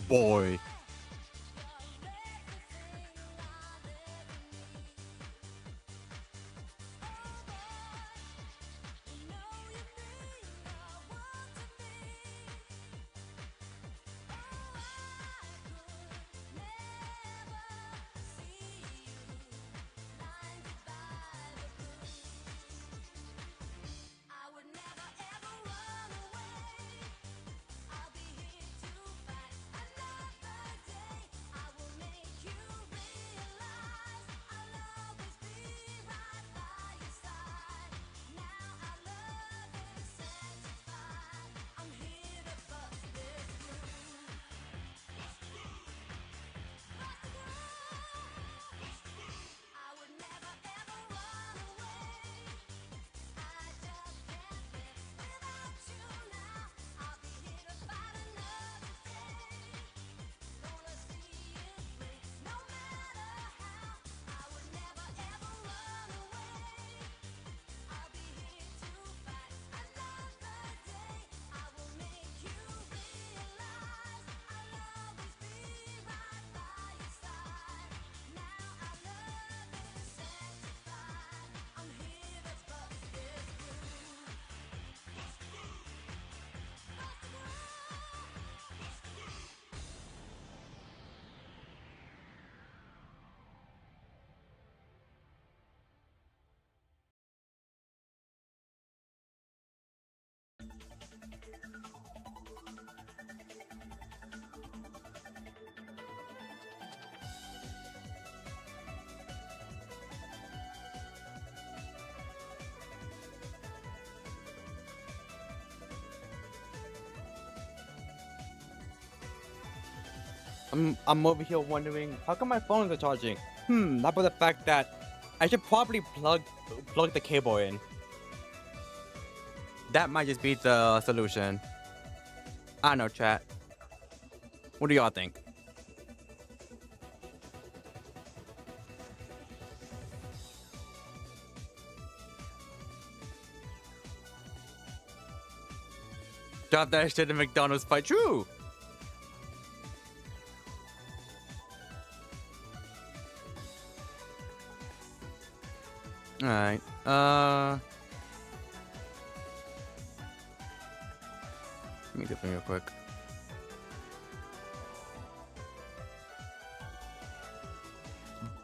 Boy. I'm over here wondering how come my phone isn't charging? Not by the fact that I should probably plug the cable in. That might just be the solution. I don't know, chat. What do y'all think? Drop that shit in McDonald's fight. True. Alright. Let me get them real quick.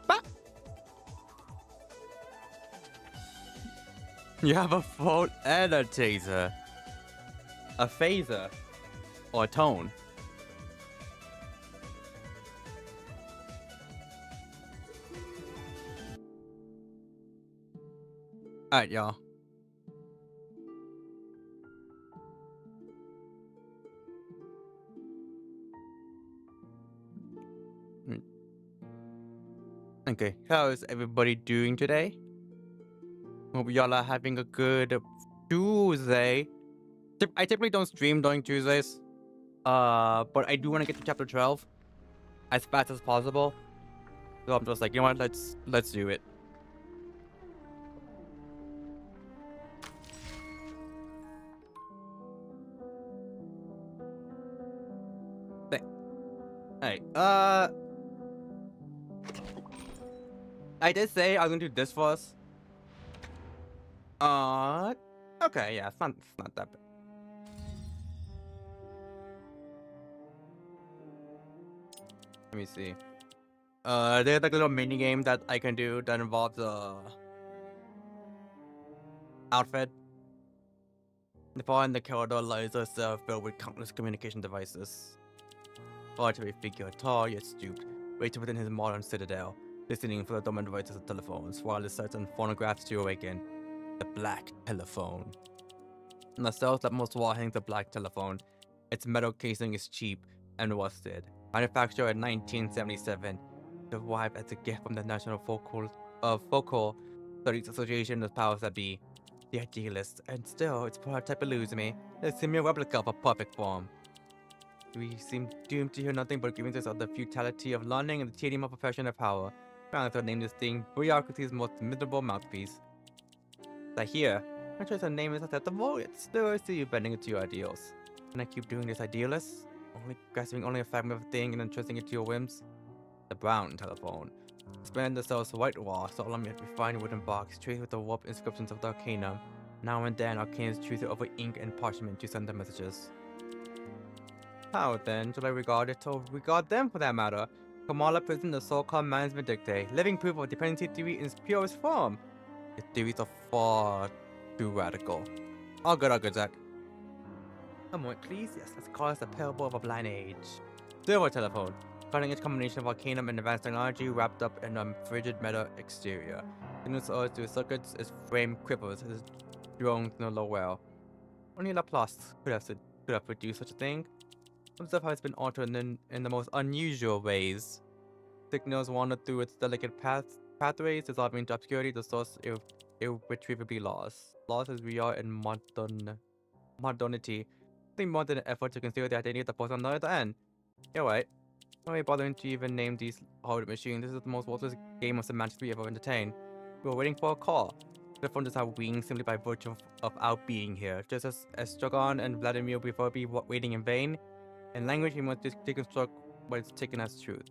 Bah! You have a phone and a taser. A phaser. Or a tone. Alright, y'all. Okay, how is everybody doing today? Hope y'all are having a good Tuesday. I typically don't stream during Tuesdays. But I do want to get to chapter 12 as fast as possible. So I'm just like, you know what, let's do it. Alright, I did say I was gonna do this first. Okay, yeah, it's not that bad. Let me see. There's like a little mini game that I can do that involves outfit. The far in the corridor lies a cell filled with countless communication devices. Solitary figure, tall yet stooped, waited within his modern citadel, listening for the dominant devices of telephones, wireless sites and phonographs to awaken. The black telephone. On the cells that most wall hangs the black telephone. Its metal casing is cheap and rusted. Manufactured in 1977, derived as a gift from the National Focal Studies Association of Powers That Be. The idealist, and still, its prototype eludes me. It's a mere replica of a perfect form. We seem doomed to hear nothing but grievances of the futility of learning and the tedium of professional power. Trying to name this thing bureaucracy's most miserable mouthpiece. I hear, my choice of name is acceptable, yet still I see you bending it to your ideals. Can I keep doing this, idealist? only grasping only a fragment of a thing and then trusting it to your whims. The brown telephone. Expand the cell's white wall, so allow me a refined wooden box, traced with the warped inscriptions of the Arcanum. Now and then, Arcanums choose it over ink and parchment to send their messages. How then should I regard it or regard them for that matter? Kamala presents the so-called management dictate, living proof of dependency theory in its purest form. The theories are far too radical. All good, Zach. A moment, please. Yes, let's call this the parable of a blind age. Silver telephone. Cutting-edge combination of arcanum and advanced technology wrapped up in a frigid metal exterior. Signals urged through circuits, its frame quivers, its drones no low well. Only Laplace could have produced such a thing. Some stuff has been altered in the most unusual ways. Signals wander through its delicate pathways, dissolving into obscurity, the source irretrievably lost. Lost as we are in modernity. Nothing more than an effort to conceal the identity of the person on the other end. You're right. Why are we bothering to even name these horrid machines? This is the most worthless game of semantics we ever entertained. We were waiting for a call. The phone does have wings simply by virtue of our being here. Just as Estragon and Vladimir before be waiting in vain. In language, we must deconstruct what is taken as truth.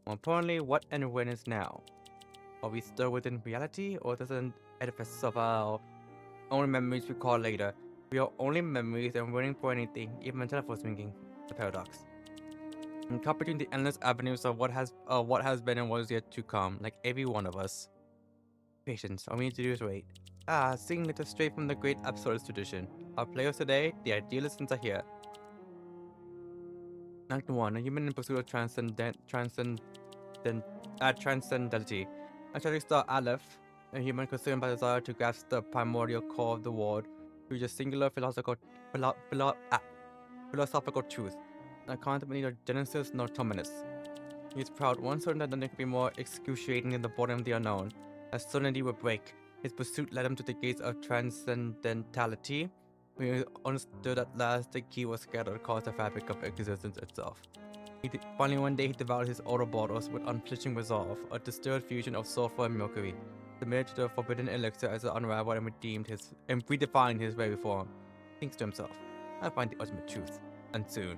More importantly, what and when is now? Are we still within reality, or does an edifice of our only memories recall later? We are only memories and waiting for anything, even when telephone ringing. The paradox. And caught between the endless avenues of what has been and what is yet to come, like every one of us. Patience. All we need to do is wait. Singing it straight from the great absurdist tradition. Our players today, the idealists are here. Act 1. A human in pursuit of transcendentality. Actually, star Aleph, a human consumed by desire to grasp the primordial core of the world, through a singular philosophical truth. Not contemplating neither Genesis nor Terminus. He is proud, one certain that nothing could be more excruciating than the boredom of the unknown. As certainty would break, his pursuit led him to the gates of transcendentality. When he understood at last the key was scattered across the fabric of existence itself. Finally one day he devoured his Ouroboros with unflinching resolve, a distilled fusion of sulfur and mercury, submitted to the forbidden elixir as it unraveled and redefined his very form. He thinks to himself, I'll find the ultimate truth, and soon.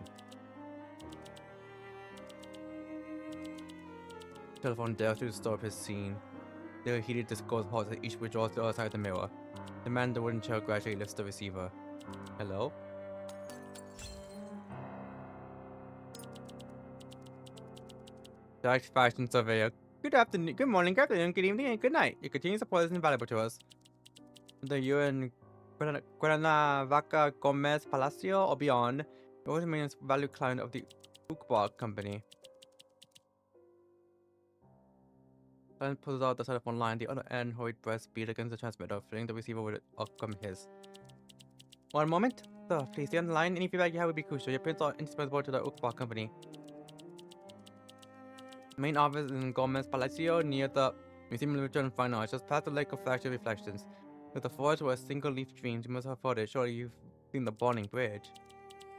Telephone delves through the store of his scene. Their heated discourse halts as each withdraws to the other side of the mirror. The man in the wooden chair gradually lifts the receiver. Hello? Direct fashion surveyor. Good afternoon, good morning, good afternoon, good evening, and good night. Your continued support is invaluable to us. Whether you're in Cuernavaca, Gomez, Palacio, or beyond, you're always remain a valued client of the ZHAOBUBU company. Then pulls out the telephone line. The other end, hurried breast beat against the transmitter, filling the receiver with outcome his. One moment. Sir, please stay on the line. Any feedback you have would be crucial. Your prints are indispensable to the ZHAOBUBU company. Main office is in Gomez Palacio, near the Museum of Literature and Fine Arts, just past the Lake of Fractured Reflections. With the forest were single leaf dreams, you must have heard it. Surely you've seen the Bonding Bridge.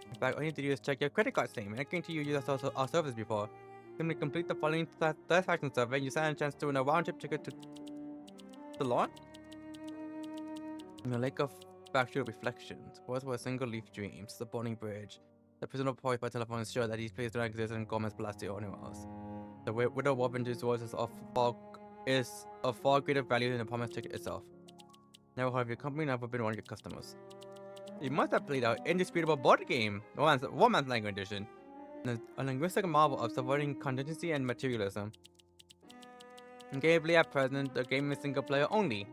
In fact, all you need to do is check your credit card statement. I guarantee you used our service before. Simply complete the following satisfaction survey and you stand a chance to win a round-trip ticket to the lawn? In the Lake of Fractured Reflections, words were single-leaf dreams, the Bonding Bridge. The prisoner poised by telephone is sure that these places do not exist in Gomez Palacio or anywhere else. The widow woven into his words is of far greater value than the promised ticket itself. Never heard of your company, never been one of your customers. You must have played our indisputable board game, Romance Language Edition. A linguistic marvel of subverting contingency and materialism. Gamebly at present, the game is single player only.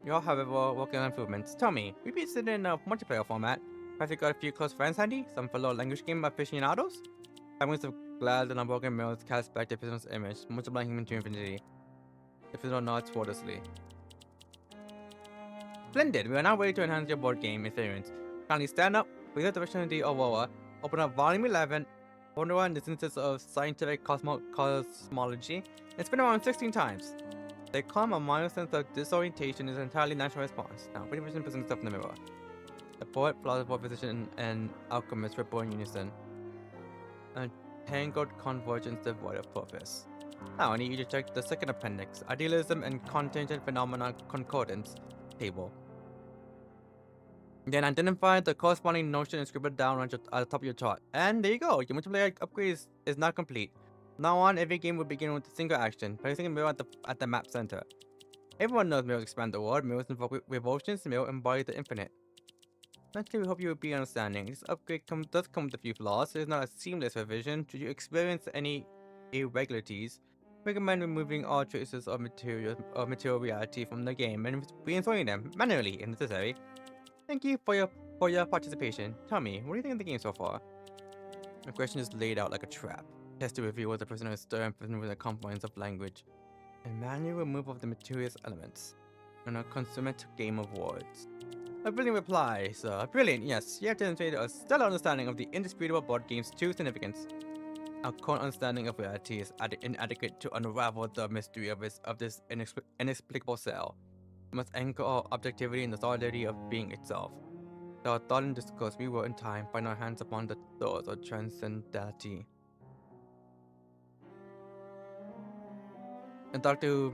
You are, however, working on improvements. Tell me, we'd be interested in a multiplayer format. Have you got a few close friends handy? Some fellow language game aficionados? Families of glad and unbroken males cast back their prisoner's image, multiplying him into infinity. The prisoner nods wordlessly. Splendid! We are now ready to enhance your board game experience. Kindly stand up, read the direction of the Aurora, open up volume 11, wonder on the instances of scientific cosmology, and spin around 16 times. They calm a minor sense of disorientation is an entirely natural response. Now, pretty much presents itself in the mirror. The poet, philosopher, physician, and alchemist ripple in unison. A tangled convergence devoid of purpose. Now, I need you to check the second appendix, Idealism and Contingent Phenomena Concordance table. Then identify the corresponding notion and scribble it down at the top of your chart. And there you go. Your multiplayer upgrade is now complete. Now on, every game will begin with a single action, placing a mirror at the map center. Everyone knows mirrors expand the world, mirrors invoke revulsions, mirrors embody the infinite. Naturally, we hope you will be understanding. This upgrade does come with a few flaws. It is not a seamless revision. Should you experience any irregularities, recommend removing all traces of material reality from the game and reinstalling them manually if necessary. Thank you for your participation. Tell me, what do you think of the game so far? The question is laid out like a trap. Test to reveal what the prisoner is stern prisoner with the confines of language. A manual removal of the materials elements. And a consummate game of words. A brilliant reply, sir. Brilliant, yes. You have demonstrated a stellar understanding of the indisputable board game's true significance. Our current understanding of reality is inadequate to unravel the mystery of this inexplicable cell. We must anchor our objectivity in the solidarity of being itself. Through our thought and discourse, we will in time find our hands upon the doors of transcendentality. A doctor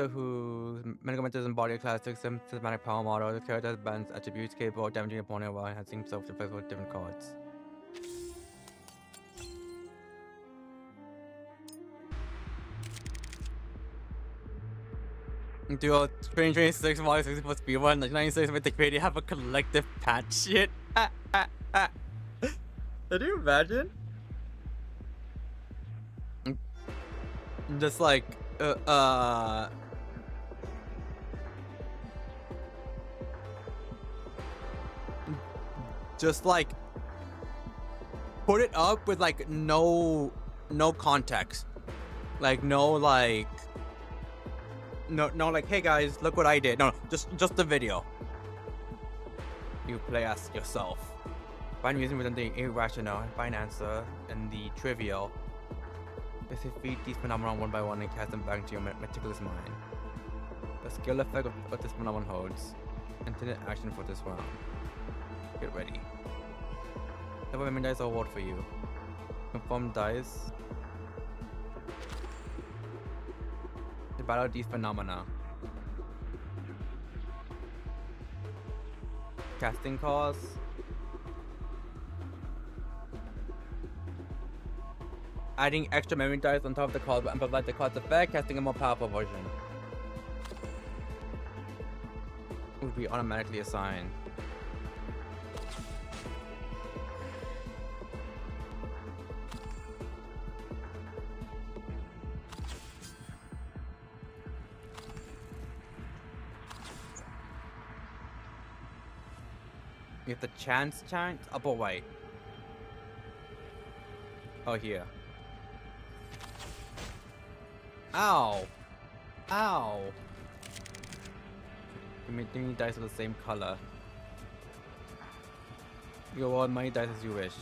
whose medical methods embody a classic systematic power model. The character has balanced attributes capable of damaging opponent while enhancing himself to with different cards. Duo 2026 Mario 64 Speedrun, like 96 with the creator have a collective patch shit. Did you imagine? Just like, just like, put it up with like no context, like no like hey guys, look what I did. No, just the video. You play as yourself. Find reason within the irrational, and find answer in the trivial. Defeat these phenomena one by one and cast them back into your meticulous mind. The skill effect of what this phenomenon holds. Intended action for this round. Get ready. I have a memory dice award for you. Confirm dice. To battle these phenomena. Casting costs. Adding extra memory dice on top of the card and provide the card's effect, casting a more powerful version. Would be automatically assigned. You have the chance, upper right. Oh, here. Ow! Ow! Give me dice of the same color. You roll as many dice as you wish.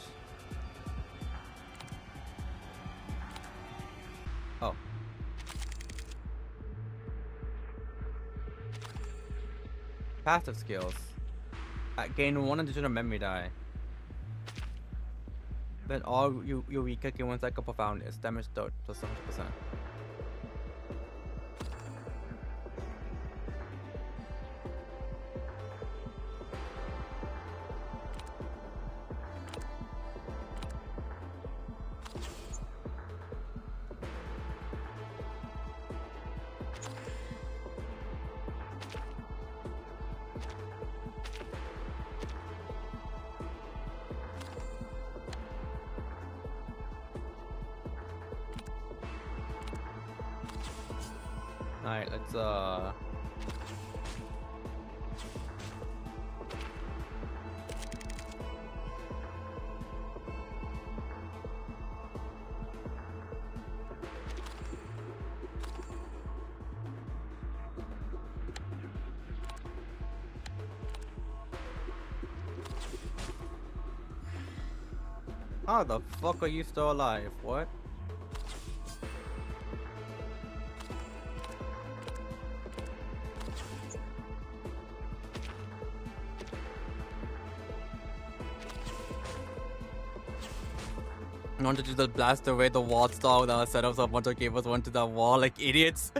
Oh. Passive skills. Gain 1 additional memory die. Then all you weaker gain 1 cycle profoundness. Damage dot plus 100%. Alright, let's how the fuck are you still alive? What? I wanted to just blast away the wall star with our setups of bunch of cables onto the wall like idiots.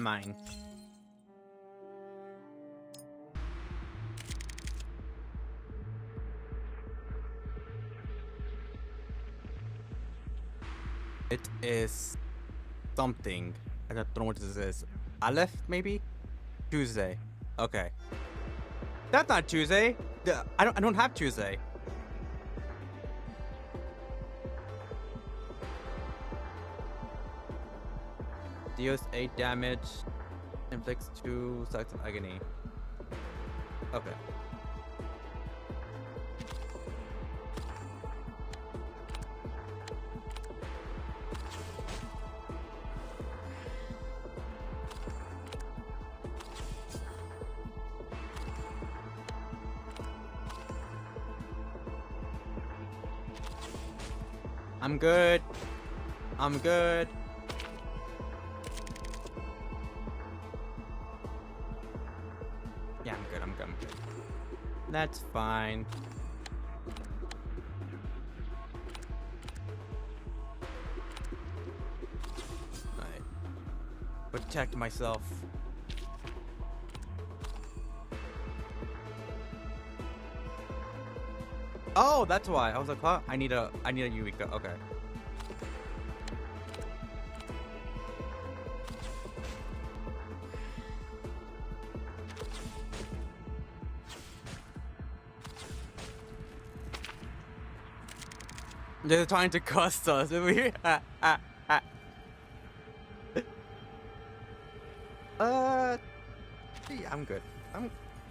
mine. It is something. I don't know what this is. Aleph, maybe? Tuesday. Okay. That's not Tuesday. I don't have Tuesday. Deals 8 damage. Inflicts 2 sucks of agony. Okay. I'm good. I'm good. Yeah, I'm good. I'm good. I'm good. That's fine. Alright. Protect myself. Oh, that's why. I was like, huh? I need a Eureka. Okay. They're trying to cost us. Yeah, I'm good.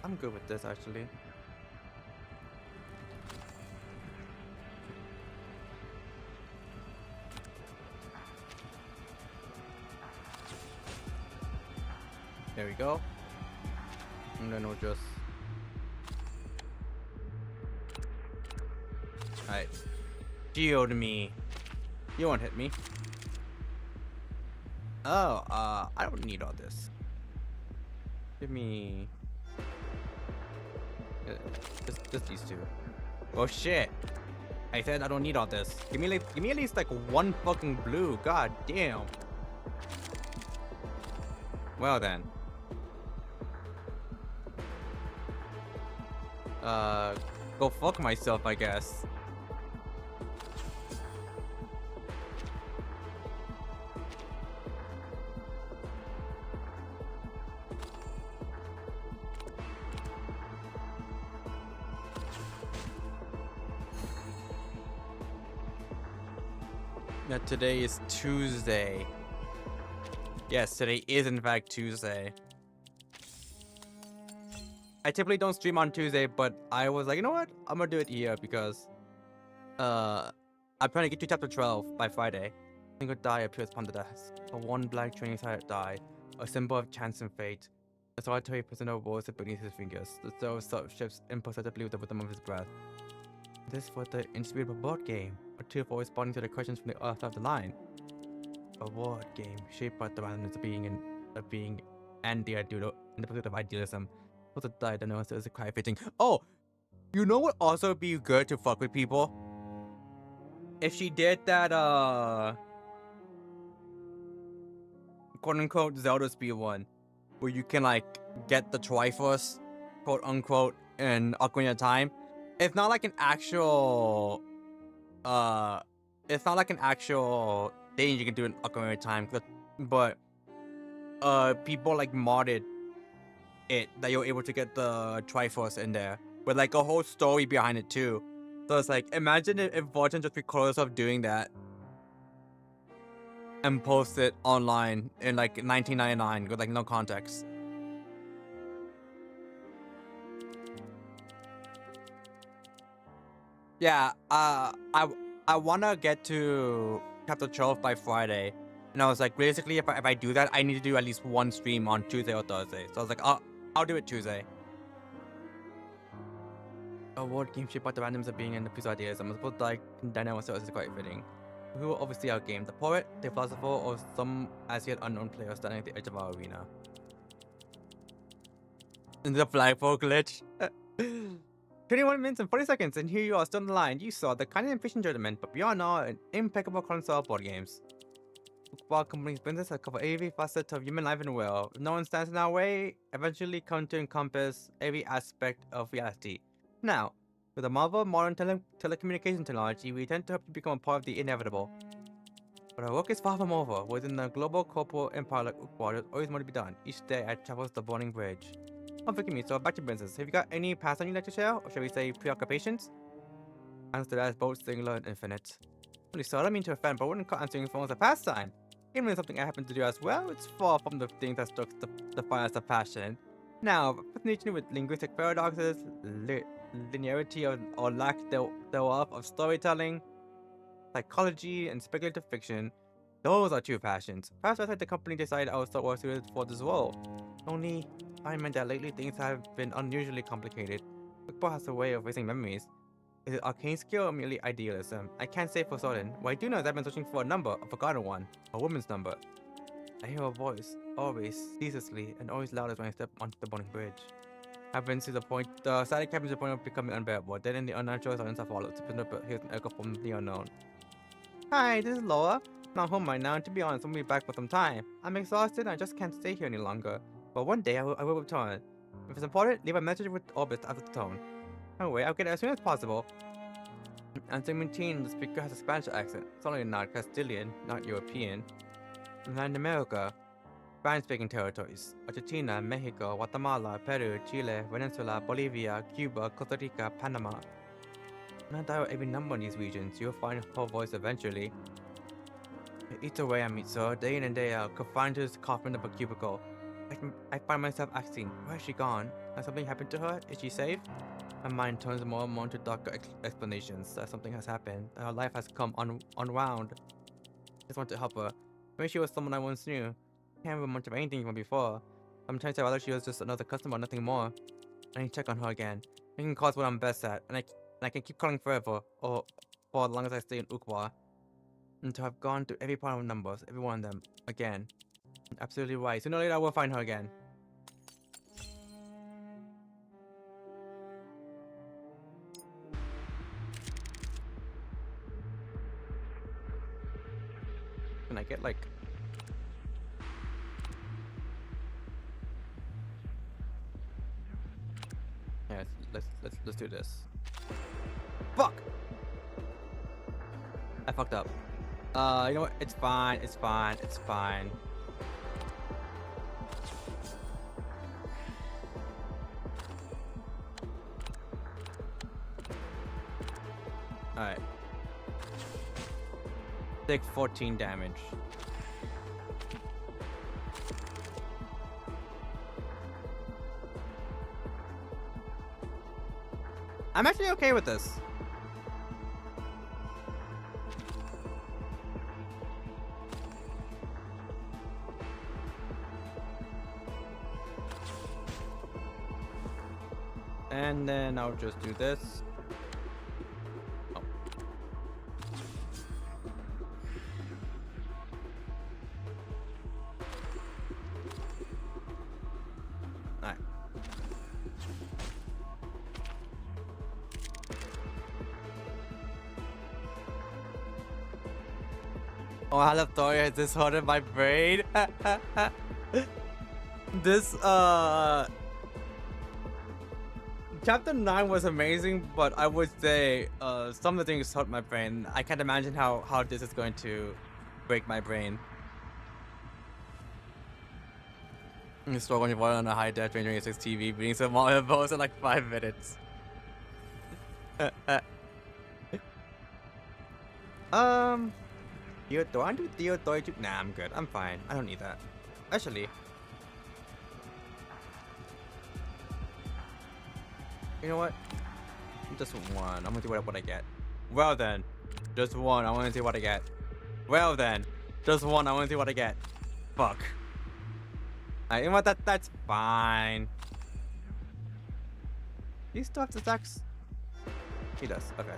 I'm good with this actually. There we go. And then we'll just... Alright. Shield me. You won't hit me. Oh, I don't need all this. Give me... Just these two. Oh shit. I said I don't need all this. Give me at least like one fucking blue. God damn. Well then. Go fuck myself, I guess. Yeah, today is Tuesday. Yes, today is in fact Tuesday. I typically don't stream on Tuesday, but I was like, you know what? I'm gonna do it here because I'm trying to get to chapter 12 by Friday. A single die appears upon the desk. A one black training sided die, a symbol of chance and fate. A solitary prisoner rolls it beneath his fingers. The throw shifts imperceptibly with the rhythm of his breath. This was the indisputable board game, a tool for responding to the questions from the other side of the line. A board game shaped by the randomness of being and the pursuit of idealism. Was a die that knows is a cry fitting. Oh, you know what also be good to fuck with people? If she did that quote unquote Zelda speed one, where you can like get the Triforce, quote unquote, in Ocarina of Time. It's not like an actual thing you can do in Ocarina of Time, but people like modded it that you're able to get the Triforce in there with like a whole story behind it too. So it's like, imagine if Fortune just recorded herself doing that and post it online in like 1999 with like no context. Yeah, I wanna get to chapter 12 by Friday, and I was like, basically, if I do that, I need to do at least one stream on Tuesday or Thursday. So I was like, I'll do it Tuesday. A word game shaped by the randoms of being and the piece of ideas. I'm supposed to like dynamic is quite fitting. We will obviously outgame the poet, the philosopher, or some as yet unknown player standing at the edge of our arena. In the flagpole glitch. 21 minutes and 40 seconds, and here you are still on the line. You saw the kind of efficient judgment, but beyond all, an impeccable console of board games. While company's business has covered every facet of human life in the world, if no one stands in our way, eventually come to encompass every aspect of reality. Now, with the marvel of modern telecommunication technology, we tend to hope to become a part of the inevitable. But our work is far from over. Within the global corporate empire like UKWA, there's always more to be done. Each day I travel the burning bridge. Oh, forgive me, so back to business. Have you got any past you'd like to share? Or shall we say preoccupations? Answer to that is both singular and infinite. Only so, I don't mean to offend, but wouldn't call answering phones a pastime? Even when it's something I happen to do as well, it's far from the thing that strikes the fire as a passion. Now, fascination with linguistic paradoxes, linearity or lack thereof of storytelling, psychology, and speculative fiction, those are true passions. Perhaps that's why the company decided I was so well suited for this role. Only, I meant that lately things have been unusually complicated. Football has a way of erasing memories. Is it arcane skill or merely idealism? I can't say for certain. What I do know is I've been searching for a number, a forgotten one, a woman's number. I hear her voice, always, ceaselessly, and always loudest when I step onto the burning bridge. I've been to the point, the static happens to the point of becoming unbearable. Then in the unnatural silence I follow, to hear an echo from the unknown. Hi, this is Laura. I'm not home right now, and to be honest, I'm gonna be back for some time. I'm exhausted and I just can't stay here any longer. But one day I will return. If it's important, leave a message with Orbit after the tone. Anyway, I'll get it as soon as possible. Answering routine, the speaker has a Spanish accent. Certainly not Castilian, not European. In Latin America, Spanish-speaking territories: Argentina, Mexico, Guatemala, Peru, Chile, Venezuela, Bolivia, Cuba, Costa Rica, Panama. When I dial every number in these regions, you'll find her voice eventually. Either way I meet her, day in and day out, confined to this coffin of a cubicle. I find myself asking, where has she gone? Has something happened to her? Is she safe? My mind turns more and more into darker explanations that something has happened, that her life has come unwound. I just want to help her. Maybe she was someone I once knew. I can't remember much of anything from before. Sometimes I thought she was just another customer, nothing more. I need to check on her again. Making calls what I'm best at, and I can keep calling forever, or for as long as I stay in UKWA. Until I've gone to every part of numbers, every one of them, again. Absolutely right. Sooner or later I will find her again. Can I get like... Yeah, let's do this. Fuck! I fucked up. You know what? It's fine. It's fine. It's fine. Alright. Take 14 damage. I'm actually okay with this. And then I'll just do this. Oh. Alright. Oh, Halatoria, has this hurted my brain? This, Chapter 9 was amazing, but I would say some of the things hurt my brain. I can't imagine how this is going to break my brain. I'm struggling with on a high def 2026 TV, beating some Mario Bros in like 5 minutes. Do I do Theodore? Nah, I'm good. I'm fine. I don't need that. Actually, you know what? Just one. I'm gonna see what I get. Well then, just one. I wanna see what I get. Well then, just one. I wanna see what I get. Fuck. You know what? That's fine. He still have the stacks? He does. Okay.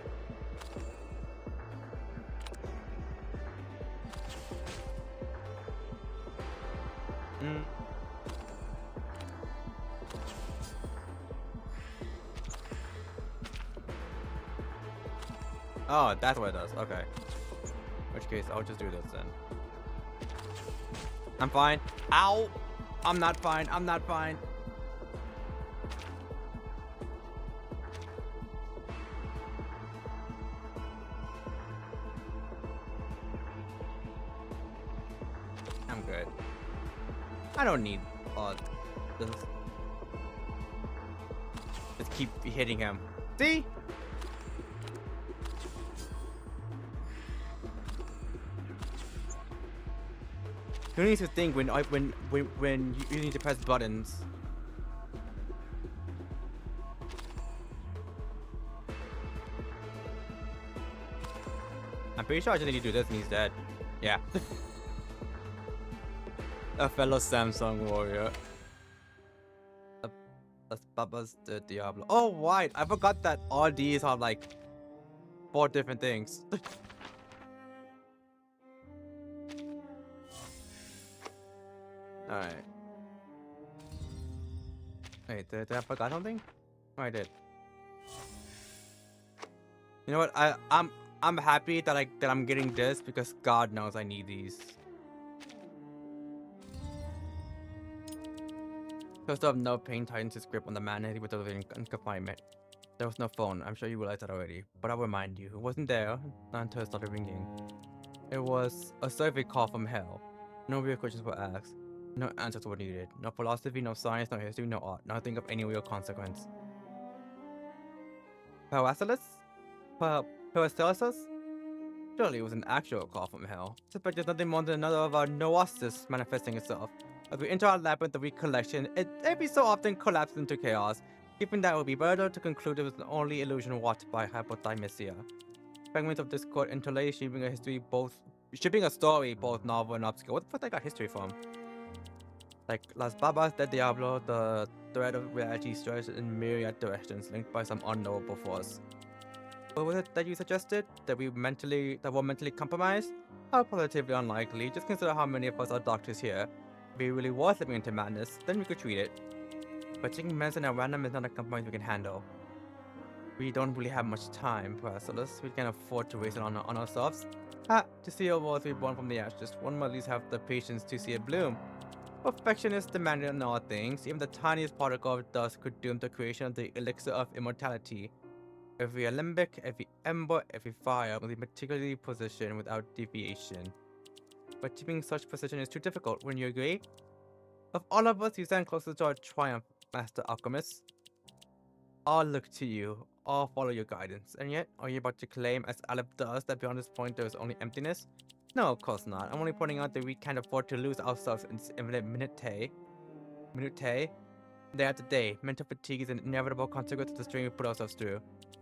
Oh, that's what it does. Okay. In which case, I'll just do this then. I'm fine. Ow! I'm not fine. I'm not fine. I'm good. I don't need this. Just keep hitting him. See? You need to think when you need to press buttons. I'm pretty sure I just need to do this and he's dead. Yeah. A fellow Samsung warrior. That's Baba's the Diablo. Oh, right. I forgot that all these have like 4 different things. Alright. Wait, did I forgot something? Oh, I did. You know what? I'm happy that I'm getting this because God knows I need these. First have no pain tightens his grip on the man he was in confinement. There was no phone. I'm sure you realized that already. But I'll remind you, it wasn't there, not until it started ringing. It was a survey call from hell. No real questions were asked. No answers were needed. No philosophy, no science, no history, no art. Nothing of any real consequence. Paracelsus? Surely it was an actual call from hell. But there's nothing more than another of our noosis manifesting itself. As we enter our labyrinth of recollection, it every so often collapses into chaos. Given that it would be better to conclude it was the only illusion wrought by hypothymesia. Fragments of discord interlace, shaping a story both novel and obscure. What the fuck I got history from? Like Las Babas de Diablo, the thread of reality stretches in myriad directions, linked by some unknowable force. What was it that you suggested? That we're mentally compromised? How positively unlikely. Just consider how many of us are doctors here. If we really was slipping into madness, then we could treat it. But taking medicine at random is not a compromise we can handle. We don't really have much time, Paracelsus. We can't afford to waste it on ourselves. To see a world reborn from the ashes, one must at least have the patience to see it bloom. Perfection is demanded in all things. Even the tiniest particle of dust could doom the creation of the elixir of immortality. Every alembic, every ember, every fire must be meticulously positioned without deviation. But keeping such precision is too difficult, wouldn't you agree? Of all of us, you stand closest to our triumph, Master Alchemist. All look to you, all follow your guidance. And yet, are you about to claim, as Aleph does, that beyond this point there is only emptiness? No, of course not. I'm only pointing out that we can't afford to lose ourselves in this infinite minute. Day after day, mental fatigue is an inevitable consequence of the strain we put ourselves through.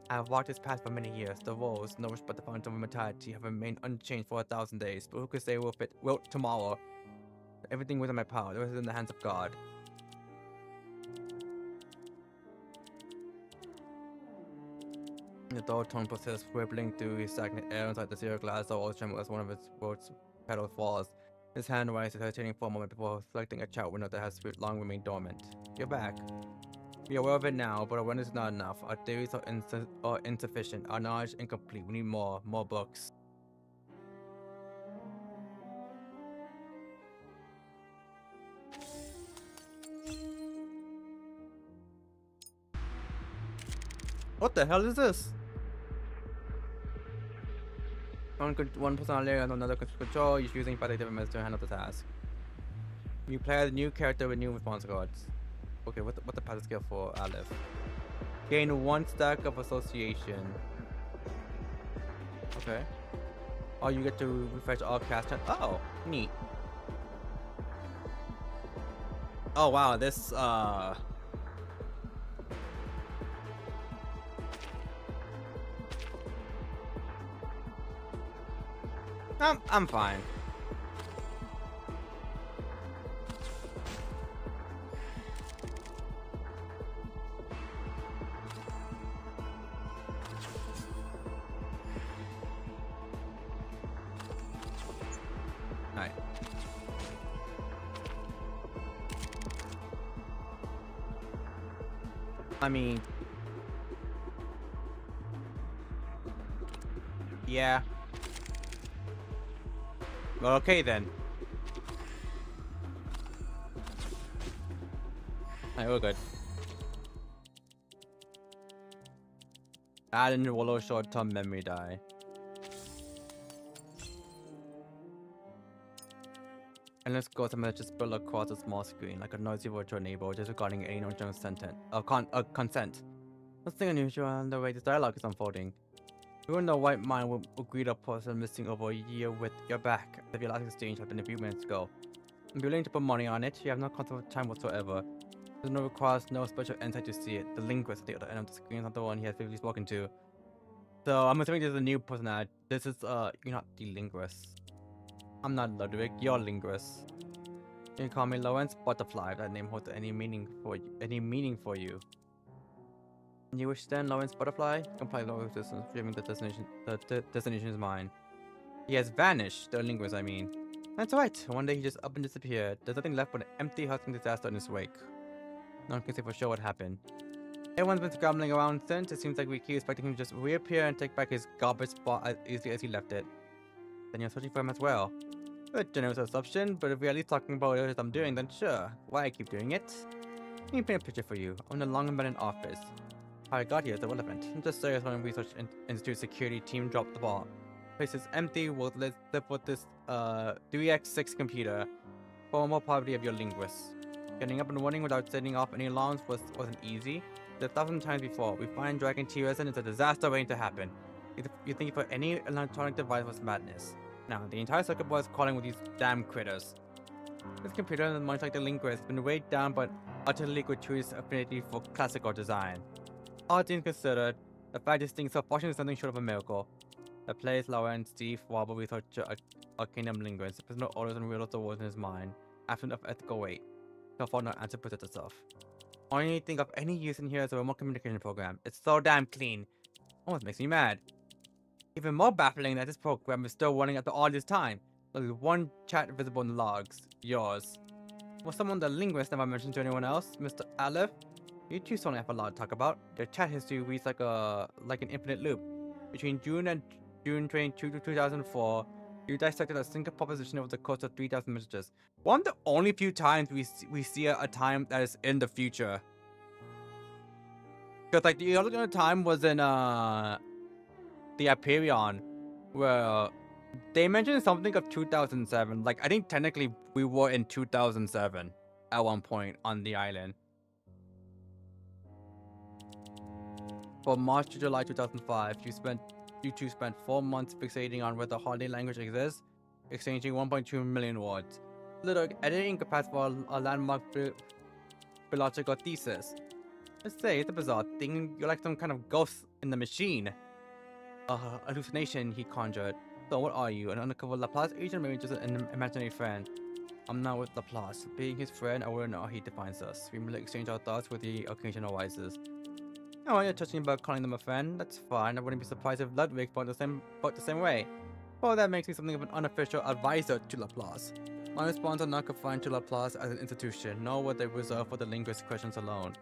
I have walked this path for many years. The walls, nourished by the fountain of immortality, have remained unchanged for 1,000 days. But who could say will tomorrow? Everything within my power, it was in the hands of God. The dull tone persists, rippling through his stagnant air inside the zero glass. The walls tremble as one of its words petals falls. His hand rises, hesitating for a moment before selecting a chat window that has long remained dormant. You're back. We are aware of it now, but awareness is not enough. Our theories are insufficient. Our knowledge incomplete. We need more books. What the hell is this? One person layer and another control is using 5 different methods to handle the task. You play a new character with new response cards. Okay, what the passive skill for Aleph? Gain 1 stack of association. Okay. Oh, you get to refresh all cast. Oh, neat. Oh wow, this I'm fine. Alright. I mean, yeah. Well, okay then. Alright, we're good. Add in Wallow short-term memory die. And let's go to just build across a small screen, like a noisy virtual neighbor, disregarding any non-general consent. Nothing unusual in the way this dialogue is unfolding. Who in the right mind will agree to a person missing over a year with your back if your last exchange happened a few minutes ago? I'm willing to put money on it. You have no concept of time whatsoever. There's no requires no special insight to see it. The linguist at the other end of the screen is not the one he has previously spoken to. So I'm assuming this is a new person. This is you're not the linguist. I'm not Ludwig. You're linguist. You can call me Lawrence Butterfly if that name holds any meaning for you. You wish then, Lawrence Butterfly? Comply with distance, presuming the destination is mine. He has vanished, the linguist I mean. That's right, one day he just up and disappeared. There's nothing left but an empty hustling disaster in his wake. No one can say for sure what happened. Everyone's been scrambling around since. It seems like we keep expecting him to just reappear and take back his garbage spot as easily as he left it. Then you're searching for him as well. A generous assumption, but if we're at least talking about what I'm doing, then sure. Why I keep doing it? Let me paint a picture for you. I'm in a long abandoned office. How I got here is irrelevant. I'm just serious when Research Institute security team dropped the ball. Place is empty. We'll live with this 3x6 computer. For more property of your linguists. Getting up and running without setting off any alarms wasn't easy. 1,000 times before. We find Dragon T-Rex and it's a disaster waiting to happen. You think for any electronic device was madness. Now, the entire circuit board is calling with these damn critters. This computer, much like the linguist, has been weighed down by utterly gratuitous affinity for classical design. All things considered, the fact this thing is so fortunate is something short of a miracle. The place Lawrence Steve Wobble researcher a kingdom linguist, the personal orders and real words in his mind, absent of ethical weight. No fault no answer presents itself. Only thing of any use in here is a remote communication program. It's so damn clean. Almost makes me mad. Even more baffling that this program is still running after all this time. There's one chat visible in the logs. Yours. Was someone the linguist never mentioned to anyone else, Mr. Aleph? You two certainly have a lot to talk about. Your chat history reads like an infinite loop. Between June and June 22 to 2004, you dissected a single proposition over the course of 3,000 messages. One of the only few times we see a time that is in the future. Because like the other time was in the Hyperion, where they mentioned something of 2007. Like I think technically we were in 2007 at one point on the island. From March to July 2005, you two spent 4 months fixating on whether holiday language exists, exchanging 1.2 million words. Little editing capacity for a landmark philological thesis. Let's say it's a bizarre thing. You're like some kind of ghost in the machine. Hallucination he conjured. So what are you? An undercover Laplace agent, maybe just an imaginary friend? I'm not with Laplace. Being his friend, I wouldn't know how he defines us. We merely exchange our thoughts with the occasional rises. Oh, you're touching about calling them a friend? That's fine. I wouldn't be surprised if Ludwig felt the same way. Well, that makes me something of an unofficial advisor to Laplace. My response are not confined to Laplace as an institution, nor were they reserved for the linguistic questions alone.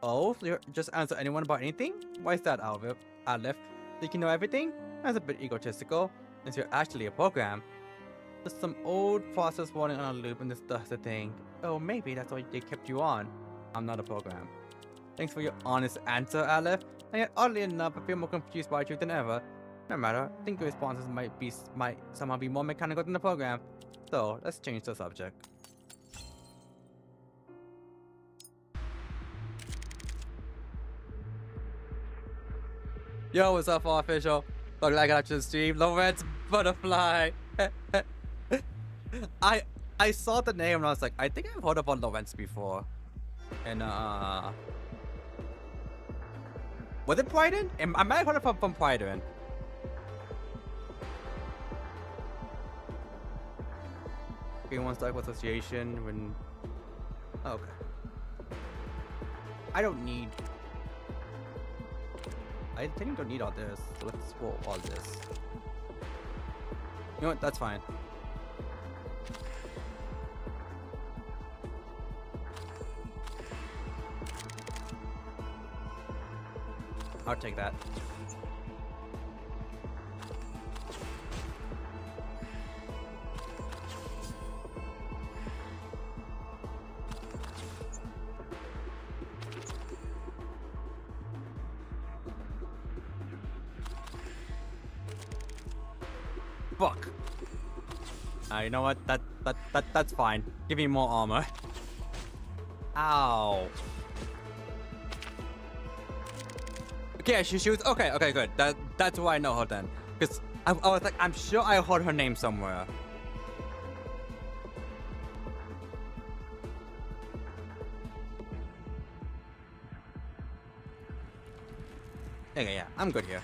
Oh, so you just answer anyone about anything? Why is that, Aleph? Think you know everything? That's a bit egotistical, since you're actually a program. There's some old process running on a loop and this does the thing. Oh, maybe that's why they kept you on. I'm not a program. Thanks for your honest answer, Aleph. And yet, oddly enough, I feel more confused by you than ever. No matter, I think your responses might somehow be more mechanical than the program. So, let's change the subject. Yo, what's up, all official? Look like I got to stream. Lawrence Butterfly. I saw the name and I was like, I think I've heard about Lawrence before. And was it Bryden? I might have heard it from Bryden. Okay, one start with association when. Oh, okay. I think I don't need all this. So let's swap all this. You know what? That's fine. I'll take that. Fuck. You know what? That's fine. Give me more armor. Ow. Okay, she was okay. Okay, good. That's why I know her then. Because I was like, I'm sure I heard her name somewhere. Okay, yeah, I'm good here.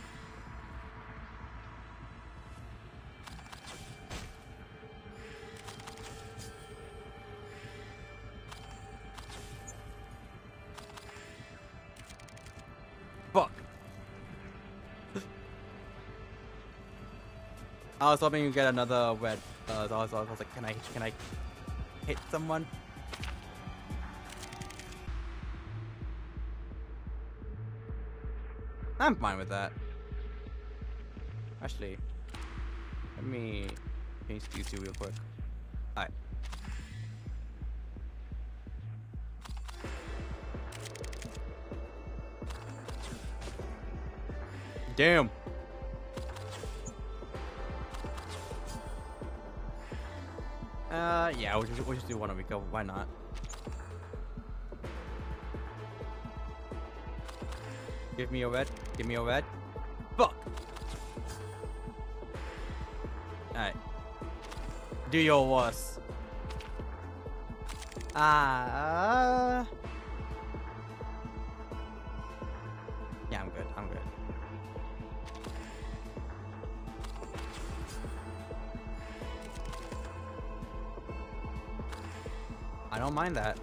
Fuck. I was hoping you get another red. I was like, can I hit someone? I'm fine with that. Actually, let me change these two real quick. Alright. Damn. Yeah, we'll just do one a week. Why not? Give me a red. Give me a red. Fuck. Alright. Do your worst. Yeah, I'm good. I'm good. I don't mind that.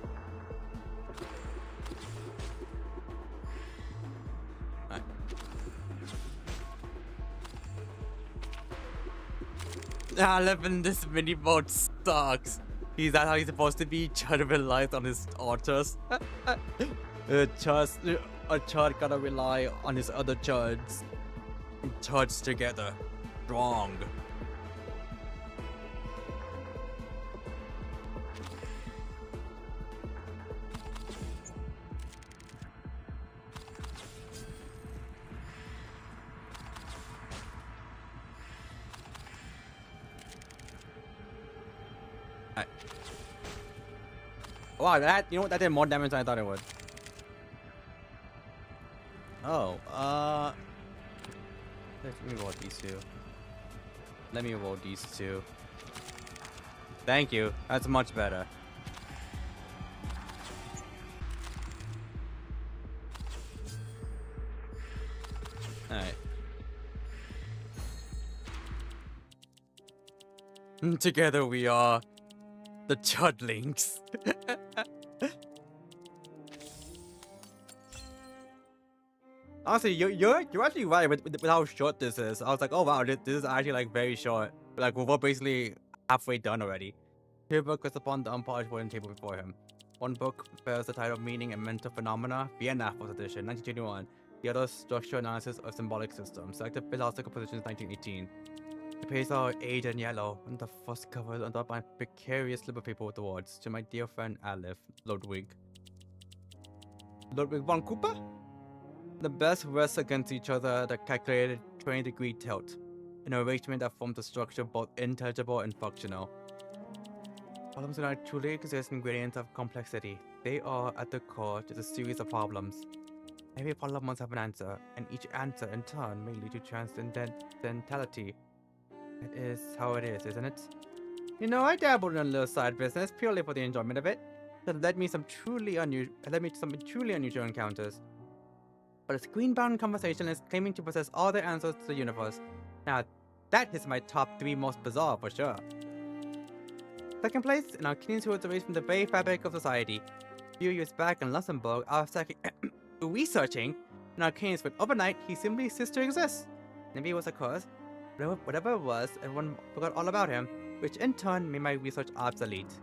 I live in this mini boat sucks. Is that how he's supposed to be? Chud relies on his otters. A chud gotta rely on his other chuds. Chuds together. Strong. Wow, you know what? That did more damage than I thought it would. Oh, let me roll these two. Let me roll these two. Thank you. That's much better. Alright. Together we are the Chudlings. Honestly, you're actually right with how short this is. I was like, oh wow, this is actually like very short. Like we're basically halfway done already. Two books was upon the unpolished wooden table before him. One book bears the title Meaning and Mental Phenomena, Vienna 4th edition, 1921. The other Structural Analysis of Symbolic Systems, Selected Philosophical Positions, 1918. The pages are aged and yellow, and the first cover is under by precarious little people with the words, to my dear friend Aleph, Ludwig. Ludwig von Cooper? The best rests against each other at a calculated 20-degree tilt, an arrangement that forms a structure both intelligible and functional. Problems do not truly exist in gradients of complexity. They are, at the core, just a series of problems. Every problem must have an answer, and each answer, in turn, may lead to transcendentality. That is how it is, isn't it? You know, I dabbled in a little side business purely for the enjoyment of it. That led me to some truly unusual encounters. But a screen-bound conversationalist claiming to possess all the answers to the universe. Now, that is my top 3 most bizarre for sure. Second place, an Arcanian who was erased from the very fabric of society. A few years back in Luxembourg, I was researching an Arcanian, but overnight he simply ceased to exist. Maybe it was a curse. Whatever it was, everyone forgot all about him, which in turn made my research obsolete.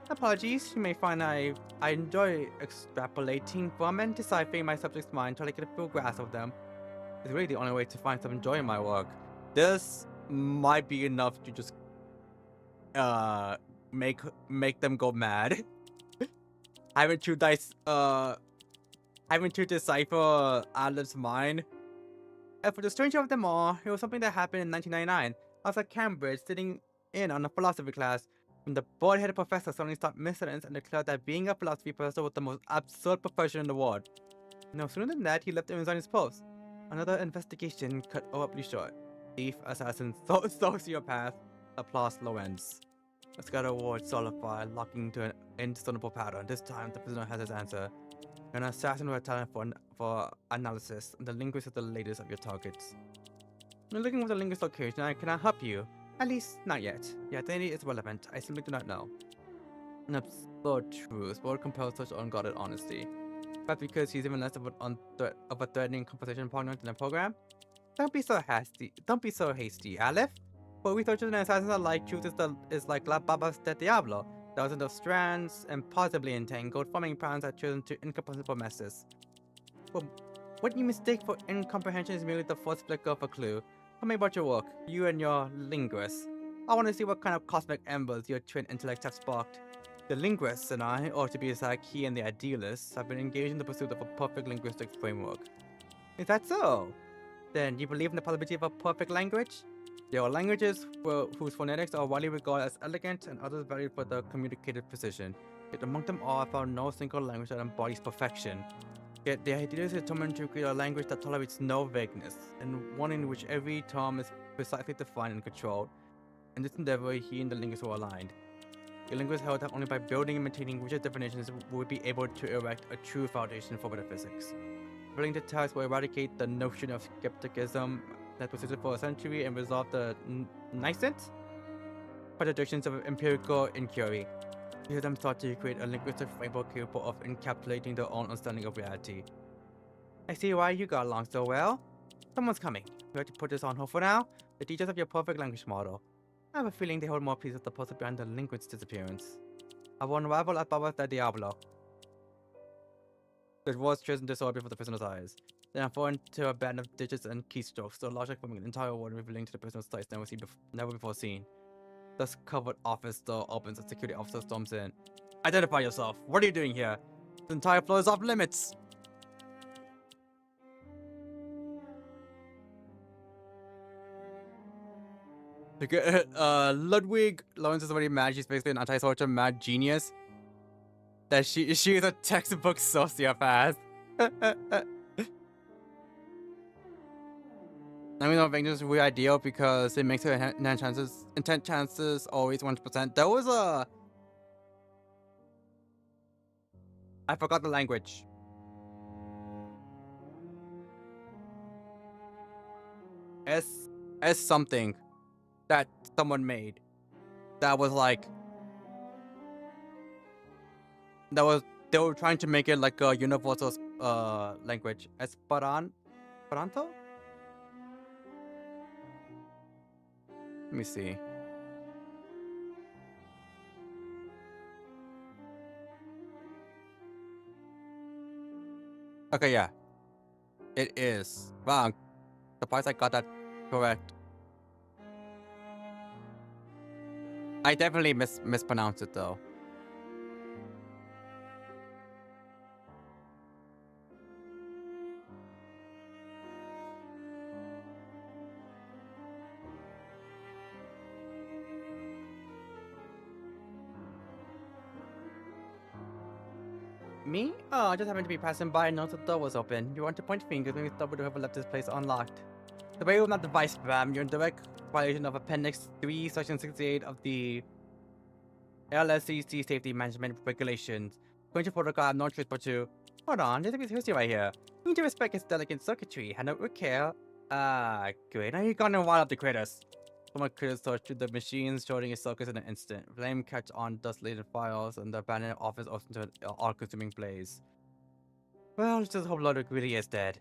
Apologies, you may find I enjoy extrapolating from and deciphering my subject's mind until I get a full grasp of them. It's really the only way to find some joy in my work. This might be enough to just make them go mad. having to decipher Aleph's mind. And for the stranger of them all, it was something that happened in 1999. I was at Cambridge sitting in on a philosophy class when the bored-headed professor suddenly stopped mid-sentence and declared that being a philosophy professor was the most absurd profession in the world. No sooner than that, he left and resigned his post. Another investigation cut abruptly short. Thief, assassin, sociopath. Applause low ends. The scatter ward solidified, locking to an indiscernible pattern. This time, the prisoner has his answer. An assassin with a talent for analysis, and the linguist is the latest of your targets. You're looking for the linguist location, and I cannot help you. At least, not yet. Your identity is relevant. I simply do not know. An absurd truth, but compels such unguarded honesty. Perhaps because he's even less of a threatening conversation partner than a program? Don't be so hasty, Aleph. For researchers and assassins alike, truth is like La Baba's de Diablo. Thousands of strands, impossibly entangled, forming patterns that turn into incomprehensible messes. Well, what you mistake for incomprehension is merely the first flicker of a clue. Tell me about your work, you and your linguist. I want to see what kind of cosmic embers your twin intellects have sparked. The linguist and I, or to be exact, he and the idealists, have been engaged in the pursuit of a perfect linguistic framework. Is that so? Then you believe in the possibility of a perfect language? There are languages whose phonetics are widely regarded as elegant and others valued for their communicative precision. Yet among them all, I found no single language that embodies perfection. Yet the idealists are determined to create a language that tolerates no vagueness, and one in which every term is precisely defined and controlled. In this endeavor, he and the linguist were aligned. The linguist held that only by building and maintaining rigid definitions would be able to erect a true foundation for metaphysics. Willing to task will eradicate the notion of skepticism that persisted for a century and resolve the nascent contradictions of empirical inquiry. Hear them start to create a linguistic framework capable of encapsulating their own understanding of reality. I see why you got along so well. Someone's coming. We have to put this on hold for now. The teachers of your perfect language model. I have a feeling they hold more peace with the puzzle behind the linguist's disappearance. I will unravel at Baba de Diablo. The words trace in disorder before the prisoner's eyes. Then I fall into a band of digits and keystrokes, the logic forming an entire word revealing to the prisoner's sights never before seen. Thus covered office door opens and security officer storms in. Identify yourself. What are you doing here? The entire floor is off limits. Ludwig Lawrence is already mad. She's basically an anti-social mad genius. That she is a textbook sociopath. I mean, vagueness is really ideal because it makes her intent chances always 100%. There was a... I forgot the language. S something that someone made. That was like... they were trying to make it like a universal language. Esperanto? Let me see. Okay, yeah. It is. Wow. Surprised I got that correct. I definitely mispronounced it though. Me? Oh, I just happened to be passing by and noticed the door was open. You want to point fingers when we thought we'd have left this place unlocked. The way will not device spam. You're in direct violation of Appendix 3, Section 68 of the LSCC Safety Management Regulations. Going to protocol, I have no choice but to... Hold on, there's a piece of history right here. You need to respect its delicate circuitry. Handle it with care. Great. Now you're gonna wild up the critters. Someone critters search through the machines, shorting its circuits in an instant. Flame catch on dust-laden files, and the abandoned office opens into an all-consuming blaze. Well, let's just hope Ludwig really is dead.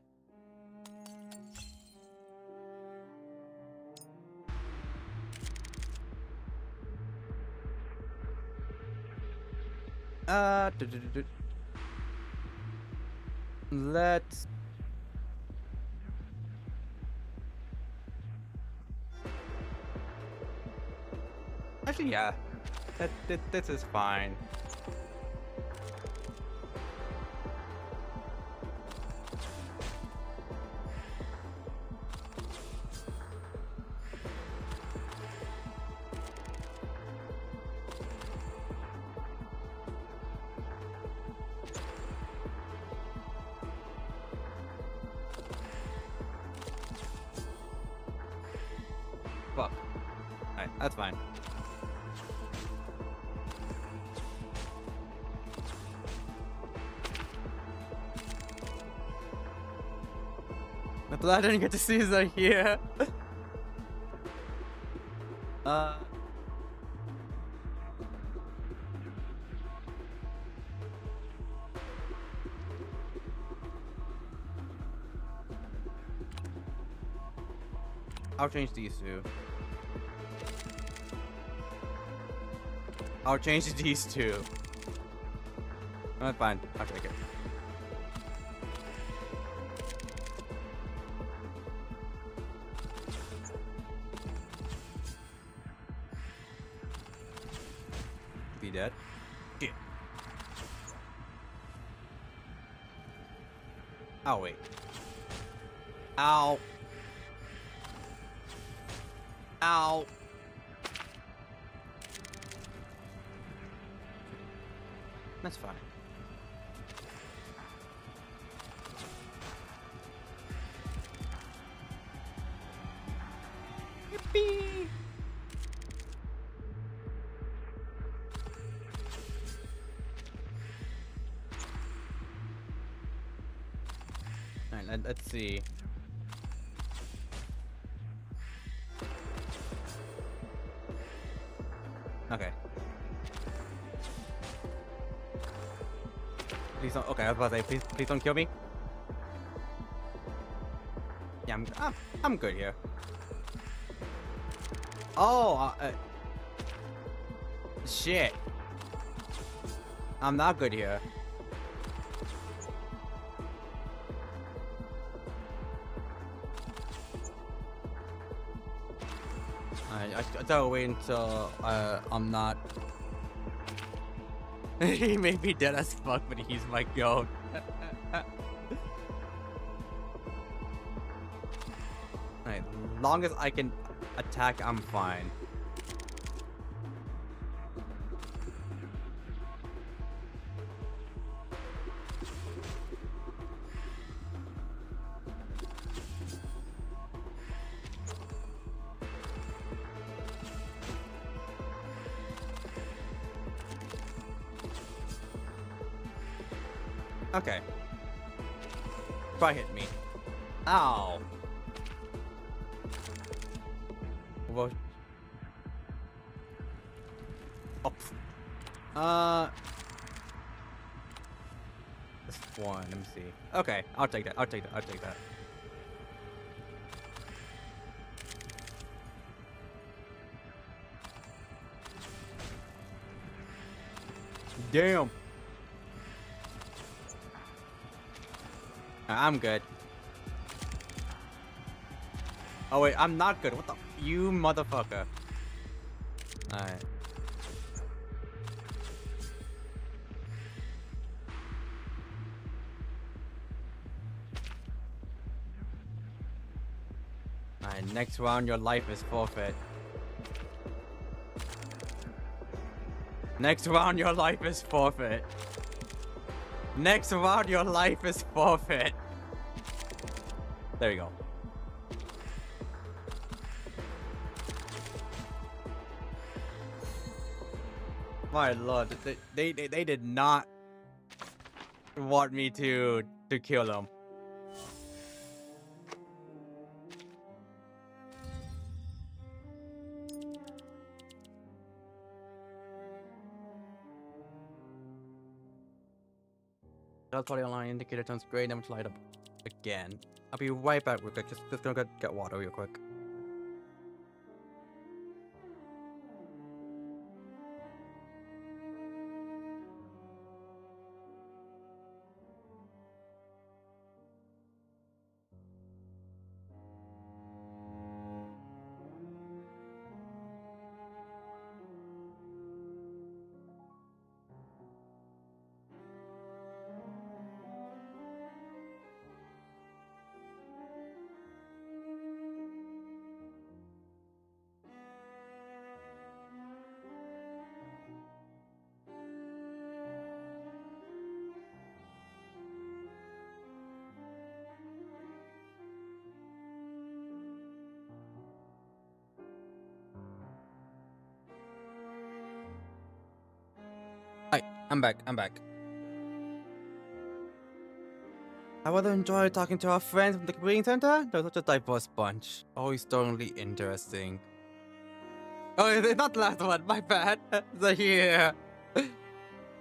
Let's... Actually, yeah. This is fine. That's fine. I'm glad I didn't get to see that here. I'll change these two. I'll change these two. Fine. I'll take it. Be dead. Shit. Oh, wait. Ow. Ow. That's fine. Yippee! Alright, let's see. Okay. Please don't. Okay, I was about to say, please don't kill me. Yeah, I'm good here. Oh, shit. I'm not good here. I gotta wait until I'm not. He may be dead as fuck, but he's my goat. Alright, long as I can attack, I'm fine. Okay. Try hit me. Ow. Well. Oh. This one. Let me see. Okay, I'll take that. I'll take that. I'll take that. Damn. I'm good. Oh wait, I'm not good. What the? You motherfucker. Alright. Alright, next round your life is forfeit. Next round your life is forfeit. Next round your life is forfeit. There you go. My lord, they did not want me to kill them. That's probably online indicator turns gray, never to light up again. I'll be right back real quick. Just gonna get water real quick. I'm back. I rather enjoy talking to our friends from the Breeding Center. They're such a diverse bunch. Always thoroughly interesting. Oh, it's not the last one. My bad. The here.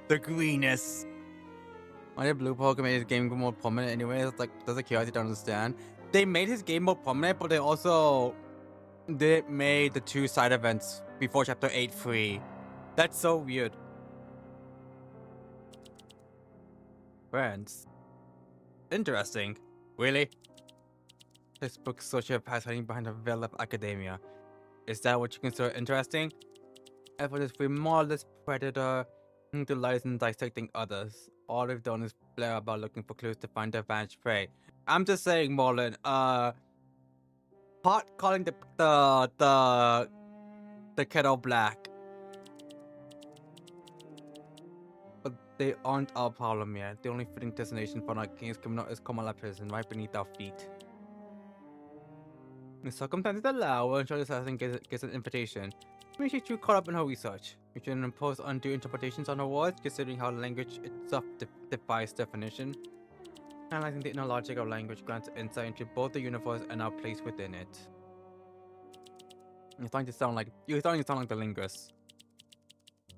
The greenest. Why did Blue Pokemon made his game more prominent anyway? It's like, that's a curiosity to understand. They made his game more prominent, but they also made the 2 side events before Chapter 8 free. That's so weird. Friends. Interesting. Really? Textbook sociopaths hiding behind the veil of academia. Is that what you consider interesting? Effortlessly modest predator who delights in dissecting others. All they've done is blare about looking for clues to find their vanished prey. I'm just saying, Marlon, pot calling the kettle black. But they aren't our problem yet. The only fitting destination for our king's criminal is Komala prison, right beneath our feet. The circumstances allow, we'll ensure this assassin gets an invitation. Maybe she's too caught up in her research. We shouldn't impose undue interpretations on her words, considering how language itself defies definition. Analyzing the inner logic of language grants insight into both the universe and our place within it. You're starting to sound like the linguist.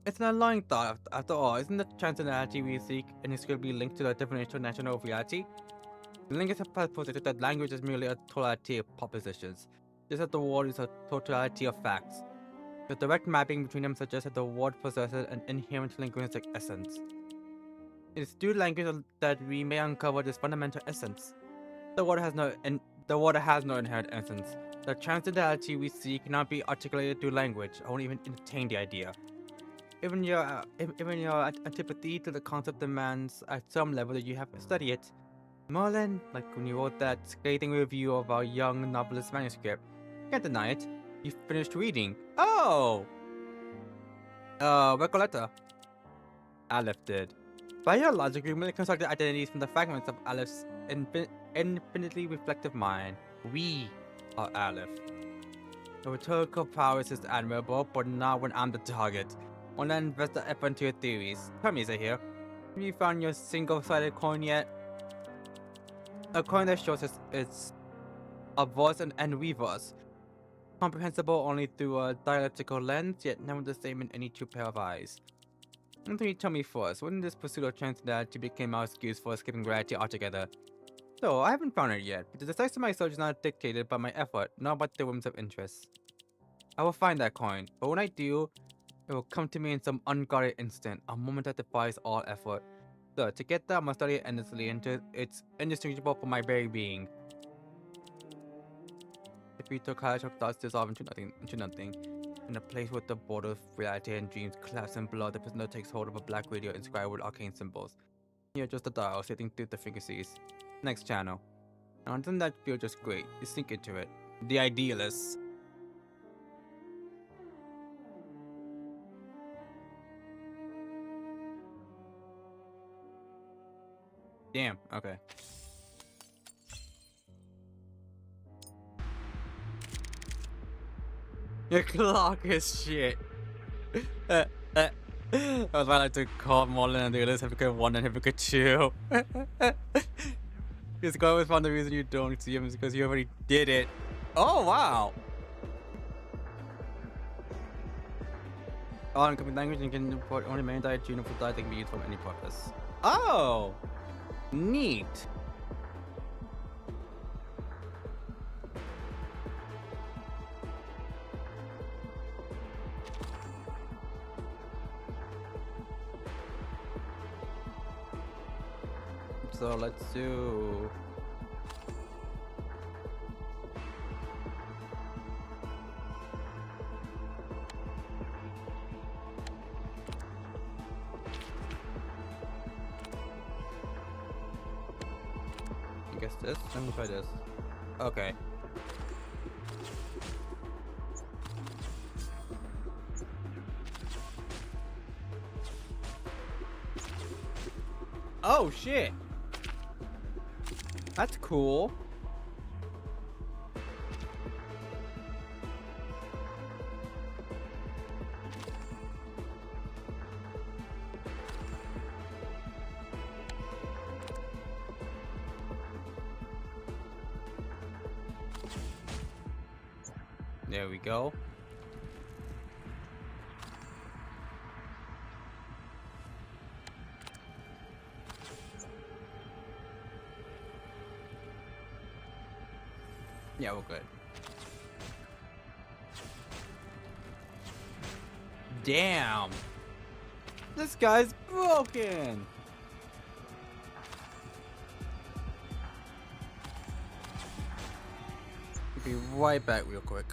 It's an annoying thought, after all. Isn't the transcendentality we seek inextricably linked to the definition of national reality? The linguist has posited that language is merely a totality of propositions, just as the world is a totality of facts. The direct mapping between them suggests that the word possesses an inherent linguistic essence. It is through language that we may uncover this fundamental essence. The word has no inherent essence. The transcendentality we seek cannot be articulated through language. I won't even entertain the idea. Even your antipathy to the concept demands at some level that you have to study it. Merlin, like when you wrote that scathing review of our young novelist's manuscript. Can't deny it. You finished reading. Oh! Recollector. Aleph did. Biologically, we constructed identities from the fragments of Aleph's infinitely reflective mind. We are Aleph. The rhetorical prowess is admirable, but not when I'm the target. When I invest the effort into your theories. Tell me, is it here? Have you found your single-sided coin yet? A coin that shows it's a verse and reverse. Comprehensible only through a dialectical lens, yet never the same in any 2 pair of eyes. And you tell me first, wouldn't this pursuit of transcendentality become our excuse for skipping reality altogether? So, I haven't found it yet, but the success of my search is not dictated by my effort, nor by the whims of interest. I will find that coin, but when I do, it will come to me in some unguarded instant, a moment that defies all effort. So, to get that, I must study it endlessly until it's indistinguishable from my very being. If we took Kalashok thoughts dissolve into nothing. In a place where the border of reality and dreams collapse in blood, the prisoner takes hold of a black radio inscribed with arcane symbols. Here, just a dial sitting through the frequencies. Next channel. Now, doesn't that feel just great? You sink into it. The idealist. Damn, okay. Your clock is shit. I was about to call Marlon and the others Hypocrite 1 and Hypocrite 2. Because God always found the reason you don't see him is because you already did it. Oh, wow. Oh, incoming language and can import only main diet uniform diet that can be used for any purpose. Oh! Neat. So let's do... I guess this? Let me try this. Okay. Oh shit! That's cool. There we go. Yeah, we're good. Damn! This guy's broken! Be right back real quick.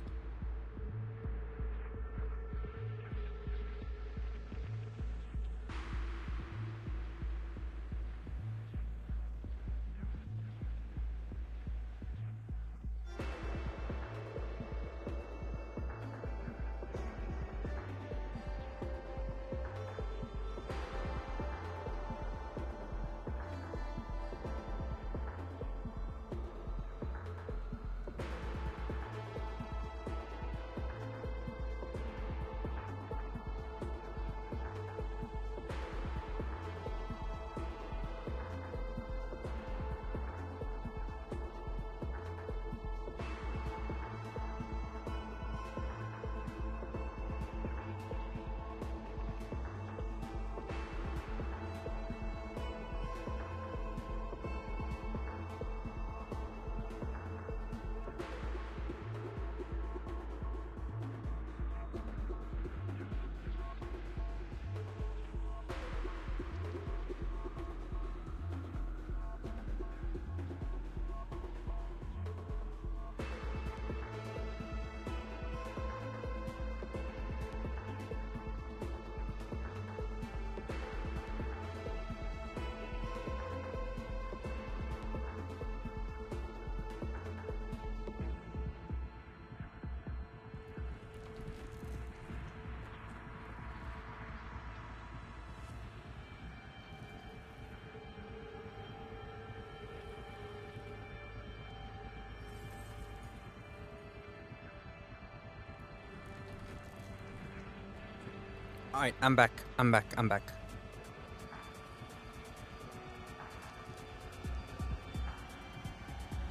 Alright, I'm back.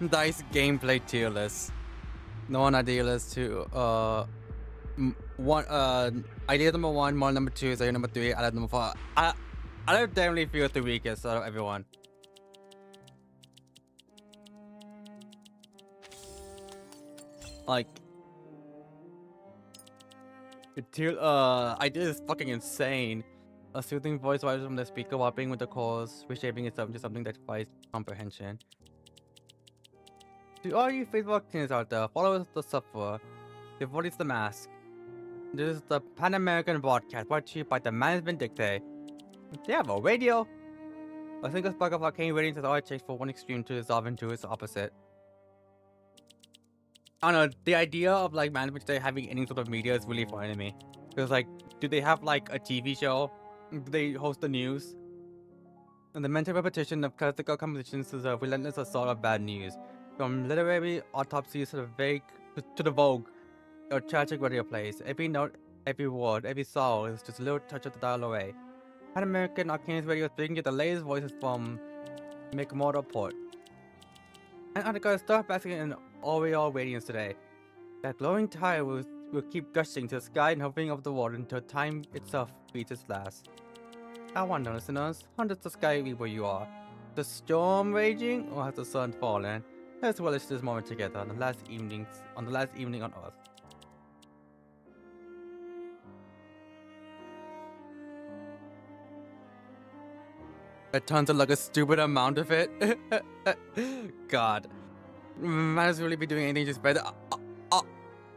Dice gameplay tier list. No one idea list to idea number 1, model number 2, idea number 3, idea number 4. I definitely feel the weakest out of everyone. Like idea is fucking insane. A soothing voice rises from the speaker while being with the chorus, reshaping itself into something that defies comprehension. To all you faithful kings out there, followers of the sufferer, your vote is the mask. This is the Pan American broadcast brought to you by the management dictate. They have a radio. A single spark of arcane radiance has always changed from one extreme to dissolve into its opposite. I don't know, the idea of like management today having any sort of media is really funny to me. Because like, do they have like a TV show? Do they host the news? And the mental repetition of classical compositions is a relentless assault of bad news. From literary autopsies to the Vogue or tragic radio plays. Every note, every word, every song is just a little touch of the dial away. Pan American Arcane's radio is bringing you the latest voices from McMurdo Port. Antarctica is still basking in aureole radiance today. That glowing tide will keep gushing to the sky and hovering over the water until time itself beats its last. I wonder, listeners, how does the sky read where you are? The storm raging, or has the sun fallen? Let's relish this moment together on the last evening on Earth. It turns out like a stupid amount of it. God. Might as really be doing anything just better.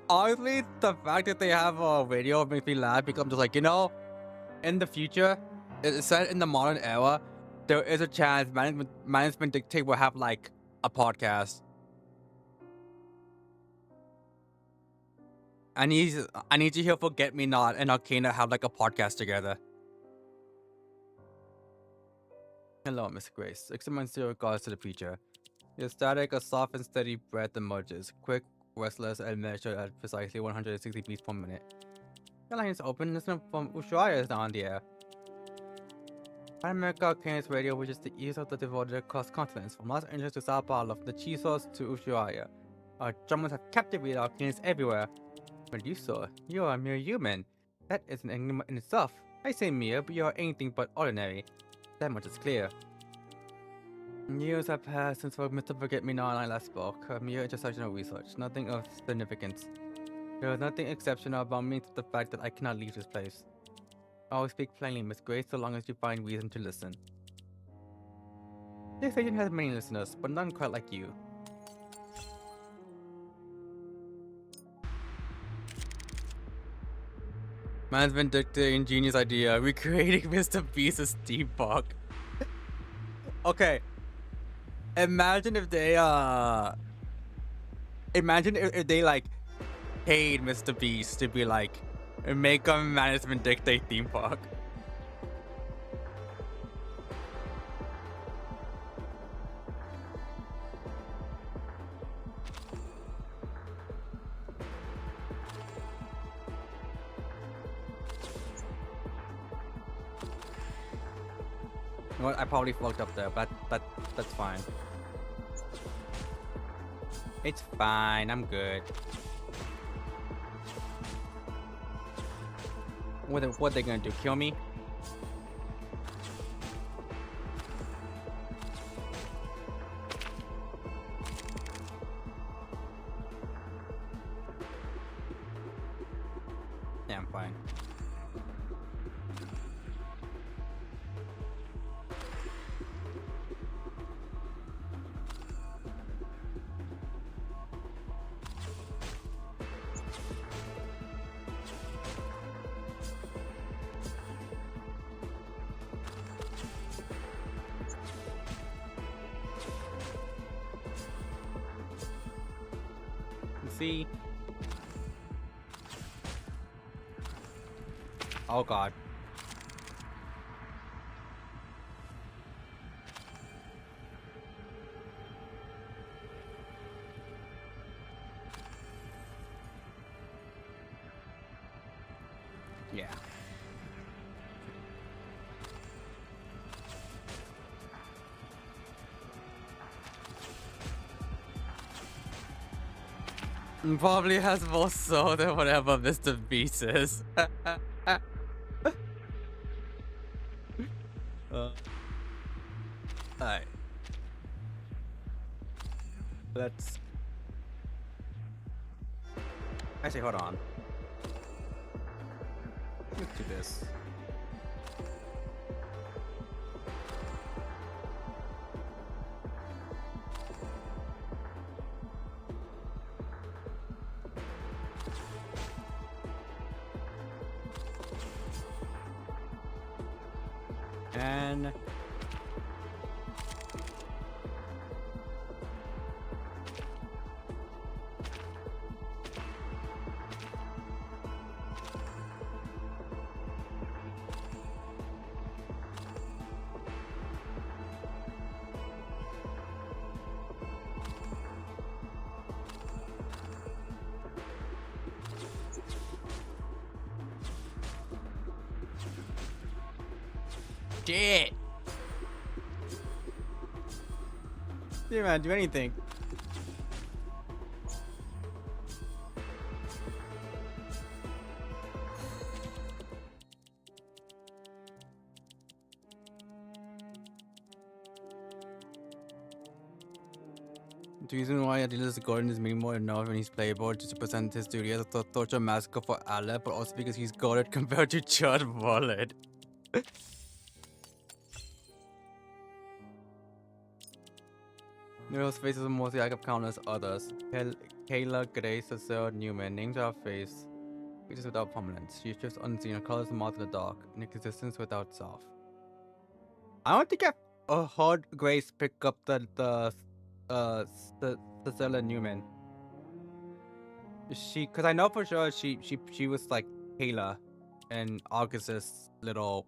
Honestly, the fact that they have a radio makes me laugh because I'm just like, you know, in the future, it's said in the modern era, there is a chance management dictate will have like a podcast. I need to hear Forget Me Not and Arcana have like a podcast together. Hello, Miss Grace. Examine zero regards to the future. Your static, a soft and steady breath emerges, quick, restless, and measured at precisely 160 beats per minute. Your line is open. Listener from Ushuaia is now on the air. Pan America Arcane's radio reaches the east of the devoted across continents, from Los Angeles to Sao Paulo, from the Chisos to Ushuaia. Our drummers have captivated Arcanes everywhere. Medusa, you are a mere human. That is an enigma in itself. I say mere, but you are anything but ordinary. That much is clear. Years have passed since Mr. Forget-Me-Not and I last spoke. A mere intersectional research, nothing of significance. There is nothing exceptional about me except the fact that I cannot leave this place. I will speak plainly, Miss Grace, so long as you find reason to listen. This agent has many listeners, but none quite like you. Man's vindictive, ingenious idea, recreating Mr. Beast's steampunk. Okay. Imagine if they like paid Mr. Beast to be like make a management dictate theme park. You know what? I probably fucked up there, but that's fine. It's fine. I'm good. What they gonna do? Kill me? Yeah, I'm fine. See? Oh god. Yeah. Probably has more soul than whatever Mr. Beast is. Alright. Let's... Actually, hold on. Let's do this. And shit. Yeah, man, do anything. The reason why Adidas Gordon is made more enough when he's playable just to present his duty as a torture massacre for Allah, but also because he's goaded compared to Chud Wallet. Nero's faces are mostly like countless others. Kayla, Grace, Cecile, Newman, names are face. Features without prominence. She is just unseen, her colors marked in the dark, an existence without self. I don't think I've heard Grace pick up the Cecile and Newman. Cause I know for sure she was like Kayla and August's little.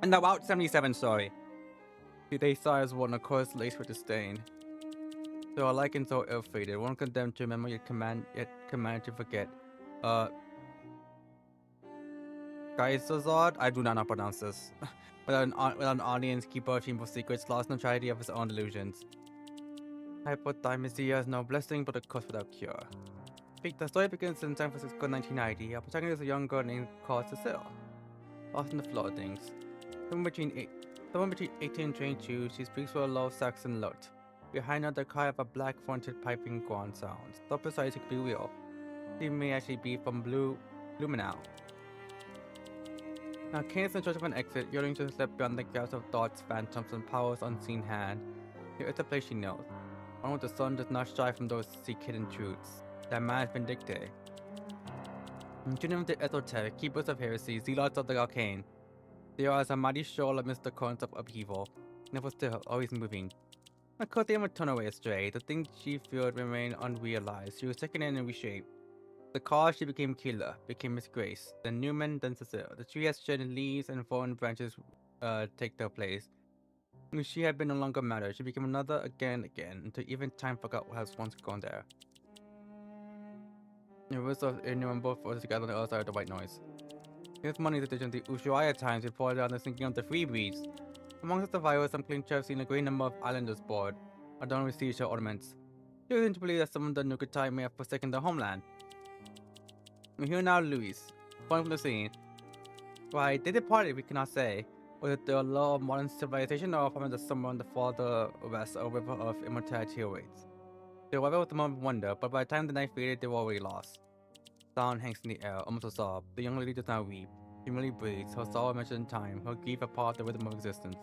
And about 77, sorry. They saw as one, of course, laced with disdain. So alike and so ill-fated, one condemned to remember yet commanded to forget. Geisazard? I do not know how to pronounce this. without an audience, keeper, team of secrets, lost in the tragedy of his own delusions. Hypothymesia is no blessing, but a curse without cure. The story begins in San Francisco 1990. Our protagonist is a young girl named called Cecile. Lost in the floodings. Someone between 18 and 22, she speaks with a low Saxon note. Behind her, the cry of a black fronted piping guan sounds. So precise it could be real. She may actually be from Blue Luminal. Now, Kane's in search of an exit, yearning to slip beyond the gaps of thoughts, phantoms, and powers unseen hand. Here is a place she knows. One where the sun does not shy from those seek hidden truths. That man is Vindicte. Children of the esoteric, keepers of heresy, zealots of the arcane. They are as a mighty shoal amidst the currents of upheaval, never still, always moving. Of course, they would turn away astray. The things she feared remained unrealized. She was taken in and reshaped. The cause she became Keela, became Miss Grace, then Newman, then Cecile. The tree has shed leaves and fallen branches take their place. When she had been no longer mattered, she became another again and again, until even time forgot what has once gone there. The rivers of innumerable forces together on the other side of the white noise. Here's money's addition to the Ushuaia times reported on the sinking of the free breeds. Amongst the survivors, some claim to have seen a great number of islanders board, adorned with seashell ornaments. They seem to believe that some of the Nukutai may have forsaken their homeland. We hear now Luis, falling from the scene. Why, they departed, we cannot say. Was it the law of modern civilization or from somewhere on the farther west a river of immortality awaits? The arrival was a moment of wonder, but by the time the night faded, they were already lost. Sound hangs in the air, almost a sob. The young lady does not weep. She merely breathes, her sorrow measured in time, her grief a part of the rhythm of existence.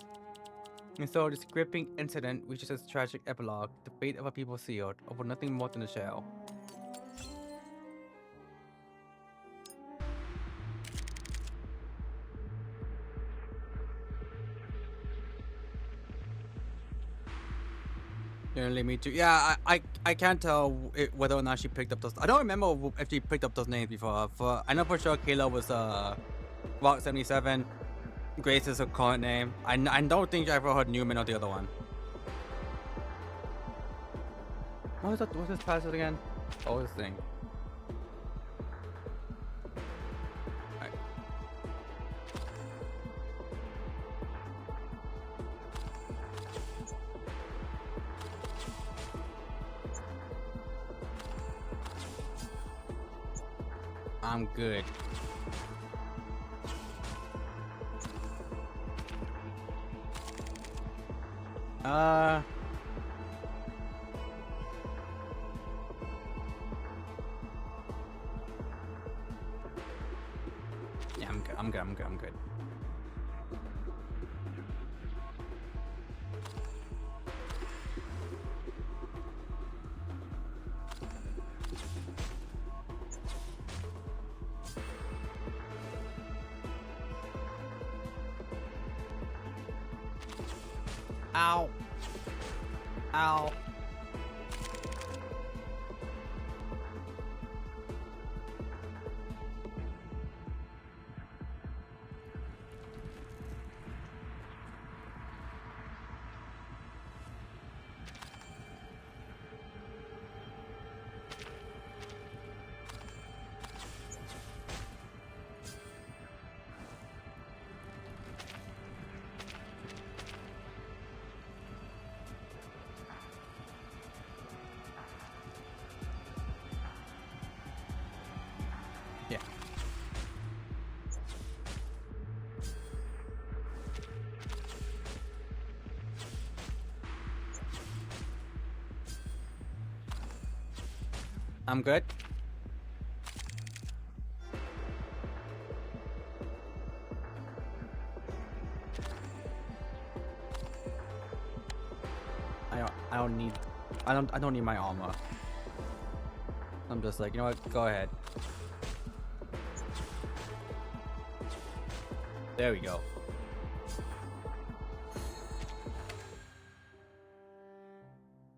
And so this gripping incident reaches its tragic epilogue, the fate of a people sealed, over nothing more than a shell. Generally, me too. Yeah, I can't tell whether or not she picked up those. I don't remember if she picked up those names before. I know for sure Kayla was Rock 77. Grace is her current name. I don't think I ever heard Newman or the other one. What was that? What's this passage again? Oh, this thing. Alright. I'm good. Yeah, I'm good. Ow. Ow. Yeah. I'm good. I don't need my armor. I'm just like, you know what? Go ahead. There we go.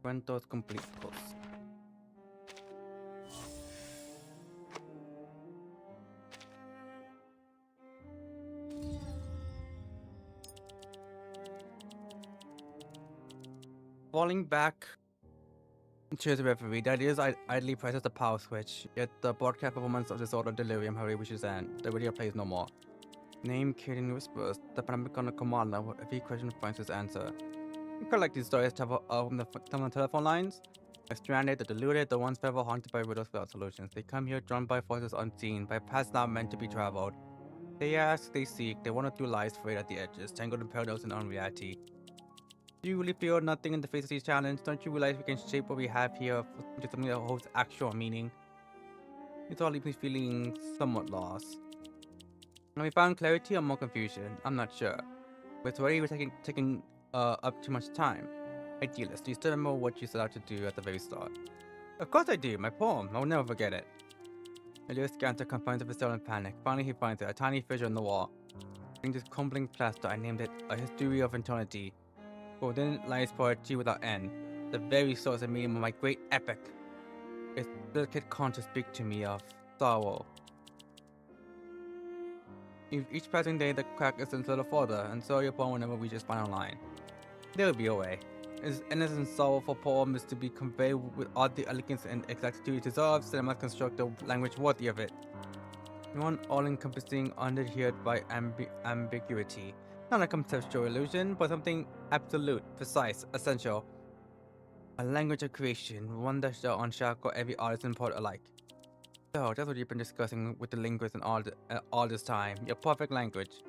Cuentos completos. Falling back to the referee, that is, I idly presses the power switch, yet the broadcast performance of disorder delirium hurry reaches end. The radio plays no more. Name killing whispers, the pandemic on the command level, every question finds its answer. You collect these stories from the telephone lines. The stranded, the deluded, the ones forever haunted by riddles without solutions. They come here drawn by forces unseen, by paths not meant to be traveled. They ask, they seek, they wander through lives frayed at the edges, tangled in paradox and unreality. Do you really feel nothing in the face of these challenges? Don't you realize we can shape what we have here into something that holds actual meaning? It's all leaves me feeling somewhat lost. Have we found clarity or more confusion? I'm not sure. But it's already taking up too much time. Idealist, do you still remember what you set out to do at the very start? Of course I do, my poem. I will never forget it. Elias scans the confines of his cell in panic. Finally he finds it, a tiny fissure in the wall. In this crumbling plaster, I named it A History of Eternity. For within it lies poetry without end, the very source and medium of my great epic. Its delicate contours speak to me of sorrow. Each passing day, the crack is a little further, and so your poem will never reach its final line. There will be a way. Its innocent, sorrowful poem is to be conveyed with all the elegance and exactitude it deserves, and I must construct a language worthy of it. One all-encompassing, unadhered by ambiguity. Not a conceptual illusion, but something absolute, precise, essential. A language of creation, one that shall unshackle every artist and poet alike. So, that's what you've been discussing with the linguist and all this time. Your perfect language.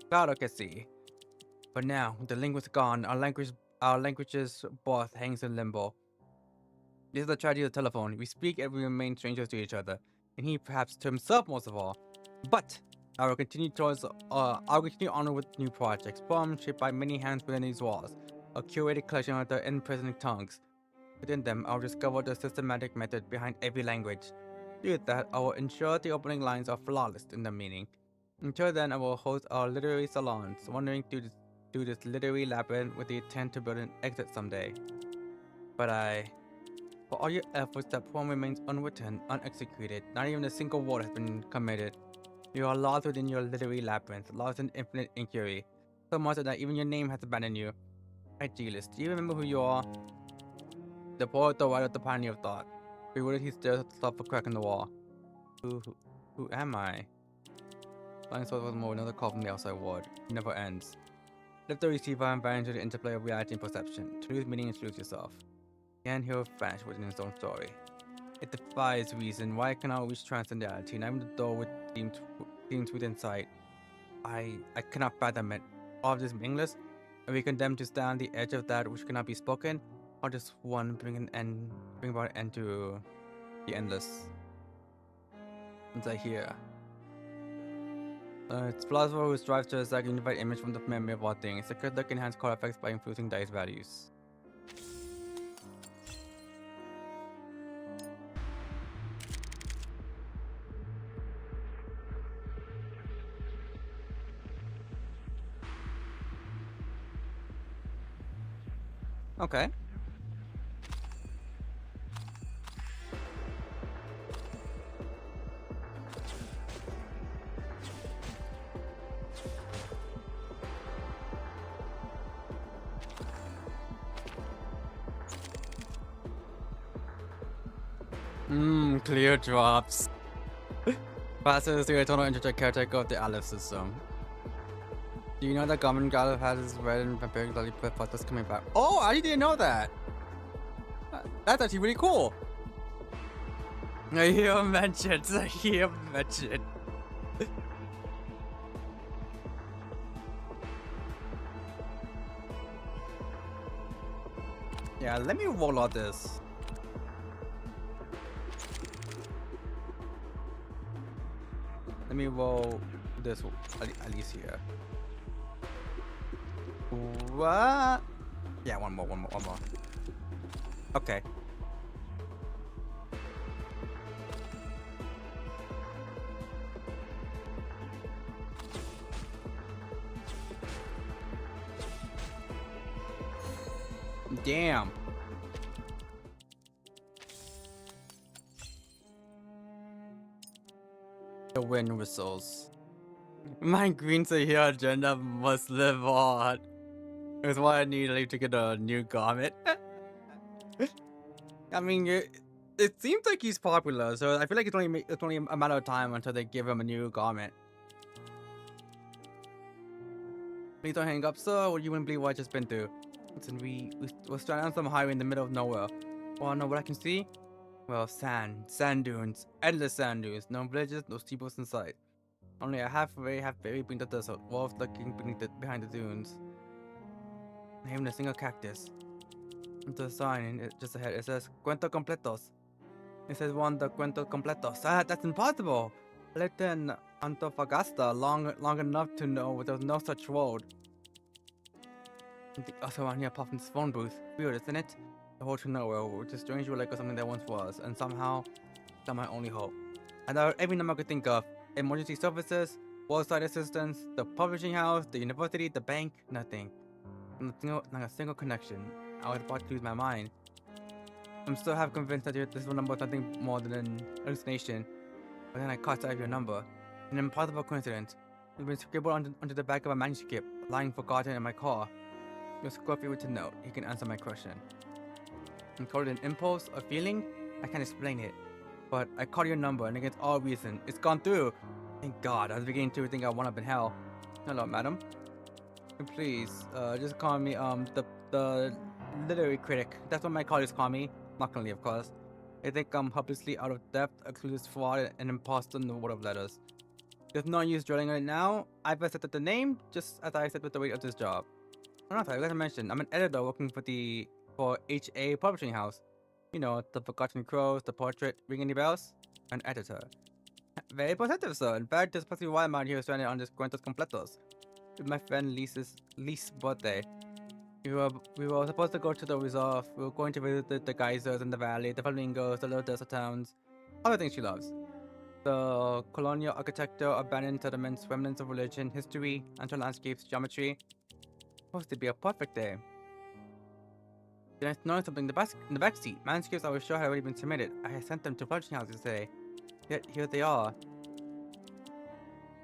Proud I can see. But now, with the linguist gone, our language's birth hangs in limbo. This is the tragedy of the telephone. We speak and we remain strangers to each other, and he perhaps to himself most of all. But I will continue on with new projects, poems shaped by many hands within these walls, a curated collection of the imprisoned tongues. Within them, I will discover the systematic method behind every language. With that, I will ensure the opening lines are flawless in their meaning. Until then, I will host our literary salons, wandering through this literary labyrinth with the intent to build an exit someday. But for all your efforts, that poem remains unwritten, unexecuted. Not even a single word has been committed. You are lost within your literary labyrinth, lost in infinite inquiry. So much that even your name has abandoned you. Idealist, do you remember who you are? The poet, the writer, the pioneer of thought. Bewildered, he stares at the top of a crack in the wall. Who am I? Flying source was more another call from the outside world. It never ends. Lift the receiver and vanish into the interplay of reality and perception. To lose meaning is to lose yourself. And he'll vanish within his own story. It defies reason. Why cannot reach transcendentality? And even the door with themes within sight. I cannot fathom it. All of this meaningless? Are we condemned to stand on the edge of that which cannot be spoken? Or just one bring about an end to the endless? It's like here. It's philosopher who strives to extract a unified image from the memory of all things. The good look enhance color effects by influencing dice values. Okay. Clear drops. Passes the eternal integer caretaker of the Aleph system. Do you know that Government Gallup has his red and vampiric lollipop photos coming back? Oh, I didn't know that! That's actually really cool! I hear mentioned. Yeah, let me roll out this. Let me roll this at least here. What? Yeah, one more. Okay. Damn. The wind whistles. My green Sahara agenda must live on. That's why I need to get a new garment. I mean, it seems like he's popular, so I feel like it's only a matter of time until they give him a new garment. Please don't hang up, sir, or you wouldn't believe what I just been through. Listen, we're stranded on some highway in the middle of nowhere. Wanna know what I can see? Well, sand dunes, endless sand dunes, no villages, no steeples in sight. Only a halfway beneath the desert, walls looking behind the dunes. Not even a single cactus. The sign just ahead, it says Cuento Completos. It says one the Cuento Completos. Ah, that's impossible! I lived in Antofagasta long enough to know there was no such road. Also around here apart from this phone booth. Weird, isn't it? The whole to nowhere, which is strange like something that once was, and somehow that's my only hope. I dialed every number I could think of. Emergency services, roadside assistance, the publishing house, the university, the bank, nothing. Not a single connection. I was about to lose my mind. I'm still half convinced that this number was nothing more than an hallucination. But then I caught sight of your number. An impossible coincidence. It's been scribbled onto the back of a manuscript, lying forgotten in my car. Your Scorpio written note. He can answer my question. And called it an impulse, a feeling? I can't explain it. But I called your number, and against all reason, it's gone through. Thank God, I was beginning to think I wound up in hell. Hello, madam. Please, just call me, the literary critic. That's what my colleagues call me. Mockingly, of course. They think I'm hopelessly out of depth, a clueless fraud, and imposter in the world of letters. There's no use dwelling on it now. I've accepted the name, just as I accepted the weight of this job. I don't know if I forgot to mention, I'm an editor working for HA Publishing House. You know, the Forgotten Crows, the portrait, ring any bells? An editor. Very positive, sir. In fact, that's possibly why I'm out here stranded on this Cuentos Completos. With my friend Lisa's birthday. We were supposed to go to the reserve. We were going to visit the geysers in the valley, the flamingos, the little desert towns. All the things she loves. The colonial architecture, abandoned settlements, remnants of religion, history, natural landscapes, geometry. Supposed to be a perfect day. Then I noticed something in the back seat. Manuscripts I was sure had already been submitted. I had sent them to publishing houses today. Yet here they are.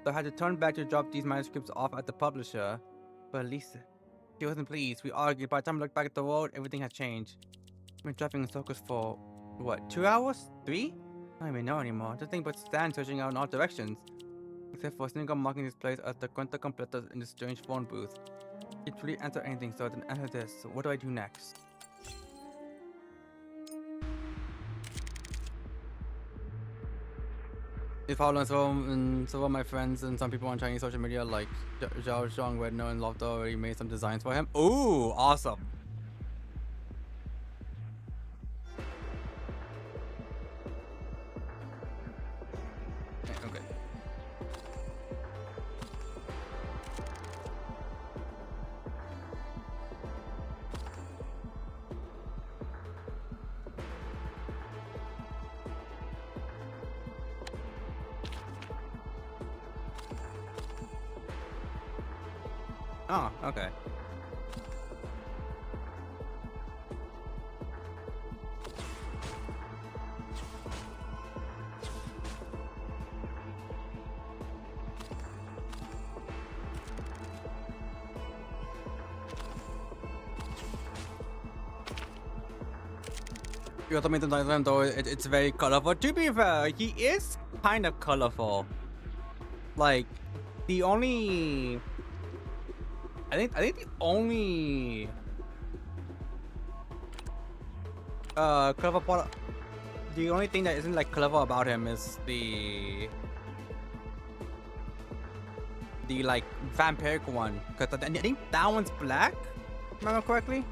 So I had to turn back to drop these manuscripts off at the publisher. But Lisa, she wasn't pleased. We argued. By the time I looked back at the road, everything had changed. I've been driving in circles for, what, 2 hours? 3? I don't even know anymore. Just think but stand searching out in all directions. Except for a single marking this place as the Cuento Completos in this strange phone booth. It really answer anything, so then answer this. So what do I do next? If I learn some of my friends and some people on Chinese social media like Zhao Zhang Redno and Lofto already made some designs for him. Ooh, awesome. Okay. Oh, okay. You also made the diagram though, it's very colorful. To be fair, he is kind of colorful. Like, the only... I think the only clever part, the only thing that isn't like clever about him is the like vampiric one, because I think that one's black, if I remember correctly.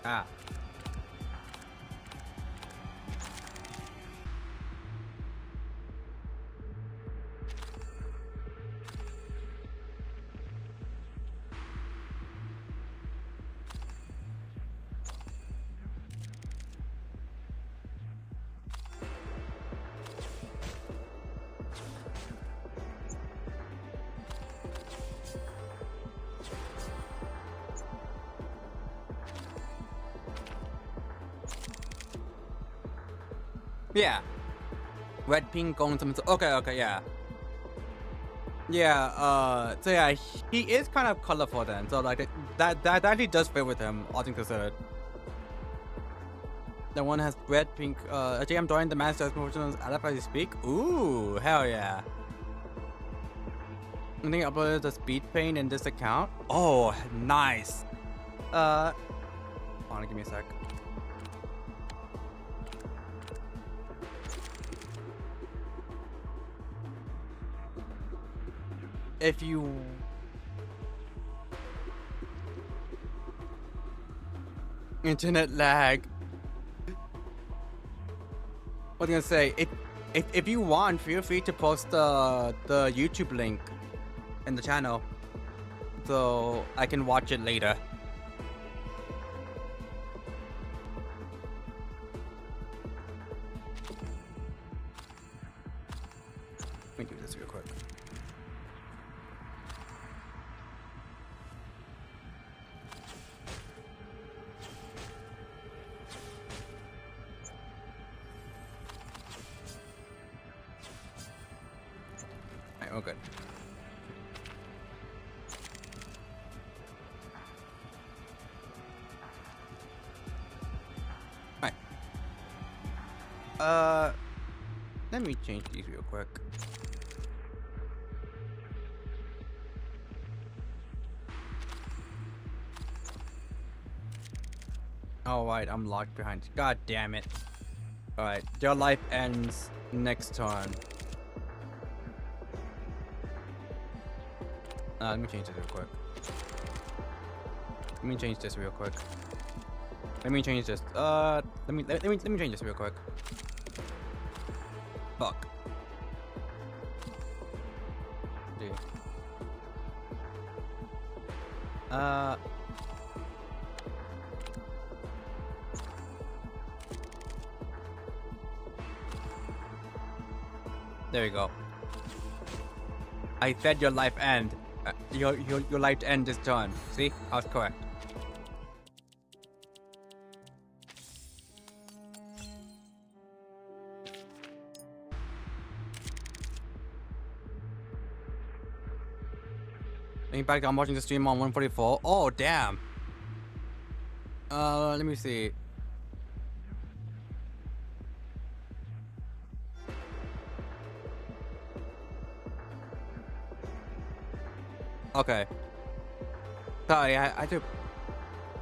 Ah. Yeah. Red, pink, gold, and some. Okay, yeah. Yeah, so yeah, he is kind of colorful then. So like that actually does fit with him, all things considered. The one has red, pink. Actually, I'm drawing the master's motions as you speak. Ooh, hell yeah. I think I uploaded the speed paint in this account. Oh, nice. Hold on, give me a sec. If you internet lag. What was I gonna say? If you want, feel free to post the YouTube link in the channel, so I can watch it later. Let me do this real quick. Alright, we're good. Alright. Let me change these real quick. Alright, I'm locked behind. God damn it. Alright, your life ends next turn. Let me change this real quick. Let me change this real quick. Let me change this. Let me change this real quick. Fuck. Dude. There you go. I said your life end. Your life end this turn. See? I was correct. In fact, I'm watching the stream on 144. Oh, damn. Let me see. Okay. Sorry, I do.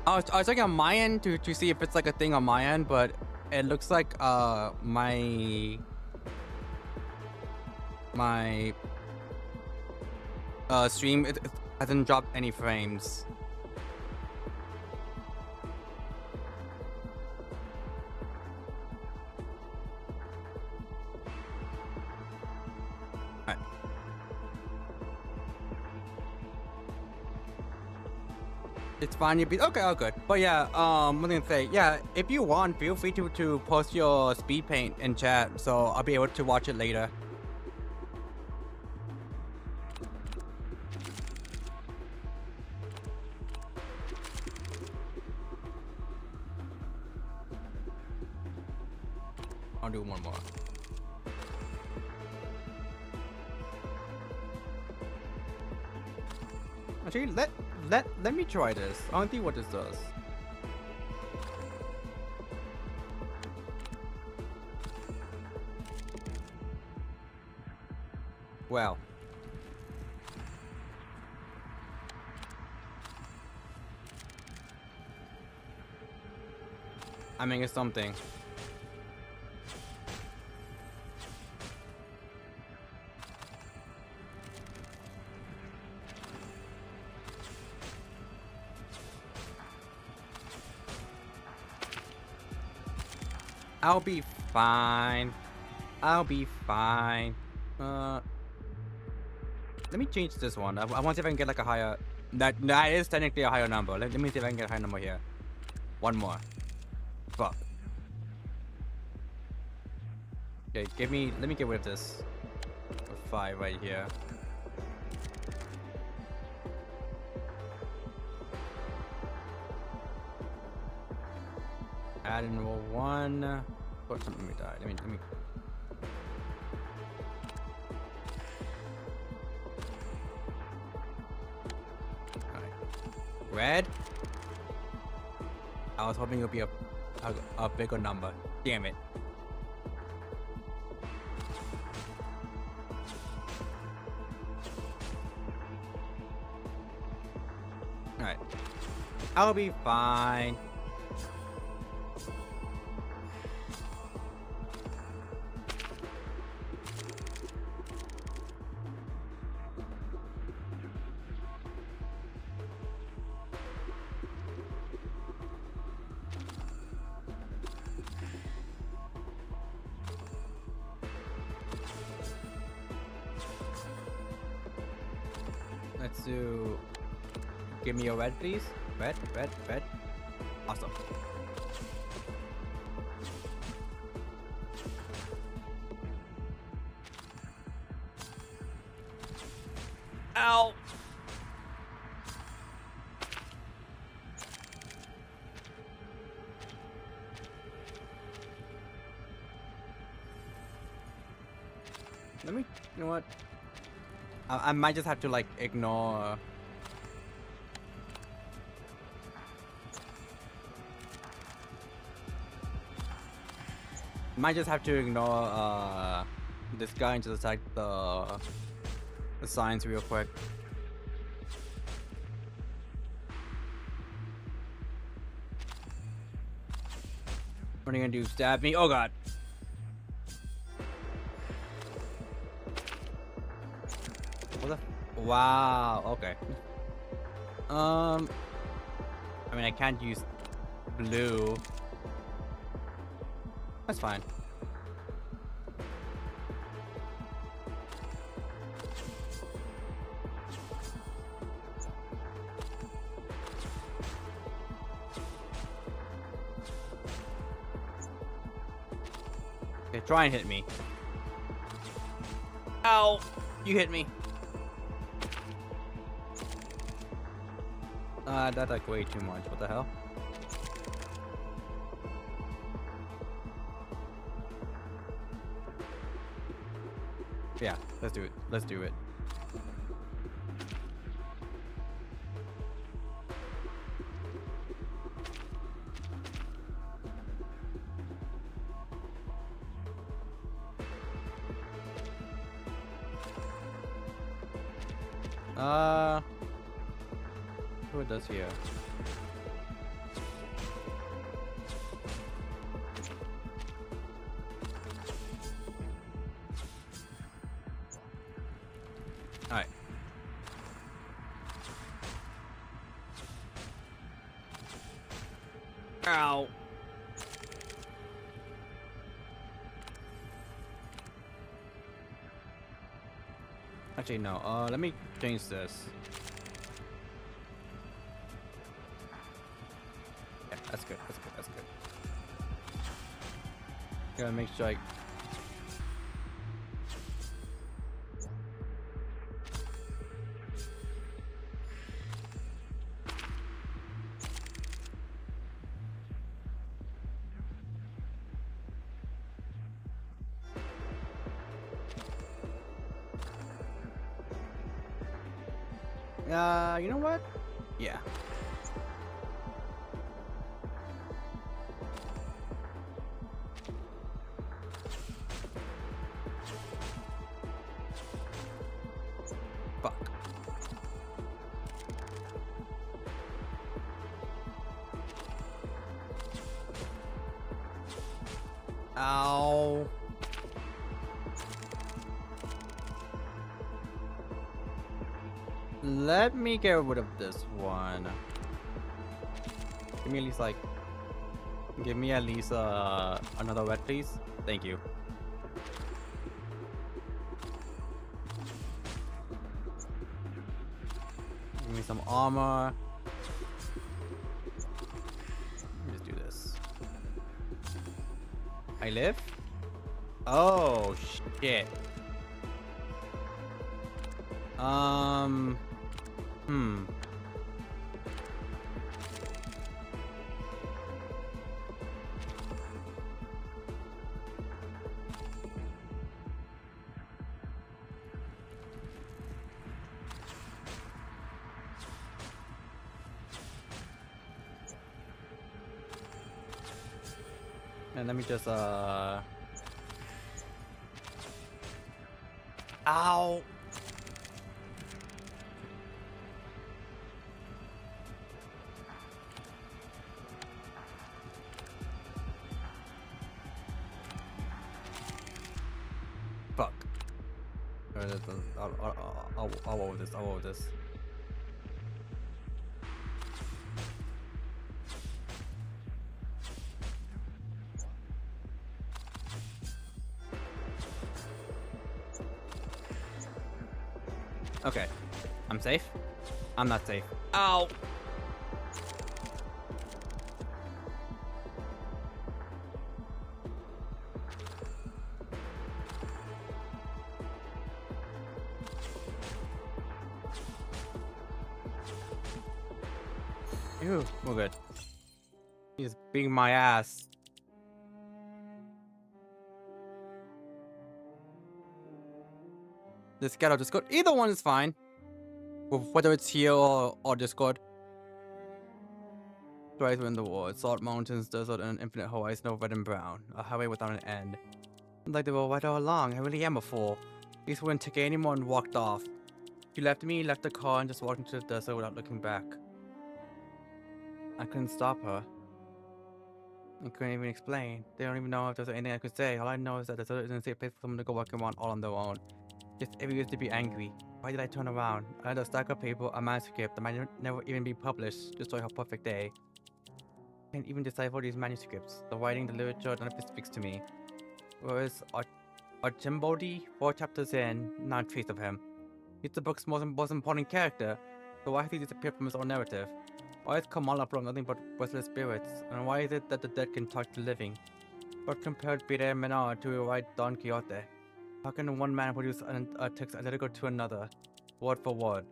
I was checking on my end to see if it's like a thing on my end, but it looks like my stream it hasn't dropped any frames. It's fine, you beat. Okay, oh good. But yeah, what was I gonna say? Yeah, if you want, feel free to post your speed paint in chat, so I'll be able to watch it later. I'll do one more. Actually, let me try this. I want to see what this does. Well. I mean, it's something. I'll be fine. I'll be fine. Let me change this one. I want to see if I can get like a higher. That is technically a higher number. Let me see if I can get a higher number here. One more. Fuck. Okay, let me get rid of this. 5 right here. Add in roll 1. Put something me die. Let me. Alright. Red? I was hoping it would be a bigger number. Damn it. Alright. I'll be fine. Let's do... Give me a red, please. Red. Awesome. Ow! Let me... You know what? I might just have to, like, ignore... Might just have to ignore this guy and just attack the signs real quick. What are you gonna do? Stab me? Oh god! What the? Wow. Okay. I mean, I can't use blue. That's fine. Okay, try and hit me. Ow! You hit me. That's like way too much. What the hell? Yeah, let's do it. Let's do it. Who it does here? Alright. Ow. Actually, no. Let me change this. Yeah, that's good. That's good. That's good. Gotta make sure I... you know what? Yeah. Fuck. Ow. Let me get rid of this one. Give me at least like... Give me at least another red, please. Thank you. Give me some armor. Let me just do this. I live? Oh, shit. And let me just ow! Fuck. I'll roll with this. I'll roll with this. Okay. I'm safe? I'm not safe. Ow! Ew, we're good. He's beating my ass. Discord or Discord. Either one is fine. Whether it's here or Discord. Right in the world. Salt mountains, desert, and an infinite horizon of red and brown. A highway without an end. Like they were right all along. I really am a fool. These wouldn't take anymore and walked off. She left me, left the car, and just walked into the desert without looking back. I couldn't stop her. I couldn't even explain. They don't even know if there's anything I could say. All I know is that the desert isn't a safe place for someone to go walking around all on their own. Just every used to be angry. Why did I turn around? I had a stack of paper, a manuscript that might never even be published. Destroy her perfect day. I can't even decipher these manuscripts. The writing, the literature, none of it speaks to me. Whereas Archimbodi, 4 chapters in, not a trace of him. He's the book's most important character, so why has he disappeared from his own narrative? Why is Kamala brought nothing but restless spirits? And why is it that the dead can talk to living? What compared Peter Menard to write Don Quixote? How can one man produce a text identical to another, word for word?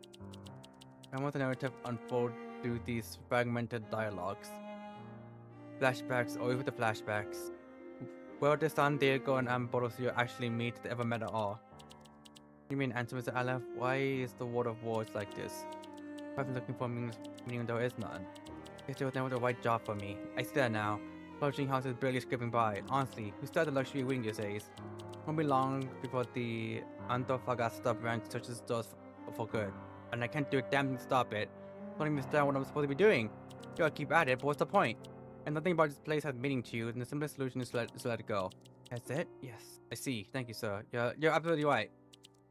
And what the narrative unfold through these fragmented dialogues? Flashbacks, always with the flashbacks. Where did San Diego and Ambrosio actually meet if they ever met at all? You mean, answer Mr. Aleph, why is the world of words like this? I've been looking for meaning there is none. Guess there was never the right job for me. I see that now. Publishing house is barely scraping by. Honestly, who started the luxury reading these days? Won't be long before the Antofagasta branch touches doors for good. And I can't do a damn thing to stop it. Don't even understand what I'm supposed to be doing. You gotta keep at it, but what's the point? And nothing about this place has meaning to you, and the simplest solution is to let it go. That's it? Yes. I see. Thank you, sir. You're absolutely right.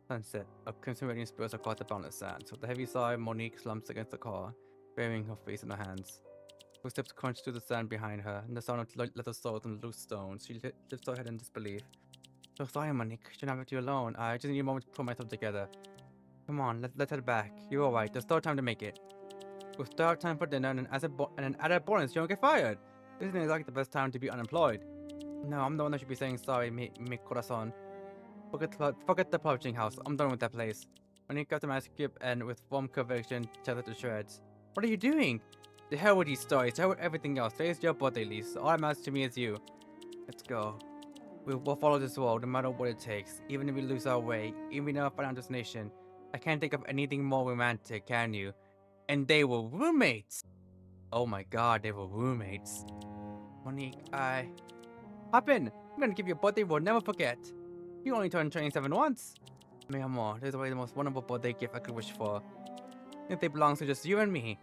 Sunset. A crimson radiant spills across the boundless sand. So the heavy sigh, Monique slumps against the car, burying her face in her hands. Footsteps crunch through the sand behind her, and the sound of leather soles and loose stones. She lifts her head in disbelief. So sorry, Monique. Shouldn't have left you alone. I just need a moment to put myself together. Come on, let's head back. You're alright. There's still time to make it. We'll still have time for dinner, and an added bonus, you don't get fired. This isn't exactly the best time to be unemployed. No, I'm the one that should be saying sorry, mi corazón. Forget the publishing house. I'm done with that place. Monique got the manuscript and, with firm conviction, tears it to shreds. What are you doing? The hell with these stories. The hell with everything else. Today's your birthday, Lisa. All that matters to me is you. Let's go. We'll follow this road, no matter what it takes. Even if we lose our way, even if we never find our destination. I can't think of anything more romantic, can you? And they were roommates. Oh my god, they were roommates. Monique, hop in. I'm gonna give you a birthday we'll never forget. You only turned 27 once. Mi amor, this is the most wonderful birthday gift I could wish for. If they belong to just you and me,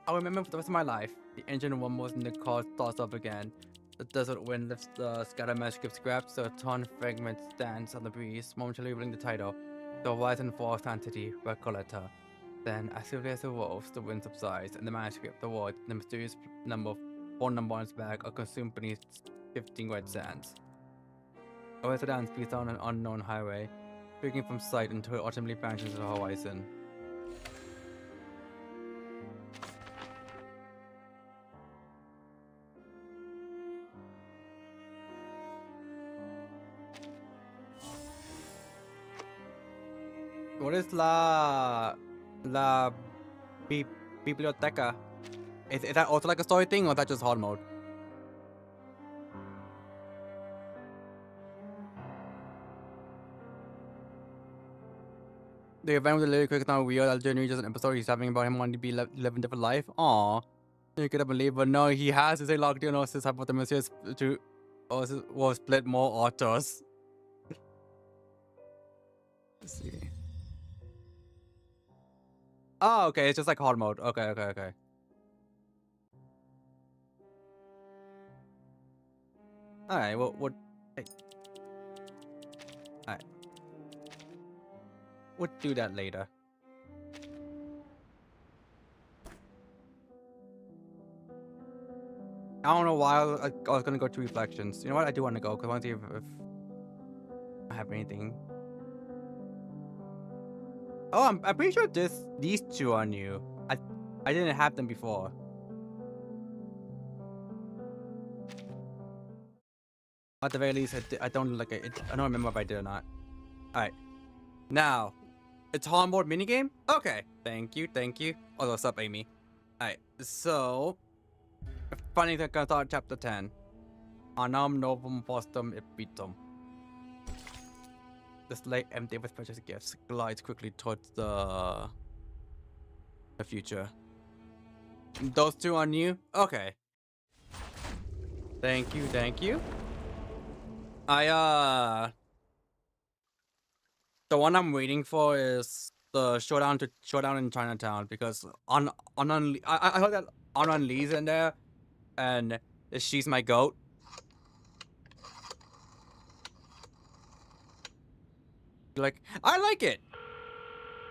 I'll remember for the rest of my life. The engine rumbles and the car starts up again. The desert wind lifts the scattered manuscript scraps, so a torn fragment stands on the breeze, momentarily revealing the title. The Horizon Forest Entity, Recollector. Then, as swiftly as it rolls, the wind subsides, and the manuscript, the word, the mysterious phone number on its back are consumed beneath shifting red sands. Away the dance speeds down an unknown highway, breaking from sight until it ultimately vanishes into the horizon. What is la biblioteca? Is that also like a story thing, or is that just hard mode? The event with the lyric is not real. That journey just an episode he's having about him wanting to be living a different life. Aww. You could have believed, but no, he has to say locked in or this hypothesis to Or we'll split more autos. Let's see. Oh, okay. It's just like hard mode. Okay. Alright, what? Hey. Alright. We'll do that later. I don't know why I was gonna go to reflections. You know what? I do want to go because I want to see if I have anything. Oh, I'm pretty sure these two are new. I didn't have them before. At the very least, I don't like it. I don't remember if I did or not. All right, now it's hard mode minigame. Okay, thank you. Oh, what's up, Amy? All right, so funny that I start chapter 10. Anam novum postum epitum. The slate empty with precious gifts glides quickly towards the future. Those two are new? Okay. Thank you. The one I'm waiting for is the showdown in Chinatown because I heard that Anon Lee's in there and she's my goat. Like, I like it.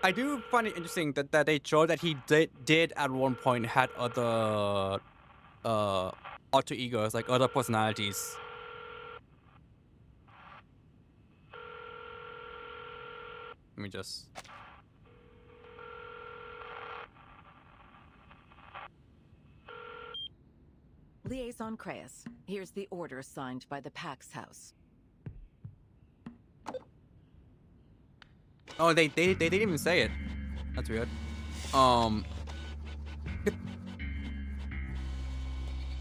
I do find it interesting that they showed that he did at one point had other alter egos, like other personalities. Let me just... Liaison Creus, here's the order signed by the Pax House. Oh, they didn't even say it. That's weird.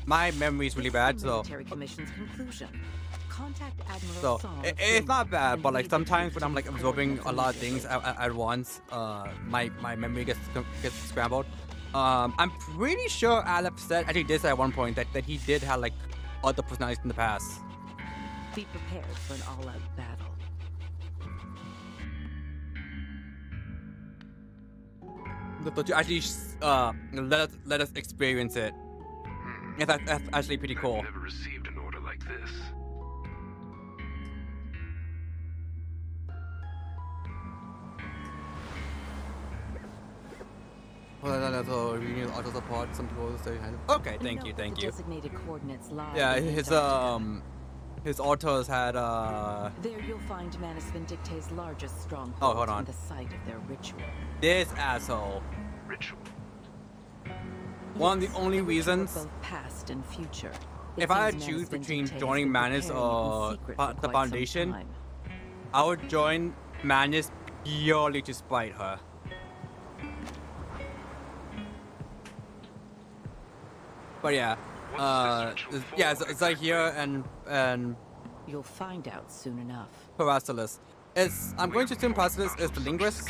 My memory's really bad, so... Military Commission's conclusion. Contact Admiral it's not bad, but like sometimes when I'm like absorbing a lot of things at once, my memory gets scrambled. I'm pretty sure Alex said actually did say at one point that he did have like other personalities in the past. Be prepared for an all-out battle. But to actually let us experience it. Yeah, that's actually pretty cool. I've never received an order like this. Okay, thank you. Designated coordinates lie. Yeah, his autos had There you'll find Manus Vindicte's largest stronghold. Oh, hold on. And the site of their ritual. This asshole. Ritual. One of the only reasons, Both past and future. if I had to choose between joining Manus or the Foundation, I would join Manus purely to spite her. But yeah, it's like here and You'll find out soon enough. Paracelsus. I'm going to assume Paracelsus is the linguist.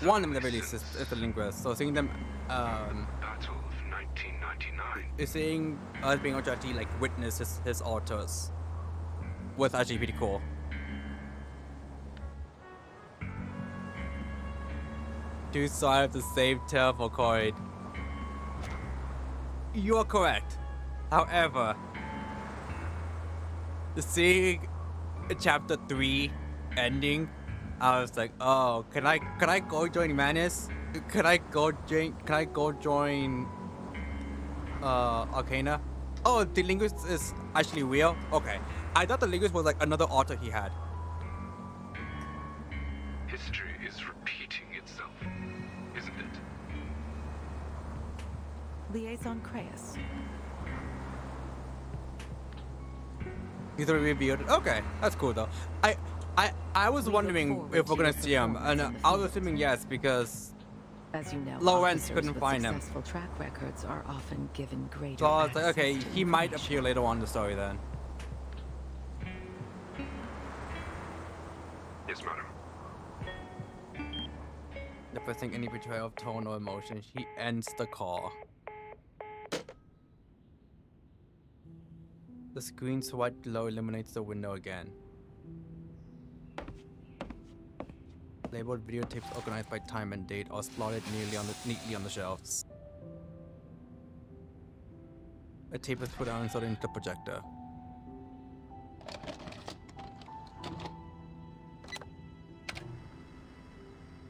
One of them at least is the linguist. So seeing them Battle of 1999. seeing us being able to actually like witness his autos was actually pretty cool. Two sides of the same tale for Coid. You are correct. However, seeing chapter 3 ending, I was like, oh, can I go join Manus? Can I go join Arcana? Oh, the linguist is actually real? Okay. I thought the linguist was like another author he had. History is repeating itself, isn't it? Liaison Creus. He's already revealed. Okay, that's cool though. I was wondering if we're gonna see him, and I was assuming yes because As you know, Lawrence officers couldn't with find him. Successful track records are often given greater So I was like, okay, access to he might information. appear later on in the story then. Yes, madam. Depressing any betrayal of tone or emotion, he ends the call. The screen's white glow illuminates the window again. Labeled videotapes organized by time and date are slotted neatly on the shelves. A tape is put out and inserted into the projector.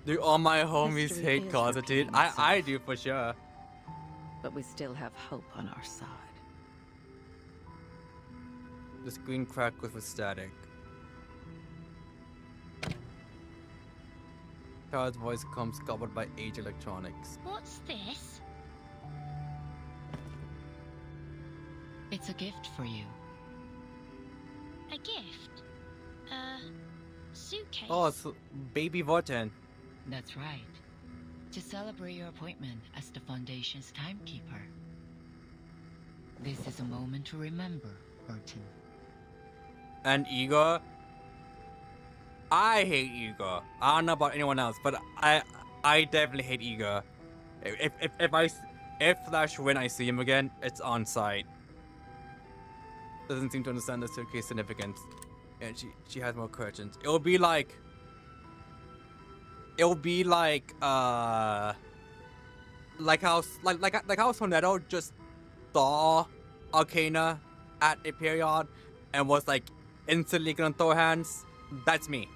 Do all my homies History hate is closeted? repeating I do for sure. But we still have hope on our side. The screen crackles with static. Kara's voice comes covered by age electronics. What's this? It's a gift for you. A gift? Suitcase? Oh, it's baby Vorten. That's right. To celebrate your appointment as the Foundation's timekeeper. This is a moment to remember, Burton. And Igor? I hate Igor. I don't know about anyone else, but I definitely hate Igor. If Flash when I see him again, it's on site. Doesn't seem to understand the suitcase significance. And she has more questions. It'll be like how Tornado just saw Arcana at a period and was like instantly gonna throw hands. That's me.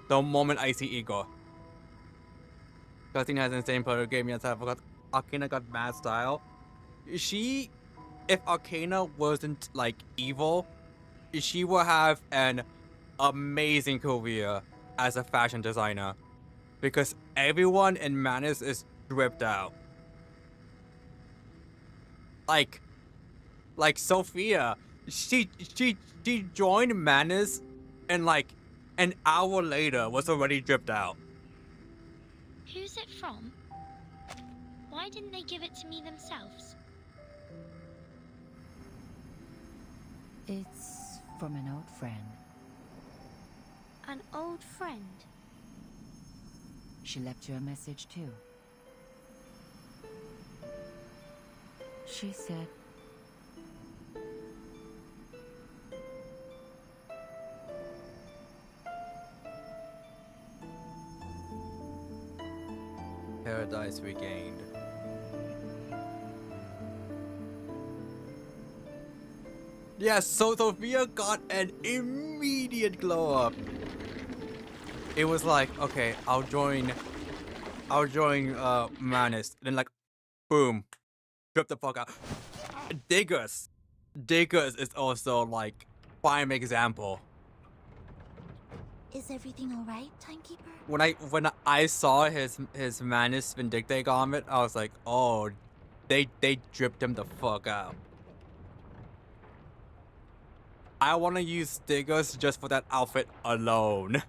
The moment I see Igor. Cutscene has insane player game. Yes, I forgot. Arcana got mad style. If Arcana wasn't like evil, she will have an amazing career as a fashion designer. Because everyone in Manus is dripped out. Like Sophia, she joined Manus and like an hour later was already dripped out. Who's it from? Why didn't they give it to me themselves? It's from an old friend. An old friend? She left you a message too. She said, Paradise regained. Yes, so Sophia got an immediate glow up. It was like, okay, I'll join Manus. And then like, boom, drip the fuck out. Diggers is also like prime example. Is everything alright, Timekeeper? When I saw his Manus Vindicte garment, I was like, oh, they dripped him the fuck out. I want to use Diggers just for that outfit alone.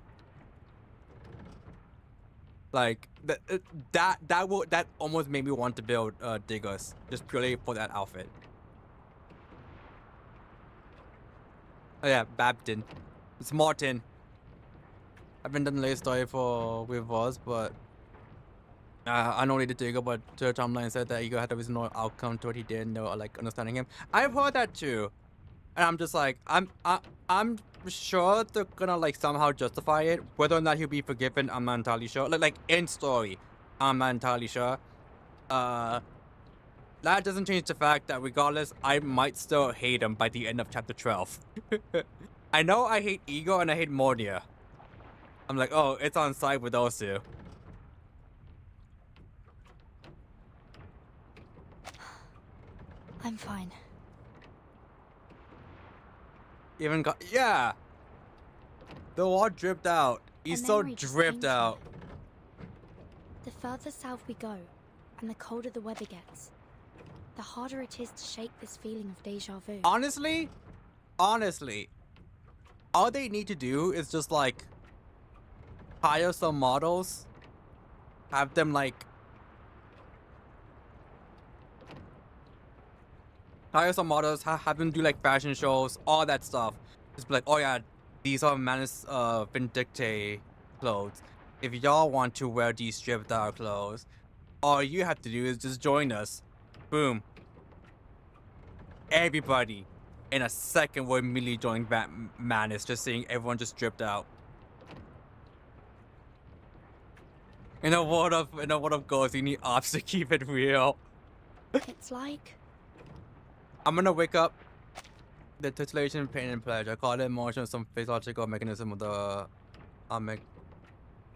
Like that almost made me want to build Diggers just purely for that outfit. Oh yeah, Babton. It's Martin. I haven't done the latest story with Voz, but I know the Digger, but the timeline said that Ego had a reasonable outcome to what he did, no like understanding him. I've heard that too. And I'm just like, I'm sure they're gonna like somehow justify it. Whether or not he'll be forgiven, I'm not entirely sure. Like in story, I'm not entirely sure. That doesn't change the fact that regardless, I might still hate him by the end of chapter 12. I know I hate Ego and I hate Mordia. I'm like, oh, it's on side with those two. I'm fine. Even got, yeah. The wall dripped out. He's so memory just dripped came to me. out. The further south we go, and the colder the weather gets, the harder it is to shake this feeling of deja vu. Honestly, all they need to do is just like hire some models, have them like have them do like fashion shows, all that stuff. Just be like, oh yeah, these are Manus Vindicte clothes. If y'all want to wear these stripped out clothes, all you have to do is just join us. Boom. Everybody in a second we're immediately joining Batman. It's just seeing everyone just stripped out. In a world of ghosts, you need ops to keep it real. It's like... I'm gonna wake up the titillation, pain, and pleasure. I call it emotion, some physiological mechanism of the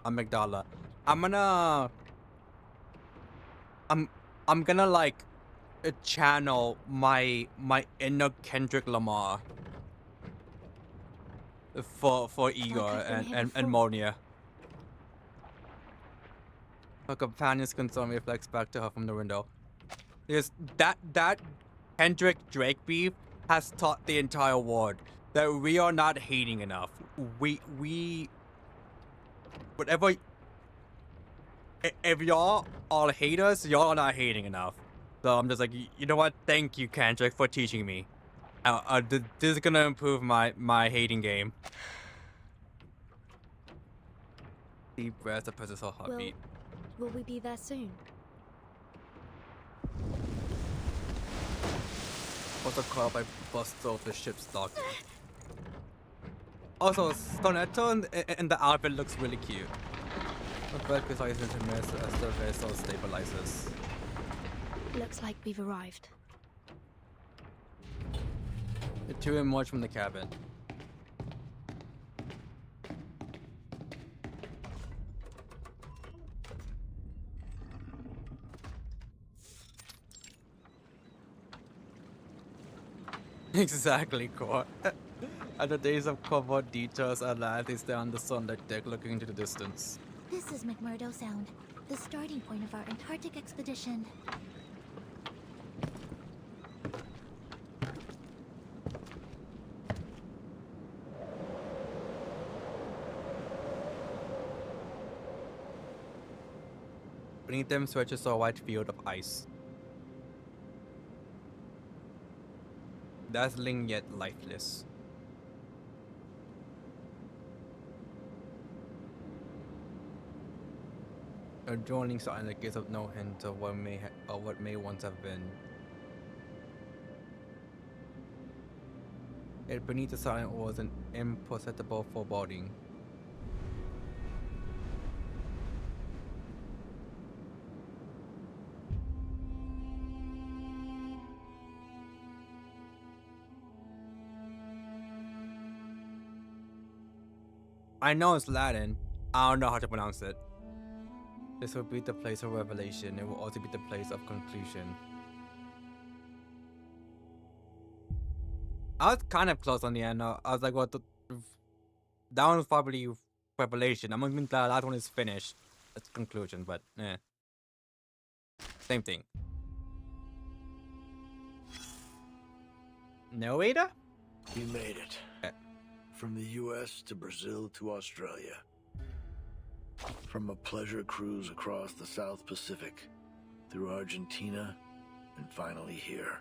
amygdala. I'm gonna like channel my inner Kendrick Lamar for Igor and Monia. Her companion's concern reflects back to her from the window. Because that Kendrick Drake beef has taught the entire world that we are not hating enough. We whatever. If y'all all hate us, y'all are not hating enough. So I'm just like, you know what? Thank you, Kendrick, for teaching me. This is gonna improve my hating game. Deep breath suppresses her heartbeat. Will we be there soon? Also caught by busts of the ship's dock. Also, Stonetto in the outfit looks really cute. The breath precise into mist as the vessel stabilizes. Looks like we've arrived. The two emerge from the cabin. Exactly, Core. At the days of covert details at last, they stay on the sunlit deck looking into the distance. This is McMurdo Sound, the starting point of our Antarctic expedition. Beneath them stretches a wide field of ice. Dazzling yet lifeless. A droning silence that gives up no hint of what may once have been. Yet beneath the silence was an imperceptible foreboding. I know it's Latin. I don't know how to pronounce it. This will be the place of revelation. It will also be the place of conclusion. I was kind of close on the end. I was like, well, that one was probably revelation. I'm even glad that one is finished. It's conclusion, but eh. Same thing. No, Ada? You made it. From the US to Brazil to Australia. From a pleasure cruise across the South Pacific, through Argentina, and finally here.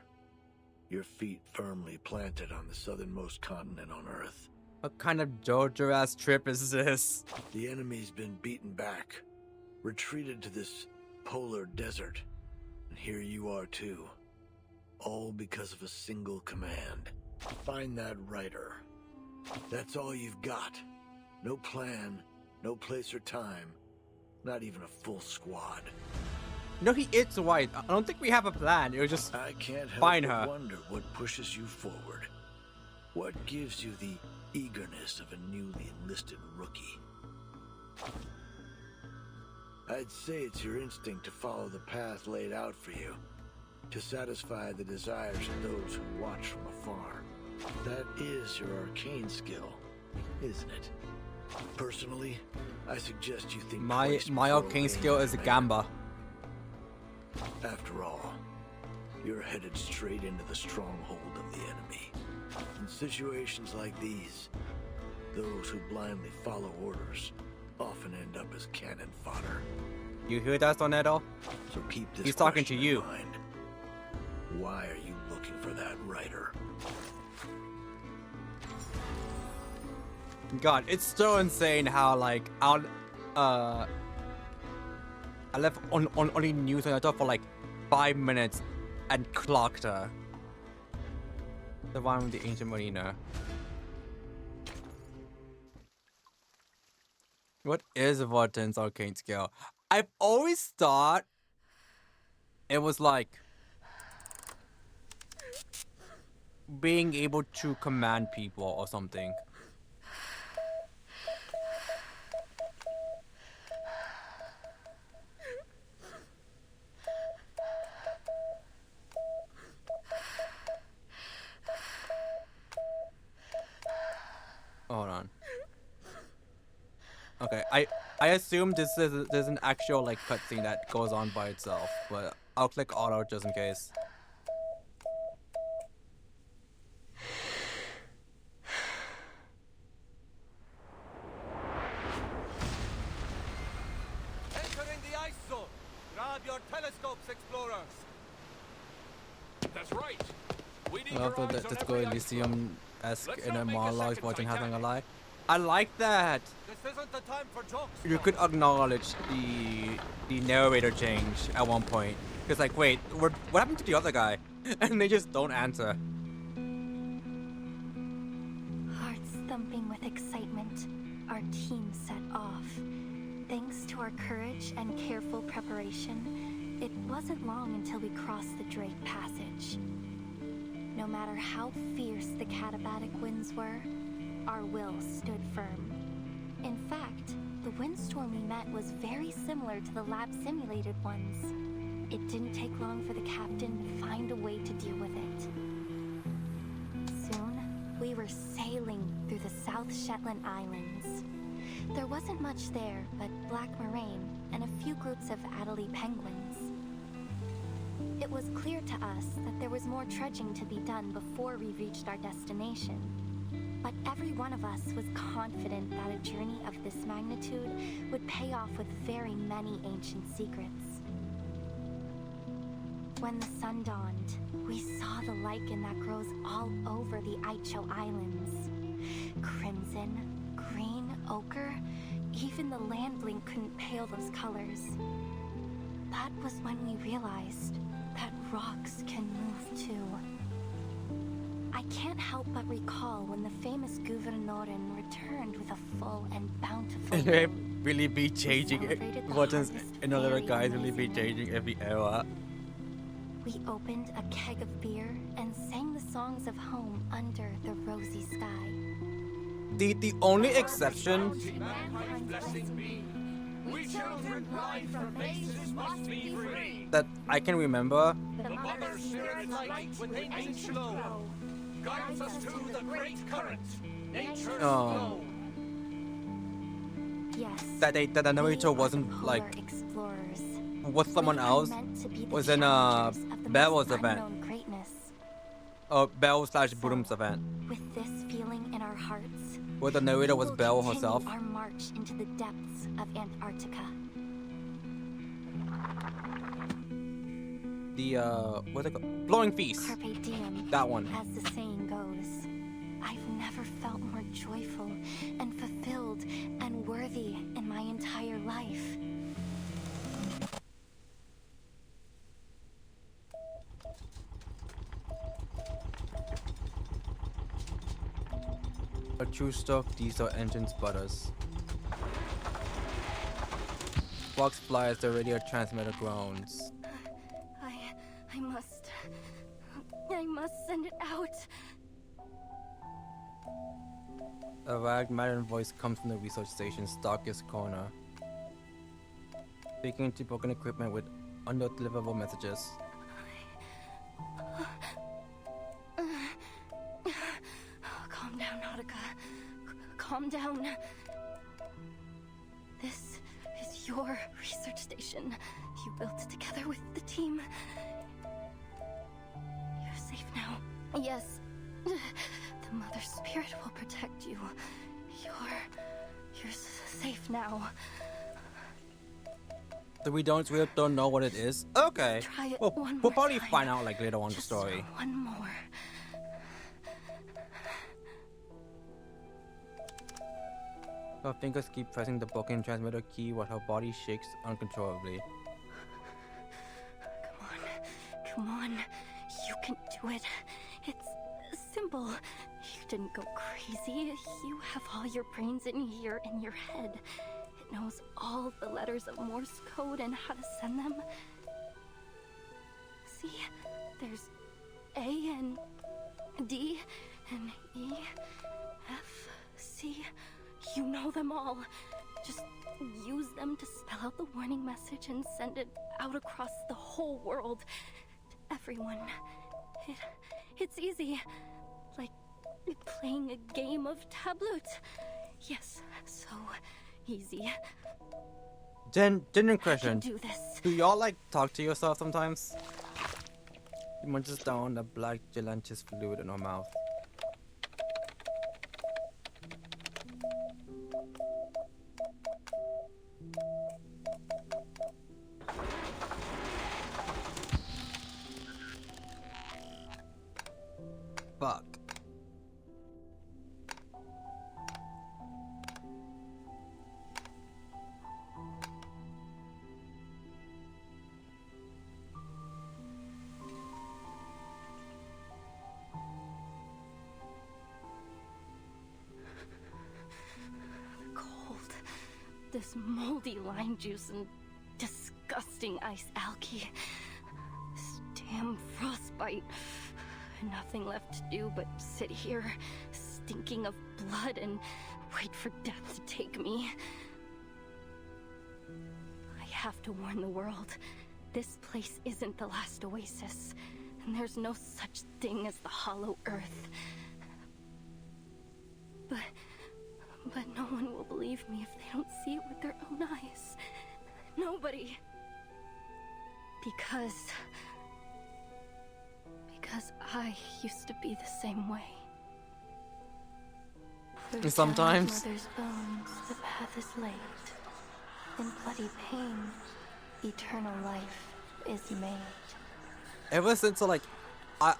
Your feet firmly planted on the southernmost continent on Earth. What kind of JoJo-ass trip is this? The enemy's been beaten back, retreated to this polar desert, and here you are too. All because of a single command. Find that writer. That's all you've got. No plan, no place or time, not even a full squad. No, he is white. I don't think we have a plan. It was just I can't help find but her. wonder what pushes you forward. What gives you the eagerness of a newly enlisted rookie? I'd say it's your instinct to follow the path laid out for you, to satisfy the desires of those who watch from afar. That is your arcane skill, isn't it? Personally, I suggest you think My before arcane obeying skill is a command. gamba. After all, you're headed straight into the stronghold of the enemy. In situations like these, those who blindly follow orders often end up as cannon fodder. You hear that, Sonetto? So keep this He's talking question to you. in mind. Why are you looking for that writer? God, it's so insane how like I left only news on Sonetto for like 5 minutes and clocked her. The one with the ancient marina. What is Vorten's arcane skill? I've always thought it was like being able to command people or something. Hold on. Okay, I assume this is there's an actual like cutscene that goes on by itself, but I'll click auto just in case. Entering the ice zone. Grab your telescopes, explorers. That's right. We need I love your the eyes on Disco every ice Elysium-esque Let's in not a make a monologue second watching having a Titanic. lie. I like that. This isn't the time for jokes. You could acknowledge the narrator change at one point. Cause like, wait, what happened to the other guy? And they just don't answer. Hearts thumping with excitement, our team set off. Thanks to our courage and careful preparation, it wasn't long until we crossed the Drake Passage. No matter how fierce the katabatic winds were, our will stood firm. In fact, the windstorm we met was very similar to the lab-simulated ones. It didn't take long for the captain to find a way to deal with it. Soon, we were sailing through the South Shetland Islands. There wasn't much there but black moraine and a few groups of Adelie penguins. It was clear to us that there was more trudging to be done before we reached our destination. But every one of us was confident that a journey of this magnitude would pay off with very many ancient secrets. When the sun dawned, we saw the lichen that grows all over the Aicho Islands. Crimson, green, ochre, even the land blink couldn't pale those colors. That was when we realized that rocks can move too. I can't help but recall when the famous Gouverneurin returned with a full and bountiful They rain. really be changing it. Celebrated the Vorten's harvest another very guys really be amazingly. changing every era. We opened a keg of beer and sang the songs of home under the rosy sky. The only exception Mankind's blessing be. We children blind from faces must be free. that I can remember The mother spirit light with ancient flow guides us to the great current, nature's flow. Yes. that the narrator we are wasn't the like polar explorers. with someone We are else. meant to be the Was in challengers of the Bell's most event. unknown greatness. Bell/Budum's event. With this feeling in our hearts, Where the narrator was we'll Bell continue herself. our march into the depths of Antarctica. The what's it called? Blowing Feast. Carpe diem. That one. As the saying goes, I've never felt more joyful and fulfilled and worthy in my entire life. A true stock diesel engine sputters. Fox fly as the radio transmitter groans. I must send it out. A ragged maddened voice comes from the research station's darkest corner, speaking to broken equipment with undeliverable messages. Calm down, Nautica. Calm down. This is your research station. You built it together with the team. You're safe now. Yes. The Mother Spirit will protect you. You're safe now. So we don't know what it is? Okay. Try it Well, one we'll more probably time. find out like later on in the Just story. one more. Her fingers keep pressing the broken transmitter key while her body shakes uncontrollably. Come on. You can do it. It's simple. You didn't go crazy. You have all your brains in here in your head. It knows all the letters of Morse code and how to send them. See? There's A and D and E, F, C. You know them all. Just use them to spell out the warning message and send it out across the whole world to everyone. It's easy. Like playing a game of tableau. Yes, so easy. Genuine question. Do this. Do y'all like talk to yourself sometimes? He munches down the black gelatinous fluid in her mouth. Fuck. Cold. This moldy lime juice and disgusting ice algae. This damn frostbite. Nothing left to do but sit here, stinking of blood, and wait for death to take me. I have to warn the world. This place isn't the last oasis, and there's no such thing as the Hollow Earth. But no one will believe me if they don't see it with their own eyes. Nobody. Because I used to be the same way. And sometimes Mother's bones, the path is laid. In bloody pain, eternal life is made. ever since like I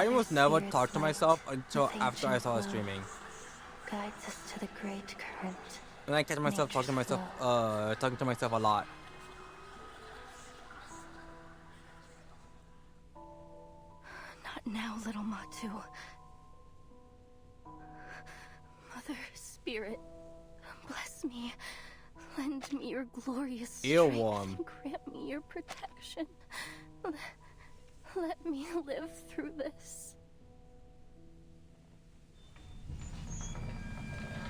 almost never talked to myself until after I saw the flow streaming. guides us to the great current. And I catch myself talking to myself a lot. Not now, little Matu. Mother Spirit, bless me. Lend me your glorious strength Earworm. and grant me your protection. Let me live through this.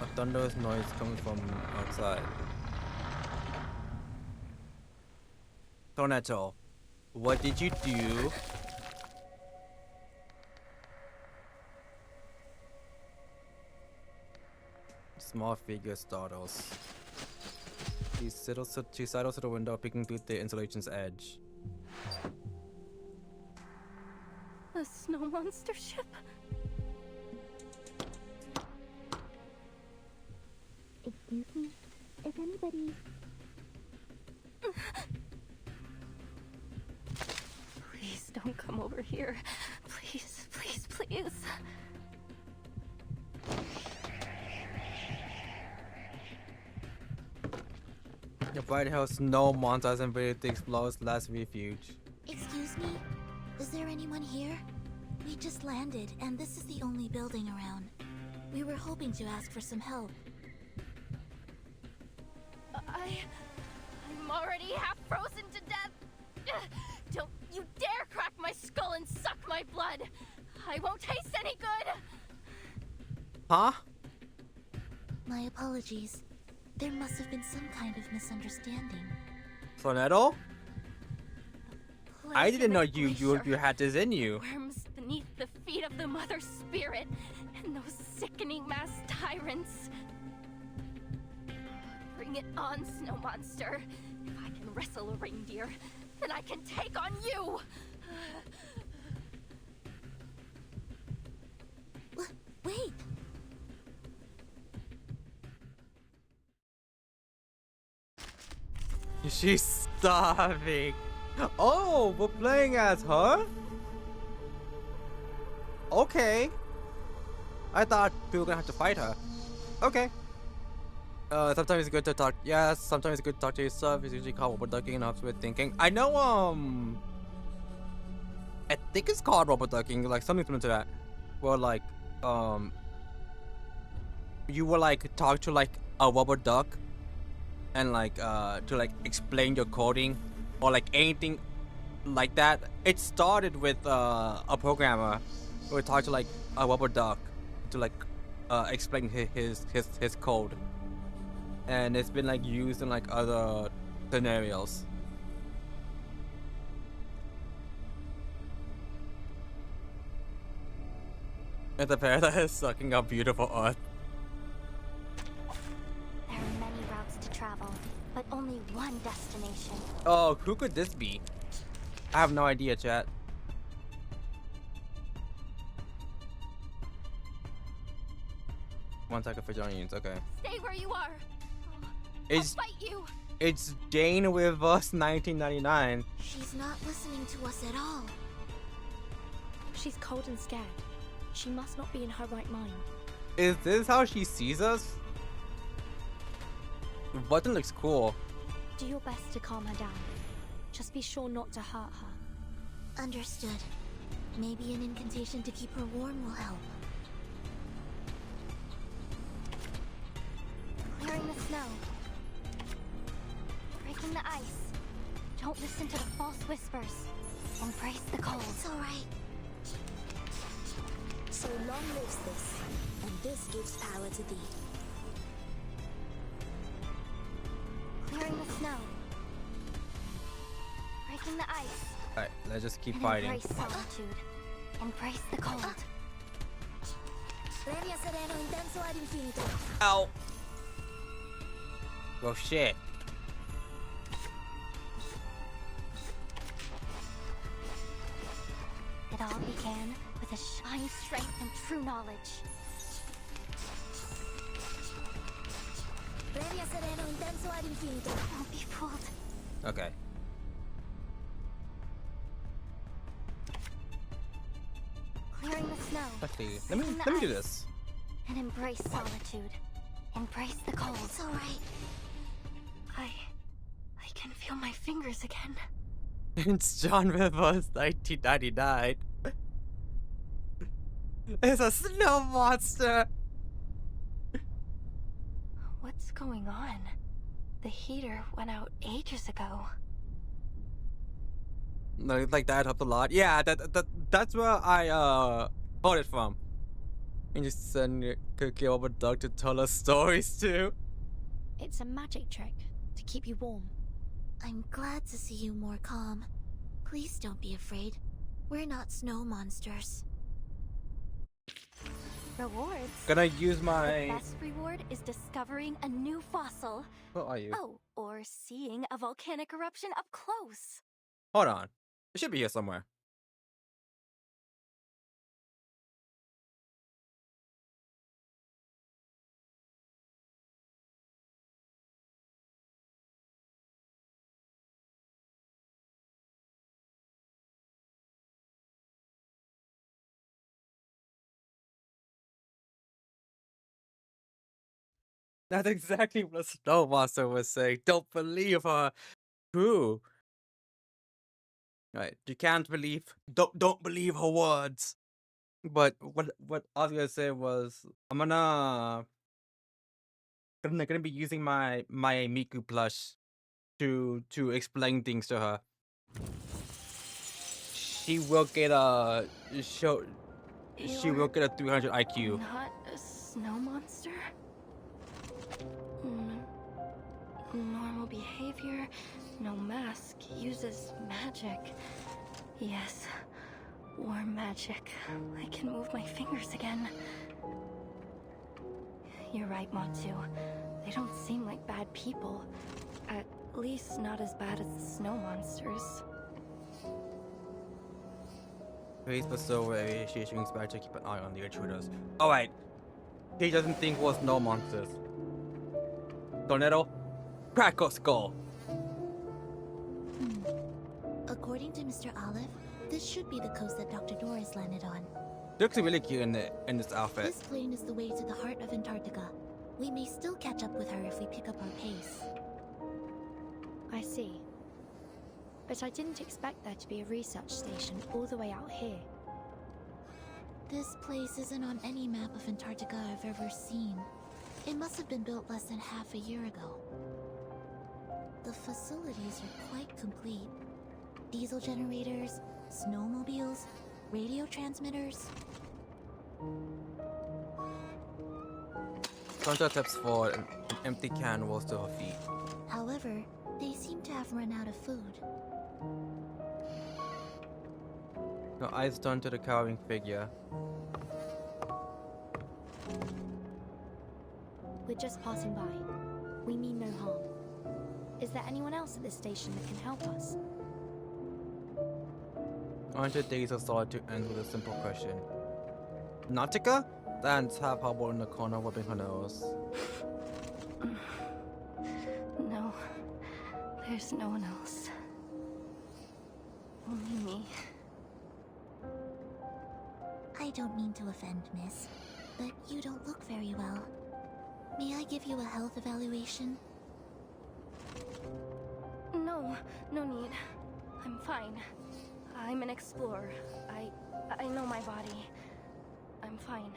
A thunderous noise comes from outside. Toneto, what did you do? Small figure startles. She sidles to the window, peeking through the insulation's edge. A snow monster ship? Excuse me? If anybody... Please don't come over here. Please, please, please. The White House no monsters invaded the Explorer's last refuge. Excuse me? Is there anyone here? We just landed, and this is the only building around. We were hoping to ask for some help. I'm already half frozen to death. Don't you dare crack my skull and suck my blood. I won't taste any good. Huh? My apologies. There must have been some kind of misunderstanding. Toneto? I didn't know you Glacier. had this in you. Worms beneath the feet of the Mother Spirit and those sickening mass tyrants. Bring it on, Snow Monster. If I can wrestle a reindeer, then I can take on you. Wait! She's starving. Oh, we're playing as her? Okay. I thought we were gonna have to fight her. Okay. Sometimes it's good to talk. Yes, sometimes it's good to talk to yourself. It's usually called robot ducking and helps with thinking. I know, I think it's called robot ducking, like something similar to that. where like you will like talk to like a rubber duck and like to like explain your coding or like anything like that. It started with a programmer who would talk to like a rubber duck to like explain his code, and it's been like used in like other scenarios. And the paradise sucking up beautiful earth. There are many routes to travel, but only one destination. Oh, who could this be? I have no idea, chat. 1 second for Johnny's, okay. Stay where you are. It's I'll fight you. It's Dane with us 1999. She's not listening to us at all. She's cold and scared. She must not be in her right mind. Is this how she sees us? The button looks cool. Do your best to calm her down. Just be sure not to hurt her. Understood. Maybe an incantation to keep her warm will help. Clearing the snow. Breaking the ice. Don't listen to the false whispers. Embrace the cold. It's alright. So long lives this, and this gives power to thee. Clearing the snow. Breaking the ice. Alright, let's just keep And fighting. embrace solitude. Embrace the cold. Premia sereno intenso ad infinito. Ow! Oh shit. It all began with a shine, strength, and true knowledge. Premia sereno intenso ad infinito. Don't be fooled. Okay. Clearing the snow. Let's see. Let me do this. And embrace solitude. Embrace the cold. It's alright. I can feel my fingers again. It's John Rivers 1999. It's a snow monster. What's going on? The heater went out ages ago. No, like that helped a lot. Yeah, that's where I got it from. And just send Cookie over Doug to tell us stories too. It's a magic trick to keep you warm. I'm glad to see you more calm. Please don't be afraid. We're not snow monsters. Rewards. Gonna use The my. best reward is discovering a new fossil. What are you? Oh, or seeing a volcanic eruption up close. Hold on. It should be here somewhere. That's exactly what the Snow Monster was saying. Don't believe her. True. Right. You can't believe. Don't believe her words. But what I was gonna say was I'm gonna be using my Miku plush to explain things to her. She will get a show. She will get a 300 IQ. Not a snow monster? Normal behavior, no mask, uses magic. Yes, war magic. I can move my fingers again. You're right, Matsu. They don't seem like bad people. At least not as bad as the snow monsters. Please bestow initiation inspired to keep an eye on the intruders. Alright. He doesn't think we're snow monsters. Tornado, crack our skull. According to Mr. Olive, this should be the coast that Dr. Doris landed on. She looks really cute in this outfit. This plane is the way to the heart of Antarctica. We may still catch up with her if we pick up our pace. I see. But I didn't expect there to be a research station all the way out here. This place isn't on any map of Antarctica I've ever seen. It must have been built less than half a year ago. The facilities are quite complete. Diesel generators, snowmobiles, radio transmitters. Sandra steps forward and an empty can rolls to her feet. However, they seem to have run out of food. Her eyes turn to the cowering figure. We're just passing by. We mean no harm. Is there anyone else at this station that can help us? 100 days of solitude ends with a simple question. Nautica? Stands half hobbled in the corner, whipping her nose. No, there's no one else. Only me. I don't mean to offend, miss, but you don't look very well. May I give you a health evaluation? No, no need. I'm fine. I'm an explorer. I know my body. I'm fine.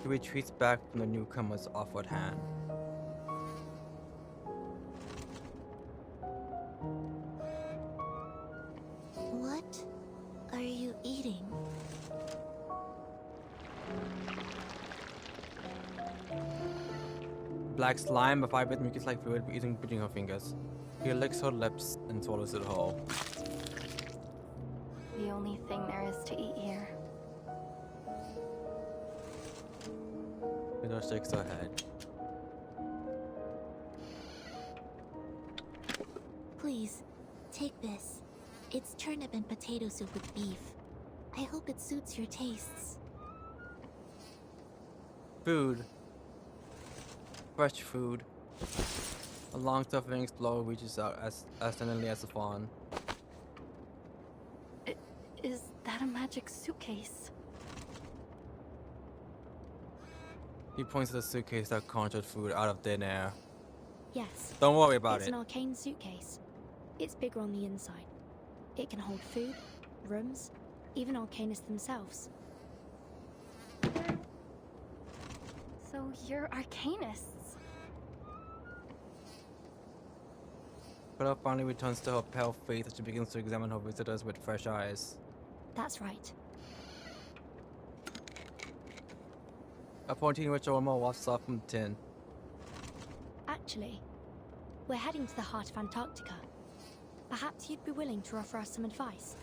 He retreats back from the newcomer's offered hand. What are you eating? Black slime, a fibrous mucus-like fluid eating between her fingers. He licks her lips and swallows it whole. The only thing there is to eat here. Widow shakes her head. Please, take this. It's turnip and potato soup with beef. I hope it suits your tastes. Food. Fresh food. A long suffering explorer reaches out as tenderly as a fawn. Is that a magic suitcase? He points to the suitcase that conjured food out of thin air. Yes. Don't worry about It's it. an arcane suitcase. It's bigger on the inside. It can hold food, rooms, even arcanists themselves. So you're arcanists? Bella finally returns to her pale face as she begins to examine her visitors with fresh eyes. That's right. A point in which aroma wafts off from the tin. Actually, we're heading to the heart of Antarctica. Perhaps you'd be willing to offer us some advice.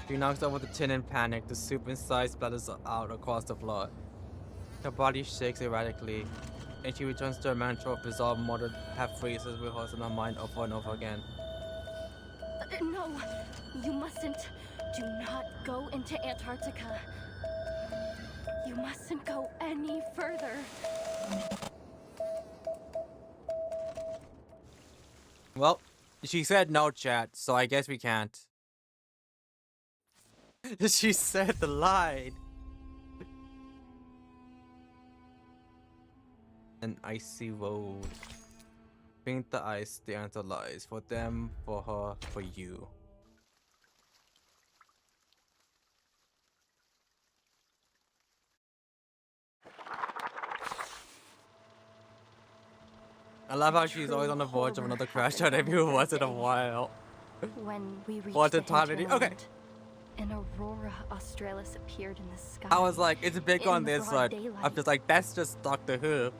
She knocks over the tin in panic. The soup inside splatters out across the floor. Her body shakes erratically, and she returns to her mantra of bizarre muttered half-phrases rehearsed in her mind over and over again. No, you mustn't. Do not go into Antarctica. You mustn't go any further. Well, she said no, chat, so I guess we can't. She said the line. An icy road. Paint the ice, the answer lies. For them, for her, for you. I love how she's always on the verge of another crash out every once in a while. When we reached What the a time it is. Okay. hinterland, an aurora australis appeared in the sky. I was like, it's big in on the this broad one. I'm daylight. just like, that's just Doctor Who.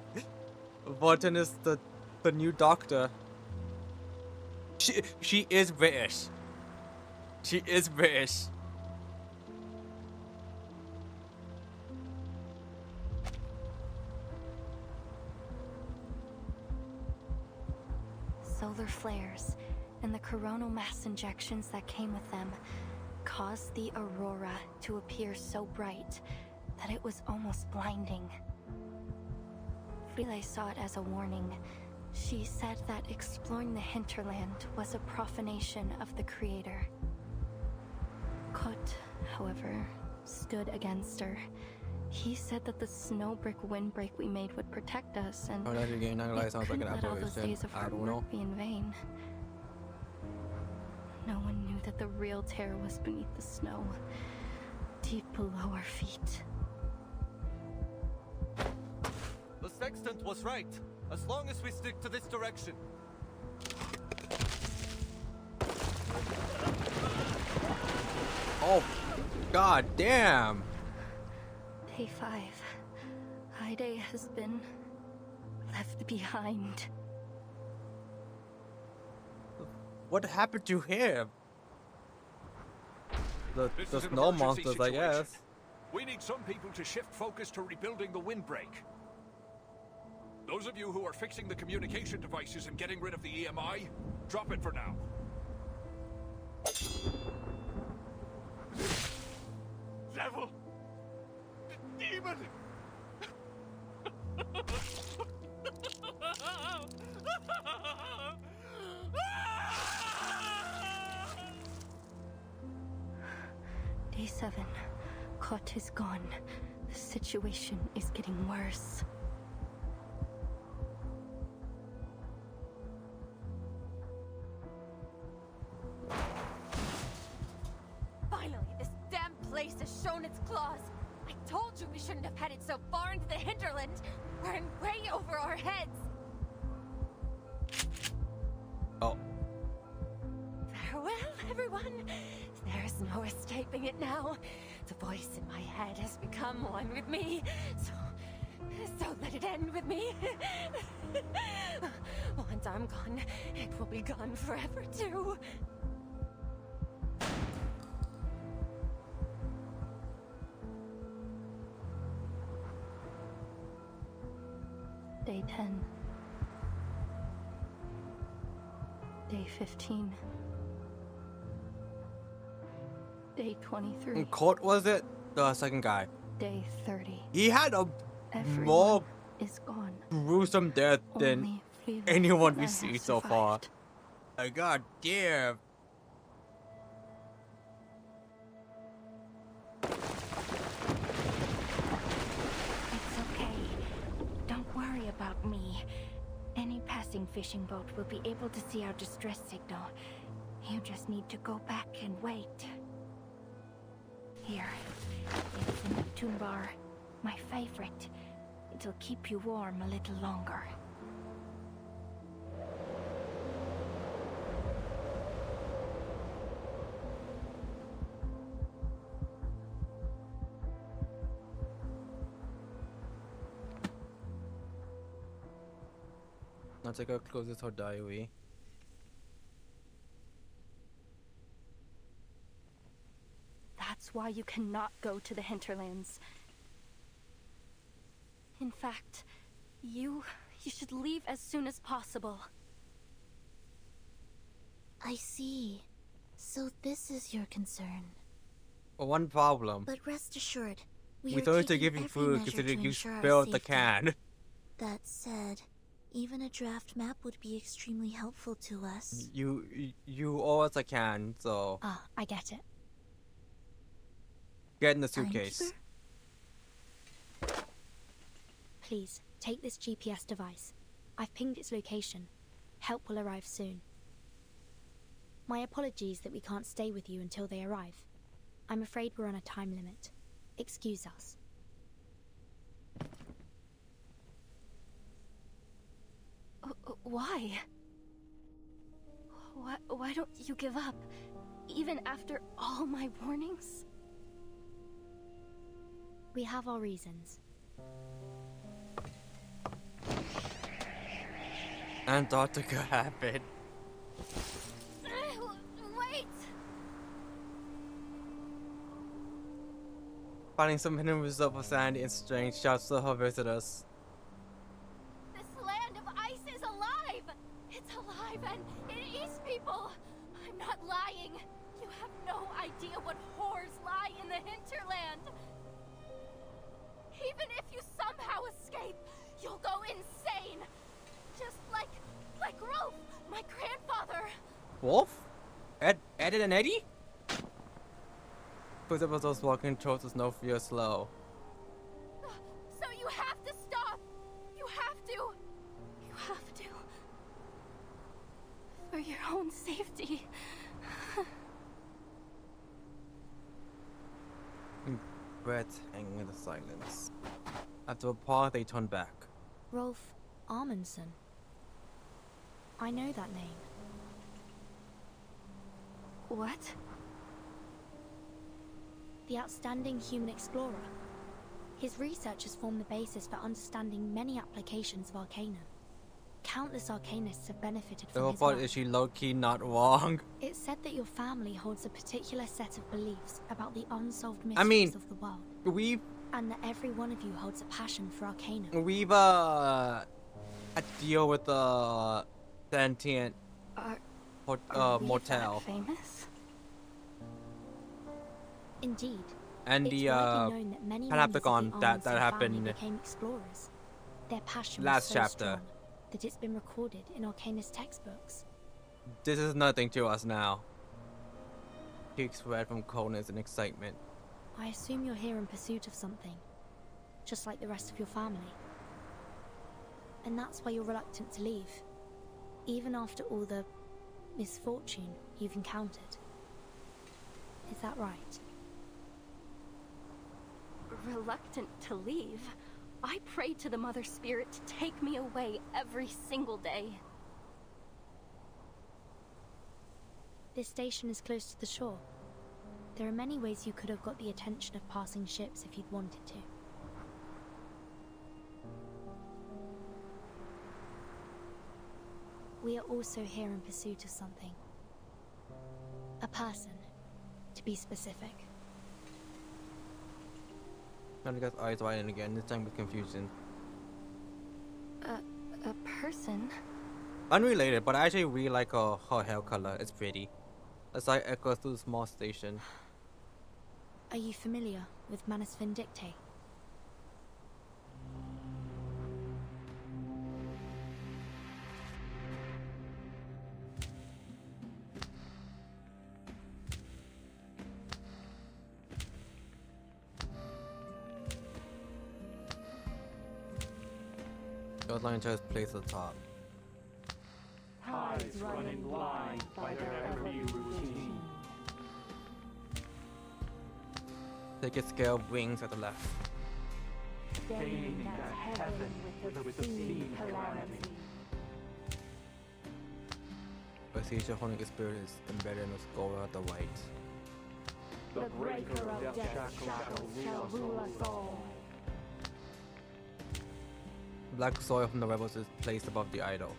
Vorton is the new Doctor. She is British. She is British. Solar flares and the coronal mass injections that came with them caused the aurora to appear so bright that it was almost blinding. Relay saw it as a warning. She said that exploring the hinterland was a profanation of the Creator. Kot, however, stood against her. He said that the snow brick windbreak we made would protect us, and Oh, that again, it sounds like couldn't an let all those aberration. days of I hard don't know. work be in vain. No one knew that the real terror was beneath the snow, deep below our feet. The sextant was right. As long as we stick to this direction. Oh, god damn! Day 5. Ide has been left behind. What happened to him? The This is an snow emergency monsters, I situation. guess. We need some people to shift focus to rebuilding the windbreak. Those of you who are fixing the communication devices and getting rid of the EMI, drop it for now. Devil! Demon! Day 7. Kot is gone. The situation is getting worse. Finally, this damn place has shown its claws. I told you we shouldn't have headed so far into the hinterland. We're in way over our heads. Oh. Farewell, everyone. There's no escaping it now. The voice in my head has become one with me. So let it end with me. Once I'm gone, it will be gone forever too. Day 10. Day 15. Day 23. And Colt was it? The second guy. Day 30. He had a Everyone more is gone. gruesome death than Only Frida anyone and I we have see so far. survived. God damn. It's okay. Don't worry about me. Any passing fishing boat will be able to see our distress signal. You just need to go back and wait. Here. It's the Neptune bar. My favorite. It'll keep you warm a little longer. Now take our closest or die we. That's why you cannot go to the hinterlands. In fact, you should leave as soon as possible. I see. So this is your concern. One problem. But rest assured, We are told you to taking give you every food measure considering to you ensure our spilled the safety. can. That said, even a draft map would be extremely helpful to us. You owe us a can, so Ah, I get it. get in the suitcase. Timekeeper? Please, take this GPS device. I've pinged its location. Help will arrive soon. My apologies that we can't stay with you until they arrive. I'm afraid we're on a time limit. Excuse us. Why? Why don't you give up? Even after all my warnings? We have our reasons. Antarctica happened. Wait! Finding some hidden reserve of sandy and strange shouts to her visitors. This land of ice is alive! It's alive and it eats people! I'm not lying! You have no idea what horrors lie in the hinterland! Even if you somehow escape, you'll go insane! Just like Rolf, my grandfather! Wolf? Ed and Eddie? Footsteps of those walking towards us, no fear, slow. So you have to stop! You have to! You have to! For your own safety. breath, hanging in the silence. After a pause, they turned back. Rolf Amundsen. I know that name. What? The outstanding human explorer. His research has formed the basis for understanding many applications of Arcanum. Countless Arcanists have benefited from his But work. is she low-key not wrong? It's said that your family holds a particular set of beliefs about the unsolved mysteries of the world, We've and that every one of you holds a passion for Arcanum. a deal with the sentient Are we motel that famous? Indeed. and It's the widely known that many members of the Panopticon that Amundsen family happened became explorers. Their passion last was so chapter. strong that it's been recorded in Arcanist textbooks. This is nothing to us now. Cheeks red from coldness and excitement. I assume you're here in pursuit of something, just like the rest of your family. And that's why you're reluctant to leave, even after all the misfortune you've encountered. Is that right? Reluctant to leave, I pray to the Mother Spirit to take me away every single day. This station is close to the shore. There are many ways you could have got the attention of passing ships if you'd wanted to. We are also here in pursuit of something. A person, to be specific. Naniga's eyes widen again, this time with confusion. A person? Unrelated, but I actually really like her hair color. It's pretty. A sight echoes through the small station. Are you familiar with Manus Vindictae? Goes line to his place at the top. Tides running blind by their every routine. Take a scale of wings at the left. Staining at heaven with obscene calamity. A seizure holding a spirit is embedded in the skull at the right. The breaker of death shackles shall rule us all. Black soil from the rebels is placed above the idol.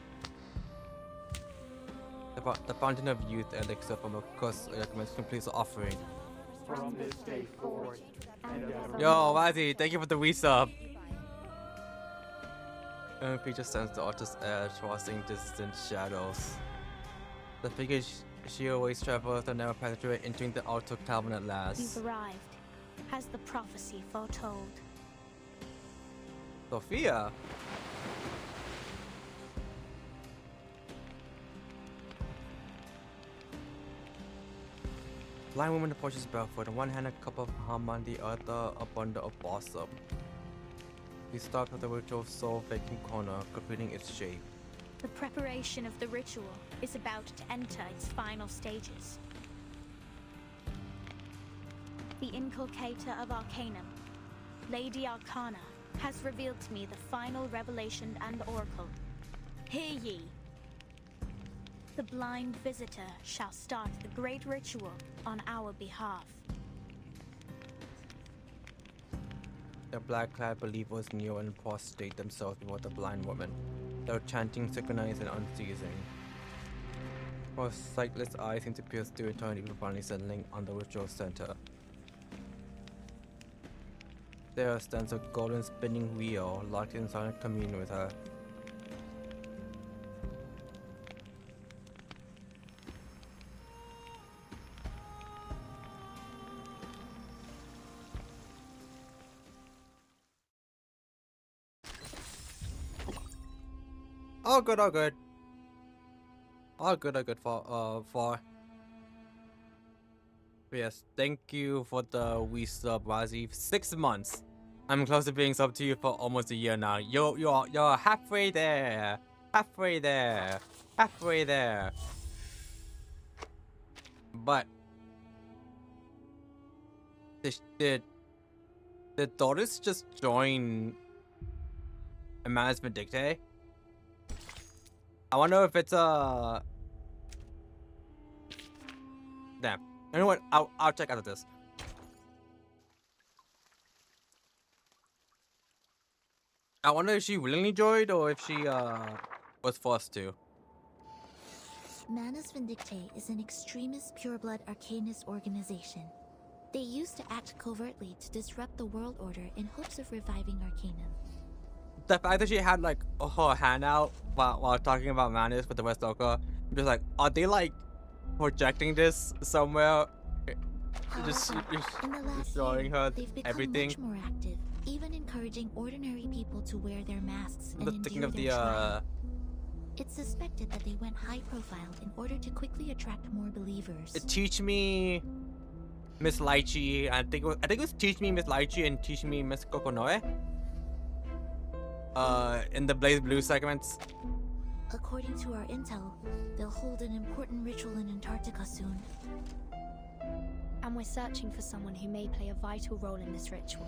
The fountain of youth elixir from a curse recommends completes the offering. From this day forth, and ever. Yo, Wazzy, thank you for the resub. Creature sends the artist's edge, crossing distant shadows. The figure she always travels the narrow passageway, entering the outer cavern at last. You've arrived, as the prophecy foretold. Sophia? Blind woman approaches barefoot, in one hand a cup of hum, on the other a bundle of blossom. He stops at the ritual soul vacant corner, completing its shape. The preparation of the ritual is about to enter its final stages. The inculcator of Arcanum, Lady Arcana, has revealed to me the final revelation and oracle. Hear ye! The blind visitor shall start the great ritual on our behalf. The black-clad believers kneel and prostrate themselves before the blind woman, their chanting synchronized and unceasing. Her sightless eyes seem to pierce through eternity before finally settling on the ritual center. There stands a golden spinning wheel, locked in silent communion with her. All good, all good. All good, for. Yes, thank you for the Wii sub, Razi. 6 months. I'm close to being sub to you for almost a year now. You're halfway there. Halfway there. Halfway there. But Did Doris just join Manus Vindictae? I wonder if it's a... Damn. You know what? I'll check out of this. I wonder if she willingly joined or if she was forced to. Manus Vindictae is an extremist pureblood arcanist organization. They used to act covertly to disrupt the world order in hopes of reviving Arcanum. The fact that she had like her hand out while talking about Manus with the West Oka, I'm just like, are they like projecting this somewhere? Just In the last showing year, her they've become everything. much more active, even encouraging ordinary people to wear their masks and I'm just thinking endure of their the trial. It's suspected that they went high profile in order to quickly attract more believers. Teach Me, Miss Lychee. I think it was Teach Me, Miss Lychee, and Teach Me, Miss Kokonoe. In the Blaze Blue segments. According to our intel, they'll hold an important ritual in Antarctica soon. And we're searching for someone who may play a vital role in this ritual.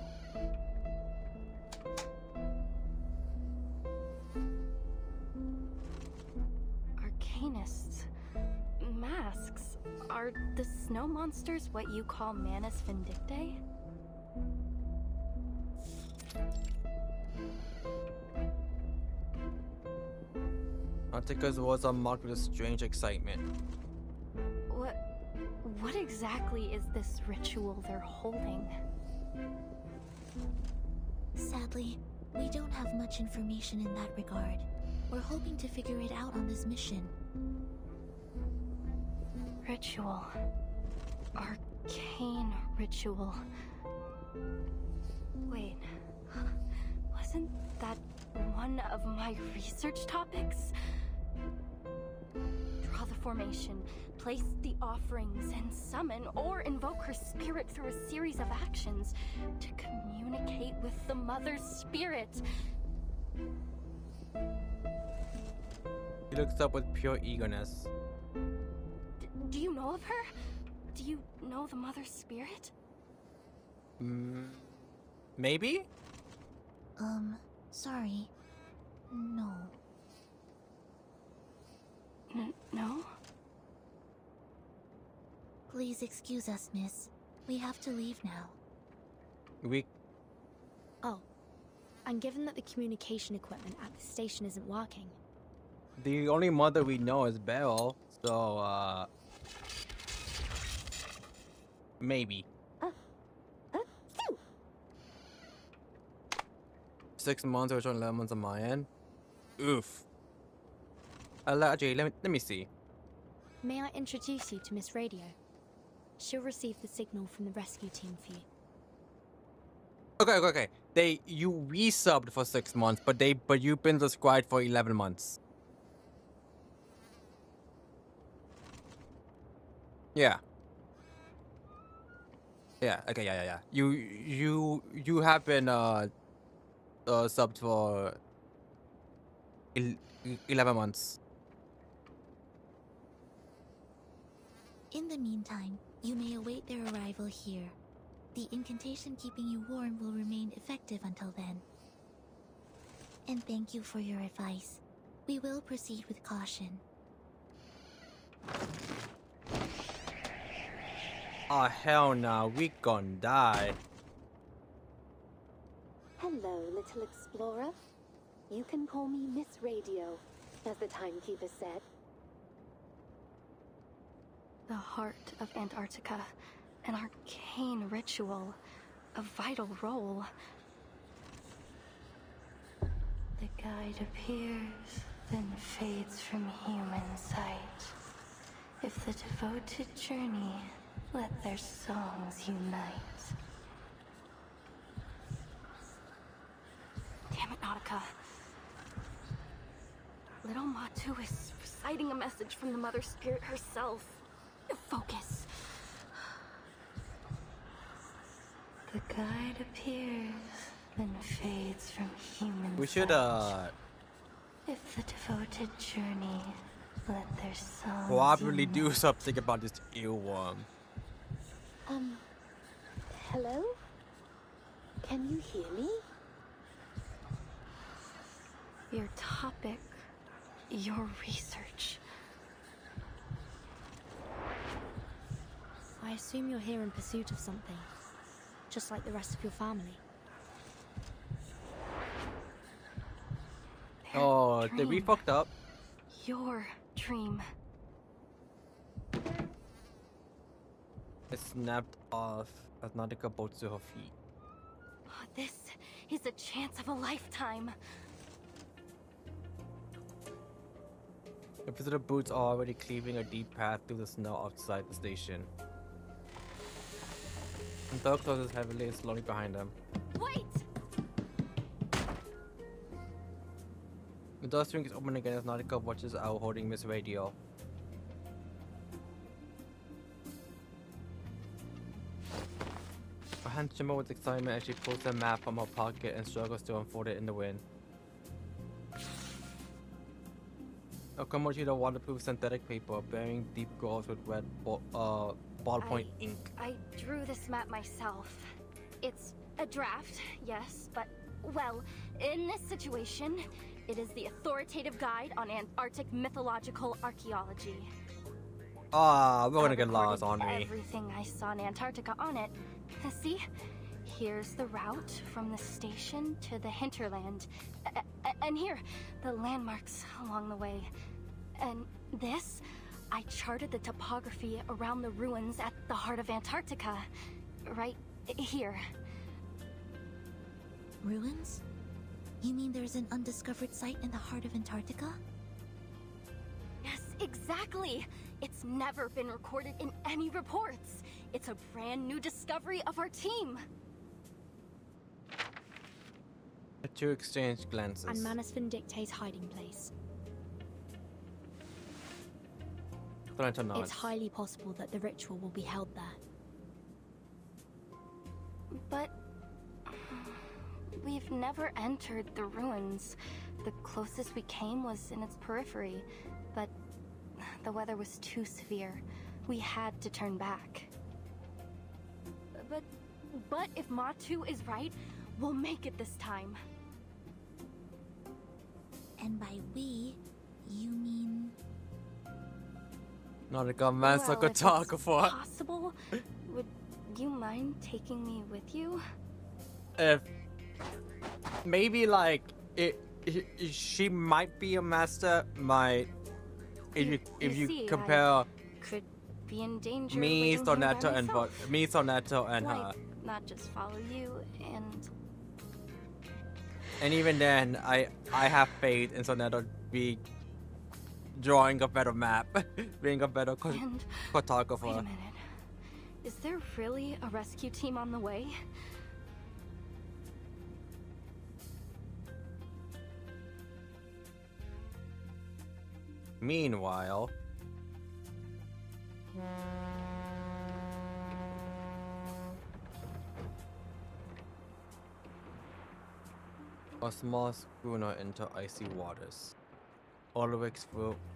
Arcanists. Masks. Are the snow monsters what you call Manus Vindictae? Antarctica's was unmarked with a strange excitement. What exactly is this ritual they're holding? Sadly, we don't have much information in that regard. We're hoping to figure it out on this mission. Ritual. Arcane ritual. Wait. Wasn't that one of my research topics? Draw the formation, place the offerings, and summon or invoke her spirit through a series of actions to communicate with the Mother's spirit. He looks up with pure eagerness. Do you know of her? Do you know the Mother's spirit? Maybe? Sorry. No. No? Please excuse us, miss. We have to leave now. Oh. And given that the communication equipment at the station isn't working... The only mother we know is Beryl, so, maybe. 6 months or 11 months on my end. Oof. Actually, let me see. May I introduce you to Miss Radio? She'll receive the signal from the rescue team for you. Okay. You resubbed for 6 months, but you've been subscribed for 11 months. Yeah. Yeah. Okay. Yeah. You have been subbed for 11 months. In the meantime, you may await their arrival here. The incantation keeping you warm will remain effective until then. And thank you for your advice. We will proceed with caution. Oh, hell no. We gon' die. Hello, little explorer. You can call me Miss Radio, as the timekeeper said. The heart of Antarctica, an arcane ritual, a vital role. The guide appears, then fades from human sight. If the devoted journey, let their songs unite. Damn it, Nautica. Little Matu is reciting a message from the Mother Spirit herself. Focus. The guide appears, then fades from human We should, If the devoted journey, let their songs probably unite. do something about this earworm. Hello? Can you hear me? Your topic, your research. I assume you're here in pursuit of something, just like the rest of your family. Oh, did we fucked up? Your dream. It snapped off as Nautica bolts to her feet. This is a chance of a lifetime. The visitor boots are already cleaving a deep path through the snow outside the station. The door closes heavily and slowly behind them. Wait! The door swings open again as Nautica watches out holding Miss Radio. Her hands tremble with excitement as she pulls the map from her pocket and struggles to unfold it in the wind. A commercial of waterproof synthetic paper bearing deep grooves with red ballpoint ink. I drew this map myself. It's a draft, yes, but, well, in this situation, it is the authoritative guide on Antarctic mythological archaeology. Ah, we're gonna get lost, aren't we? Everything I saw in Antarctica on it. See? Here's the route from the station to the hinterland. And here, the landmarks along the way. And this, I charted the topography around the ruins at the heart of Antarctica. Right here. Ruins? You mean there's an undiscovered site in the heart of Antarctica? Yes, exactly! It's never been recorded in any reports. It's a brand new discovery of our team. The two exchange glances. And Manus Vindicte's hiding place. It's highly possible that the ritual will be held there. But we've never entered the ruins. The closest we came was in its periphery, but the weather was too severe. We had to turn back. But if Matu is right, we'll make it this time. And by we, you mean... Nautica master photographer. Possible? Would you mind taking me with you? If maybe like she might be a master. If you compare could be in danger me, Sonato, and Why her. Not just follow you And even then, I have faith in Sonato be drawing a better map, being a better photographer. Wait a minute. Is there really a rescue team on the way? Meanwhile, a small schooner into icy waters. Ulrich's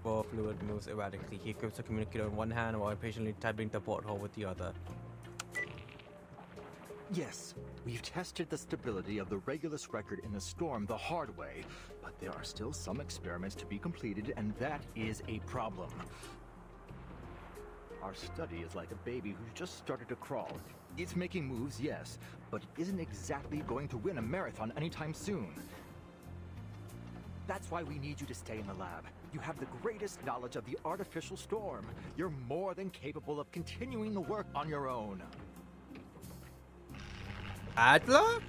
fluid moves erratically. He grips the communicator in one hand while impatiently tapping the porthole with the other. Yes, we've tested the stability of the Regulus record in the storm the hard way, but there are still some experiments to be completed, and that is a problem. Our study is like a baby who's just started to crawl. It's making moves, yes, but it isn't exactly going to win a marathon anytime soon. That's why we need you to stay in the lab. You have the greatest knowledge of the artificial storm. You're more than capable of continuing the work on your own. Adler?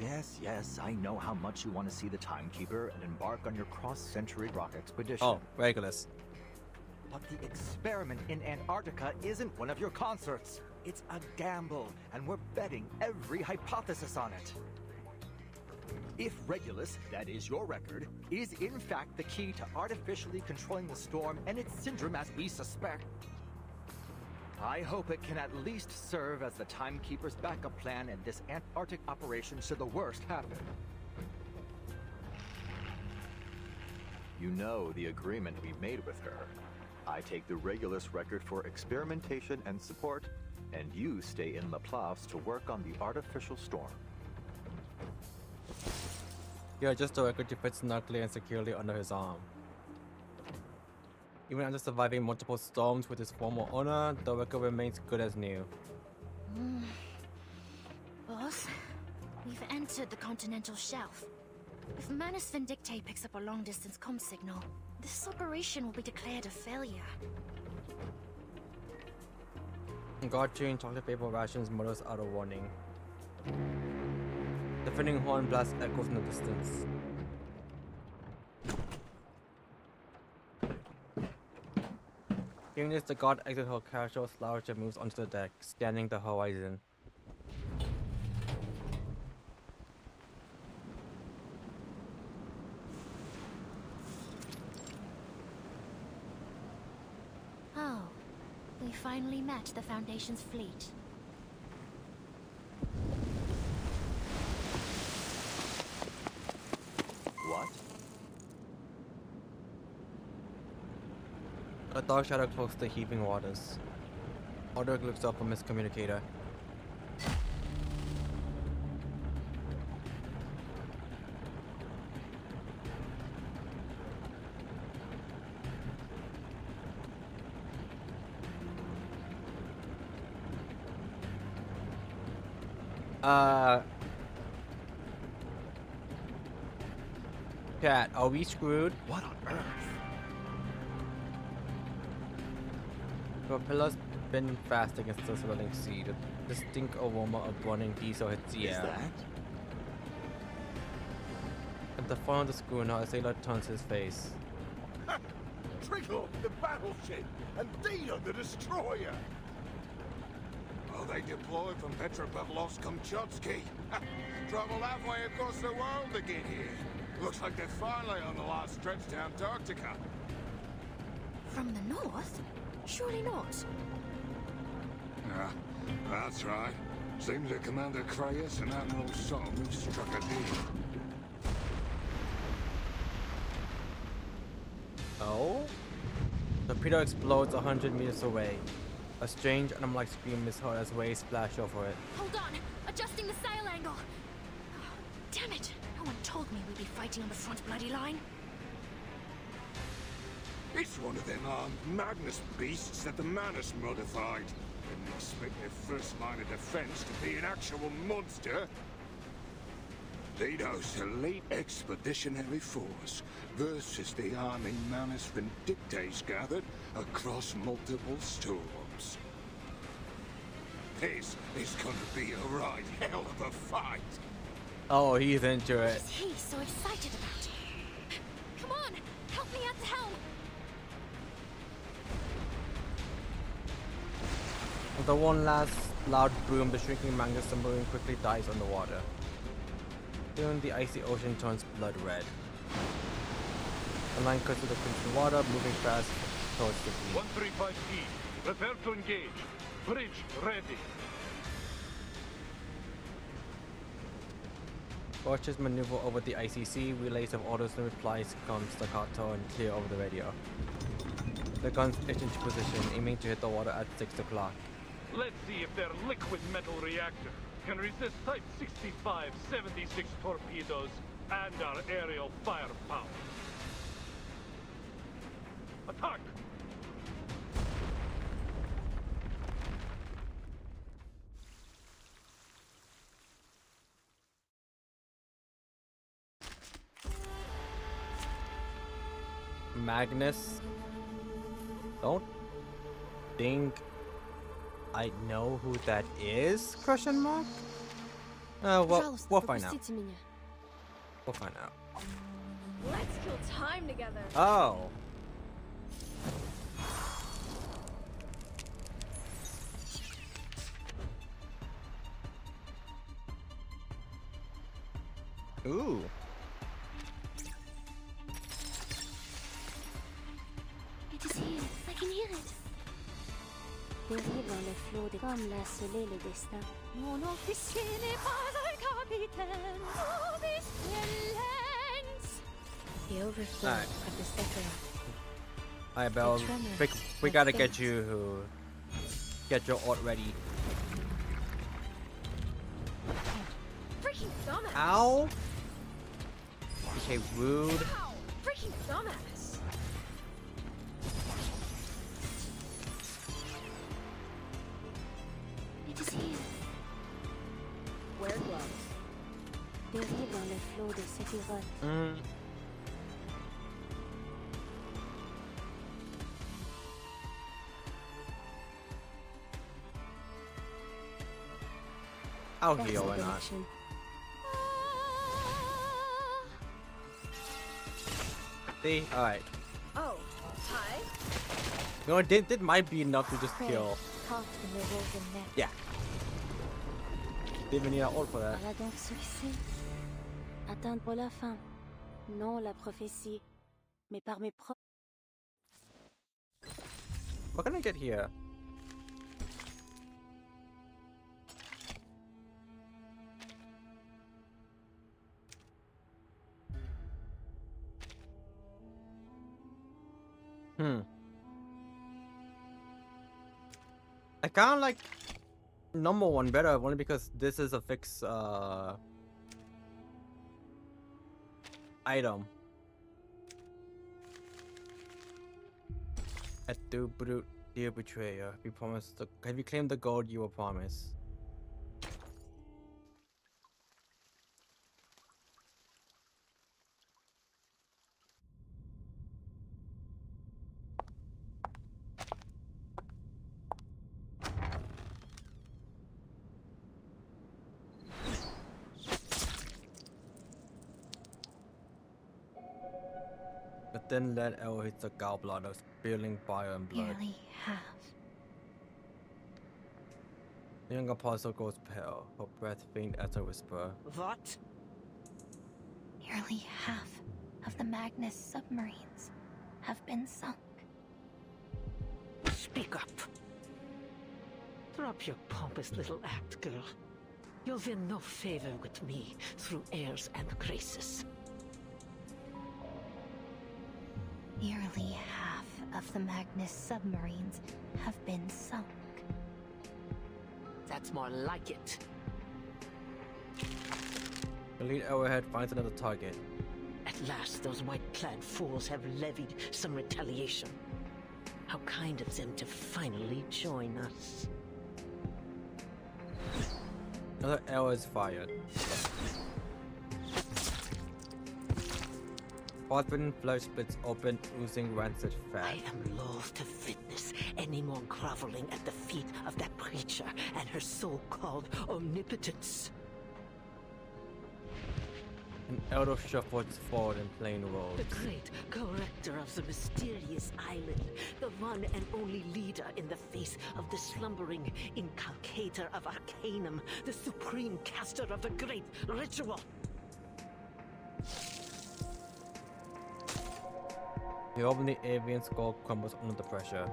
Yes, I know how much you want to see the Timekeeper and embark on your cross-century rock expedition. Oh, Regulus. But the experiment in Antarctica isn't one of your concerts. It's a gamble, and we're betting every hypothesis on it. If Regulus, that is your record, is in fact the key to artificially controlling the storm and its syndrome as we suspect, I hope it can at least serve as the Timekeeper's backup plan in this Antarctic operation should the worst happen. You know the agreement we made with her. I take the Regulus record for experimentation and support, and you stay in Laplace to work on the artificial storm. Yeah, just the record to fit snugly and securely under his arm. Even after surviving multiple storms with his former owner, the record remains good as new. Boss, we've entered the continental shelf. If Manus Vindictae picks up a long-distance comm signal, this operation will be declared a failure. God chewing chocolate paper rations mutters out a warning. The finning horn blast echoes in the distance. Hearing this, the god exits her casual slouch and moves onto the deck, scanning the horizon. Oh, we finally met the Foundation's fleet. What? A dark shadow cloaks the heaving waters. Oderic looks up from his communicator. Cat, are we screwed? What on earth? Propeller's been fast against the swirling sea. The distinct aroma of burning diesel hits the Is air. that? At the front of the schooner, a sailor turns his face. Trickle, the battleship, and Dino, the destroyer. Oh, they deployed from Petropavlovsk-Kamchatsky. Traveled halfway across the world to get here. Looks like they're finally on the last stretch to Antarctica. From the north? Surely not. Yeah, that's right. Seems that Commander Krayas and Admiral Song have struck a deal. Oh? The torpedo explodes 100 meters away. A strange and unlike scream is heard as waves splash over it. Hold on! Adjusting the sail angle! Oh, damn it! No one told me we'd be fighting on the front bloody line. It's one of them armed Magnus beasts that the Manus modified. Didn't expect their first line of defense to be an actual monster. Dino's elite expeditionary force versus the army Manus Vindictae's gathered across multiple storms. This is gonna be a right hell of a fight. Oh, he's into What it. is he so excited about? Come on! Help me at the helm! With the one last loud boom, the shrinking Magnus submarine quickly dies underwater. Soon, the icy ocean turns blood red. The line cuts through the crimson water, moving fast towards the fleet. 135E, prepare to engage. Bridge ready. Watchers maneuver over the icy sea, relays of orders and replies come staccato and clear over the radio. The guns pitch into position, aiming to hit the water at 6 o'clock. Let's see if their liquid metal reactor can resist Type 65-76 torpedoes and our aerial firepower. Attack! Magnus? Don't think I know who that is? Question mark? We'll find out. We'll find out. Let's kill time together. Oh. Ooh. It is here. I can hear it. Dérivant le flot de comme la soleil le destin. Mon officier n'est pas un capitaine. All this violence. The overflow Alright. of the Sephiroth. Alright, Belle. We gotta get you get your ult ready. Freaking dumbass. Ow! Okay, rude. Ow! Freaking dumbass! It is here. Wear gloves. Buried dans le flot de Sephiroth. I'll That's heal, the why not? direction. See? Alright. Oh, hi. You know, it might be enough to just Pray, kill. carved in the woven net. Yeah. Didn't even need an ult for that. Voilà donc celui-ci. Atteindre la fin. Non la prophétie, mais par mes propres. What can I get here? I kind of like number one better, only because this is a fixed item. ZHAOBUBU, dear betrayer, we promised. Have you claimed the gold you were promised? But then that arrow hits the gallbladder, spilling fire and blood. Nearly half. The young apostle goes pale, her breath faint as a whisper. What? Nearly half of the Magnus submarines have been sunk. Speak up. Drop your pompous little act, girl. You'll win no favor with me through airs and graces. Nearly half of the Magnus submarines have been sunk. That's more like it. The lead arrowhead finds another target. At last, those white-clad fools have levied some retaliation. How kind of them to finally join us. Another arrow is fired. Forbidden flesh splits open, oozing rancid fat. I am loath to witness any more groveling at the feet of that preacher and her so-called omnipotence. An elder shuffles forward in plain robes. The great corrector of the mysterious island, the one and only leader in the face of the slumbering inculcator of Arcanum, the supreme caster of the great ritual. The opening avian skull crumbles under the pressure.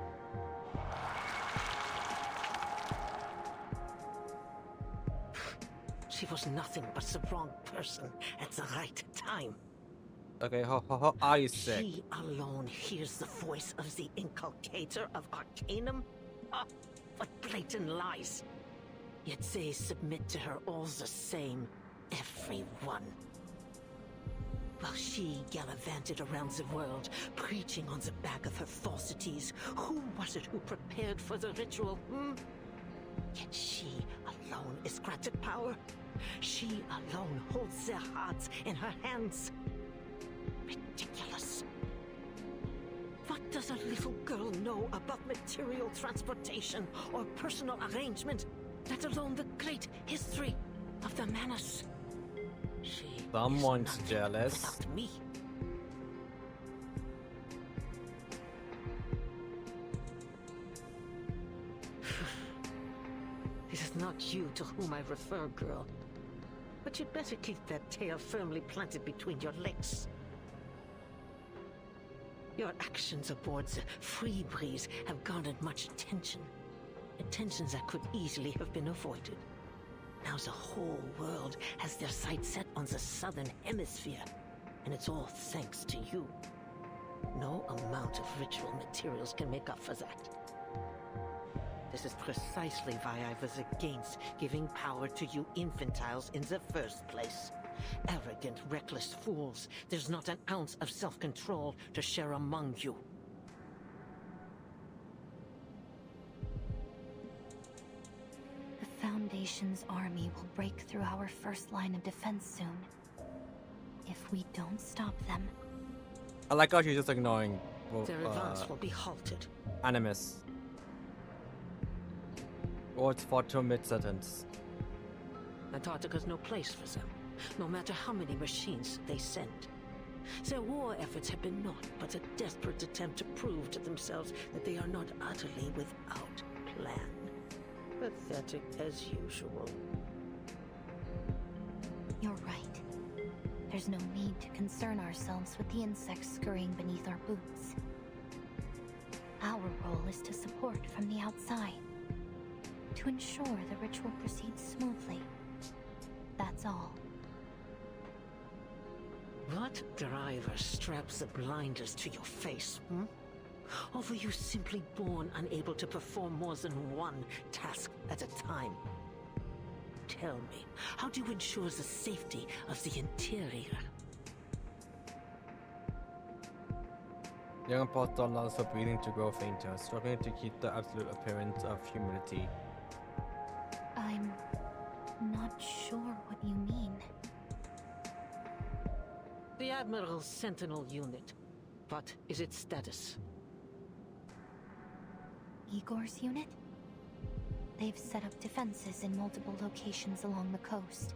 She was nothing but the wrong person at the right time. Okay, how are you sick? She alone hears the voice of the inculcator of Arcanum? Ah, what blatant lies! Yet they submit to her all the same, everyone. While she gallivanted around the world, preaching on the back of her falsities, who was it who prepared for the ritual, Yet she alone is granted power. She alone holds their hearts in her hands. Ridiculous. What does a little girl know about material transportation or personal arrangement, let alone the great history of the Manus? She Someone's is nothing jealous. without me. It is not you to whom I refer, girl. But you'd better keep that tail firmly planted between your legs. Your actions aboard the Free Breeze have garnered much attention. Attentions that could easily have been avoided. Now the whole world has their sights set on the southern hemisphere, and it's all thanks to you. No amount of ritual materials can make up for that. This is precisely why I was against giving power to you infantiles in the first place. Arrogant, reckless fools. There's not an ounce of self-control to share among you. The Foundation's army will break through our first line of defense soon. If we don't stop them... I like how she's just ignoring Their advance will be halted. Animus. Or it's for 2 mid-sentence. Antarctica's no place for them, no matter how many machines they send. Their war efforts have been naught but a desperate attempt to prove to themselves that they are not utterly without plan. Pathetic as usual. You're right. There's no need to concern ourselves with the insects scurrying beneath our boots. Our role is to support from the outside, to ensure the ritual proceeds smoothly. That's all. What driver straps the blinders to your face, hmm? Or were you simply born unable to perform more than one task at a time? Tell me, how do you ensure the safety of the interior? Young imposter allows for breathing to grow fainter, struggling to keep the absolute appearance of humility. I'm not sure what you mean. The Admiral's Sentinel unit. What is its status? Igor's unit? They've set up defenses in multiple locations along the coast.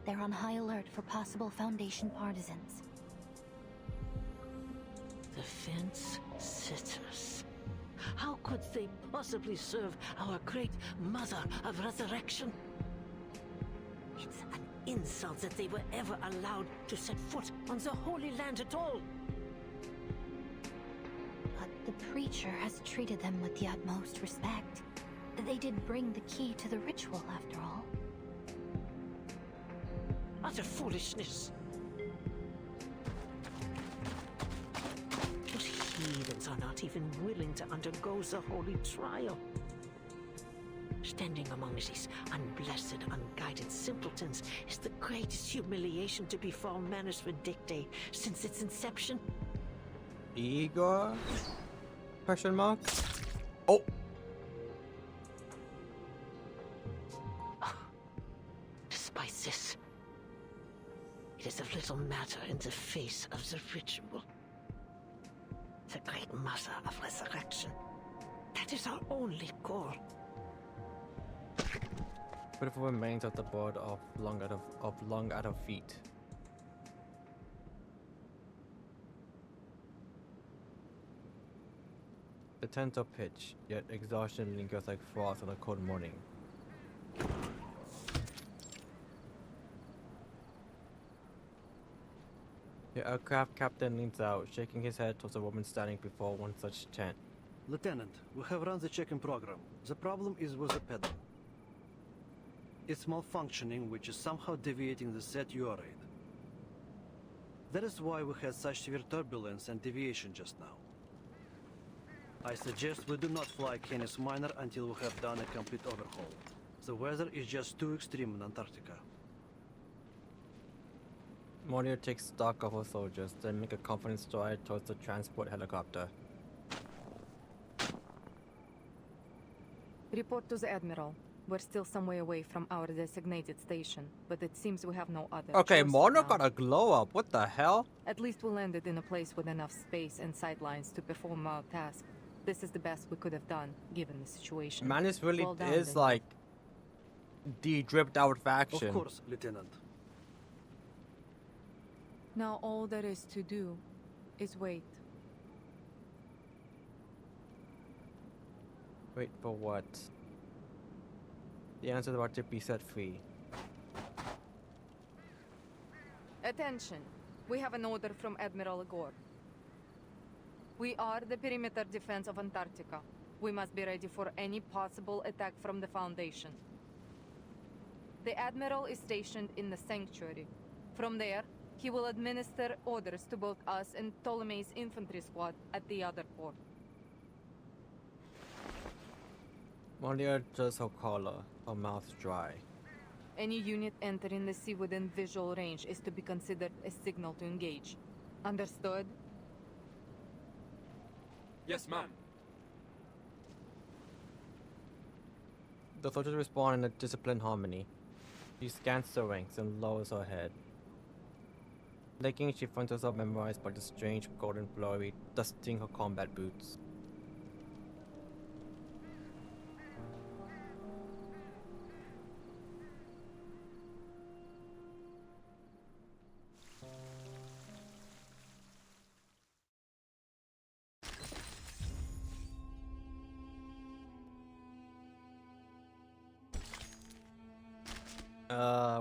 They're on high alert for possible Foundation partisans. Defense sitters. How could they possibly serve our great Mother of Resurrection? It's an insult that they were ever allowed to set foot on the Holy Land at all. But the Preacher has treated them with the utmost respect. They did bring the key to the ritual, after all. Utter foolishness. Those heathens are not even willing to undergo the holy trial. Standing among these unblessed, unguided simpletons is the greatest humiliation to befall Manus Vindictae since its inception. Igor? Question mark? Oh! Despite this, it is of little matter in the face of the ritual. The great Mother of Resurrection. That is our only goal. Beautiful remains of the board of long out of feet. The tents are pitch, yet exhaustion lingers like frost on a cold morning. The aircraft captain leans out, shaking his head towards a woman standing before one such tent. Lieutenant, we have run the check-in program. The problem is with the pedal. It's malfunctioning, which is somehow deviating the set UR rate. That is why we had such severe turbulence and deviation just now. I suggest we do not fly Canis Minor until we have done a complete overhaul. The weather is just too extreme in Antarctica. Monier takes stock of her soldiers, then make a confident stride towards the transport helicopter. Report to the Admiral. We're still some way away from our designated station, but it seems we have no other Okay, choice Monier now. got a glow up. What the hell? At least we landed in a place with enough space and sightlines to perform our task. This is the best we could have done, given the situation. Manus really Well done, is then. like the dripped out faction. Of course, Lieutenant. Now all there is to do is wait. Wait for what? The answer is about to be set free. Attention! We have an order from Admiral Igor. We are the perimeter defense of Antarctica. We must be ready for any possible attack from the Foundation. The Admiral is stationed in the Sanctuary. From there, he will administer orders to both us and Ptolemy's infantry squad at the other port. Monier does her collar, her mouth dry. Any unit entering the sea within visual range is to be considered a signal to engage. Understood? Yes, ma'am. The soldiers respond in a disciplined harmony. She scans the ranks and lowers her head. Blinking, she finds herself memorized by the strange golden glory dusting her combat boots.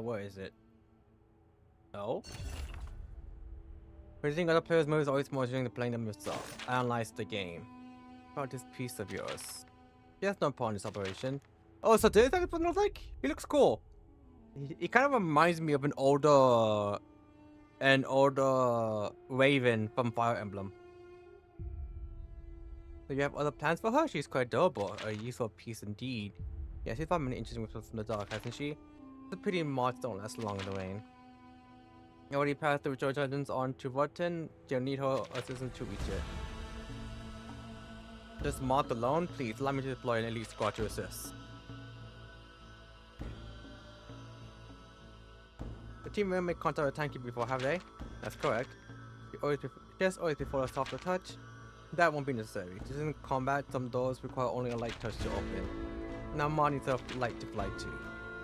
Where is it? No? Reading other players' moves always more during the playing them yourself. Analyze the game. About this piece of yours. He has no part in this operation. Oh, so this is what he looks like? He looks cool. He kind of reminds me of an older Raven from Fire Emblem. So you have other plans for her? She's quite adorable. A useful piece indeed. Yeah, she's found many interesting weapons from the dark, hasn't she? The pretty mods don't last long in the rain. You already passed the Witcher dungeons on to Rotten. You'll need her assistance to reach it. Just mod alone, please allow me to deploy an elite squad to assist. The team will make contact with a timekeeper before, have they? That's correct. Always before a softer touch. That won't be necessary. Just in combat, some doors require only a light touch to open. Now mod needs a light to fly to.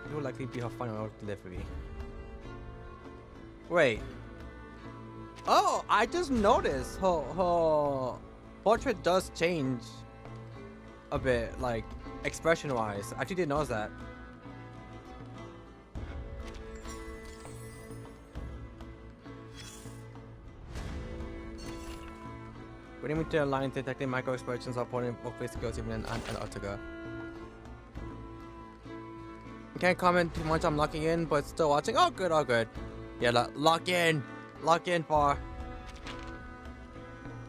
It will likely be her final delivery. Wait. Oh, I just noticed her portrait does change a bit, like expression-wise. I actually didn't notice that. Putting me to the line detecting micro expressions are pointing workplace skills even in Antarctica. Can't comment too much, I'm locking in, but still watching. Oh good, oh good. Yeah, lock in for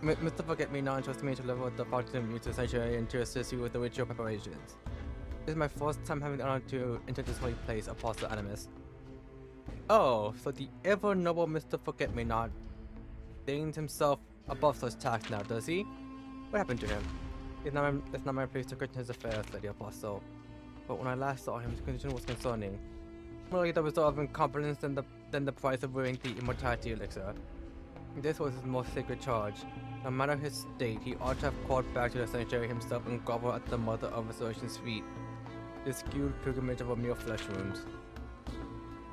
Mr. Forget-Me-Not entrusted me to level the Fountain Mute Sanctuary and to assist you with the ritual preparations. This is my first time having the honor to enter this holy place, Apostle Animus. Oh, so the ever noble Mr. Forget-Me-Not thinks himself above such tasks now, does he? What happened to him? It's not my place to question his affairs, Lady Apostle. But when I last saw him, his condition was concerning. More like the result of incompetence than the price of wearing the immortality elixir. This was his most sacred charge. No matter his state, he ought to have called back to the sanctuary himself and grovel at the Mother of Resurrection's feet. This skewed pilgrimage of a mere flesh wounds.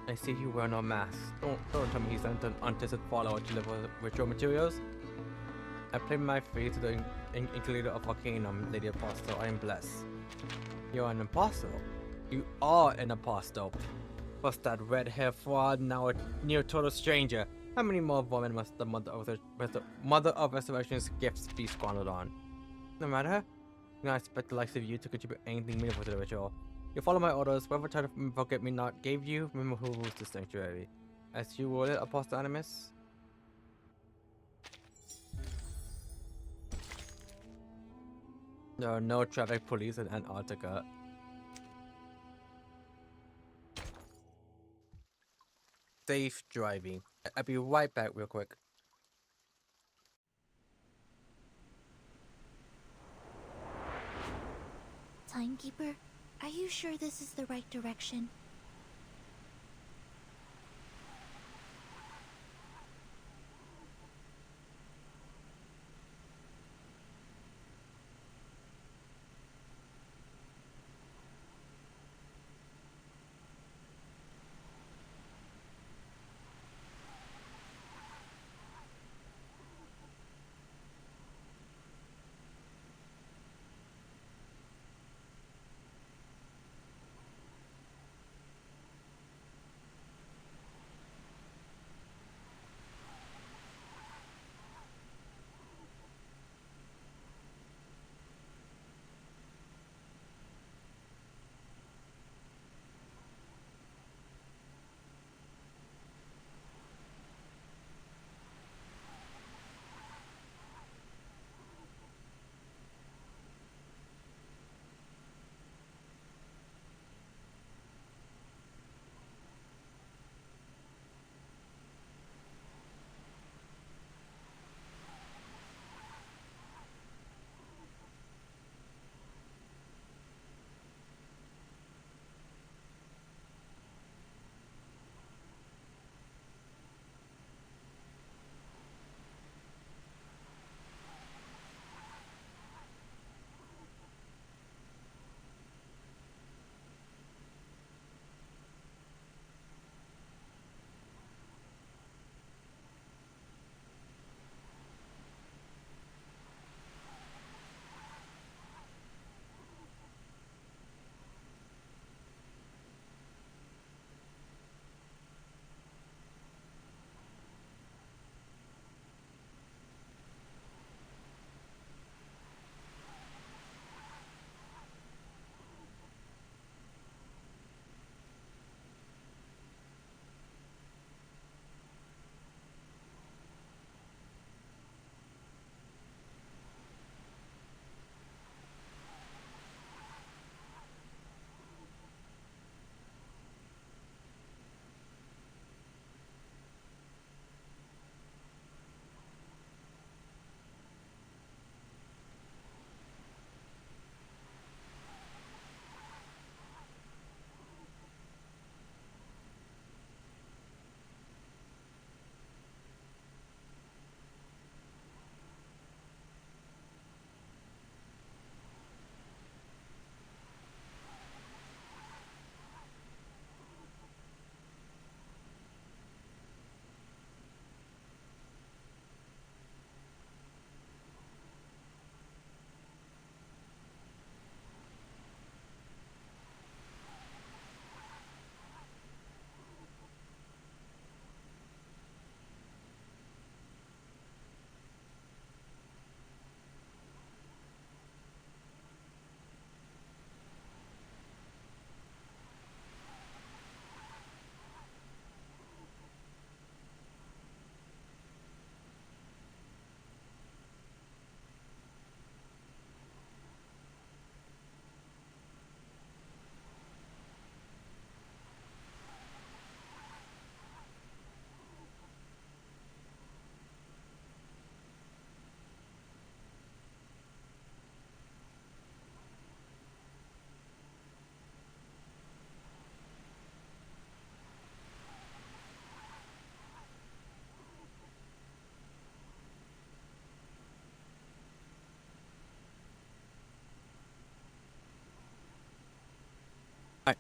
I see you wear no mask. Don't tell me he's an untested follower to deliver ritual materials. I play my faith to the Incubator of Arcanum, Lady Apostle. I am blessed. You're an apostle. You are an apostle. What's that red-haired fraud, now a near total stranger? How many more women must the Mother of Resurrection's gifts be squandered on? No matter, I don't expect the likes of you to contribute anything meaningful to the ritual. You follow my orders. Whatever title Forget-Me-Not gave you, remember who rules the sanctuary. As you rule it, Apostle Animus. There are no traffic police in Antarctica. Safe driving. I'll be right back real quick. Timekeeper, are you sure this is the right direction?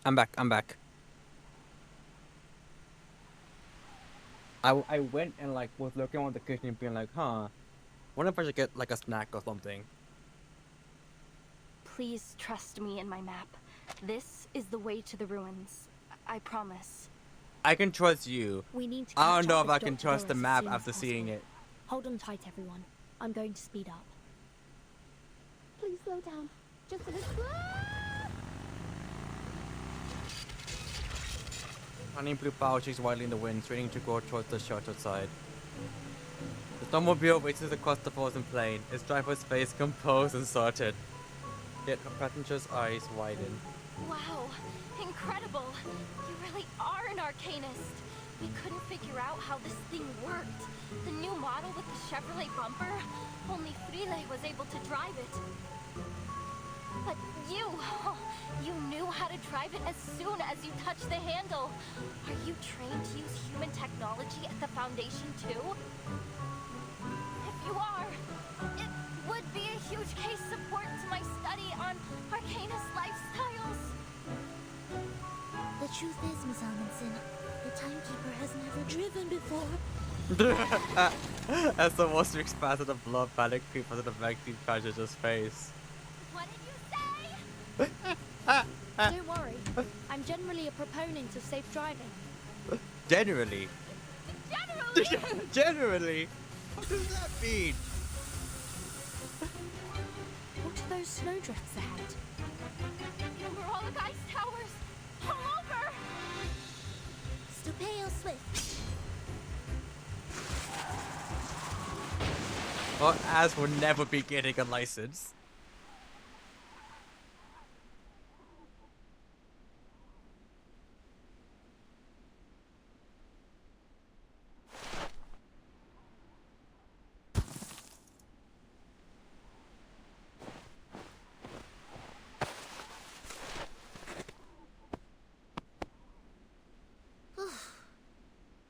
I'm back. I'm back. I went and like was looking on the kitchen and being like, huh, wonder if I should get like a snack or something. Please trust me and my map. This is the way to the ruins. I promise. I can trust you. We need to I don't catch know up if I with can Dr. trust the Burris as map soon as after seeing possible. it. Hold on tight, everyone. I'm going to speed up. Please slow down. Just a little. Honey blue bow shakes wildly in the wind, straining to go towards the sheltered side. The snowmobile races across the frozen plain, its driver's face composed and sorted. Yet her passenger's eyes widen. Wow, incredible. You really are an arcanist. We couldn't figure out how this thing worked. The new model with the Chevrolet bumper, only Frile was able to drive it. But you knew how to drive it as soon as you touched the handle. Are you trained to use human technology at the Foundation too? If you are, it would be a huge case support to my study on Arcanist lifestyles. The truth is, Ms. Amundsen, the Timekeeper has never driven before. As the monster expands the blood panic creeps into the vacuum passenger's face. What did you say? Don't worry. I'm generally a proponent of safe driving. Generally. Generally? Generally? What does that mean? What are those snowdrifts ahead? Numerologic ice towers! All over! Stupeo Swift. Well, Az will never be getting a license.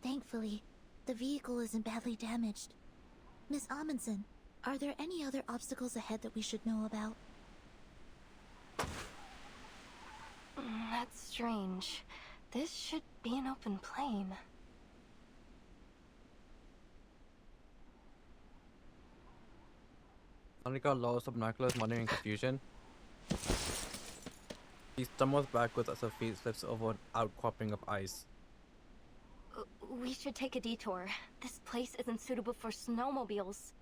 Thankfully, the vehicle isn't badly damaged. Miss Amundsen, are there any other obstacles ahead that we should know about? That's strange. This should be an open plain. Monica lost some binoculars, wondering in confusion. He stumbles backwards as her feet slips over an outcropping of ice. We should take a detour. This place isn't suitable for snowmobiles.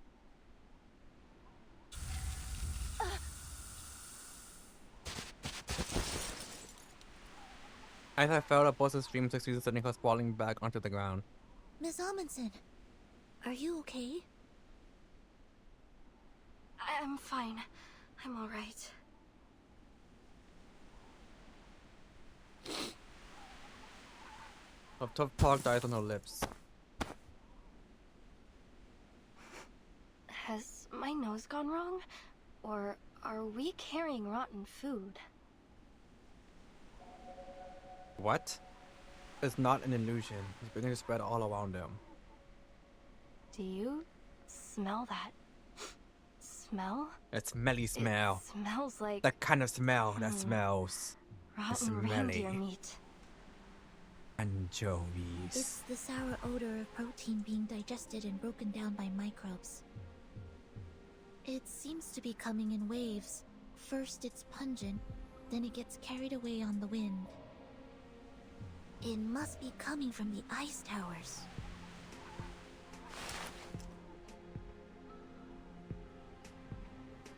As I fell, a burst of stream succeeded, sending her sprawling back onto the ground. Miss Amundsen, are you okay? I'm fine. I'm alright. A tough talk dies on her lips. Has my nose gone wrong? Or are we carrying rotten food? What? It's not an illusion. It's beginning to spread all around him. Do you smell that smell? That smelly smell. It smells like That kind of smell that smells. rotten reindeer meat. Anchovies. It's the sour odor of protein being digested and broken down by microbes. It seems to be coming in waves. First it's pungent, then it gets carried away on the wind. It must be coming from the ice towers.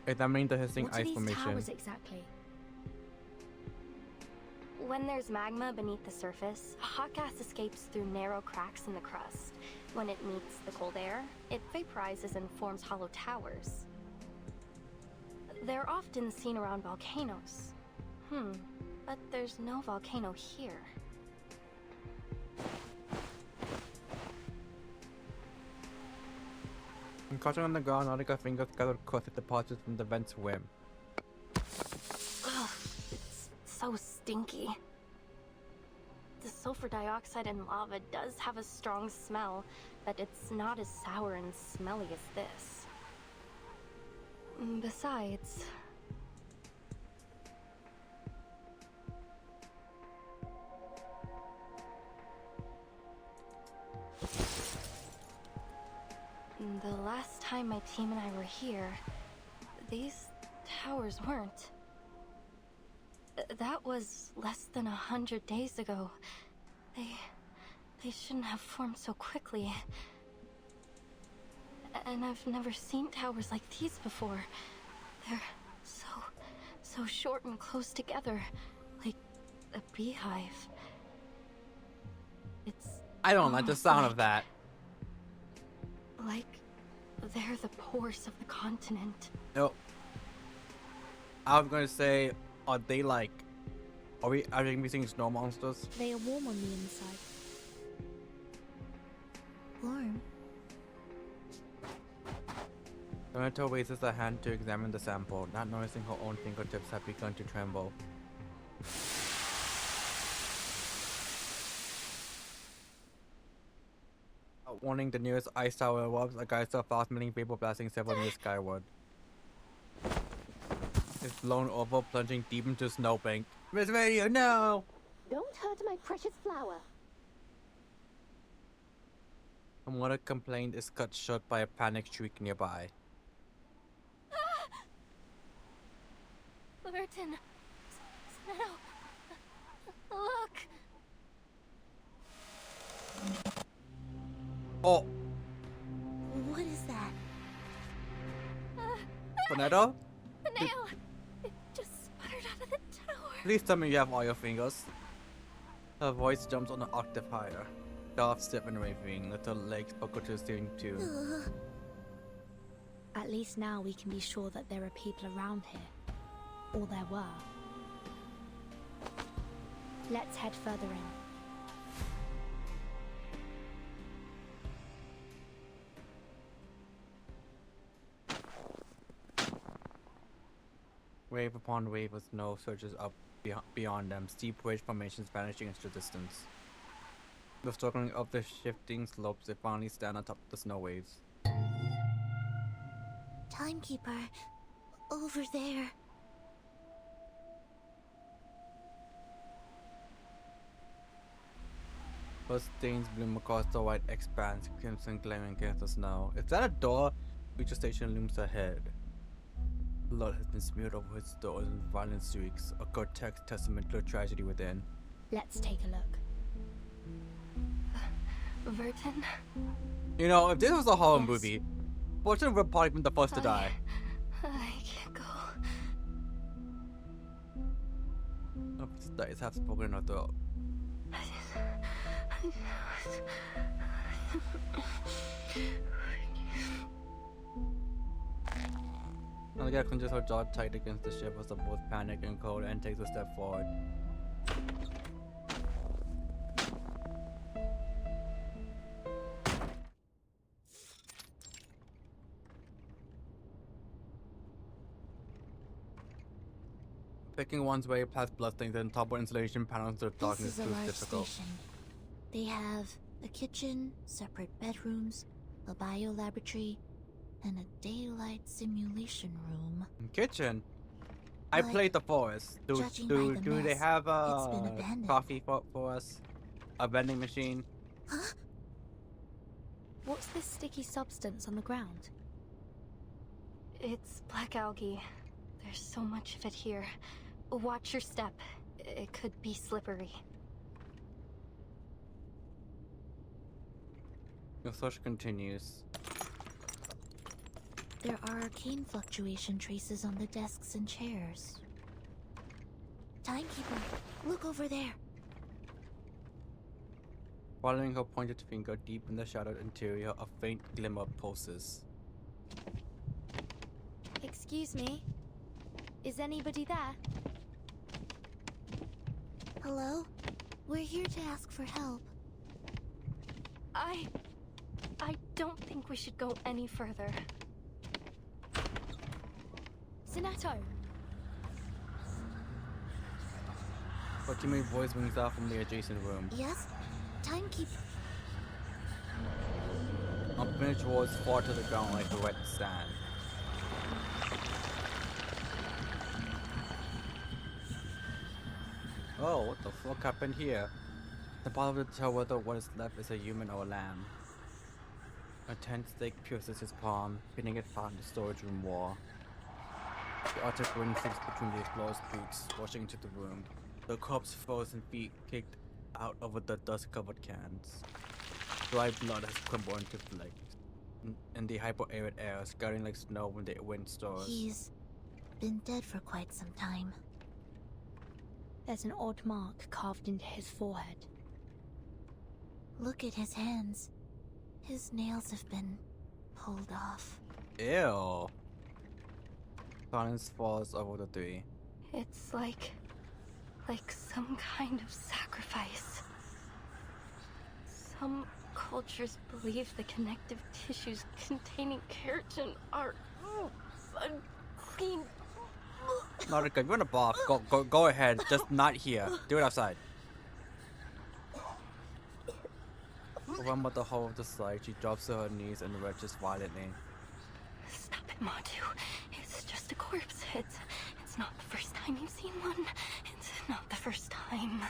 Examining the hissing What are ice these formation. towers exactly? When there's magma beneath the surface, hot gas escapes through narrow cracks in the crust. When it meets the cold air, it vaporizes and forms hollow towers. They're often seen around volcanoes. But there's no volcano here. And crouching on the ground, Nautica's fingers gathered caustic deposits from the vent's rim. Ugh, it's so stinky. The sulfur dioxide in lava does have a strong smell, but it's not as sour and smelly as this. Besides... The last time my team and I were here, these towers weren't. That was less than 100 days ago. They shouldn't have formed so quickly. And I've never seen towers like these before. They're so short and close together, like a beehive. I don't like the sound of that. Like they're the pores of the continent. No. I'm gonna say, are they like, are we seeing snow monsters? They are warm on the inside. Warm? Donato raises her hand to examine the sample, not noticing her own fingertips have begun to tremble. Warning, the nearest ice tower erupts, a geyser of fast-moving vapor blasting several meters skyward. It's blown over, plunging deep into snowbank. Miss Radio, no! Don't hurt my precious flower. A mother complaint is cut short by a panicked shriek nearby. Burton. Snow. Look. Oh! What is that? Tornado? The nail. It just sputtered out of the tower. Please tell me you have all your fingers. Her voice jumps on an octave higher. Scarf stiff and waving, little legs buckle to the steering tune. At least now we can be sure that there are people around here. Or there were. Let's head further in. Wave upon wave of snow surges up beyond them, steep ridge formations vanishing into the distance. The struggling up the shifting slopes, they finally stand on top of the snow waves. Timekeeper, over there. First stains bloom across the white expanse, crimson glaring against the snow. Is that a door? Future station looms ahead. Blood has been smeared over its doors in violent streaks, a grotesque testament to the tragedy within. Let's take a look. Verton? You know, if this was a horror movie, Fortune would probably been the first to die. I can't go. Oh, that is half spoken in her throat. Nadia clenches her jaw tight against the shivers of both panic and cold and takes a step forward. Picking one's way past bloodstains and toppled insulation panels through darkness This is a large difficult. station. They have a kitchen, separate bedrooms, a biolaboratory, and a daylight simulation room. Kitchen? I But played the forest. Do judging by the they mess, have it's been abandoned. coffee for us? A vending machine? Huh? What's this sticky substance on the ground? It's black algae. There's so much of it here. Watch your step. It could be slippery. Your search continues. There are arcane fluctuation traces on the desks and chairs. Timekeeper, look over there. Following her pointed finger deep in the shadowed interior, a faint glimmer pulses. Excuse me? Is anybody there? Hello? We're here to ask for help. I don't think we should go any further. Zinato! Her timid voice rings out from the adjacent room. Yes? Timekeeper. Unfinished walls fall to the ground like wet sand. Oh, what the fuck happened here? The bottom of the tell whether what is left is a human or a lamb. A tent stake pierces his palm, pinning it flat on the storage room wall. The Arctic wind slips between the explorer's boots, washing into the room. The corpse's frozen feet kicked out over the dust-covered cans. Dry blood has crumbled into flakes, and the hyper-arid air scattering like snow when the wind stirs. He's been dead for quite some time. There's an odd mark carved into his forehead. Look at his hands. His nails have been pulled off. Ew. Silence falls over the three. It's like some kind of sacrifice. Some cultures believe the connective tissues containing keratin are unclean. Nautica, you wanna bath? Go ahead. Just not here. Do it outside. Overwhelmed by the whole of the sight, she drops to her knees and retches violently. Stop it, Matu. It's just a corpse. It's not the first time you've seen one. It's not the first time.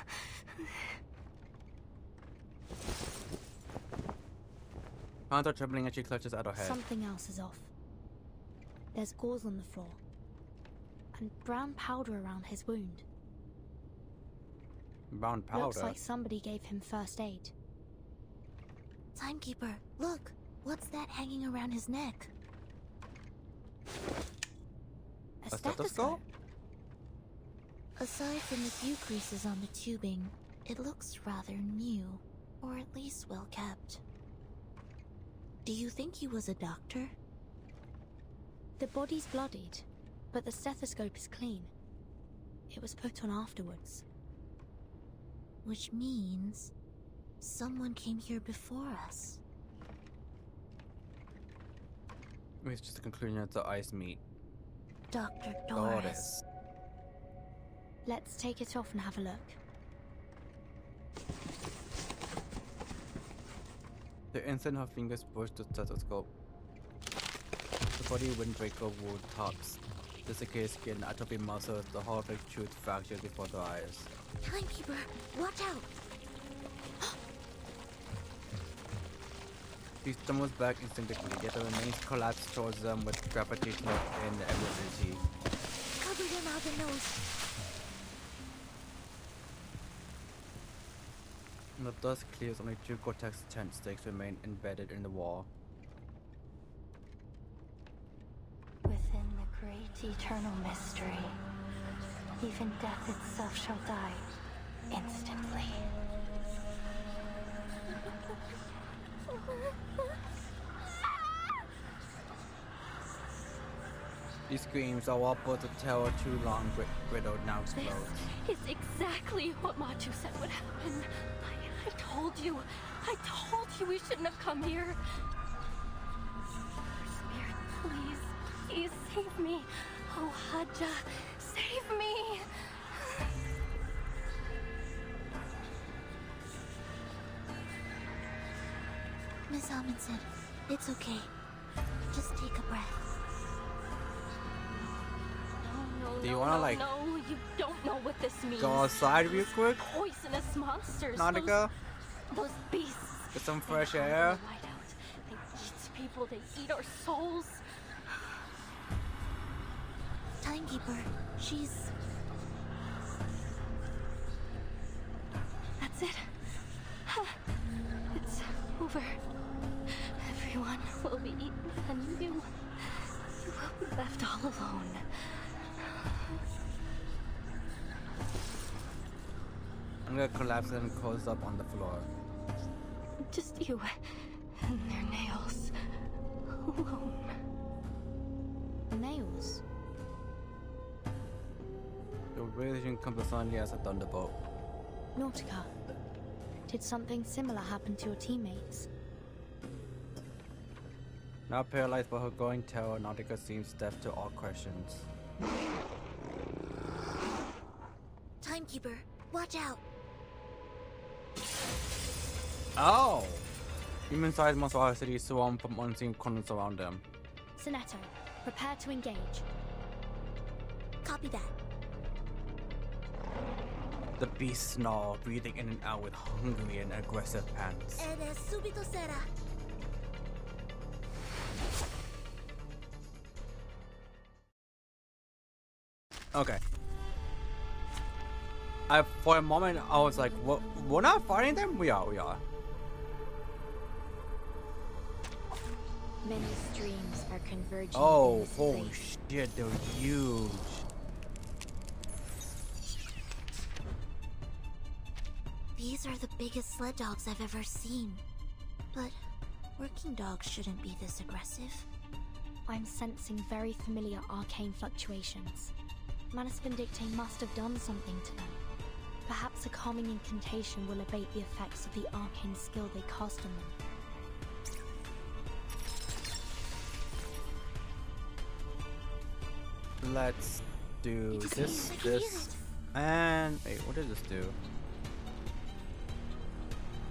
Hands are trembling as she clutches at her head. Something else is off. There's gauze on the floor, and brown powder around his wound. Brown powder? Looks like somebody gave him first aid. Timekeeper, look! What's that hanging around his neck? A stethoscope? Aside from the few creases on the tubing, it looks rather new, or at least well kept. Do you think he was a doctor? The body's bloodied, but the stethoscope is clean. It was put on afterwards. Which means someone came here before us. It's just a conclusion of the ice meet. Dr. Doris. Let's take it off and have a look. The instant her fingers push the stethoscope, the body windbreaker wound tops, desiccated skin, atrophied muscles, the horrific truth fractures before their eyes. Timekeeper, watch out! He stumbles back instinctively, yet the remains collapse towards them with gravitational inevitability. Cover your mouth and nose. When the dust clears, only two Cortex tent stakes remain embedded in the wall. Within the great eternal mystery, even death itself shall die instantly. These screams are all but the terror too long riddled now explodes. This is exactly what Matu said would happen. I told you we shouldn't have come here. Spirit, please save me. Oh, Hadja, save me. Miss Amundsen, it's okay. Just take a breath. Do you wanna like No, you don't know what this means. go outside real quick? Poisonous monsters. Nautica? Those beasts. Get some fresh air? They eat people, they eat our souls. Timekeeper, she's... That's it. It's over. Everyone will be eaten and you will be left all alone. I'm gonna collapse and close up on the floor. Just you and their nails alone. Nails? The realization comes suddenly as a thunderbolt. Nautica, did something similar happen to your teammates? Now paralyzed by her growing terror, Nautica seems deaf to all questions. Timekeeper, watch out! Oh! Human-sized monstrosities swarm from unseen corners around them. Sonetto, prepare to engage. Copy that. The beasts snarl, breathing in and out with hungry and aggressive pants. Subito sera. Okay. For a moment, I was like, "What? We're not fighting them? We are. We are." Many streams are converging. Oh, in this holy place. shit! They're huge. These are the biggest sled dogs I've ever seen. But working dogs shouldn't be this aggressive. I'm sensing very familiar arcane fluctuations. Manus Vindictae must have done something to them. Perhaps a calming incantation will abate the effects of the arcane skill they cast on them. Let's do this, and wait, what does this do?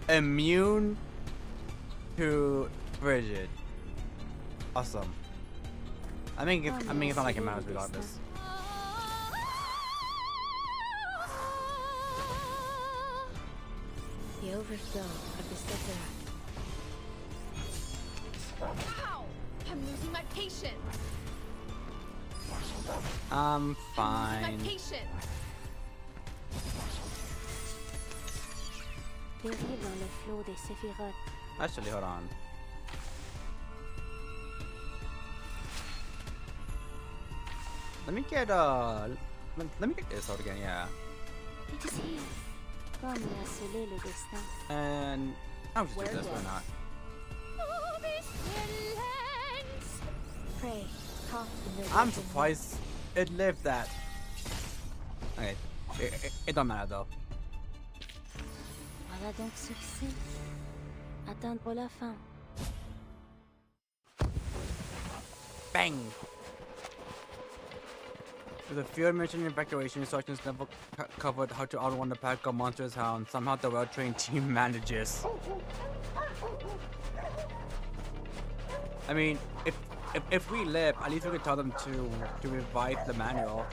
Immune to frigid. Awesome. I mean, it's not like it matters regardless. The overflow of the Ziggurat. Ow! I'm losing my patience. I'm fine. I'm losing my patience. Péris dans le flot des Sephiroth. Actually, hold on. Let me get let me get this out again, yeah. It is here. Comme il a scellé le destin. And I'll just do this, why not? Pray, cast in the I'm surprised it lived that. Okay, it don't matter though. Voilà donc succès. Atteindre la fin. Bang! With a few mentioned evacuation instructions never covered how to outrun the pack of monstrous hounds. Somehow the well-trained team manages. I mean, if we live, at least we could tell them to revive the manual.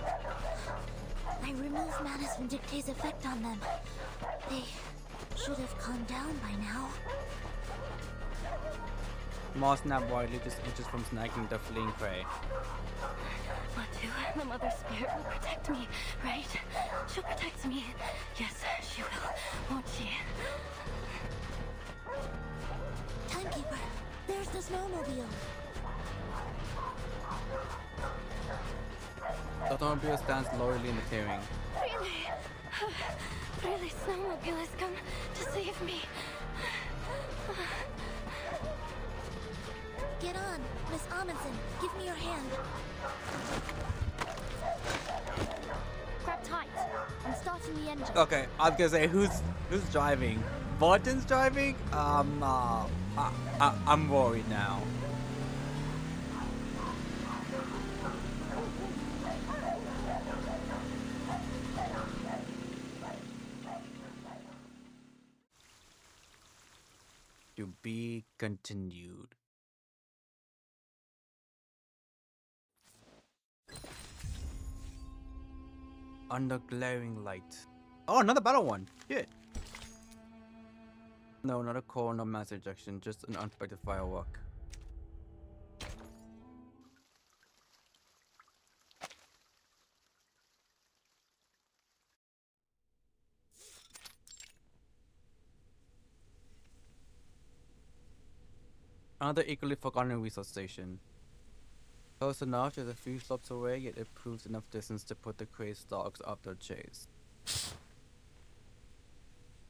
I removed Manus Vindictae's effect on them. They should have calmed down by now. Moss snap widely just inches from snagging the fleeing prey. Matu, the Mother Spirit will protect me, right? She'll protect me. Yes, she will, won't she? Timekeeper, there's the snowmobile. The automobile stands loyally in the clearing. Really? Really, Snowmobile has come to save me. Get on, Miss Amundsen. Give me your hand. Grab tight. I'm starting the engine. Okay, I was gonna say who's driving? Barton's driving? I'm worried now. To be continued. Under glaring light. Oh, another battle one. Shit. No, not a call, no mass ejection, just an unexpected firework. Another equally forgotten resource station. Close enough, just a few slopes away, yet it proves enough distance to put the crazed dogs up their chase.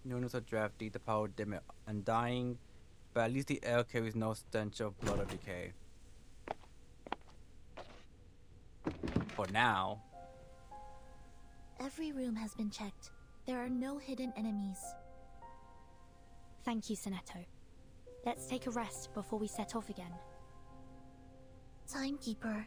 Units are drafty, the power dim and dying, but at least the air carries no stench of blood or decay. For now. Every room has been checked. There are no hidden enemies. Thank you, Sonetto. Let's take a rest before we set off again. Timekeeper.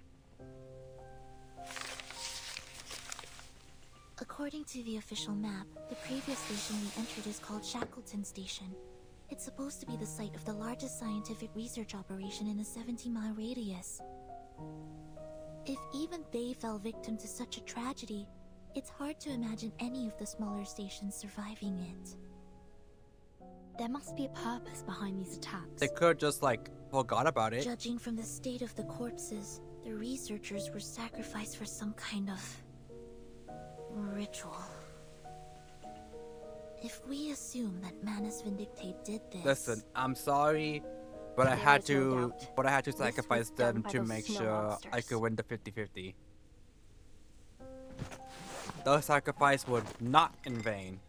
According to the official map, the previous station we entered is called Shackleton Station. It's supposed to be the site of the largest scientific research operation in a 70-mile radius. If even they fell victim to such a tragedy, it's hard to imagine any of the smaller stations surviving it. There must be a purpose behind these attacks. They could just like forgot about it. Judging from the state of the corpses, the researchers were sacrificed for some kind of ritual. If we assume that Manus Vindictate did this... Listen, I'm sorry, but I had to sacrifice them to make sure I could win the 50-50. The sacrifice was not in vain.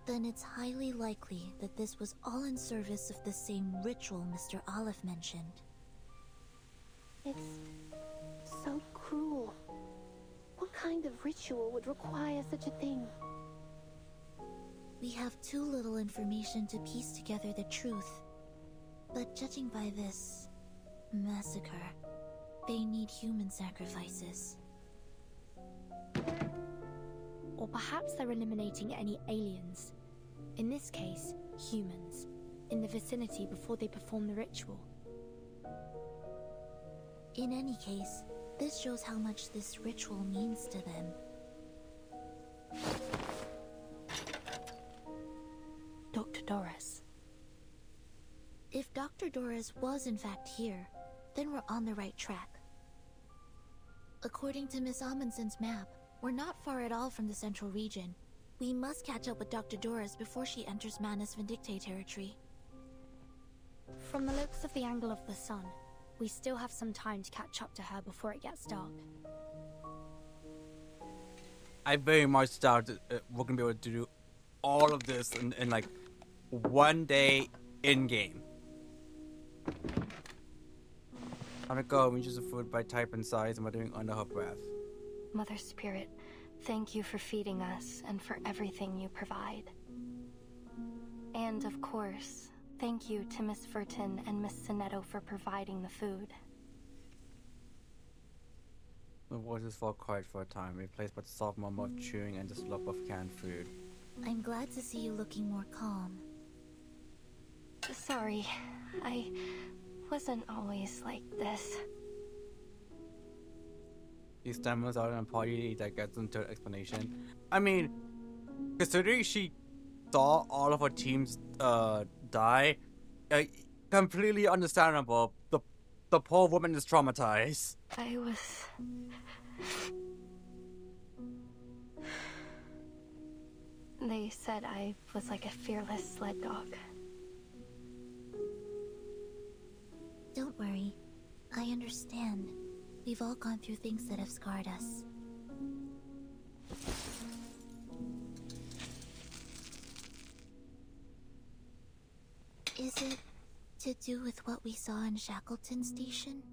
Then it's highly likely that this was all in service of the same ritual Mr. Olive mentioned. It's so cruel. What kind of ritual would require such a thing? We have too little information to piece together the truth. But judging by this massacre, they need human sacrifices. Or perhaps they're eliminating any aliens. In this case, humans, in the vicinity before they perform the ritual. In any case, this shows how much this ritual means to them. Dr. Doris. If Dr. Doris was in fact here, then we're on the right track. According to Miss Amundsen's map, we're not far at all from the central region. We must catch up with Dr. Doris before she enters Manus Vindictate territory. From the looks of the angle of the sun, we still have some time to catch up to her before it gets dark. I very much doubt we're gonna be able to do all of this in like one day in game. On a go, we choose the food by type and size, and muttering under her breath. Mother Spirit, thank you for feeding us and for everything you provide. And of course, thank you to Miss Furton and Miss Sonetto for providing the food. The voices fall quiet for a time, replaced by the soft murmur of chewing and the slurp of canned food. I'm glad to see you looking more calm. Sorry, I wasn't always like this. He stammers out in a party that gets into an explanation. I mean, considering she saw all of her teams die, completely understandable. The poor woman is traumatized. I was... They said I was like a fearless sled dog. Don't worry. I understand. We've all gone through things that have scarred us. Is it to do with what we saw in Shackleton Station?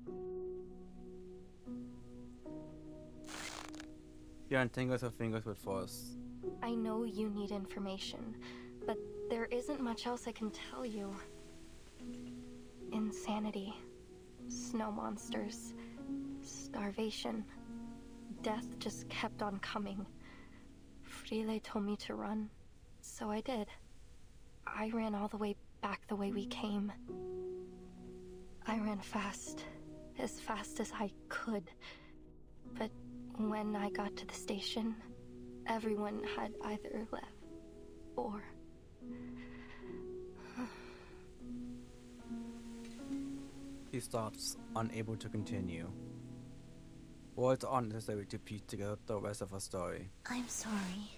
She untangles her fingers with force. I know you need information, but there isn't much else I can tell you. Insanity, snow monsters, starvation, death just kept on coming. Frile told me to run, so I did. I ran all the way back the way we came. I ran fast as I could. But when I got to the station, everyone had either left or... He stops, unable to continue. Words aren't necessary to piece together the rest of her story. I'm sorry.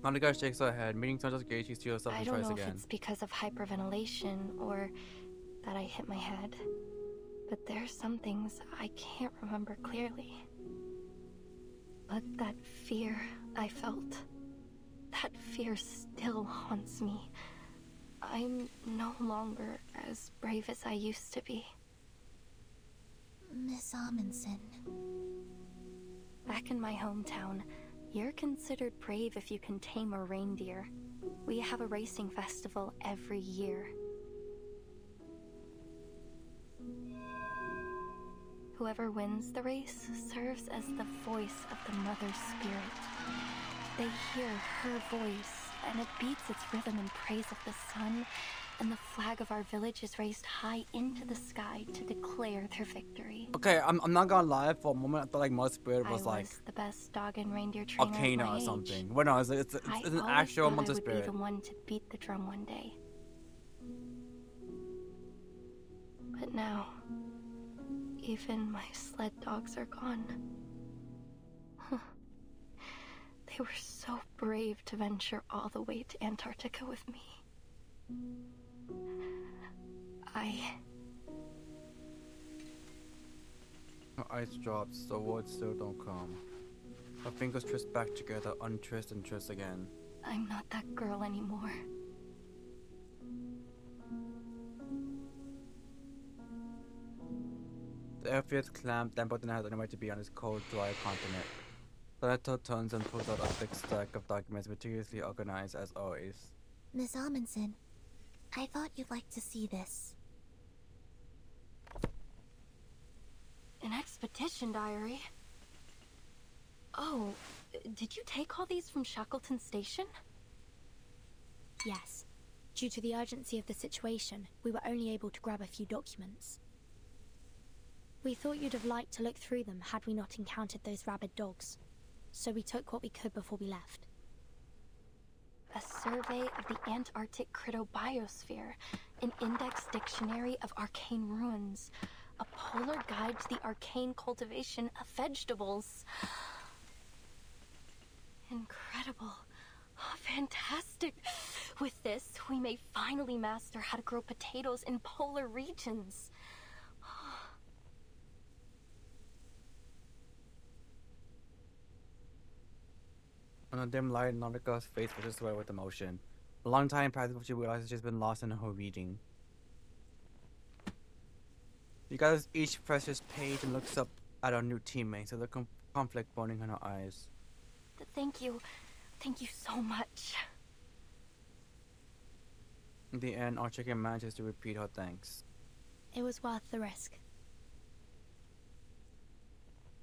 Monica shakes her head, meaning to just gauge to herself I and don't tries know again. if it's because of hyperventilation or that I hit my head, but there's some things I can't remember clearly. But that fear I felt, that fear still haunts me. I'm no longer as brave as I used to be. Miss Amundsen. Back in my hometown, you're considered brave if you can tame a reindeer. We have a racing festival every year. Whoever wins the race serves as the voice of the Mother Spirit. They hear her voice, and it beats its rhythm in praise of the sun and the flag of our village is raised high into the sky to declare their victory. Okay, I'm not gonna lie. For a moment, I thought like Mother Spirit I was like the best dog and reindeer trainer of Arcana my or age. something. Well, no, it's an I always actual thought Mother I would Spirit. be the one to beat the drum one day. But now, even my sled dogs are gone. They were so brave to venture all the way to Antarctica with me. Her ice drops, the words still don't come. Her fingers twist back together, untwist and twist again. I'm not that girl anymore. The air feels clamped, then Button has anywhere to be on his cold, dry continent. Senator turns and pulls out a thick stack of documents meticulously organized as always. Miss Amundsen, I thought you'd like to see this. An expedition diary? Oh, did you take all these from Shackleton Station? Yes. Due to the urgency of the situation, we were only able to grab a few documents. We thought you'd have liked to look through them had we not encountered those rabid dogs. So we took what we could before we left. A survey of the Antarctic cryptobiosphere, an index dictionary of arcane ruins, a polar guide to the arcane cultivation of vegetables. Incredible. Oh, fantastic. With this, we may finally master how to grow potatoes in polar regions. On a dim light, Nautica's face was just away with emotion. A long time passed before she realized she's been lost in her reading. She gathers each precious page and looks up at her new teammates with a conflict burning in her eyes. Thank you. Thank you so much. In the end, our chicken manages to repeat her thanks. It was worth the risk.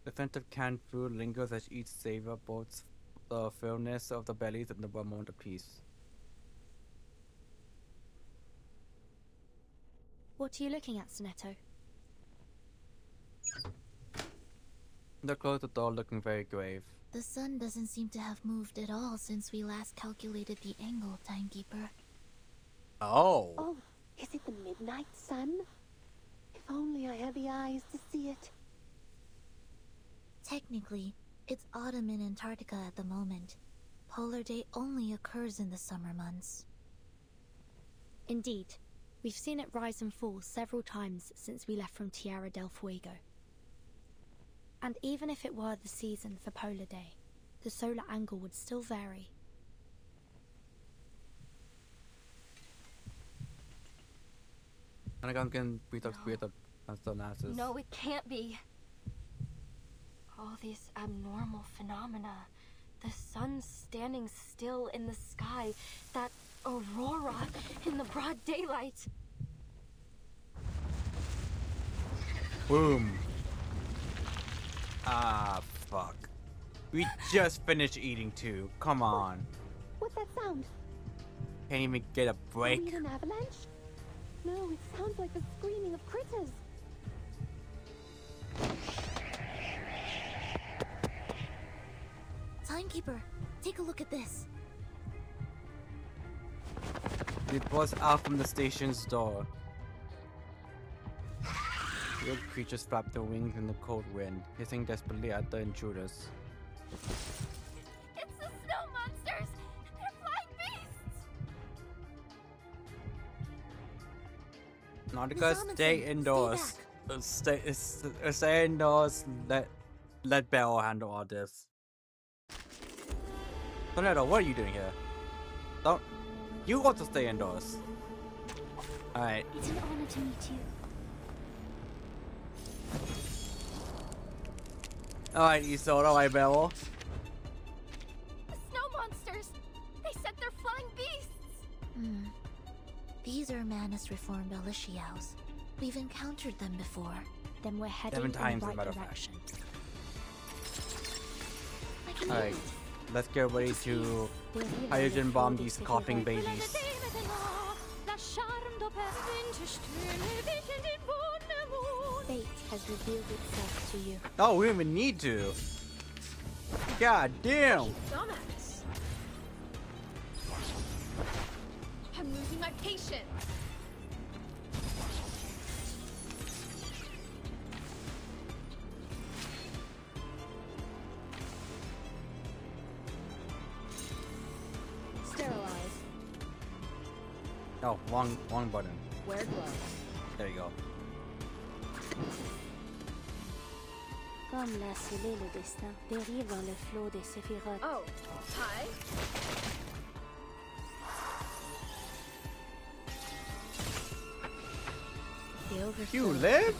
The scent of canned food lingers as each savor both the fullness of the bellies and the moment of peace. What are you looking at, Sonetto? They closed the door, looking very grave. The sun doesn't seem to have moved at all since we last calculated the angle, Timekeeper. Oh. Oh, is it the midnight sun? If only I had the eyes to see it. Technically, it's autumn in Antarctica at the moment. Polar day only occurs in the summer months. Indeed. We've seen it rise and fall several times since we left from Tierra del Fuego. And even if it were the season for Polar Day, the solar angle would still vary. And I can beat up and still answers. No, it can't be. All these abnormal phenomena. The sun standing still in the sky. That aurora in the broad daylight. Boom. Ah, fuck. We just finished eating too. Come on. What's that sound? Can't even get a Are break. we in an avalanche? No, it sounds like the screaming of critters. Timekeeper, take a look at this. It was out from the station's door. Weird creatures flap their wings in the cold wind, hissing desperately at the intruders. It's the snow monsters! They're flying beasts! Nautica, stay indoors. Stay indoors. Let Bell handle all this. Tornado, what are you doing here? Don't. You want to stay indoors. Alright. It's an honor to meet you. Alright, Isolde, alright, Bell. The snow monsters! They said they're flying beasts! These are Manus reformed Alishiaos. We've encountered them before. Then we're heading 7 in times, the as a right matter of direction. Alright, let's get ready to hydrogen bomb these coughing babies. Fate has revealed itself to you. Oh, we don't even need to. God damn. Dumbass. I'm losing my patience. Sterilize. Oh, wrong button. Wear gloves. There you go. Comme l'a scellé le destin, dérive dans le flot des séphirotes. Oh, hi. You live?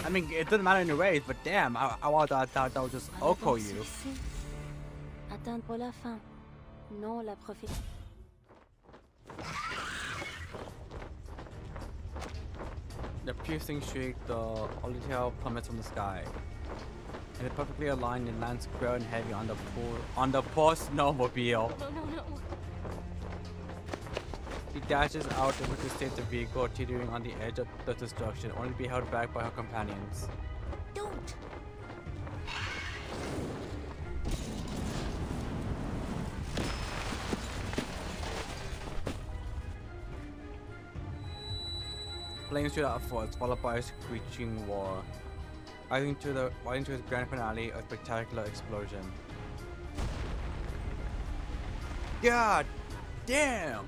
I mean, it doesn't matter anyways, but damn, I thought that would just Oko you. Attendre pour la fin. Non, la profite. The piercing shriek, the holy tail plummets from the sky. And it perfectly aligned and lands square and heavy on the poor snowmobile. No. She dashes out able to save the vehicle, teetering on the edge of the destruction, only to be held back by her companions. Don't! Flames shoot out force, followed by a screeching roar. Rising to its grand finale, a spectacular explosion. God damn!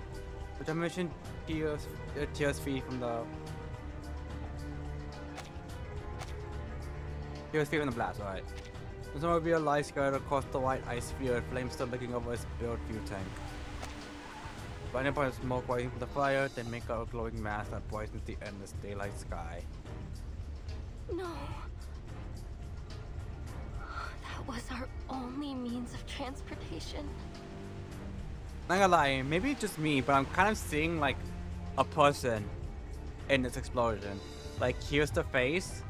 The transmission tears free from the blast, alright. The snowmobile lies scattered across the white ice field, flames still licking over its spilled fuel tank. Blinded by the smoke rising from the fire, they make out a glowing mass that brightens the endless daylight sky. No. That was our only means of transportation. Not gonna lie, maybe it's just me, but I'm kind of seeing like a person in this explosion. Like here's the face,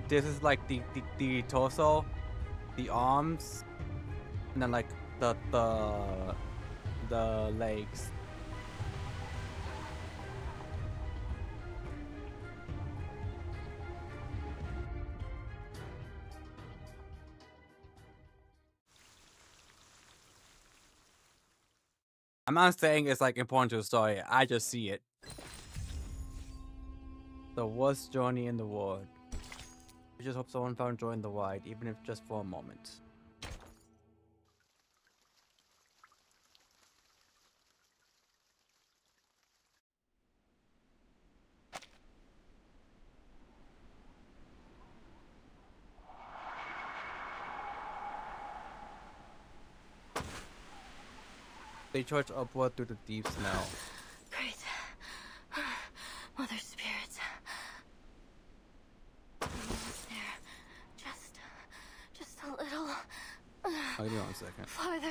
this is like the torso, the arms, and then like the legs. I'm not saying it's like important to the story, I just see it. The worst journey in the world. We just hope someone found joy in the ride, even if just for a moment. They charge upward through the deep snow. Great. Mother Spirits. Almost there. Just a little. Hold on a second. Farther.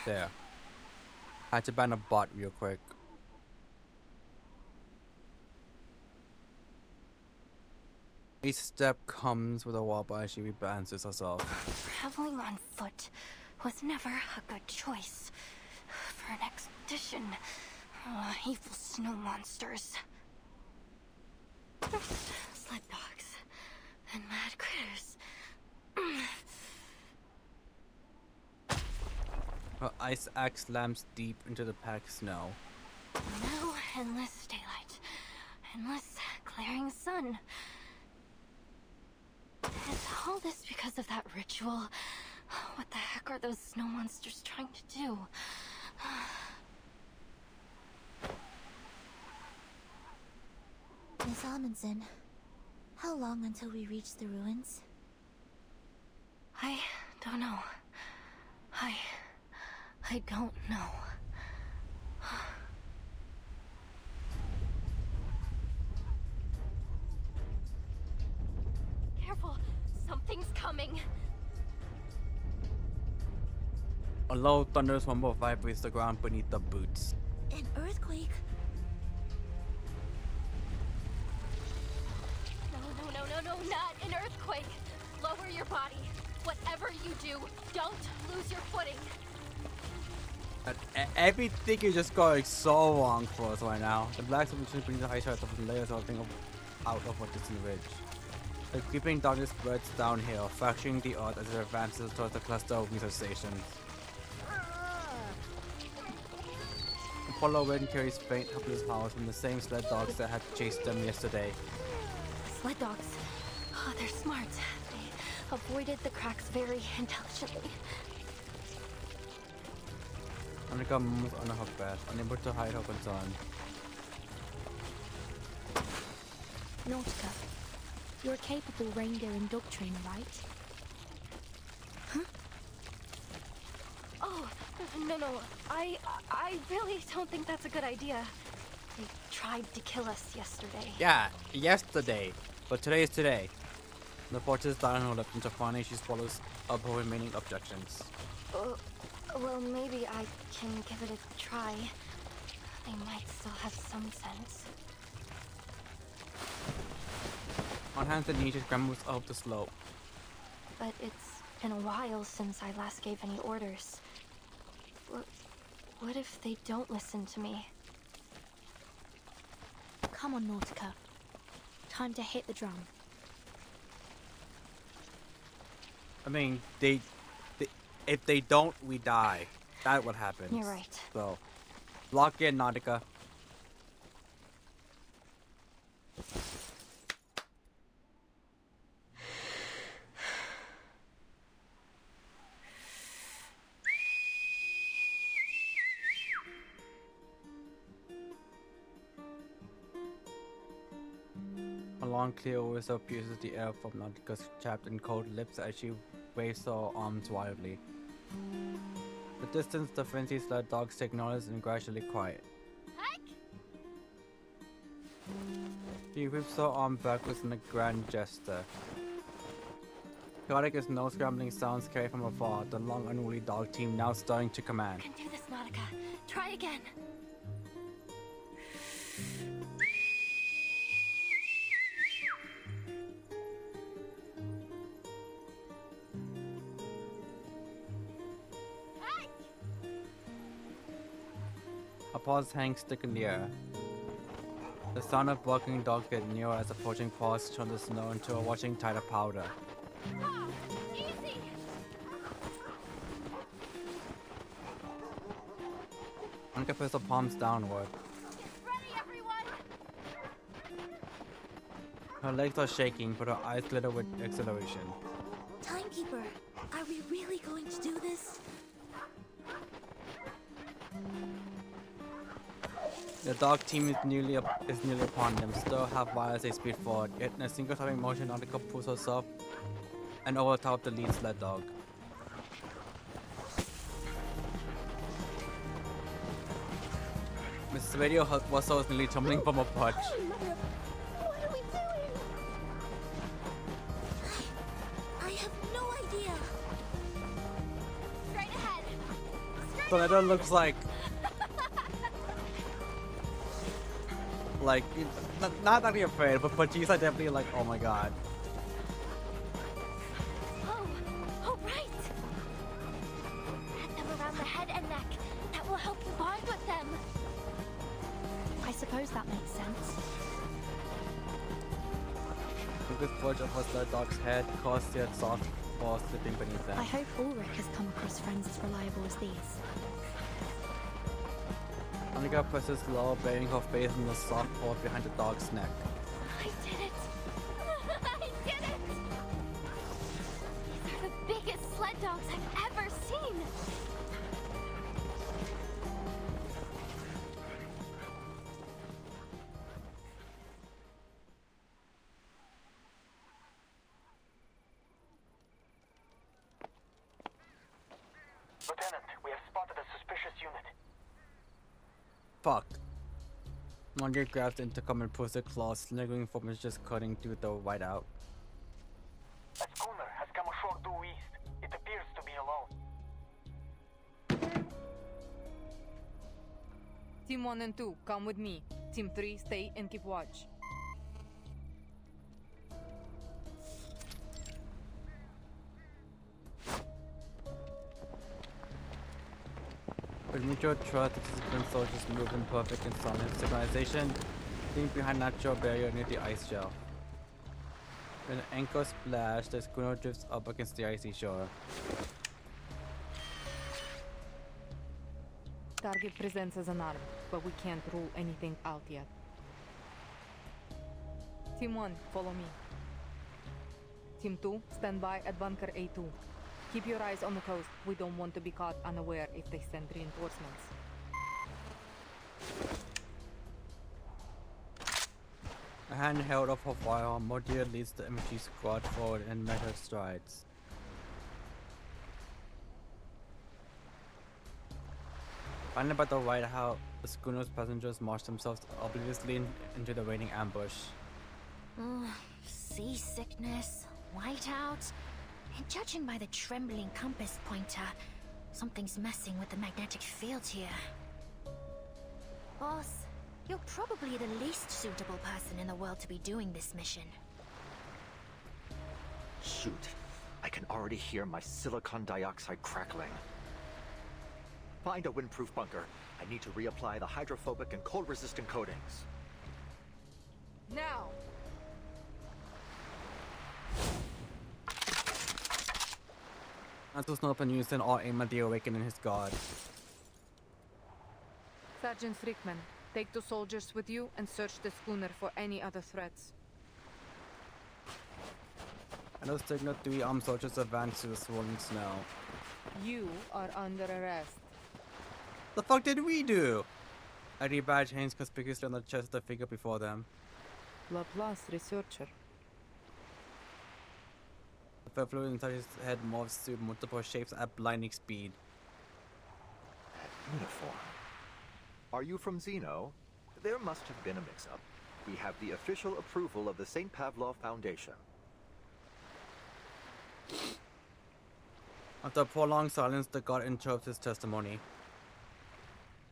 There. I had to ban a bot real quick. Each step comes with a wobble as she rebalances herself. Traveling on foot was never a good choice for an expedition. Evil snow monsters. First, sled dogs, then mad critters. Her ice axe slams deep into the packed snow. Now endless daylight, endless glaring sun. Is all this because of that ritual? What the heck are those snow monsters trying to do? Miss Amundsen, how long until we reach the ruins? I don't know. I don't know. Careful, something's coming. A low thunderous rumble vibrates the ground beneath the boots. An earthquake? No, not an earthquake. Lower your body. Whatever you do, don't lose your footing. Everything is just going so wrong for us right now. The blacks between bringing the high shots of the layers of everything out of a distant ridge. The creeping darkness spreads downhill, fracturing the earth as it advances towards the cluster of research stations. Apollo Wind carries faint, helpless howls from the same sled dogs that had chased them yesterday. Sled dogs. Oh, they're smart. They avoided the cracks very intelligently. Annika moves on her bed, unable to hide her concern. Nautica, you're a capable reindeer and dog trainer, right? Huh? Oh, no. I really don't think that's a good idea. They tried to kill us yesterday. Yeah, yesterday. But today is today. The fortress down her lip until finally she swallows up her remaining objections. Well, maybe I can give it a try. They might still have some sense. On hands and knees, she scrambles up the slope. But it's been a while since I last gave any orders. What if they don't listen to me? Come on, Nautica. Time to hit the drum. I mean, if they don't, we die. That's what happens. You're right. So, lock in, Nautica. A long clear whistle pierces the air from Nautica's chapped and cold lips as she waves her arms wildly. The distance, the frenzied sled dogs take notice and gradually quiet. She whips her arm backwards in a grand gesture. Chaotic as no scrambling sounds carry from afar, the long unruly dog team now starting to command. You can do this, Nautica. Try again. A paws hang stick in the air. The sound of barking dogs get nearer as approaching paws turn the snow into a watching tide of powder. Easy! Annika puts her palms downward. Ready, everyone! Her legs are shaking, but her eyes glitter with exhilaration. Timekeeper, are we really going to do this? The dog team is nearly upon them, still half wild as they speed forward. Yet in a single timing motion, Nautica pulls herself and over top the lead sled dog. Mrs. Radio Hustle is nearly tumbling from a perch. What are we doing? I have no idea. Straight ahead! So that looks like not that I'm afraid, but she's like definitely like, oh my god. Oh, right! Wrap them around the head and neck. That will help you bond with them. I suppose that makes sense. The good fudge of her sled dog's head caused yet soft paws slipping beneath them. I hope Ulrich has come across friends as reliable as these. Annika presses low, burying her face in the soft paw behind the dog's neck. I did it! I did it! These are the biggest sled dogs I've ever seen! Lieutenant, we have spotted a suspicious unit. Fuck. Margaret grabs the intercom and pulls the claw, sniggering foam is just cutting through the whiteout. A schooner has come ashore due east. It appears to be alone. Team 1 and 2, come with me. Team 3, stay and keep watch. Beneath Mutual trust, the disciplined soldiers move in perfect and silent synchronization, leaving behind natural barrier near the ice shelf. With an ankle splash, the schooner drifts up against the icy shore. Target presents as an arm, but we can't rule anything out yet. Team 1, follow me. Team 2, stand by at bunker A2. Keep your eyes on the coast. We don't want to be caught unaware if they send reinforcements. A hand held up her firearm, Mordia leads the infantry squad forward in measured strides. Finally, by the right, how the schooner's passengers march themselves obliviously into the waiting ambush. Seasickness, whiteout, and judging by the trembling compass pointer, something's messing with the magnetic field here. Boss, you're probably the least suitable person in the world to be doing this mission. Shoot. I can already hear my silicon dioxide crackling. Find a windproof bunker. I need to reapply the hydrophobic and cold-resistant coatings. Now! Until Snow and Houston all aim at the awakening his god. Sergeant Frickman, take 2 soldiers with you and search the schooner for any other threats. And those signal 3 armed soldiers advance to the swollen snow. You are under arrest. The fuck did we do? Eddie badge hangs conspicuously on the chest of the figure before them. Laplace researcher. The fluid inside his head morphs to multiple shapes at blinding speed. That uniform. Are you from Xeno? There must have been a mix-up. We have the official approval of the St. Pavlov Foundation. After a prolonged silence, the god interrupts his testimony.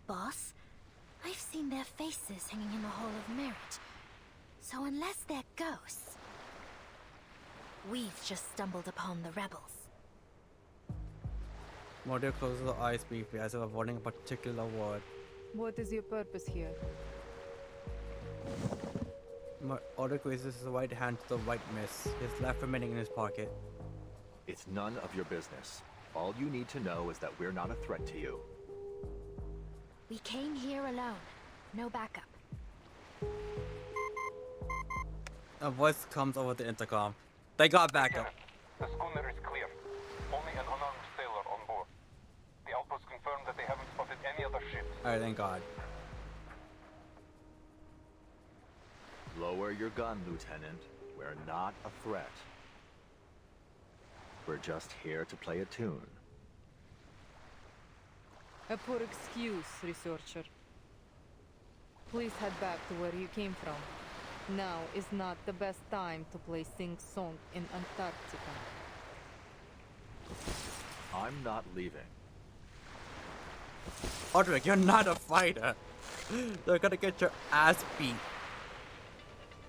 Boss, I've seen their faces hanging in the Hall of Merit. So unless they're ghosts, we've just stumbled upon the rebels. Mordia closes her eyes briefly as if avoiding a particular word. What is your purpose here? Mordia raises his right hand to the white mist, his left remaining in his pocket. It's none of your business. All you need to know is that we're not a threat to you. We came here alone. No backup. A voice comes over the intercom. They got backup. The schooner is clear. Only an unarmed sailor on board. The outpost confirmed that they haven't spotted any other ships. Alright, thank God. Lower your gun, Lieutenant. We're not a threat. We're just here to play a tune. A poor excuse, researcher. Please head back to where you came from. Now is not the best time to play sing-song in Antarctica. I'm not leaving. Audric, you're not a fighter. They're gonna get your ass beat.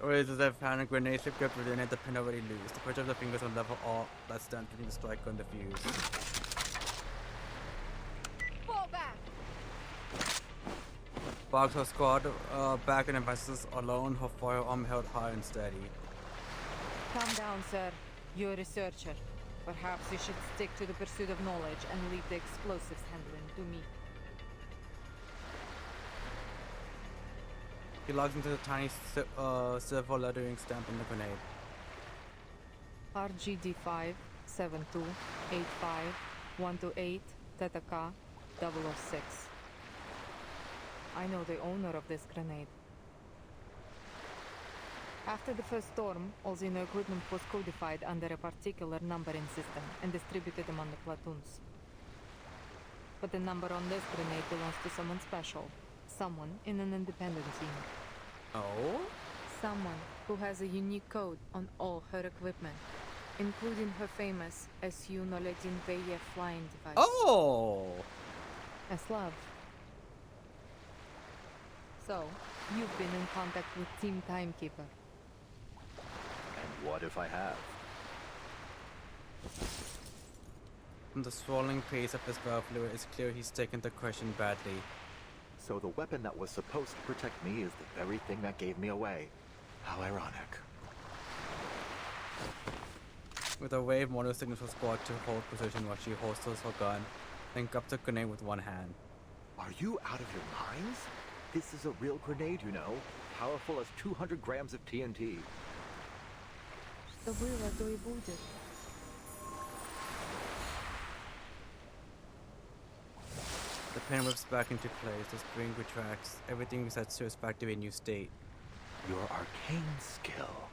Or is as if hand a grenade slip grip within it, the pin already loose. The pressure of the fingers on level all that stand between the strike and the fuse. Fall back! Barks her squad back and advances alone, her firearm held high and steady. Calm down, sir. You're a researcher. Perhaps you should stick to the pursuit of knowledge and leave the explosives handling to me. He logs into the tiny silver lettering stamp on the grenade. RGD5 7285 128 Theta K 006. I know the owner of this grenade. After the first storm, all Xeno equipment was codified under a particular numbering system and distributed among the platoons. But the number on this grenade belongs to someone special. Someone in an independent team. Oh? Someone who has a unique code on all her equipment, including her famous SU Noledin Veye flying device. Oh! Aslav. So, you've been in contact with Team Timekeeper. And what if I have? From the swirling pace of his valve fluid, it's clear he's taken the question badly. So the weapon that was supposed to protect me is the very thing that gave me away. How ironic. With a wave, Mono signals for Squad to hold position while she holsters her gun, then grabs a grenade with one hand. Are you out of your minds? This is a real grenade, you know. Powerful as 200 grams of TNT. ZHAOBUBU. The pen whips back into place, the spring retracts, everything resets to its factory new state. Your arcane skill.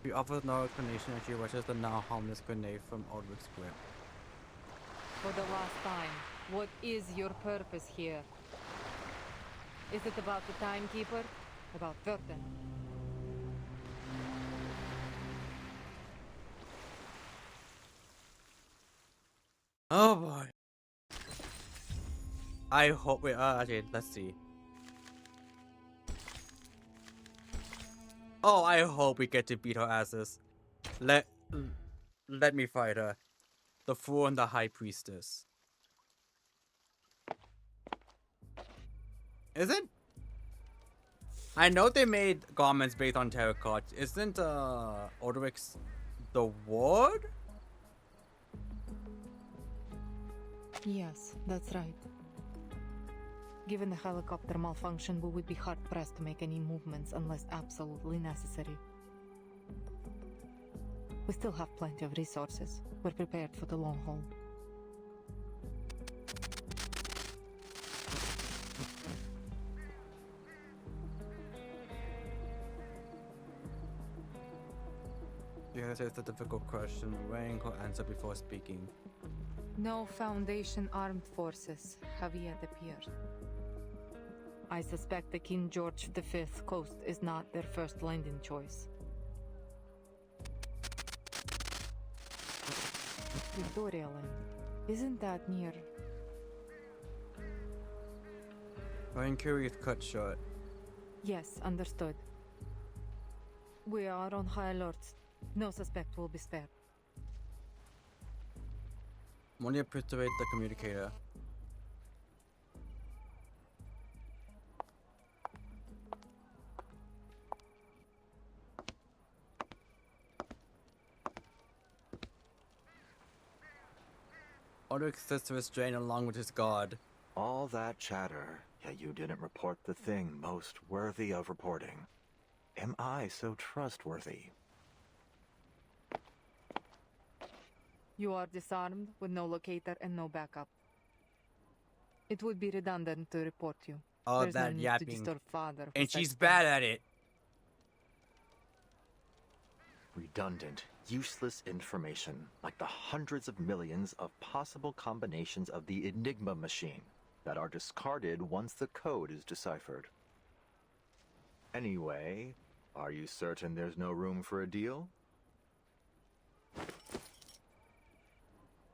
She offers no explanation as she rushes the now harmless grenade from Aldrich's grip. For the last time, what is your purpose here? Is it about the timekeeper? About Verden? Oh boy. I hope we actually, let's see. Oh, I hope we get to beat her asses. Let me fight her. The Fool and the High Priestess. Isn't... I know they made garments based on terracotta. Isn't Aldrich's the ward? Yes, that's right. Given the helicopter malfunction, we would be hard-pressed to make any movements unless absolutely necessary. We still have plenty of resources. We're prepared for the long haul. Yes, it's a difficult question. Weighing her answer before speaking. No Foundation armed forces have yet appeared. I suspect the King George V coast is not their first landing choice. Victoria Land. Isn't that near? My inquiry is cut short. Yes, understood. We are on high alert. No suspect will be spared. Molly persuade the communicator. Aldrich sits to restrain along with his guard. All that chatter, yet you didn't report the thing most worthy of reporting. Am I so trustworthy? You are disarmed with no locator and no backup. It would be redundant to report you. Oh, There's that no need yapping. to disturb father. And she's bad at it. Redundant, useless information, like the hundreds of millions of possible combinations of the Enigma machine that are discarded once the code is deciphered. Anyway, are you certain there's no room for a deal?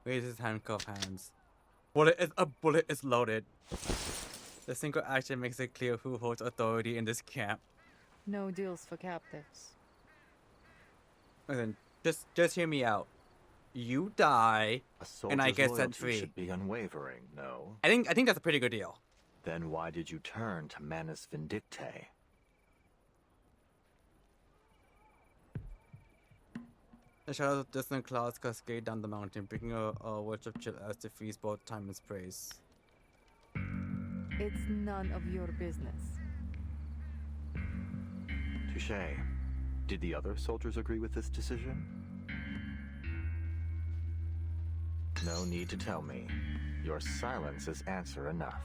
Raises handcuffed hands. A bullet is loaded. The single action makes it clear who holds authority in this camp. No deals for captives. Listen, just hear me out. You die, and I get set free. Should be unwavering, no? I think that's a pretty good deal. Then why did you turn to Manus Vindictae? The shadows of distant clouds cascade down the mountain, bringing a wedge of chill as to freeze both time and space. It's none of your business. Touché. Did the other soldiers agree with this decision? No need to tell me. Your silence is answer enough.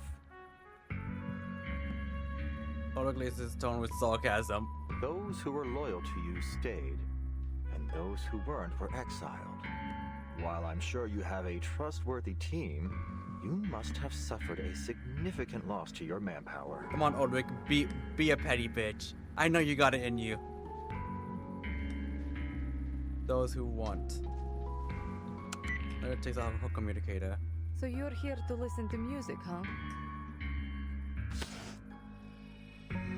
Aldrich lays his tone with sarcasm. Those who were loyal to you stayed, and those who weren't were exiled. While I'm sure you have a trustworthy team, you must have suffered a significant loss to your manpower. Come on, Aldrich, be a petty bitch. I know you got it in you. Those who want. It takes out her communicator. So you're here to listen to music, huh?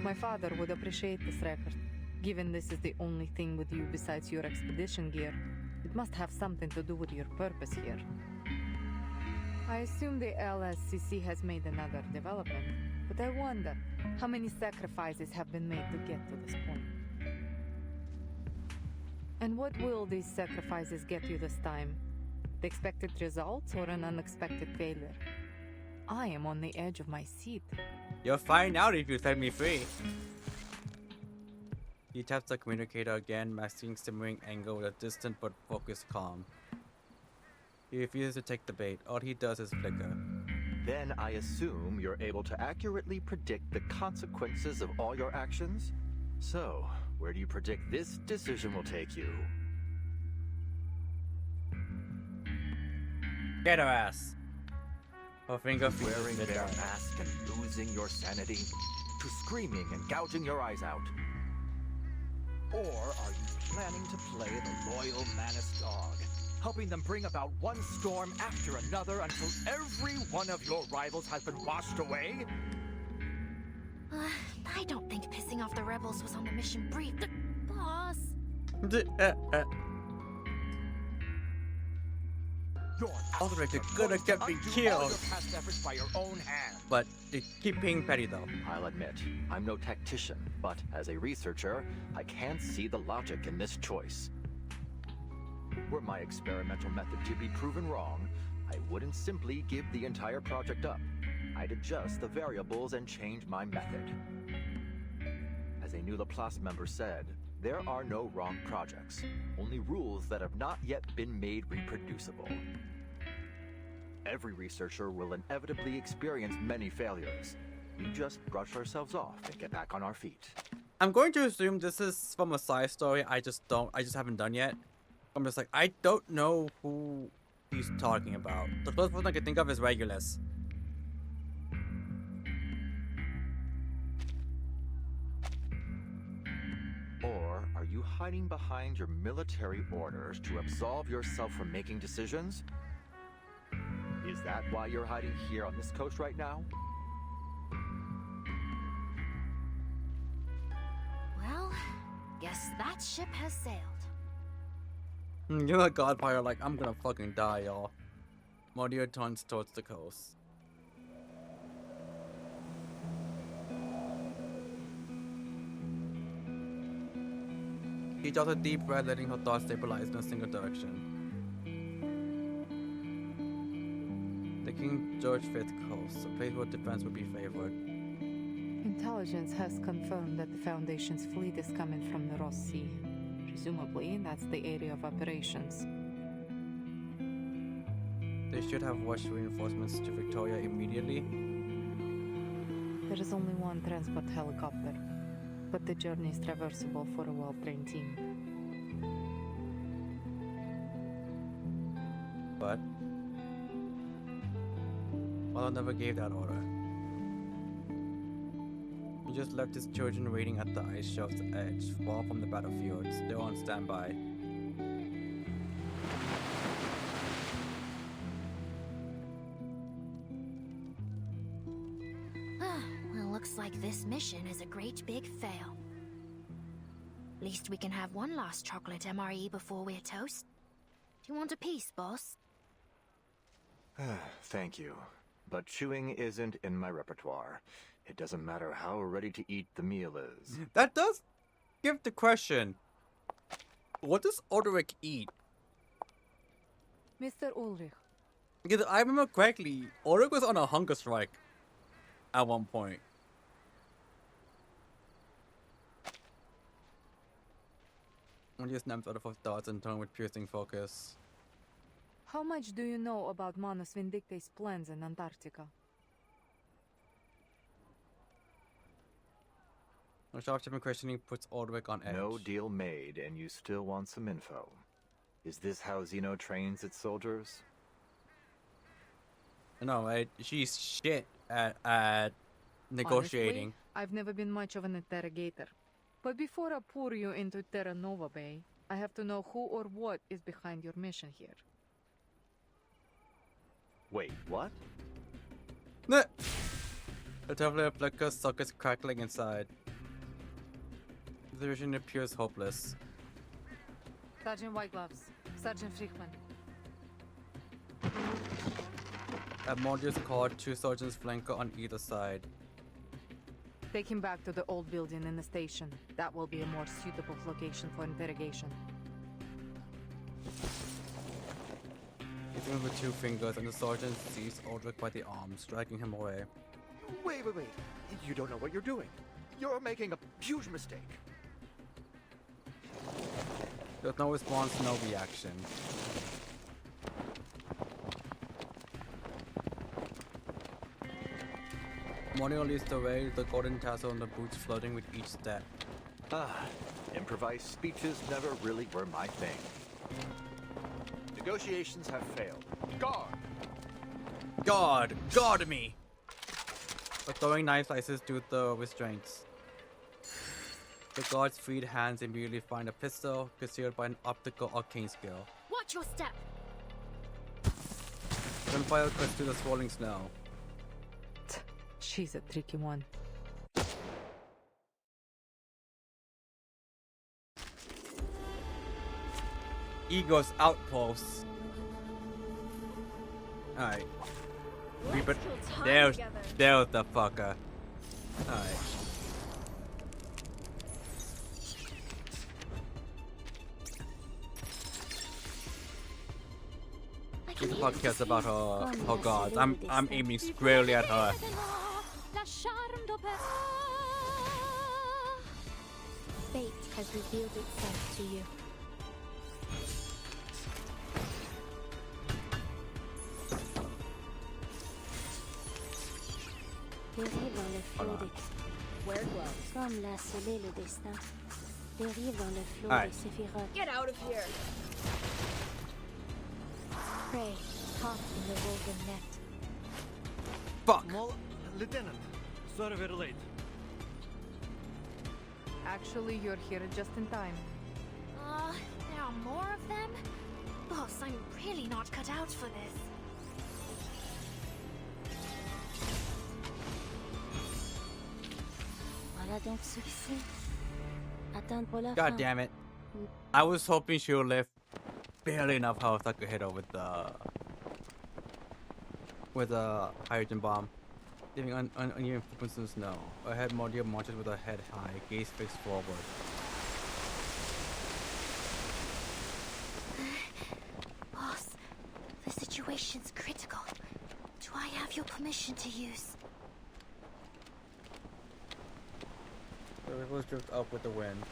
My father would appreciate this record. Given this is the only thing with you besides your expedition gear, It must have something to do with your purpose here. I assume the LSCC has made another development, but I wonder how many sacrifices have been made to get to this point. And what will these sacrifices get you this time? The expected results or an unexpected failure? I am on the edge of my seat. You'll find out if you set me free. He taps the communicator again, masking simmering anger with a distant but focused calm. He refuses to take the bait. All he does is flicker. Then I assume you're able to accurately predict the consequences of all your actions? So, where do you predict this decision will take you? Get her ass. Her finger Wearing their mask and losing your sanity? To screaming and gouging your eyes out? Or are you planning to play the loyal Manus dog, helping them bring about one storm after another until every one of your rivals has been washed away? I don't think pissing off the rebels was on the mission brief. Boss! Ulrich, you could have kept me killed. By your own hand. But they keep being petty though. I'll admit, I'm no tactician, but as a researcher, I can see the logic in this choice. Were my experimental method to be proven wrong, I wouldn't simply give the entire project up. I'd adjust the variables and change my method. As a new Laplace member said, there are no wrong projects, only rules that have not yet been made reproducible. Every researcher will inevitably experience many failures. We just brush ourselves off and get back on our feet. I'm going to assume this is from a side story I just haven't done yet. I'm just like, I don't know who he's talking about. The first one I can think of is Regulus. Or are you hiding behind your military orders to absolve yourself from making decisions? Is that why you're hiding here on this coast right now? Well, guess that ship has sailed. You're a godfather, like, I'm gonna fucking die, y'all. Mordio turns towards the coast. He draws a deep breath, letting her thoughts stabilize in a single direction. The King George V coast, a place where defense would be favored. Intelligence has confirmed that the Foundation's fleet is coming from the Ross Sea. Presumably, that's the area of operations. They should have rushed reinforcements to Victoria immediately. There is only one transport helicopter, but the journey is traversable for a well-trained team. But Father never gave that order. He just left his children waiting at the ice shelf's edge, far from the battlefield, still on standby. Well, looks like this mission is a great big fail. Least we can have one last chocolate MRE before we're toast. Do you want a piece, boss? Thank you. But chewing isn't in my repertoire. It doesn't matter how ready to eat the meal is. That does give the question. What does Ulrich eat? Mr. Ulrich. Because I remember correctly, Ulrich was on a hunger strike at one point. He just snaps out of her thoughts and turned with piercing focus. How much do you know about Manus Vindicte's plans in Antarctica? A sharp-shifting questioning puts Ulrich on edge. No deal made, and you still want some info. Is this how Xeno trains its soldiers? No, right? She's shit at negotiating. Honestly, I've never been much of an interrogator. But before I pour you into Terra Nova Bay, I have to know who or what is behind your mission here. Wait, what? The Teflon flickers, sockets crackling inside. The vision appears hopeless. Sergeant Whitegloves, Sergeant Friedman. At Mordius called, 2 sergeants flank on either side. Take him back to the old building in the station. That will be a more suitable location for interrogation. Hitting him with 2 fingers, and the sergeant seized Aldrich by the arm, striking him away. Wait. You don't know what you're doing. You're making a huge mistake. There's no response, no reaction. Mordio leads the way, the golden tassel on the boots floating with each step. Improvised speeches never really were my thing. Negotiations have failed. Guard! Guard me! But throwing knife slices due to the restraints. The guard's freed hands immediately find a pistol concealed by an optical arcane skill. Watch your step! Gunfire cuts through the swirling snow. She's a tricky one. Ego's outpost. Alright. There's the fucker. Alright. This podcast about her gods. I'm aiming squarely at her. Fate has revealed itself to you. Dérive dans le flot des... Wear gloves. Comme l'a scellé le destin. Dérive dans le flot Alright. des séphirotes. Get out of here! Prey, caught in the woven net. Fuck! Lieutenant, sorry we're late. Actually, you're here just in time. There are more of them? Boss, I'm really not cut out for this. Voilà donc ceci. Attendre pour la God fin. damn it. I was hoping she would live barely enough health I could hit her with the hydrogen bomb. Leaving uneven footprints in the snow. Ahead, Mordio marches with her head high, gaze fixed forward. Boss, the situation's critical. Do I have your permission to use? The ripples drift up with the wind.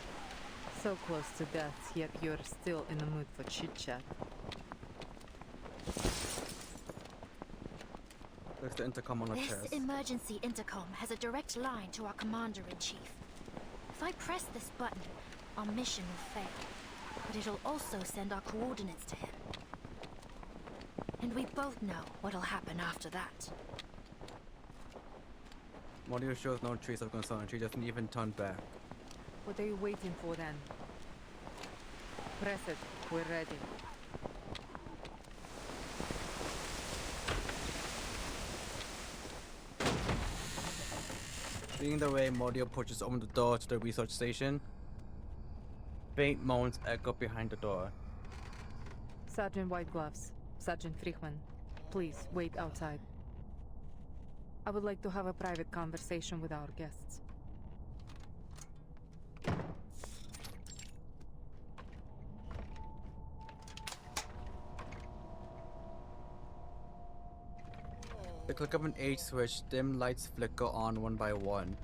So close to death, yet you're still in the mood for chit-chat. There's the intercom on her This chest. emergency intercom has a direct line to our commander-in-chief. If I press this button, our mission will fail. But it'll also send our coordinates to him. And we both know what'll happen after that. Mordio shows no trace of concern. She doesn't even turn back. What are you waiting for then? Press it. We're ready. Leading the way, Mordio pushes open the door to the research station. Faint moans echo behind the door. Sergeant White Gloves, Sergeant Friedman, please wait outside. I would like to have a private conversation with our guests. The click of an H switch, dim lights flicker on one by one.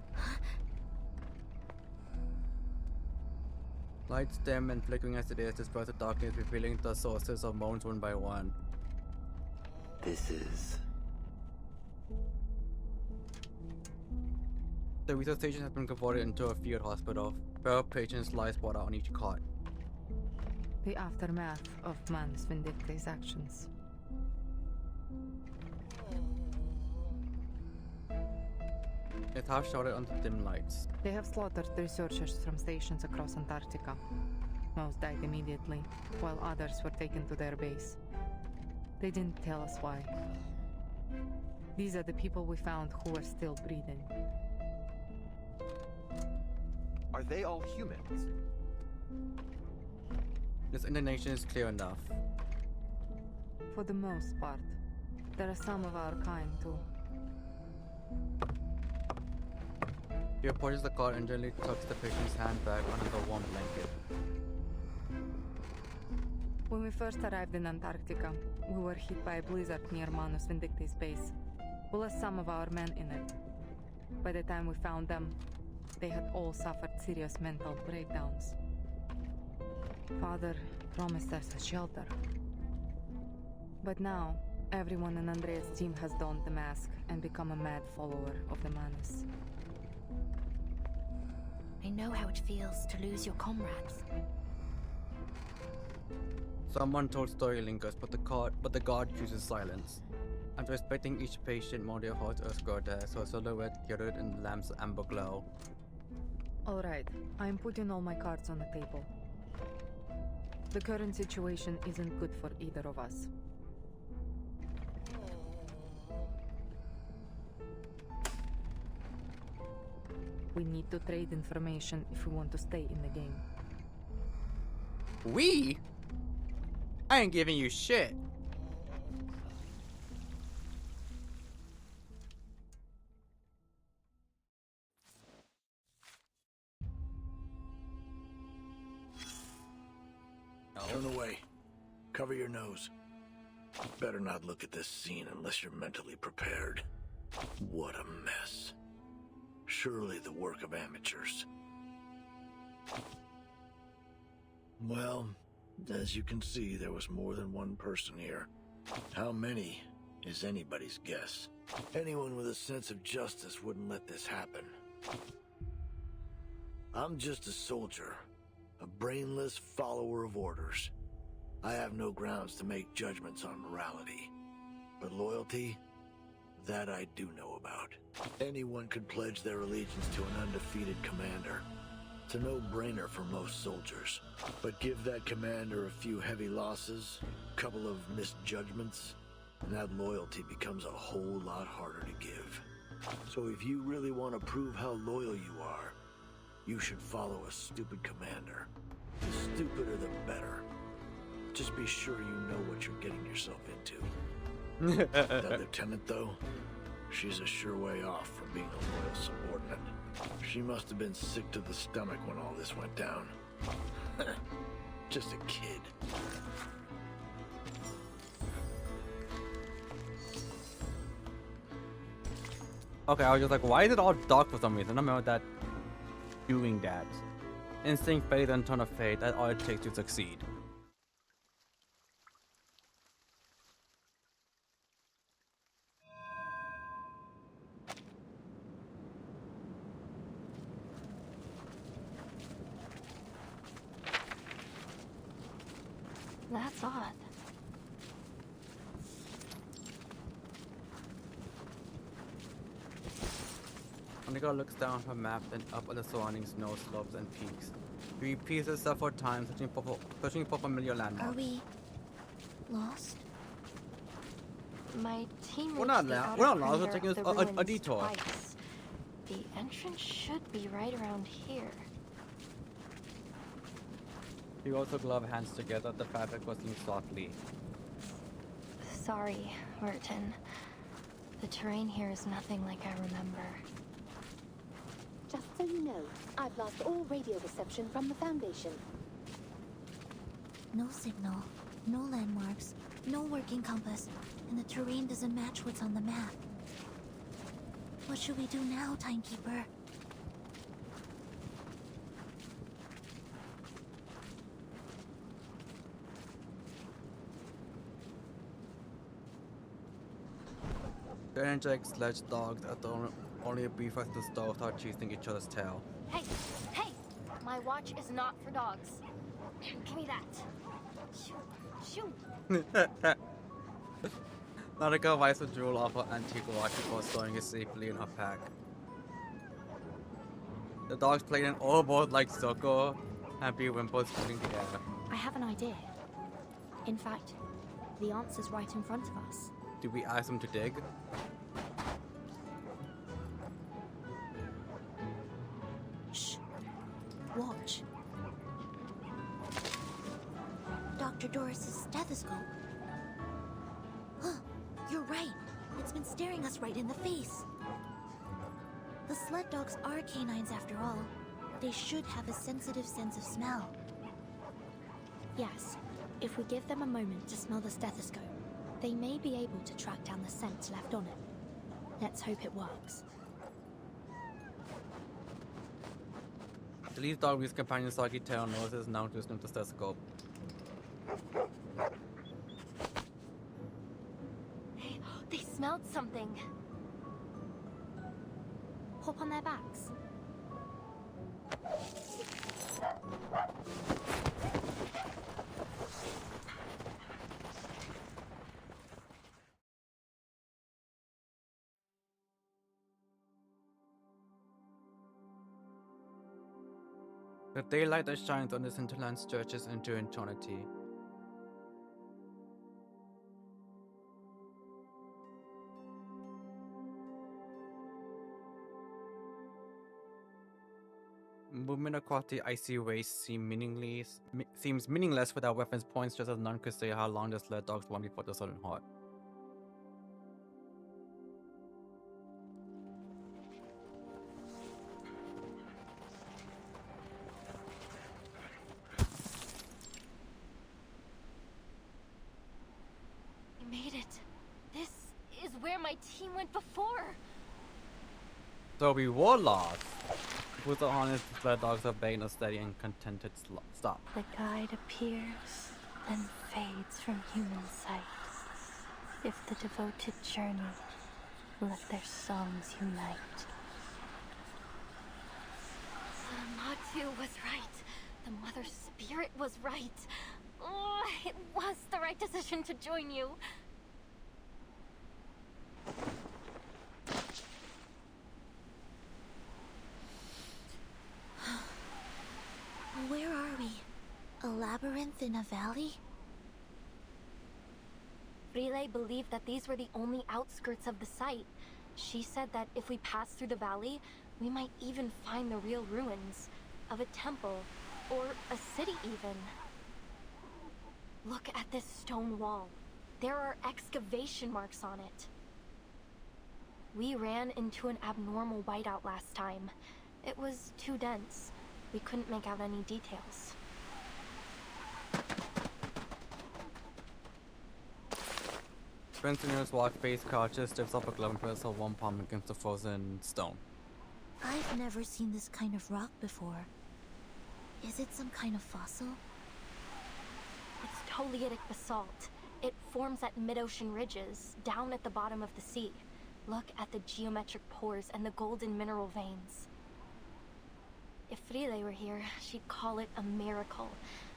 Lights dim and flickering as it is, disperse the darkness, revealing the sources of moans one by one. This is... The research station has been converted into a field hospital. Feral patients lie sprawled out on each cot. The aftermath of man's vindictive actions. It's half shrouded under dim lights. They have slaughtered researchers from stations across Antarctica. Most died immediately, while others were taken to their base. They didn't tell us why. These are the people we found who are still breathing. Are they all humans? This indignation is clear enough. For the most part. There are some of our kind, too. He approaches the cot and gently tucks the patient's hand back under the warm blanket. When we first arrived in Antarctica, we were hit by a blizzard near Manus Vindicti's base. We lost some of our men in it. By the time we found them, they had all suffered serious mental breakdowns. Father promised us a shelter. But now, everyone in Andrea's team has donned the mask and become a mad follower of the Manus. I know how it feels to lose your comrades. Someone told story lingers, but the guard chooses silence. After inspecting each patient, Mondia holds escort there, so silhouette gathered in the lamp's amber glow. Alright, I'm putting all my cards on the table. The current situation isn't good for either of us. We need to trade information if we want to stay in the game. We? I ain't giving you shit. Turn away. Cover your nose. Better not look at this scene unless you're mentally prepared. What a mess. Surely the work of amateurs. Well, as you can see, there was more than one person here. How many is anybody's guess. Anyone with a sense of justice wouldn't let this happen. I'm just a soldier, a brainless follower of orders. I have no grounds to make judgments on morality. But loyalty, that I do know about. Anyone could pledge their allegiance to an undefeated commander. It's a no-brainer for most soldiers. But give that commander a few heavy losses, a couple of misjudgments, and that loyalty becomes a whole lot harder to give. So if you really want to prove how loyal you are, you should follow a stupid commander. The stupider the better. Just be sure you know what you're getting yourself into. That lieutenant, though, she's a sure way off from being a loyal subordinate. She must have been sick to the stomach when all this went down. Just a kid. Okay, I was just like, why is it all dark for some reason? I remember that doing that. Instinct, faith, and ton of fate, that's all it takes to succeed. That's odd. Monica looks down her map and up at the surrounding snow slopes and peaks. She repeats it several times, searching for familiar landmarks. Are we lost? My team We're not reached the lost. outer We're not lost. We're perimeter taking of the a ruins detour. twice. The entrance should be right around here. She also glove hands together, the fabric rustling softly. Sorry, Merton. The terrain here is nothing like I remember. Just so you know, I've lost all radio reception from the Foundation. No signal, no landmarks, no working compass, and the terrain doesn't match what's on the map. What should we do now, Timekeeper? The energetic sledge dogs are the only brief as the dogs start chasing each other's tail. Hey, hey! My watch is not for dogs. Give me that. Shoo, shoo. Naruka wipes the jewel off her antique watch before stowing it safely in her pack. The dogs play an oboe-like circle, happy whimpers filling the air. I have an idea. In fact, the answer's right in front of us. Do we ask them to dig? Shh. Watch. Dr. Doris's stethoscope. Huh, you're right. It's been staring us right in the face. The sled dogs are canines after all. They should have a sensitive sense of smell. Yes, if we give them a moment to smell the stethoscope, they may be able to track down the scent left on it. Let's hope it works. The lead dog with his companion Soggy Tail noses now to sniff the stethoscope. They smelled something. Hop on their backs. The daylight that shines on this hinterland stretches into eternity. Movement across the icy waste seems meaningless without weapons points, just as none could say how long the sled dogs won before the sudden halt. We made it. This is where my team went before. So we were lost. With the honest, the sled dogs obeying a steady and contented stop. The guide appears, then fades from human sight. If the devoted journey, let their songs unite. Matu was right. The Mother Spirit was right. Oh, it was the right decision to join you. Where are we? A labyrinth in a valley? Relay believed that these were the only outskirts of the site. She said that if we pass through the valley, we might even find the real ruins of a temple, or a city even. Look at this stone wall. There are excavation marks on it. We ran into an abnormal whiteout last time. It was too dense. We couldn't make out any details. Spencer's walk face crouches, steps up a glove and presses her one palm against the frozen stone. I've never seen this kind of rock before. Is it some kind of fossil? It's Toliitic basalt. It forms at mid-ocean ridges, down at the bottom of the sea. Look at the geometric pores and the golden mineral veins. If Relay were here, she'd call it a miracle.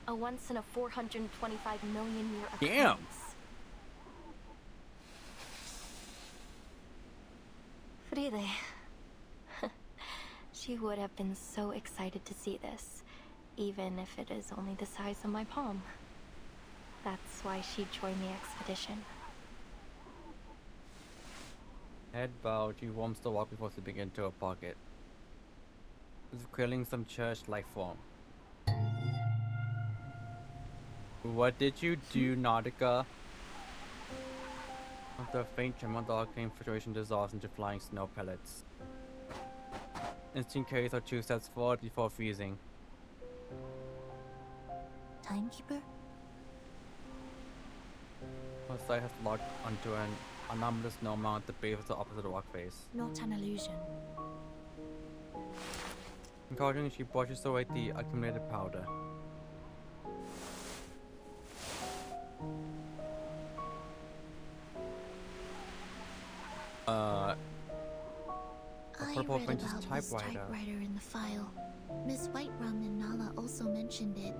A once in a 425 million year occurrence. Damn! Relay. She would have been so excited to see this, even if it is only the size of my palm. That's why she joined the expedition. Head bowed, she warms the walk before slipping into her pocket. Quelling some church life form. What did you do, Nautica? After a faint tremor, the arcane situation dissolves into flying snow pellets. Instinct carries her 2 steps forward before freezing. Timekeeper? Her sight has locked onto an anomalous snow mound at the base of the opposite rock face. Not an illusion. Encouraging, she brushes away the accumulated powder. I read about this typewriter in the file. Miss Whiterum and Nala also mentioned it.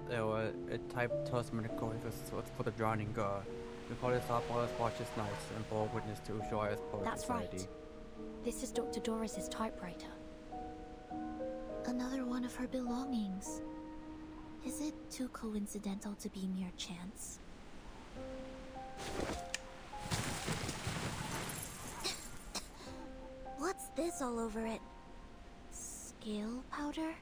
There were a type testament for the drowning girl. We call this our father's watches nights and bore witness to Ushuaia's poet That's society. right. This is Dr. Doris's typewriter. Another one of her belongings. Is it too coincidental to be mere chance? What's this all over it? Scale powder?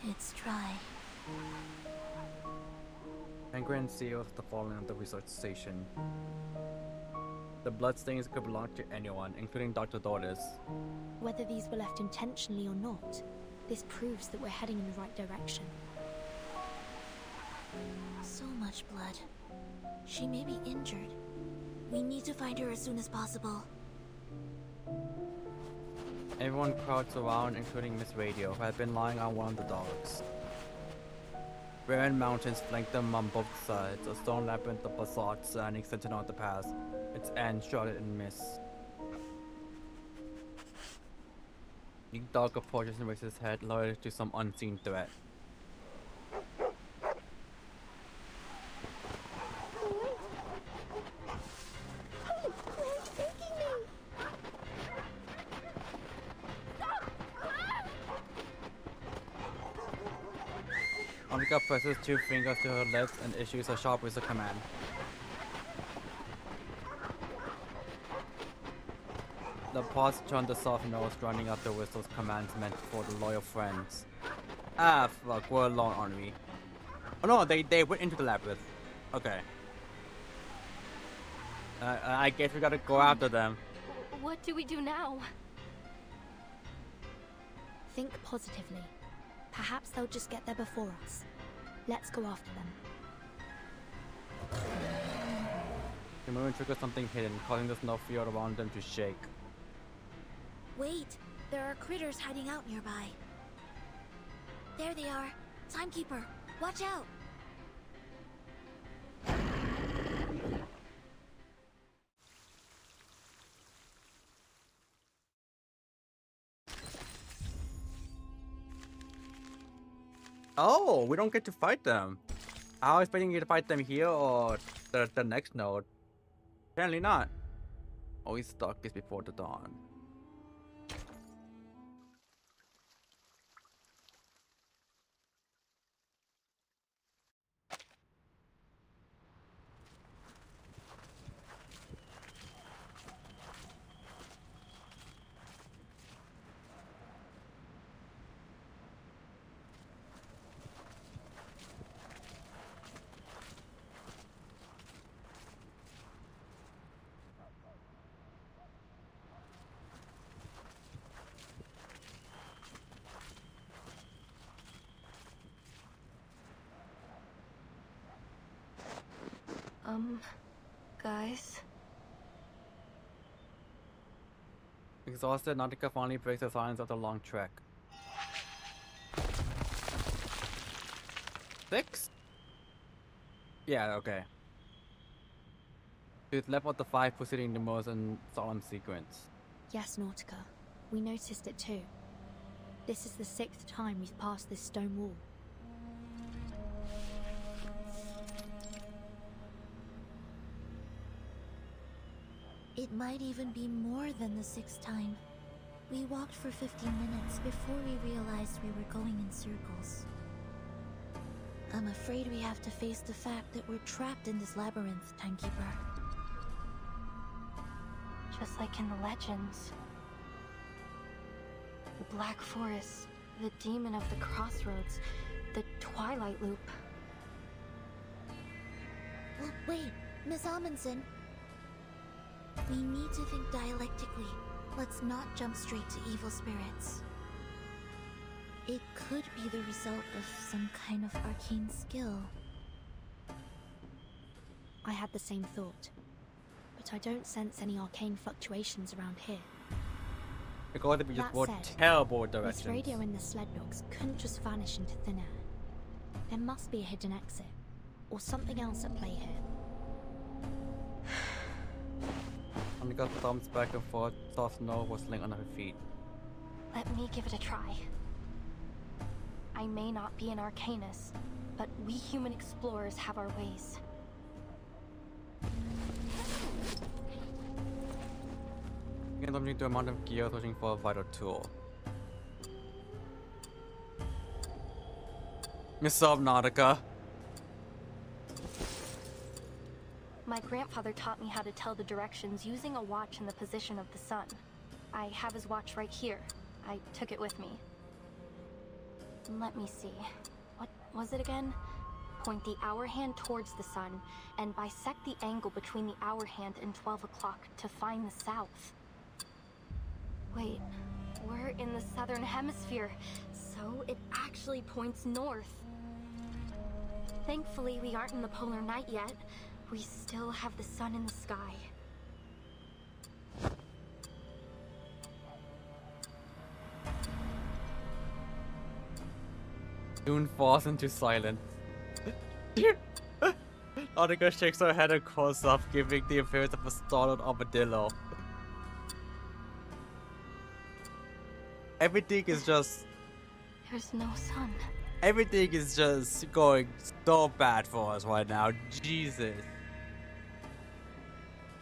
It's dry. Penguin seals the falling of the research station. The bloodstains could belong to anyone, including Dr. Doris. Whether these were left intentionally or not, this proves that we're heading in the right direction. So much blood. She may be injured. We need to find her as soon as possible. Everyone crowds around, including Miss Radio, who had been lying on one of the dogs. Barren mountains flank them on both sides, a stone labyrinth of basalt surrounding Sentinel at the pass, its end shrouded in mist. The dog approaches and raises his head, loyal to some unseen threat. Monica presses 2 fingers to her lips and issues a sharp whistle command. The paws turn the soft nose, running up the whistle's commands meant for the loyal friends. Ah, fuck, we're alone, aren't we? Oh no, they went into the labyrinth. Okay. I guess we gotta go after them. What do we do now? Think positively. Perhaps they'll just get there before us. Let's go after them. The movement triggers something hidden, causing the snow field around them to shake. Wait, there are critters hiding out nearby. There they are. Timekeeper, watch out! Oh, we don't get to fight them. I was expecting you to fight them here or the next node. Apparently not. Always stuck is before the dawn. Guys? Exhausted, Nautica finally breaks the silence of the long trek. 6? Yeah, okay. She's left out the 5 preceding the most in solemn sequence. Yes, Nautica. We noticed it too. This is the 6th time we've passed this stone wall. It might even be more than the 6th time. We walked for 15 minutes before we realized we were going in circles. I'm afraid we have to face the fact that we're trapped in this labyrinth, Timekeeper. Just like in the legends. The Black Forest, the Demon of the Crossroads, the Twilight Loop. Well, wait, Miss Amundsen. We need to think dialectically. Let's not jump straight to evil spirits. It could be the result of some kind of arcane skill. I had the same thought, but I don't sense any arcane fluctuations around here. It got to be just That more said, terrible directions. This radio in the sled dogs couldn't just vanish into thin air. There must be a hidden exit, or something else at play here. Monica thumbs back and forth, soft snow whistling under her feet. Let me give it a try. I may not be an Arcanist, but we human explorers have our ways. Begin jumping to a mountain of gear, searching for a vital tool. Miss Nautica. My grandfather taught me how to tell the directions using a watch and the position of the sun. I have his watch right here. I took it with me. Let me see. What was it again? Point the hour hand towards the sun, and bisect the angle between the hour hand and 12 o'clock to find the south. Wait, we're in the southern hemisphere, so it actually points north. Thankfully, we aren't in the polar night yet. We still have the sun in the sky. Dune falls into silence. Annika shakes her head and curls up, giving the appearance of a startled armadillo. Everything is just... There's no sun. Everything is just going so bad for us right now. Jesus.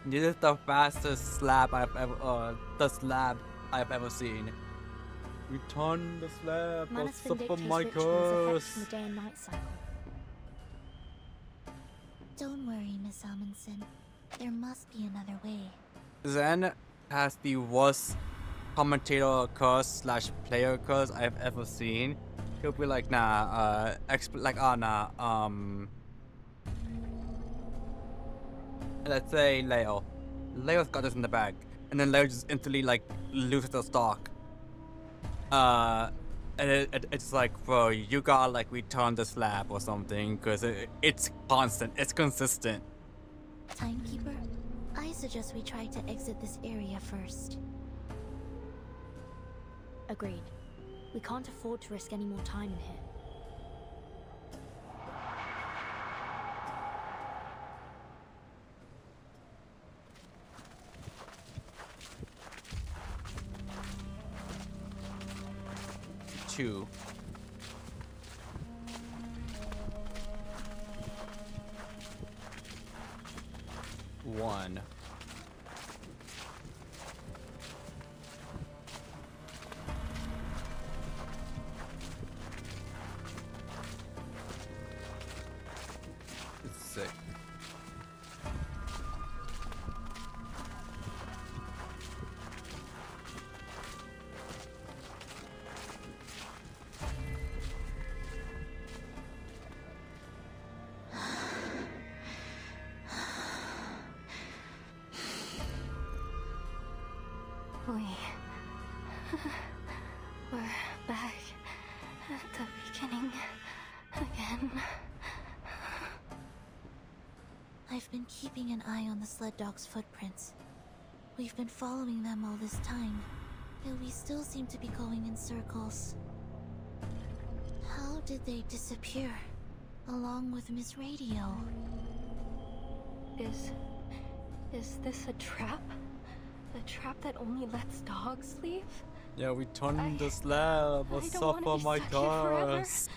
This is the fastest slab I've ever seen. Return the slab. Manus What's up, Vindictus my rituals affecting curse? the day and night cycle. Don't worry, Miss Amundsen. There must be another way. Zen has the worst commentator curse / player curse I've ever seen. He'll be like, nah, let's say Leo. Leo's got this in the bag. And then Leo just instantly, like, loses the stock. And it's like, bro, you gotta, like, return the slab or something, because it's constant, it's consistent. Timekeeper, I suggest we try to exit this area first. Agreed. We can't afford to risk any more time in here. Two. One. Sick. We're back at the beginning again. I've been keeping an eye on the sled dog's footprints. We've been following them all this time, and we still seem to be going in circles. How did they disappear, along with Miss Radio? Is this a trap? A trap that only lets dogs leave? Yeah, return the slab. What's up for my cars?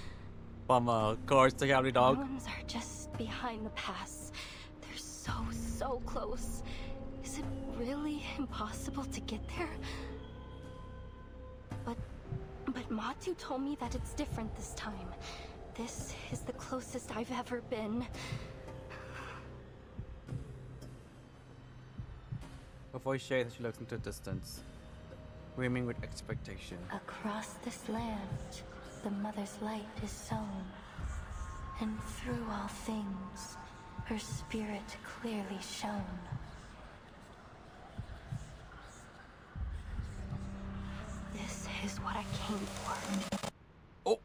Bummer. Cars to carry dog. Ruins are just behind the pass. They're so close. Is it really impossible to get there? But Matu told me that it's different this time. This is the closest I've ever been. Her voice shakes as she looks into the distance, brimming with expectation. Across this land, the Mother's light is sown, and through all things, her spirit clearly shone. This is what I came for. Oh!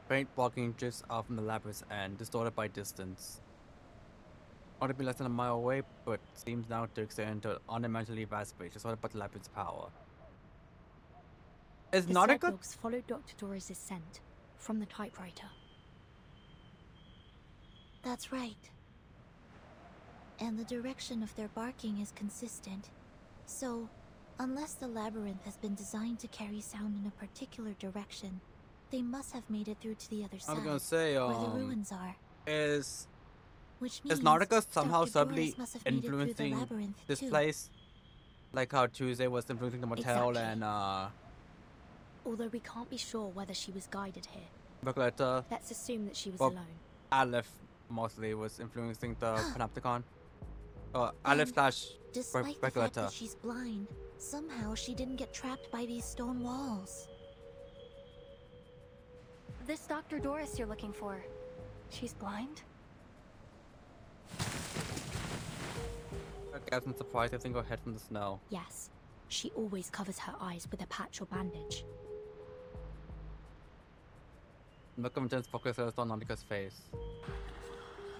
Faint blocking drifts out from the labyrinth's end, distorted by distance. Ought to be less than a mile away, but seems now to extend into an unimaginably vast space, distorted by the labyrinth's power. Is The not a sled good... dogs followed Dr. Dora's scent from the typewriter. That's right. And the direction of their barking is consistent. So, unless the labyrinth has been designed to carry sound in a particular direction, they must have made it through to the other side, I was gonna say, where the ruins are. Is means Nautica somehow Dr. subtly Doris must have made it through the influencing labyrinth, this too. place? Like how Tuesday was influencing the motel Exactly. and Although we can't be sure whether she was guided here. Vicoletta, Let's assume that she was well, alone. Aleph mostly was influencing the Panopticon. Aleph slash Despite the regular fact that she's blind, somehow she didn't get trapped by these stone walls. This Dr. Doris you're looking for, she's blind? Okay, I wasn't surprised. I think I'll head from the snow. Yes. She always covers her eyes with a patch or bandage. Look of intense focus on Annika's face.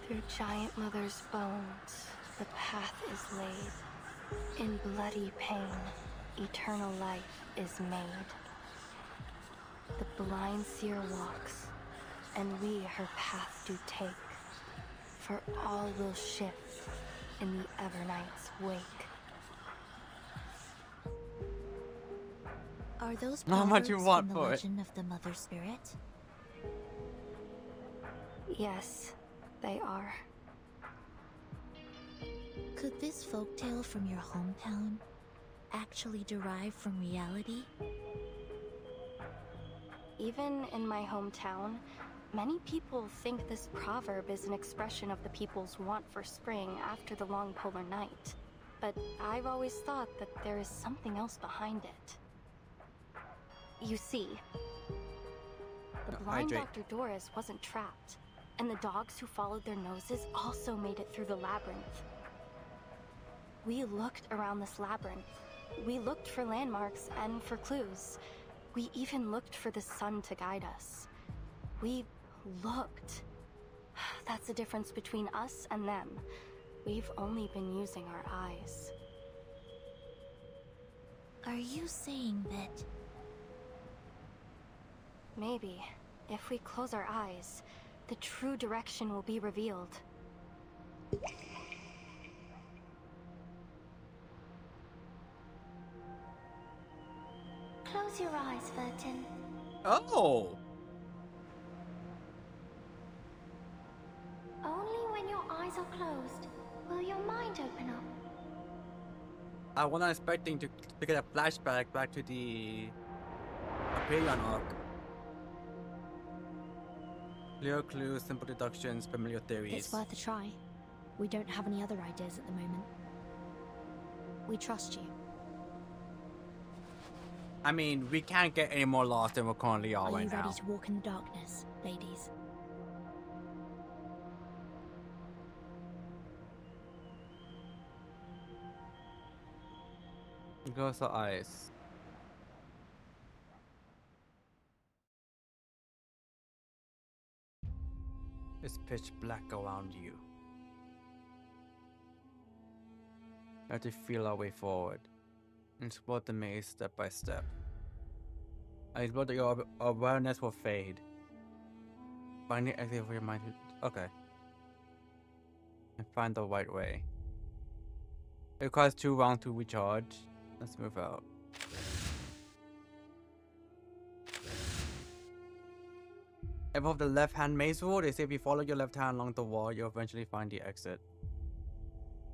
Through Giant Mother's bones, the path is laid. In bloody pain, eternal life is made. The blind seer walks, and we her path do take. For all will shift in the Evernight's wake. Are those How much you proverbs want from the for it? legend of the Mother Spirit? Yes, they are. Could this folktale from your hometown actually derive from reality? Even in my hometown, many people think this proverb is an expression of the people's want for spring after the long polar night. But I've always thought that there is something else behind it. You see, the blind Dr. Doris wasn't trapped, and the dogs who followed their noses also made it through the labyrinth. We looked around this labyrinth. We looked for landmarks and for clues. We even looked for the sun to guide us. We looked. That's the difference between us and them. We've only been using our eyes. Are you saying that... Maybe, if we close our eyes, the true direction will be revealed. Close your eyes, Vertin. Oh! Only when your eyes are closed will your mind open up. I wasn't expecting to get a flashback back to the Hyperion arc. Clear clues, simple deductions, familiar theories. It's worth a try. We don't have any other ideas at the moment. We trust you. I mean, we can't get any more lost than we currently are Are right you now. ready to walk in the darkness, ladies? Close the eyes. It's pitch black around you. You have to feel our way forward. Explore the maze step by step. I explore that your awareness will fade. Find the exit for your mind. Okay. And find the right way. It requires 2 rounds to recharge. Let's move out. Above the left-hand maze wall, they say if you follow your left hand along the wall, you'll eventually find the exit.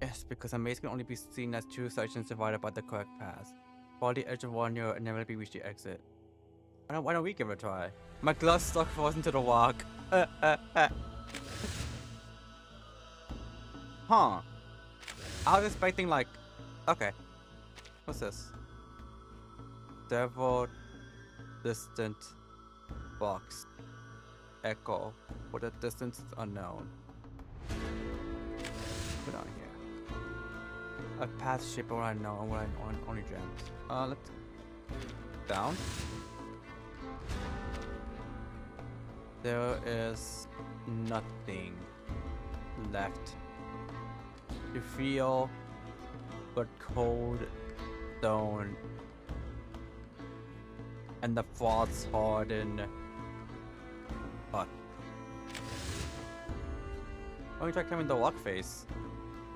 Yes, because a maze can only be seen as 2 sections divided by the correct path. Follow the edge of one, you'll inevitably reach the exit. Why don't we give it a try? My glove stuck falls into the rock. Huh. I was expecting like... Okay. What's this? Several distant box. Echo. For the distance is unknown. Put on here. A path shape where I know and where I only gems. Let's down. There is nothing left to feel but cold stone and the frost hardened. Fuck. Why don't we try climbing the rock face?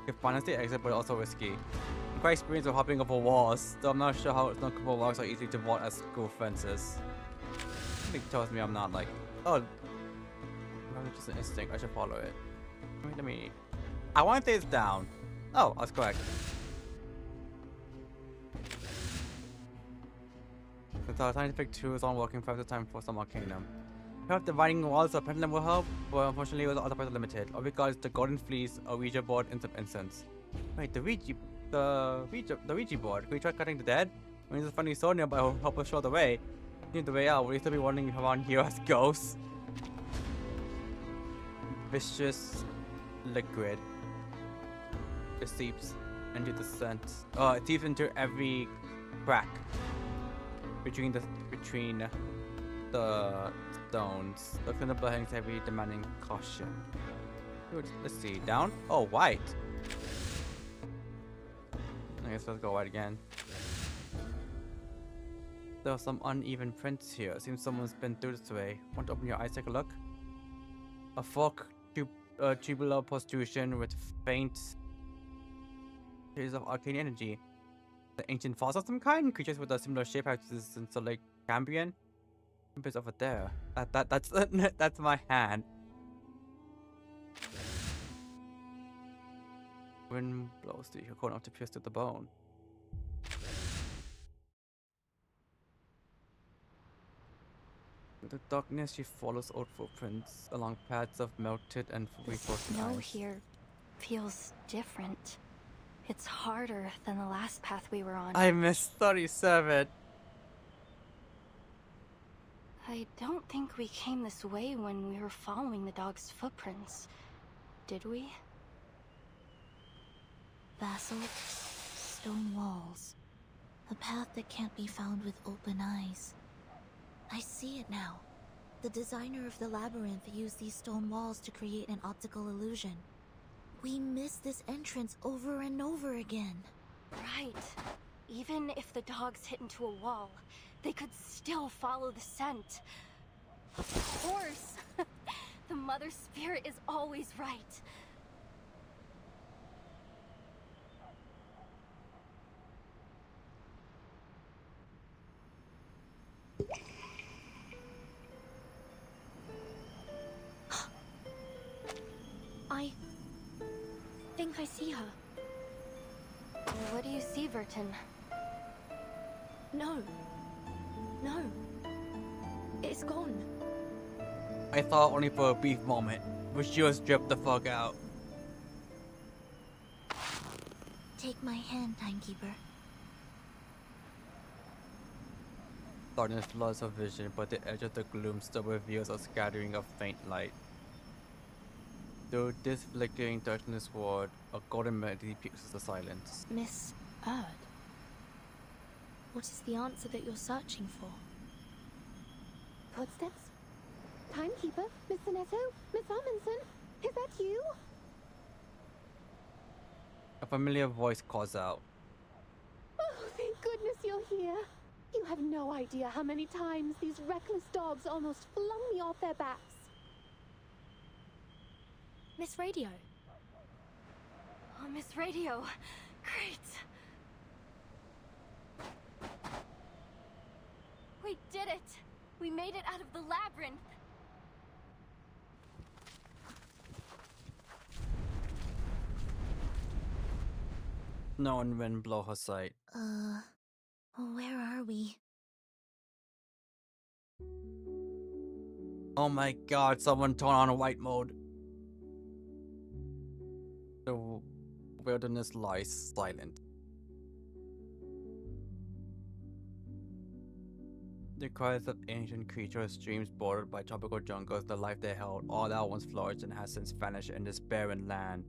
You can finance the exit, but also risky. I'm quite experienced with hopping over walls, though I'm not sure how uncomfortable rocks are easy to vault as school fences. Something tells me I'm not like, oh, maybe just an instinct. I should follow it. Let me. I want to say it's down. Oh, I was correct. Since our scientific tools aren't working for the time for some arcanum. Perhaps dividing walls or pendulum will help, but unfortunately the other parts are limited. All we got is the golden fleece, a Ouija board, and some incense. Wait, the Ouija board. Can we try cutting the dead? I mean, it's a funny sword nearby will help us show the way. Need the way out. Will you still be wandering around here as ghosts? Vicious liquid. It seeps into the scent. Oh, it seeps into every crack between the stones. The kind of hangs heavy, demanding caution. Let's see. Down? Oh, white. I guess let's go white again. There are some uneven prints here. It seems someone's been through this way. Want to open your eyes, take a look? A fork tubular protrusion with faint traces of arcane energy. The ancient fossil of some kind? Creatures with a similar shape have existence in Lake Cambrian? It's over there. That's my hand. Wind blows through your corner to pierce to the bone. In the darkness, she follows old footprints along paths of melted and reforged Snow ice. here feels different. It's harder than the last path we were on. I missed 37. I don't think we came this way when we were following the dog's footprints. Did we? Basalt, stone walls. A path that can't be found with open eyes. I see it now. The designer of the labyrinth used these stone walls to create an optical illusion. We missed this entrance over and over again. Right. Even if the dogs hit into a wall, they could still follow the scent. Of course! The mother spirit is always right. I think I see her. What do you see, Vertin? No. No. It's gone. I thought only for a brief moment, but she was stripped the fuck out. Take my hand, Timekeeper. Darkness floods her vision, but the edge of the gloom still reveals a scattering of faint light. Through this flickering darkness ward, a golden melody pierces the silence. Miss Erd? What is the answer that you're searching for? Footsteps? Timekeeper? Miss Netto? Miss Amundsen? Is that you? A familiar voice calls out. Oh, thank goodness you're here. You have no idea how many times these reckless dogs almost flung me off their backs. Miss Radio. Oh, Miss Radio. Great. We did it! We made it out of the labyrinth! No one wind blow her sight. Where are we? Oh my god, someone turn on a white mode. The wilderness lies silent. The cries of ancient creatures, streams bordered by tropical jungles, the life they held, all that once flourished and has since vanished in this barren land.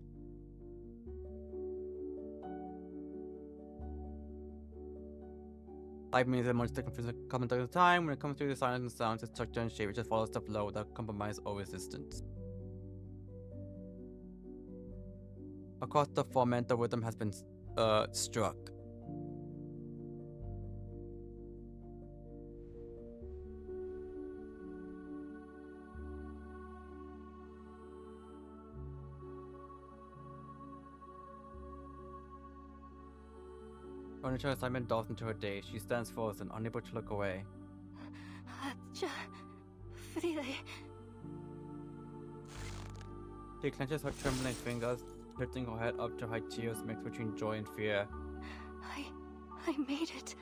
Life means that much to comment at the time. When it comes to the silence and sounds, it's structure and shape which just follows the flow without compromise or resistance. Across the foment, the rhythm has been struck. Furniture assignment dolls into her day. She stands frozen, unable to look away. She clenches her trembling fingers, lifting her head up to hide tears mixed between joy and fear. I made it.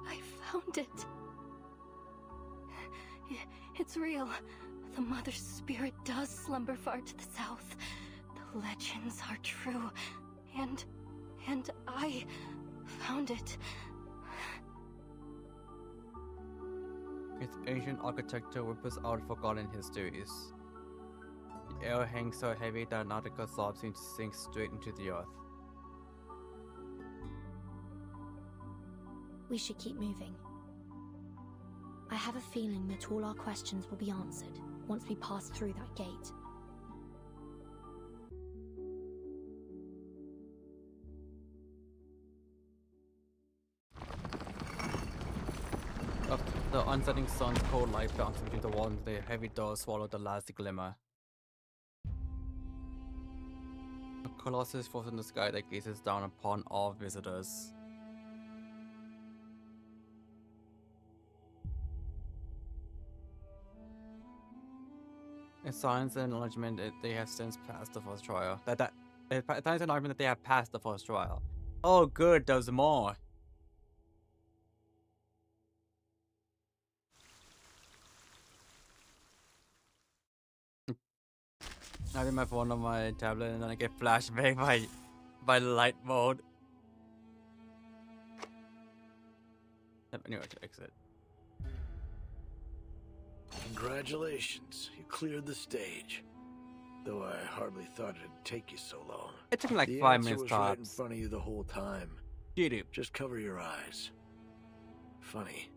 I found it. It's real. The mother's spirit does slumber far to the south. The legends are true. And I found it. Its ancient architecture whispers out forgotten histories. The air hangs so heavy that nautical sobs seem to sink straight into the earth. We should keep moving. I have a feeling that all our questions will be answered once we pass through that gate. The unsetting sun's cold light bouncing between the walls, the heavy doors swallow the last glimmer. A colossus falls in the sky that gazes down upon all visitors. A science and acknowledgement that they have since passed the first trial. Science and acknowledgement that they have passed the first trial. Oh, good, there's more. I have my phone on my tablet and then I get flashback by light mode. Anyway, to exit. Congratulations, you cleared the stage. Though I hardly thought it'd take you so long. It took me like the 5 answer minutes was right in tops. front of you the whole time. Just cover your eyes. Funny,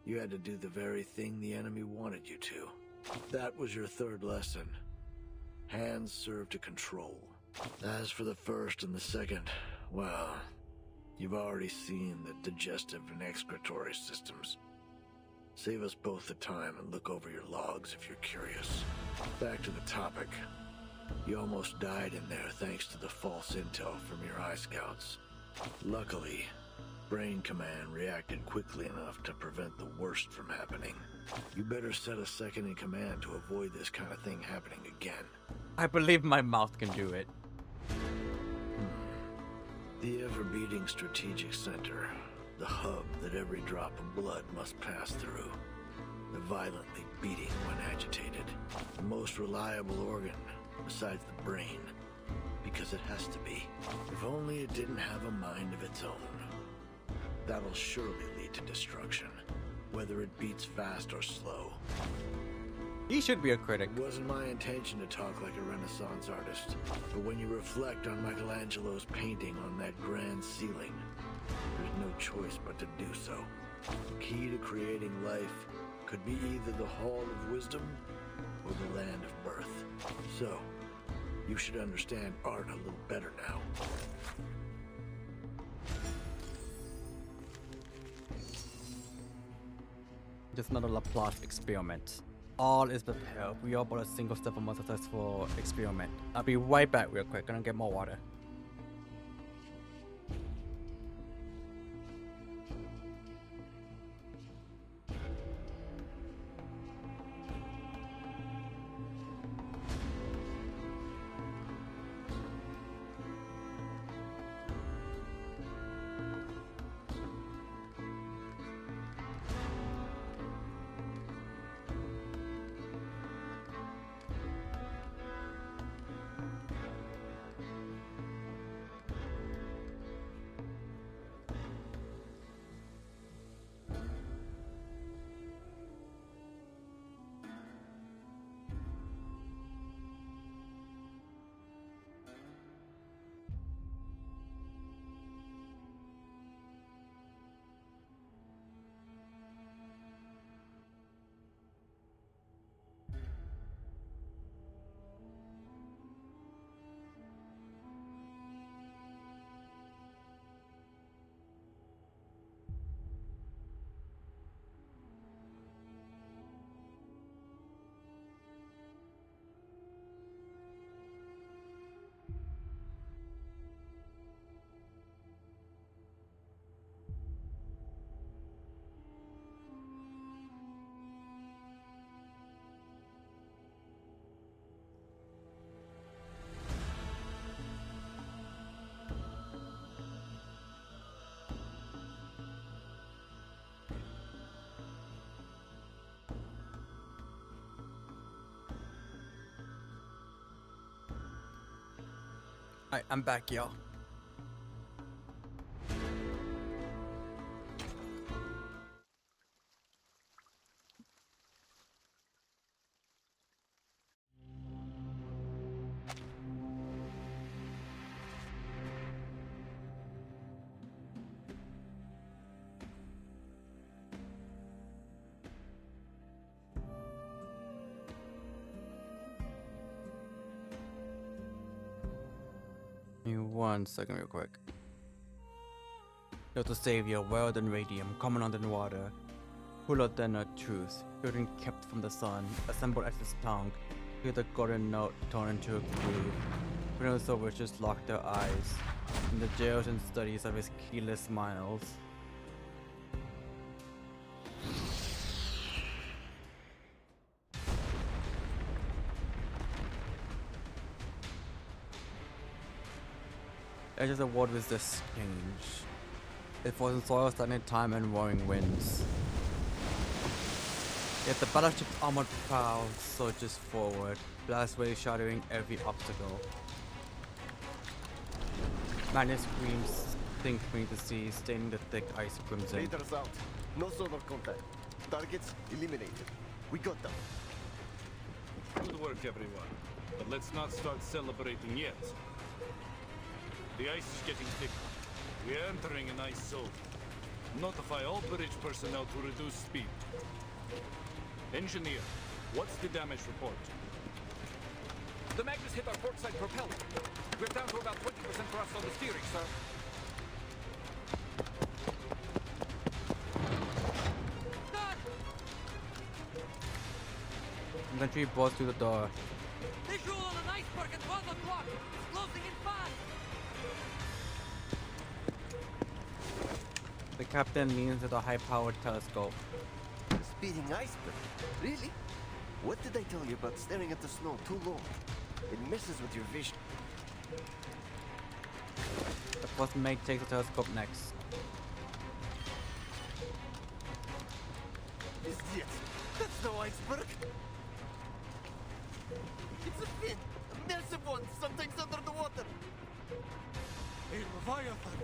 you had to do the very thing the enemy wanted you to. That was your third lesson. Hands serve to control. As for the first and the second, well, you've already seen the digestive and excretory systems. Save us both the time and look over your logs if you're curious. Back to the topic. You almost died in there thanks to the false intel from your eye scouts. Luckily, Brain Command reacted quickly enough to prevent the worst from happening. You better set a second in command to avoid this kind of thing happening again. I believe my mouth can do it. The ever-beating strategic center. The hub that every drop of blood must pass through. The violently beating when agitated. The most reliable organ, besides the brain. Because it has to be. If only it didn't have a mind of its own. That'll surely lead to destruction. Whether it beats fast or slow. He should be a critic. It wasn't my intention to talk like a Renaissance artist. But when you reflect on Michelangelo's painting on that grand ceiling, there's no choice but to do so. The key to creating life could be either the Hall of Wisdom or the Land of Birth. So, you should understand art a little better now. Just another Laplace experiment. All is prepared. We are but a single step from a successful experiment. I'll be right back real quick. Gonna get more water. Alright, I'm back, y'all. Give me 1 second real quick. You're the savior, world and radium, commandant in water. Cooler than a truth, building kept from the sun, assembled at his tongue. Hear the golden note torn into a groove. Criminals so just locked their eyes in the jails and studies of his keyless smiles. Edges of water was this change. It was in soil, stagnant time, and roaring winds. Yet the battleship's armored prow surges forward, blast waves shattering every obstacle. Madness screams sink beneath the sea, staining the thick ice crimson. Raiders out. No sonar contact. Targets eliminated. We got them. Good work, everyone. But let's not start celebrating yet. The ice is getting thicker. We're entering an ice zone. Notify all bridge personnel to reduce speed. Engineer, what's the damage report? The Magnus hit our port side propeller. We're down to about 20% thrust on the steering, sir. Infantry burst through the door. Visual on an iceberg at 12 o'clock. Closing in fast. The captain leans to the high-powered telescope. Speeding iceberg? Really? What did I tell you about staring at the snow too long? It messes with your vision. The first mate takes the telescope next. Idiot! That's no iceberg! It's a fin! A massive one! Something's under the water! A Leviathan!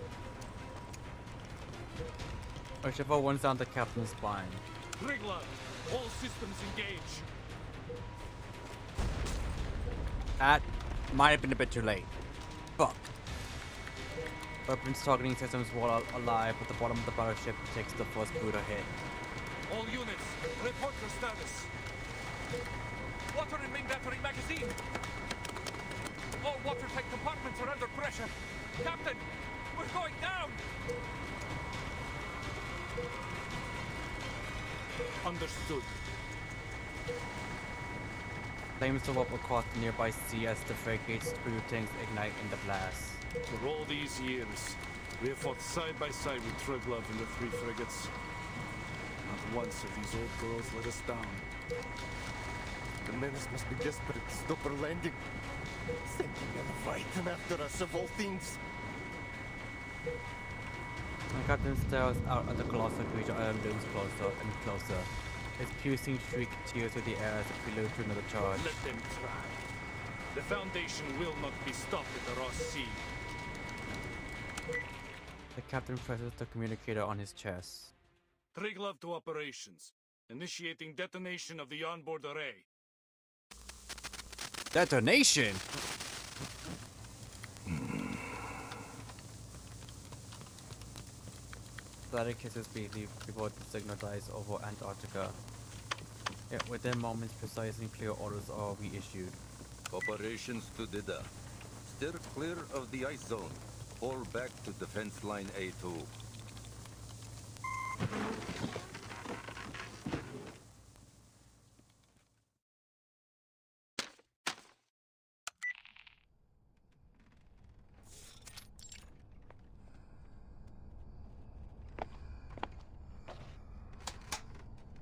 A shiver runs down the captain's spine. Triglav, all systems engage. That might have been a bit too late. Fuck. Weapons targeting systems were alive, but the bottom of the battleship takes the first brutal hit. All units, report your status. Water in main battery magazine. All watertight compartments are under pressure. Captain, we're going down! Understood. Flames swirl up across the nearby sea as the frigate's crew tanks ignite in the blast. For all these years, we have fought side by side with Triglav and the 3 frigates. Not once have these old girls let us down. The menace must be desperate to stop our landing. Sending a Leviathan after us of all things. The captain stares out at the colossal creature and looms closer and closer. His piercing shriek tears through the air as a prelude to another charge. Let them try. The Foundation will not be stopped at the Ross Sea. The captain presses the communicator on his chest. Triglav to operations. Initiating detonation of the onboard array. Detonation? Static kisses briefly before the signal dies over Antarctica. Yet within moments, precise and clear orders are reissued. Operations to Dida. Steer clear of the ice zone. Fall back to defense line A2.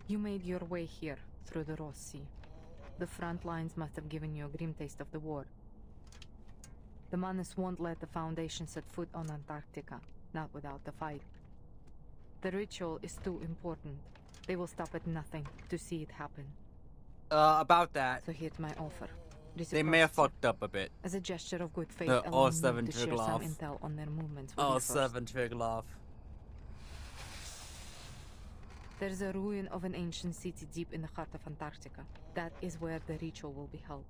You made your way here, through the Ross Sea. The front lines must have given you a grim taste of the war. The Manus won't let the Foundation set foot on Antarctica, not without the fight. The ritual is too important. They will stop at nothing to see it happen. About that. So here's my offer. They may have fucked up a bit. As a gesture of good faith, The allow me O7 to share some Triglav. intel on their movements with you first. O7 Triglav. There's a ruin of an ancient city deep in the heart of Antarctica. That is where the ritual will be held.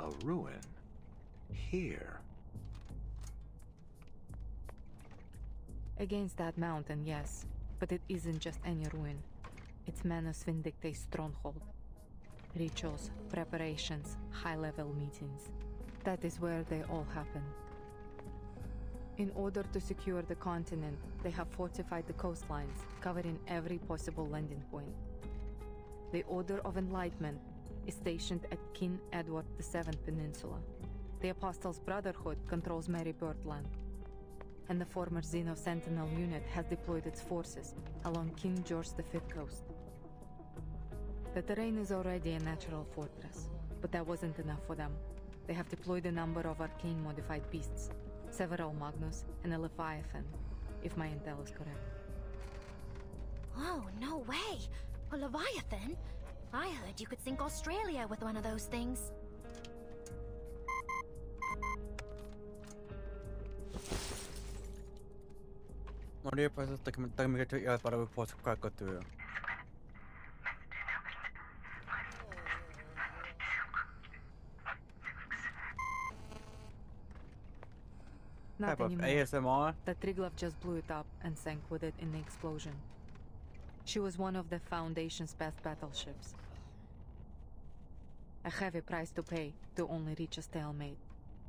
A ruin? Here? Against that mountain, yes. But it isn't just any ruin. It's Manus Vindicte's stronghold. Rituals, preparations, high-level meetings. That is where they all happen. In order to secure the continent, they have fortified the coastlines, covering every possible landing point. The Order of Enlightenment is stationed at King Edward VII Peninsula. The Apostles' Brotherhood controls Mary Birdland, and the former Xeno Sentinel unit has deployed its forces along King George V coast. The terrain is already a natural fortress, but that wasn't enough for them. They have deployed a number of arcane-modified beasts, several Magnus and a Leviathan, if my intel is correct. Oh, no way! A Leviathan? I heard you could sink Australia with one of those things. Maria presses the communicator para report Krakatoa. Not Type of anymore. ASMR? The Triglav just blew it up and sank with it in the explosion. She was one of the Foundation's best battleships. A heavy price to pay to only reach a stalemate.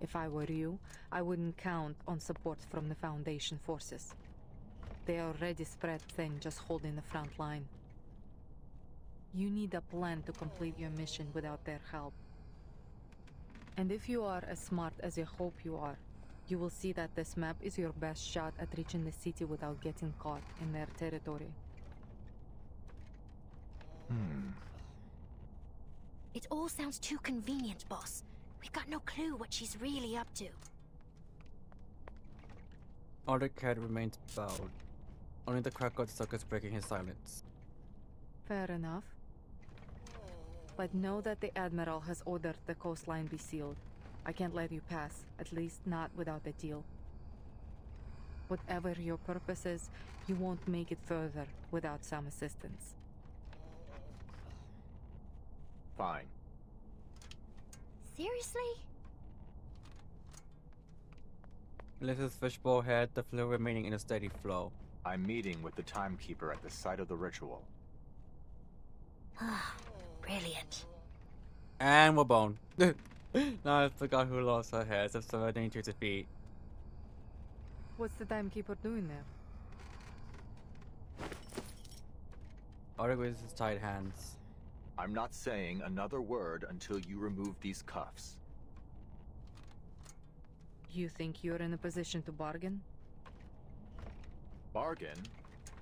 If I were you, I wouldn't count on support from the Foundation forces. They are already spread thin, just holding the front line. You need a plan to complete your mission without their help. And if you are as smart as you hope you are, you will see that this map is your best shot at reaching the city without getting caught in their territory. It all sounds too convenient, boss. We've got no clue what she's really up to. Cat remains bowed. Only the crack of the circus breaking his silence. Fair enough. But know that the Admiral has ordered the coastline be sealed. I can't let you pass, at least not without a deal. Whatever your purpose is, you won't make it further without some assistance. Fine. Seriously? Alyssa's fishbowl head, the fluid remaining in a steady flow. I'm meeting with the timekeeper at the site of the ritual. Brilliant. And we're bone. Now I forgot who lost her head, so 72 feet. What's the timekeeper doing there? Auric with his tight hands. I'm not saying another word until you remove these cuffs. You think you're in a position to bargain? Bargain?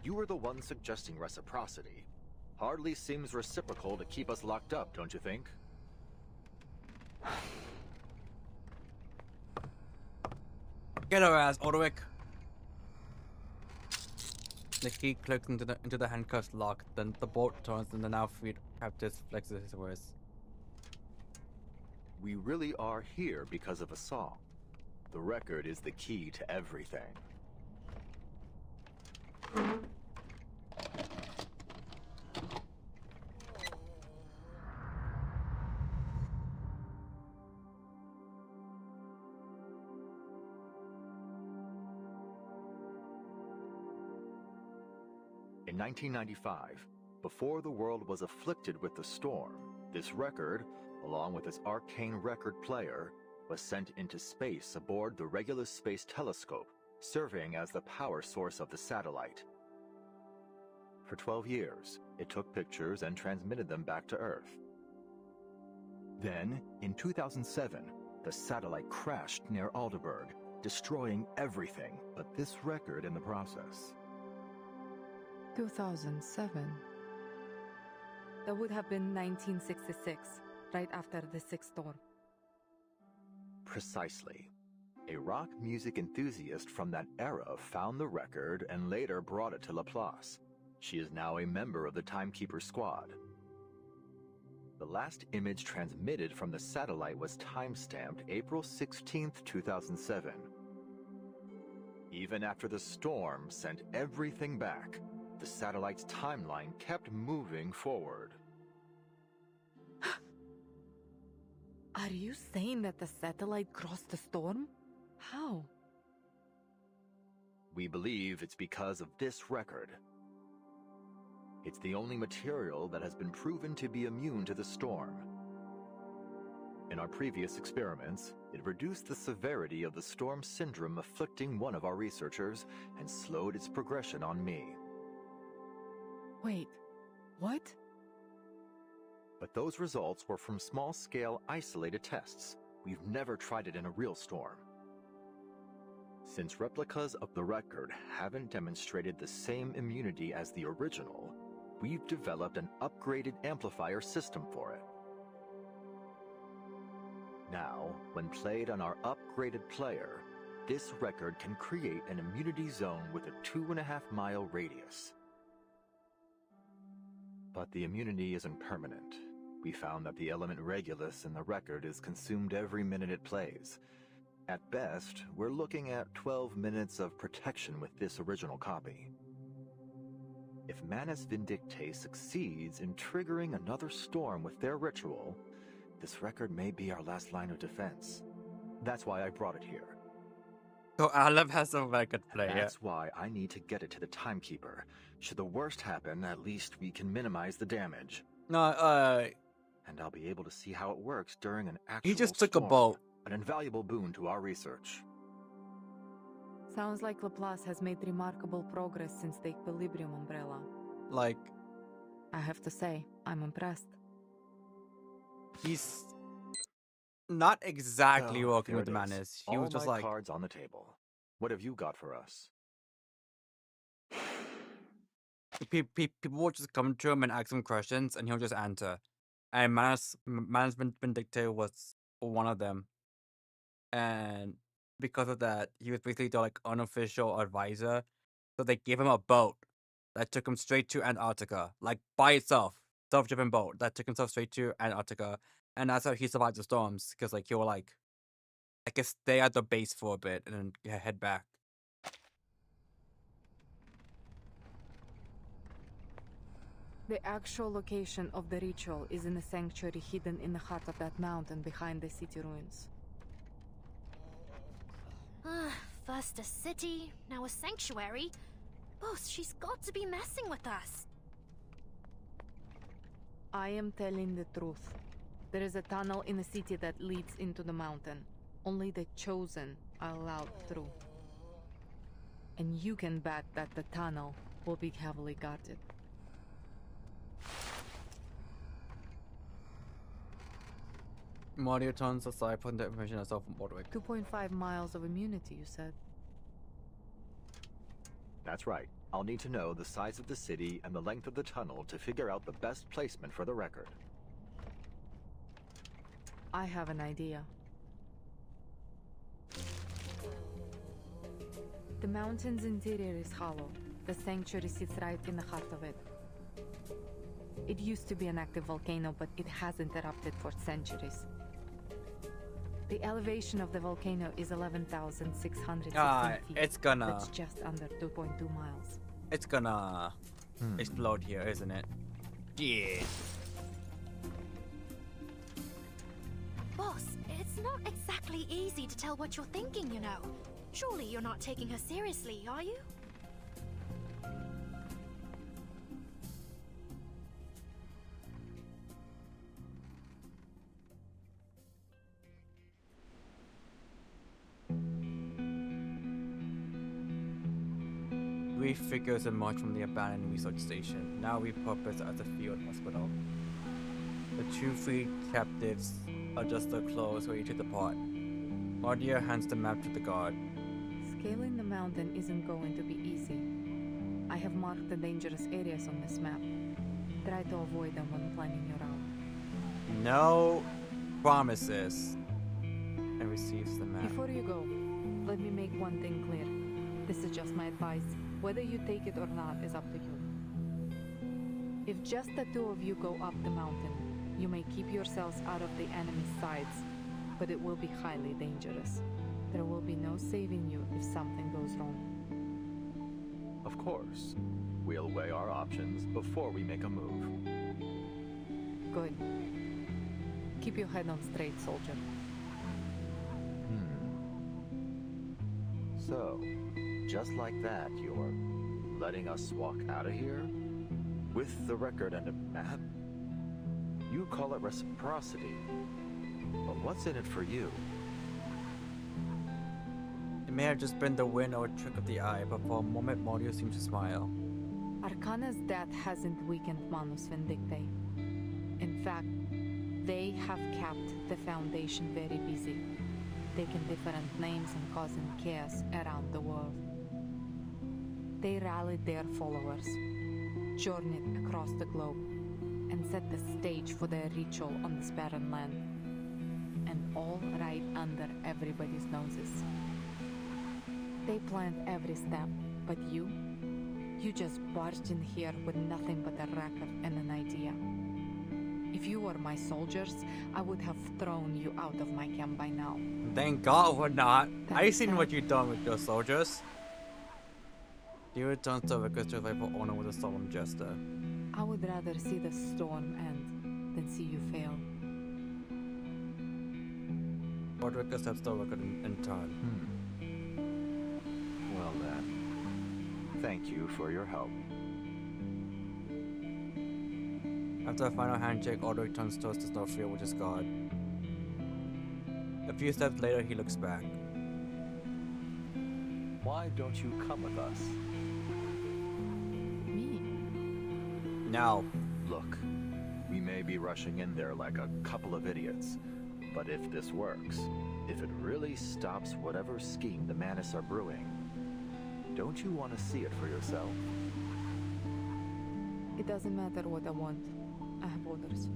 You were the one suggesting reciprocity. Hardly seems reciprocal to keep us locked up, don't you think? Get her ass, Auric! The key clicks into the handcuffs lock, then the bolt turns and the now freed captive flexes his wrist. We really are here because of a song. The record is the key to everything. In 1995, before the world was afflicted with the storm, this record, along with its arcane record player, was sent into space aboard the Regulus Space Telescope, serving as the power source of the satellite. For 12 years, it took pictures and transmitted them back to Earth. Then, in 2007, the satellite crashed near Aldeburgh, destroying everything but this record in the process. 2007. That would have been 1966, right after the Sixth Storm. Precisely. A rock music enthusiast from that era found the record and later brought it to Laplace. She is now a member of the Timekeeper Squad. The last image transmitted from the satellite was time-stamped April 16, 2007. Even after the storm sent everything back, the satellite's timeline kept moving forward. Are you saying that the satellite crossed the storm? How? We believe it's because of this record. It's the only material that has been proven to be immune to the storm. In our previous experiments, It reduced the severity of the storm syndrome afflicting one of our researchers and slowed its progression on me. Wait, what? But those results were from small-scale isolated tests. We've never tried it in a real storm. Since replicas of the record haven't demonstrated the same immunity as the original, we've developed an upgraded amplifier system for it. Now, when played on our upgraded player, this record can create an immunity zone with a 2.5-mile radius. But the immunity isn't permanent. We found that the element Regulus in the record is consumed every minute it plays. At best, we're looking at 12 minutes of protection with this original copy. If Manus Vindictae succeeds in triggering another storm with their ritual, this record may be our last line of defense. That's why I brought it here. So Aleph has a record player. That's why I need to get it to the Timekeeper. Should the worst happen, at least we can minimize the damage. No, and I'll be able to see how it works during an actual he just took storm. a boat. An invaluable boon to our research. Sounds like Laplace has made remarkable progress since the Equilibrium umbrella. Like, I have to say, I'm impressed. He's not exactly working there with it is. Manus. He All was just my like, cards on the table. What have you got for us? people will just come to him and ask him questions, and he'll just answer. And Manus Vindictae was one of them. And because of that, he was basically their like unofficial advisor. So they gave him a boat that took him straight to Antarctica, like by itself, self-driven boat that took himself straight to Antarctica, and that's how he survived the storms. Because like he'll like, I guess stay at the base for a bit and then head back. The actual location of the ritual is in a sanctuary hidden in the heart of that mountain behind the city ruins. First a city, now a sanctuary. Boss, she's got to be messing with us. I am telling the truth. There is a tunnel in the city that leads into the mountain. Only the chosen are allowed through. And you can bet that the tunnel will be heavily guarded. Mario turns aside, putting the information herself from Bordwick. 2.5 miles of immunity, you said? That's right. I'll need to know the size of the city and the length of the tunnel to figure out the best placement for the record. I have an idea. The mountain's interior is hollow. The sanctuary sits right in the heart of it. It used to be an active volcano, but it hasn't erupted for centuries. The elevation of the volcano is 11,616 feet. It's gonna... That's just under 2.2 miles. It's gonna explode here, isn't it? Yeah. Boss, it's not exactly easy to tell what you're thinking, you know. Surely you're not taking her seriously, are you? We figures emerged from the abandoned research station. Now we purpose as a field hospital. The two freed captives adjust their clothes ready to depart. Mardia hands the map to the guard. Scaling the mountain isn't going to be easy. I have marked the dangerous areas on this map. Try to avoid them when planning your route. No promises. And receives the map. Before you go, let me make one thing clear. This is just my advice. Whether you take it or not is up to you. If just the two of you go up the mountain, you may keep yourselves out of the enemy's sides, but it will be highly dangerous. There will be no saving you if something goes wrong. Of course. We'll weigh our options before we make a move. Good. Keep your head on straight, soldier. So, just like that, you're letting us walk out of here? With the record and a map? You call it reciprocity. But what's in it for you? It may have just been the wind or a trick of the eye, but for a moment Mordio seemed to smile. Arcana's death hasn't weakened Manus Vindictae. In fact, they have kept the Foundation very busy, taking different names and causing chaos around the world. They rallied their followers, journeyed across the globe, and set the stage for their ritual on this barren land. And all right under everybody's noses. They planned every step, but you just barged in here with nothing but a record and an idea. If you were my soldiers, I would have thrown you out of my camp by now. Thank God we're not. I seen what you've done with your soldiers. You returned to Victor's rightful owner with a solemn gesture. I would rather see the storm end than see you fail. Roderick accepts the record in turn. Well then, thank you for your help. After a final handshake, Roderick turns towards the snowfield with his guard. A few steps later, he looks back. Why don't you come with us? Now. Look, we may be rushing in there like a couple of idiots, but if this works, if it really stops whatever scheme the Manus are brewing, don't you want to see it for yourself? It doesn't matter what I want. I have orders.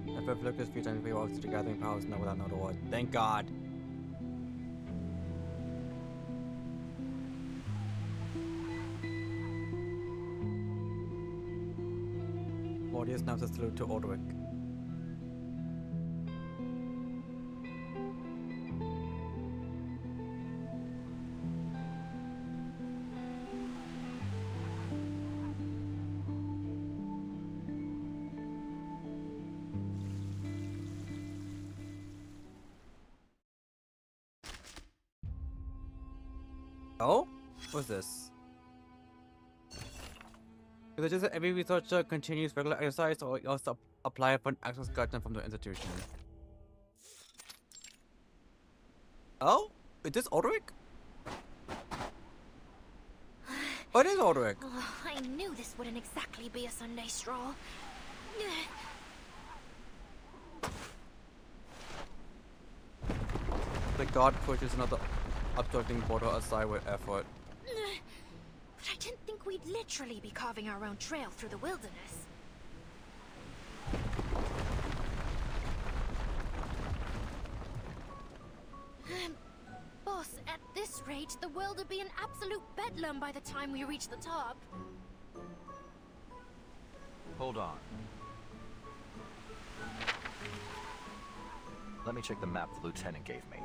If Lucas feet and walks to the gathering powers now without another word. Thank God. Mordio snaps a salute to Orderic. Oh? What's this? Is it just that every researcher continues regular exercise, or you also apply for an access guidance from the institution? Oh? Is this Orderic? Oh, it is Orderic! Oh, I knew this wouldn't exactly be a Sunday stroll. The guard pushes another obstructing border aside with effort. But I didn't think we'd literally be carving our own trail through the wilderness. Boss, at this rate, the world will be an absolute bedlam by the time we reach the top. Hold on. Let me check the map the lieutenant gave me.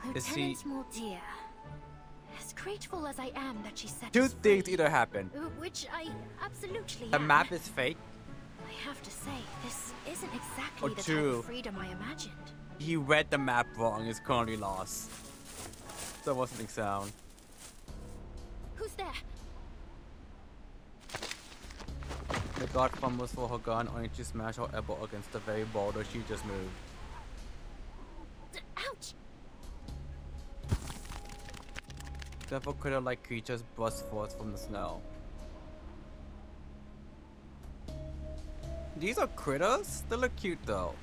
Lieutenant Mordia. As grateful as I am that she set Two us things free, either happen. which I absolutely The am. map is fake, I have to say, this isn't exactly or the type two, of freedom I imagined. he read the map wrong, is currently lost. That wasn't the sound. Who's there? The guard fumbles for her gun, only to smash her elbow against the very boulder she just moved. Ouch! Several critter-like creatures burst forth from the snow. These are critters? They look cute though.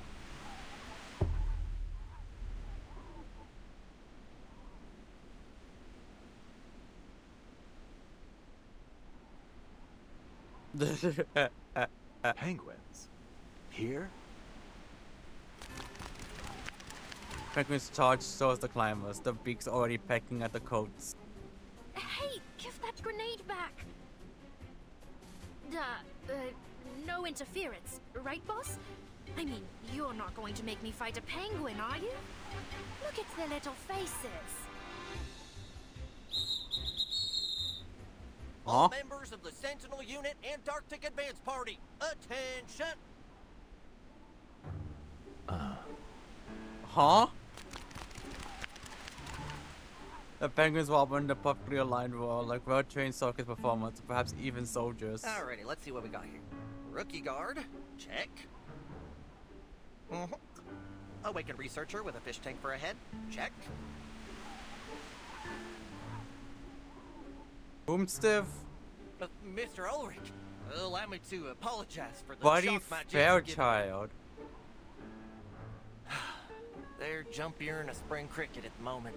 Penguins? Here? Penguins charge towards the climbers, the beaks already pecking at the coats. Hey, give that grenade back! No interference, right, boss? I mean, you're not going to make me fight a penguin, are you? Look at their little faces. All members of the Sentinel Unit Antarctic Advance Party, attention! Huh? The penguins wobble in the perfectly aligned row, like well-trained circus performers, perhaps even soldiers. Alrighty, let's see what we got here. Rookie guard, check. Awakened researcher with a fish tank for a head. Check. Boomstiff. Mr. Ulrich, allow me to apologize for the Buddy shock my jets have given Fairchild. me. They're jumpier than a spring cricket at the moment.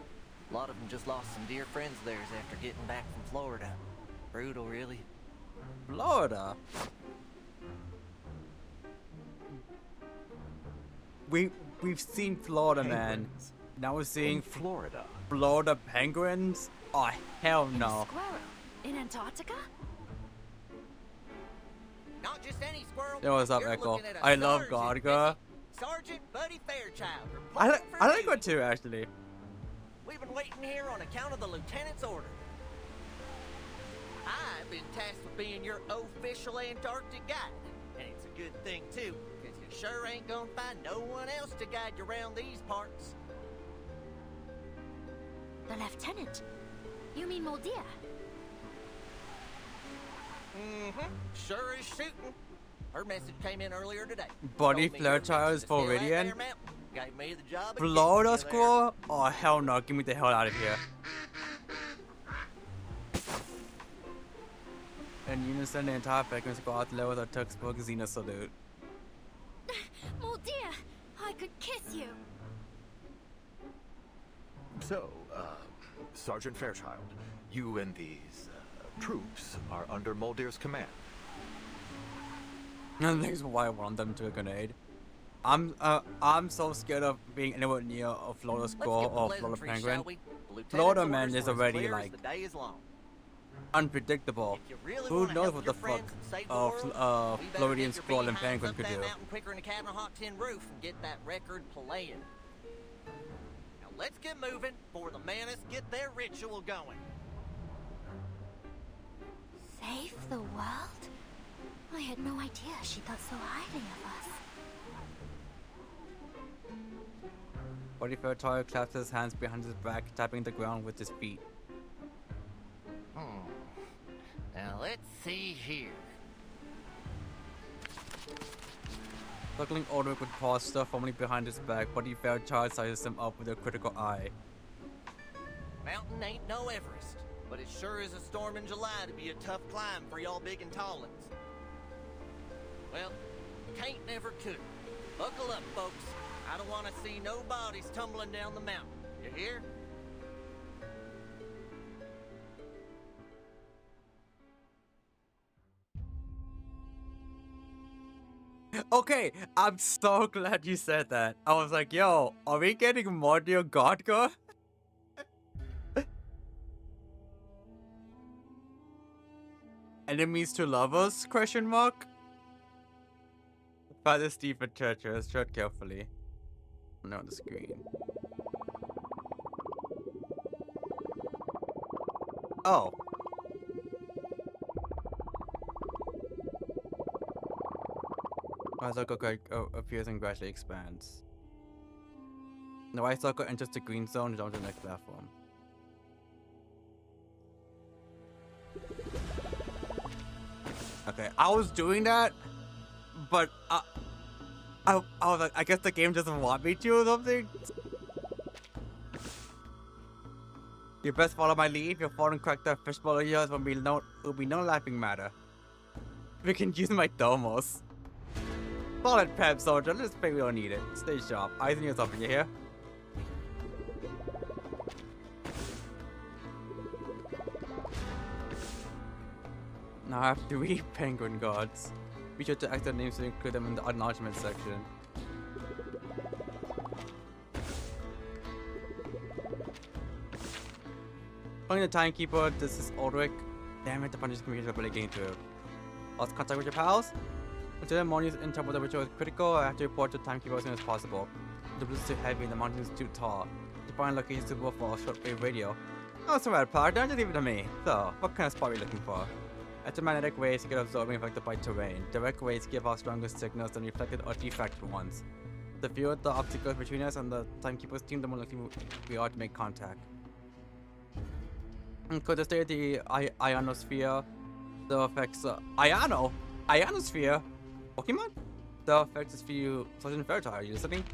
A lot of them just lost some dear friends of theirs after getting back from Florida. Brutal, really. Florida? We've seen Florida, man. Now we're seeing Florida. Florida penguins? Oh, hell no. Squirrel in Antarctica? Not just any squirrel. Yo, what's up, You're Echo? looking at a I love sergeant, Godga. Sergeant Buddy Fairchild. I reporting for like duty. her too, actually. We've been waiting here on account of the lieutenant's order. I've been tasked with being your official Antarctic guide. And it's a good thing, too, because you sure ain't gonna find no one else to guide you around these parts. The lieutenant? You mean Moldia? Mm-hmm. Sure is shooting. Her message came in earlier today. Buddy Told me your Fairchild is fix still out Floridian? there, Matt. Gave me the job of Florida getting you there. squirrel? Oh, hell no. Get me the hell out of here. In unison, the entire penguin squad led with a textbook Xena salute. Moldia, I could kiss you. So, Sergeant Fairchild, you and these troops are under Moldir's command. And that's why I want them to a grenade. I'm so scared of being anywhere near a Florida squirrel or Florida penguin. Florida man is already like unpredictable. Who knows what the fuck Floridian squirrel and penguin could do? Quicker than a cat on a hot tin roof and get that record playing. Now let's get moving before the Menace get their ritual going. Save the world? I had no idea she thought so highly of us. Buddy Fairchild claps his hands behind his back, tapping the ground with his feet. Now let's see here. Circling Ulrich with paws stuff firmly behind his back, Buddy Fairchild sizes him up with a critical eye. Mountain ain't no Everest, but it sure is a storm in July to be a tough climb for y'all big and tall uns. Well, can't never could. Buckle up, folks. I don't want to see no bodies tumbling down the mountain. You hear? Okay, I'm so glad you said that. I was like, yo, are we getting Mordio Godga? Enemies to lovers? Question mark? Father Stephen Churches, tread carefully. Not on the screen. Oh. White circle appears and gradually expands. The white circle enters the green zone and jumps to the next platform. Okay, I was doing that, but I was like, I guess the game doesn't want me to or something. You best follow my lead. If you fall and crack that fishbowl of yours, will be no laughing matter. We can use my thermos. Solid pep, soldier. Let's pay we don't need it. Stay sharp. Eyes and ears open, you hear? Now I have 3 penguin guards. Be sure to add their names to include them in the acknowledgement section. Calling the timekeeper, this is Ulrich. Damn it, the punches communication are really getting to it. Lost contact with your pals? Until the morning's intel with the ritual is critical, I have to report to timekeeper as soon as possible. The blue is too heavy and the mountain is too tall. To find location suitable for a shortwave radio. Oh, it's alright, pal. Don't just leave it to me. So, what kind of spot are we looking for? Electromagnetic waves get absorbed and affected by terrain. Direct waves give off stronger signals than reflected or diffracted ones. The fewer the obstacles between us and the timekeeper's team, the more likely we are to make contact. Could the state of the ionosphere, the effects ionosphere? Pokemon? The effects is for you, Sergeant Fairchild. Are you listening?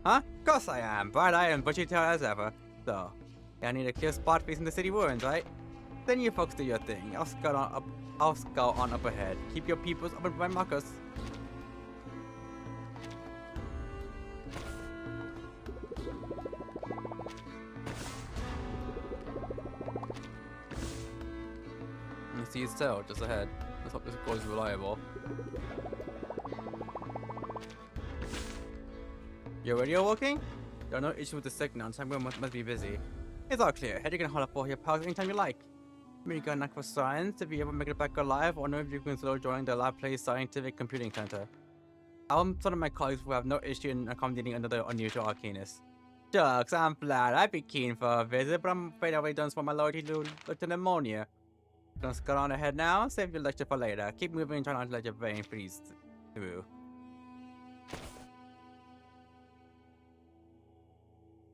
Huh? Of course I am, but I am bushy tailed as ever. So, I need a clear spot facing the city ruins, right? Then you folks do your thing. I'll scout on up ahead. Keep your peoples open for my markers. You see his tail just ahead. Let's hope this goes reliable. Your radio working? There are no issues with the signal, so must be busy. It's all clear. Head, you can holler for your pals anytime you like. Maybe you got a knack for science. If you ever make it back alive, or know if you can consider joining the Lab Place Scientific Computing Center. I'm some of my colleagues who have no issue in accommodating another unusual arcanist. Shucks, I'm flat. I'd be keen for a visit, but I'm afraid I've already done for my loyalty to Lieutenant Monia. Gonna scout on ahead now. Save your lecture for later. Keep moving and try not to let your brain freeze through.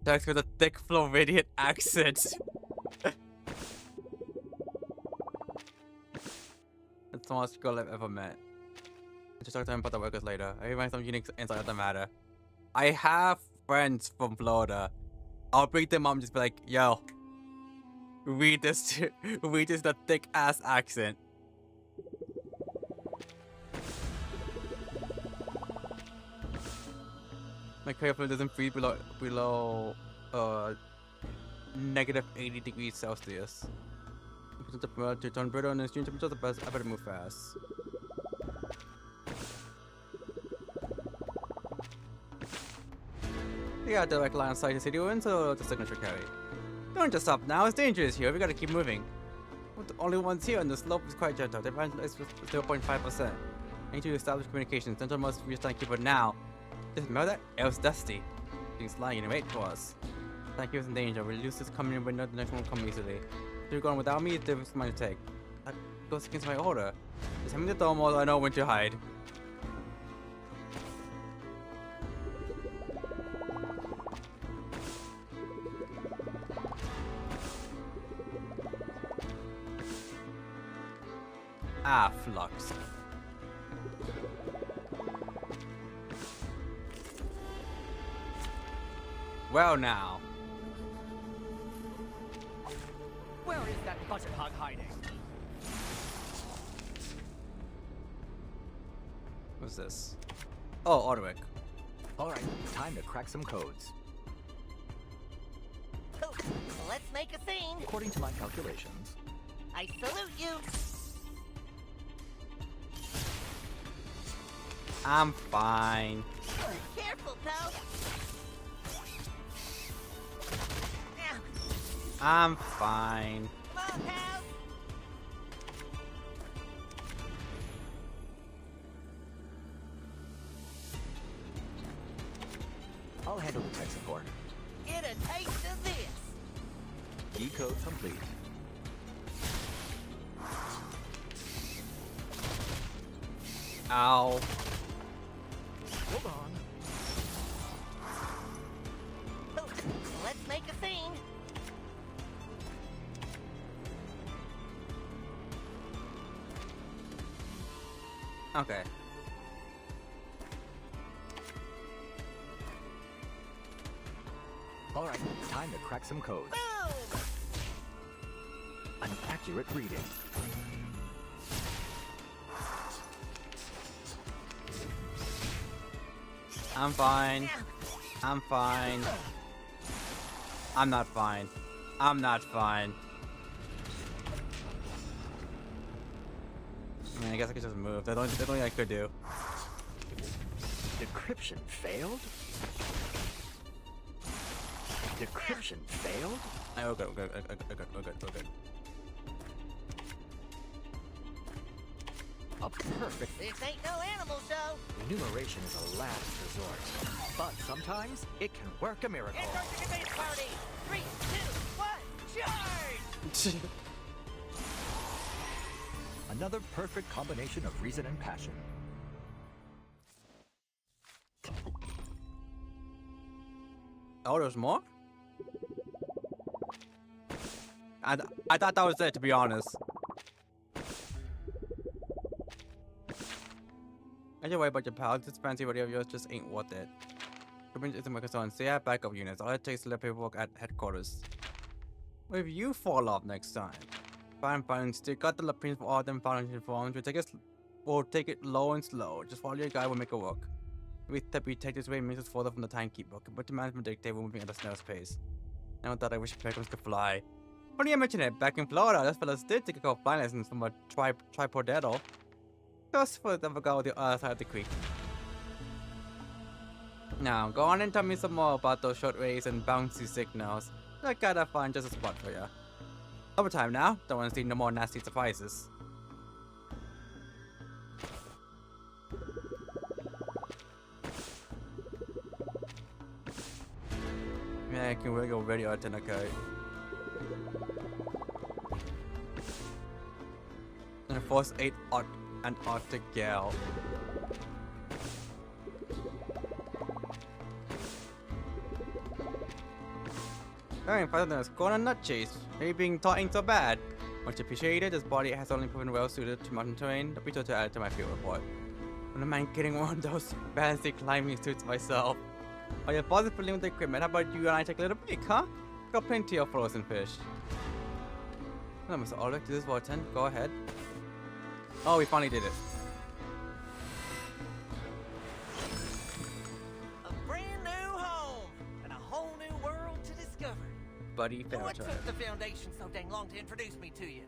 Text with a thick Floridian accent. That's the most girl I've ever met. I just talked to him about the workers later. I find some unique insight of the matter. I have friends from Florida. I'll bring them up and just be like, yo, read this the thick ass accent. My careful doesn't freeze below negative 80 degrees Celsius. To turn brittle and extreme temperature, the best. I better move fast. We got a direct line of sight to city ruins, so the signature carry. Don't just stop now, it's dangerous here, we gotta keep moving. We're the only ones here, and the slope is quite gentle. The advantage is 0.5%. I need to establish communication. Central must reach timekeeper now. Just remember that? It was dusty. Things lying in wait for us. Timekeeper's in danger. We'll lose this coming in, but not the next one will come easily. If you're going without me, it's difficult for mine to take. That goes against my order. Just hand me the thermal, I know when to hide. Ah, flux. Well now. Where is that budget hog hiding? What's this? Oh, Artwork. Alright, time to crack some codes. Oh, let's make a scene. According to my calculations, I salute you. I'm fine. Careful, pal. I'm fine. Come on, pal. I'll handle the tech support. Get a taste of this. Key code complete. Ow. Hold on. Oh, let's make a scene. Okay. Alright, time to crack some codes. Boom! An accurate reading. I'm fine. I'm fine. I'm not fine. I'm not fine. I mean, I guess I could just move. That's the only thing I could do. Decryption failed? Decryption failed? Oh, good, good, good. A perfect... This ain't no animal show. Enumeration is a last resort. But sometimes, it can work a miracle. Antarctica base party! 3, 2, 1, charge! Another perfect combination of reason and passion. Oh, there's more? I thought that was it, to be honest. I just worry about your pals. This fancy radio of yours just ain't worth it. Convenience isn't my concern, so yeah, backup units. All it takes to let paperwork at headquarters. What if you fall off next time? Fine, still got the lapines for all them foundation forms. We'll take it low and slow. Just follow your guide, we'll make it work. We take this way makes us further from the timekeeper. But the management dictate we're moving at a snail's pace. I thought I wish Pilgrims could fly. Funny you mention it, back in Florida, those fellas did take a couple flying lessons from a tripodadle. Just for them to go the other side of the creek. Now, go on and tell me some more about those shortwaves and bouncy signals. I gotta find just a spot for you. Overtime now, don't want to see no more nasty surprises. Yeah, I can really go radio antenna code. And force 8 and Arctic Gale. Alright, President's going on a nut chase. Maybe being taught ain't so bad. Much appreciated, this body has only proven well suited to mountain terrain. Don't be told to add it to my field report. When am I getting one of those fancy climbing suits myself? Oh, you're positively with the equipment. How about you and I take a little break, huh? Got plenty of frozen fish. Hello, Mr. Ulrich, this is Warten. Go ahead. Oh, we finally did it. A brand new home and a whole new world to discover. Buddy What Fairchild. took the Foundation so dang long to introduce me to you?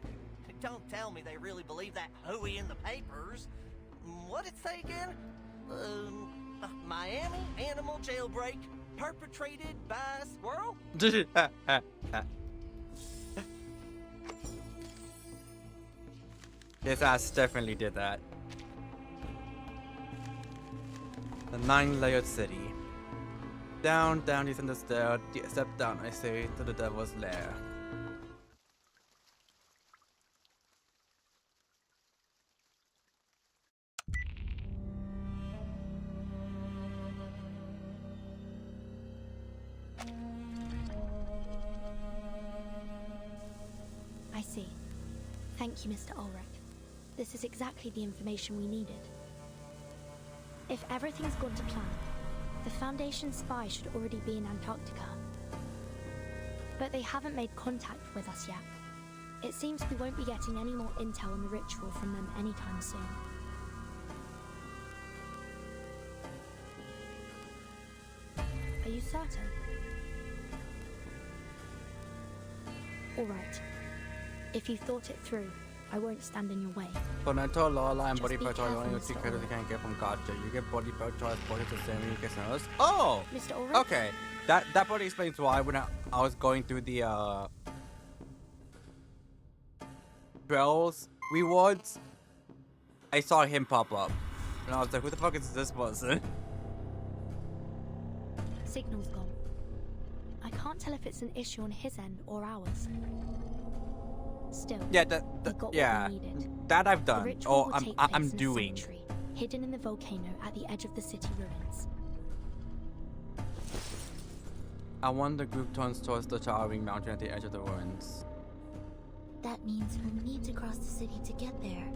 Don't tell me they really believe that hooey in the papers. What'd it say again? Miami animal jailbreak perpetrated by a squirrel? His ass definitely did that. The 9-layered city. Down, descend the stair. Step down, I say, to the devil's lair. I see. Thank you, Mr. Ulrich. This is exactly the information we needed. If everything's gone to plan, the Foundation spy should already be in Antarctica. But they haven't made contact with us yet. It seems we won't be getting any more intel on the ritual from them anytime soon. Are you certain? Alright. If you've thought it through, I won't stand in your way. For Nato, Lola, and Just Body be Patrol, you careful, only Mr. see credit you Ulrich. can't get from Gotcha. You get Body Patrol, Body to same you get nose. Oh! Mr. Ulrich? Okay. That probably explains why when I was going through the Trails rewards, I saw him pop up. And I was like, who the fuck is this person? Signal's gone. I can't tell if it's an issue on his end or ours. Still, Yeah, we got yeah, what we needed. that I've The done. ritual Or will take I'm place in a doing. sanctuary, hidden in the volcano at the edge of the city ruins. I want the group turns towards the towering mountain at the edge of the ruins. That means we'll need to cross the city to get there.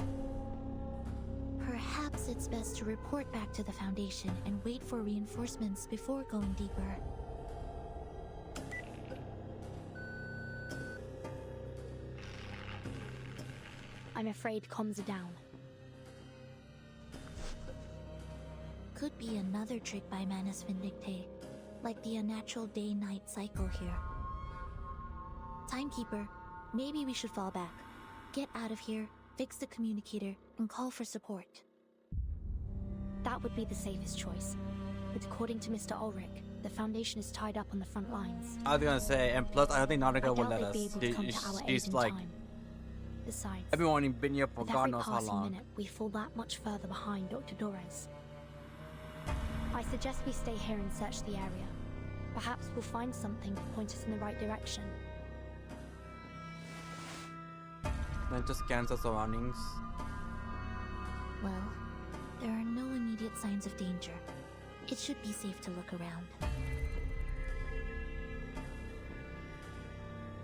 Perhaps it's best to report back to the Foundation and wait for reinforcements before going deeper. I'm afraid comms are down. Could be another trick by Manus Vindicte, like the unnatural day-night cycle here. Timekeeper, maybe we should fall back. Get out of here, fix the communicator, and call for support. That would be the safest choice. But according to Mr. Ulrich, the Foundation is tied up on the front lines. I was gonna say, and plus I don't think Nautica will doubt let they'd us. be able to come to our aid She's in like, time. Besides, everyone been here for with God every knows how passing long. minute, we fall that much further behind Dr. Torres. I suggest we stay here and search the area. Perhaps we'll find something to point us in the right direction. Then just scans the surroundings. Well, there are no immediate signs of danger. It should be safe to look around.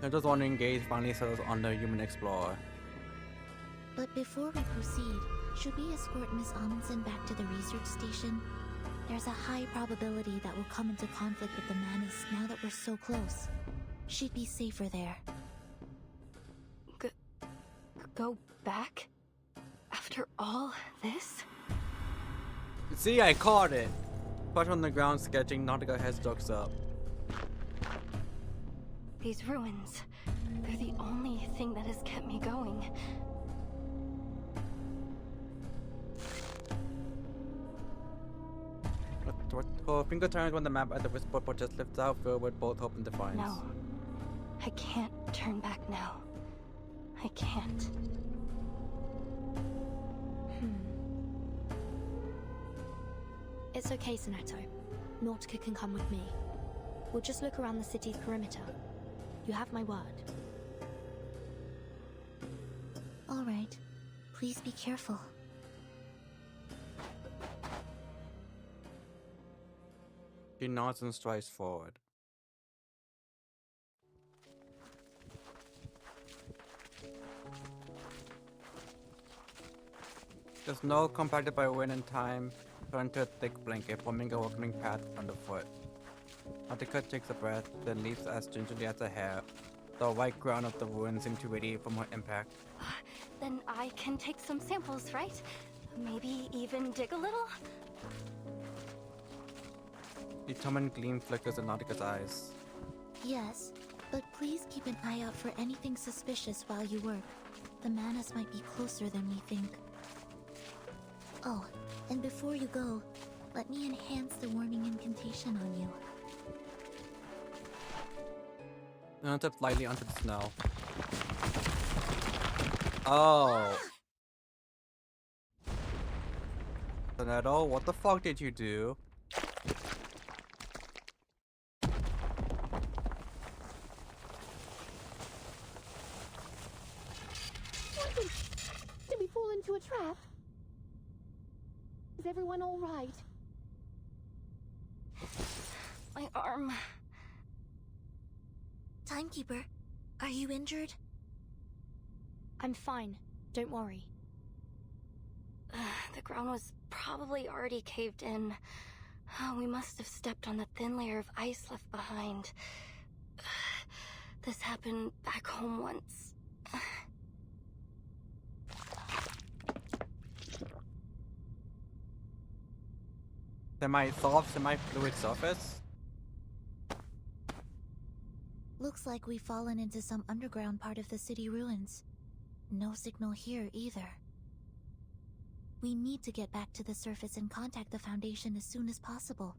They're just wondering Gaze finally settles on the Human Explorer. But before we proceed, should we escort Miss Amundsen back to the research station? There's a high probability that we'll come into conflict with the Manus now that we're so close. She'd be safer there. Go back? After all this? See, I caught it. Put on the ground sketching, Nautica has looks up. These ruins, they're the only thing that has kept me going. Her finger turns when the map at the whisper but just lifts out, filled with both hope and defiance. No. I can't turn back now. I can't. It's okay, Soneto. Nautica can come with me. We'll just look around the city's perimeter. You have my word. All right. Please be careful. She nods and strides forward. The snow, compacted by wind and time, turned to a thick blanket, forming a welcoming path underfoot. Nautica takes a breath, then leaps as gingerly as a hair. The white ground of the ruins seemed to radiate from her impact. Then I can take some samples, right? Maybe even dig a little? The determined gleam flickers in Nautica's eyes. Yes, but please keep an eye out for anything suspicious while you work. The Manus might be closer than we think. Oh, and before you go, let me enhance the warming incantation on you. Then steps lightly onto the snow. Oh. Soneto, what the fuck did you do? Did we fall into a trap? Is everyone all right? My arm. Timekeeper, are you injured? I'm fine. Don't worry. The ground was probably already caved in. We must have stepped on the thin layer of ice left behind. This happened back home once. Semi-soft, semi-fluid surface? Looks like we've fallen into some underground part of the city ruins. No signal here either. We need to get back to the surface and contact the Foundation as soon as possible.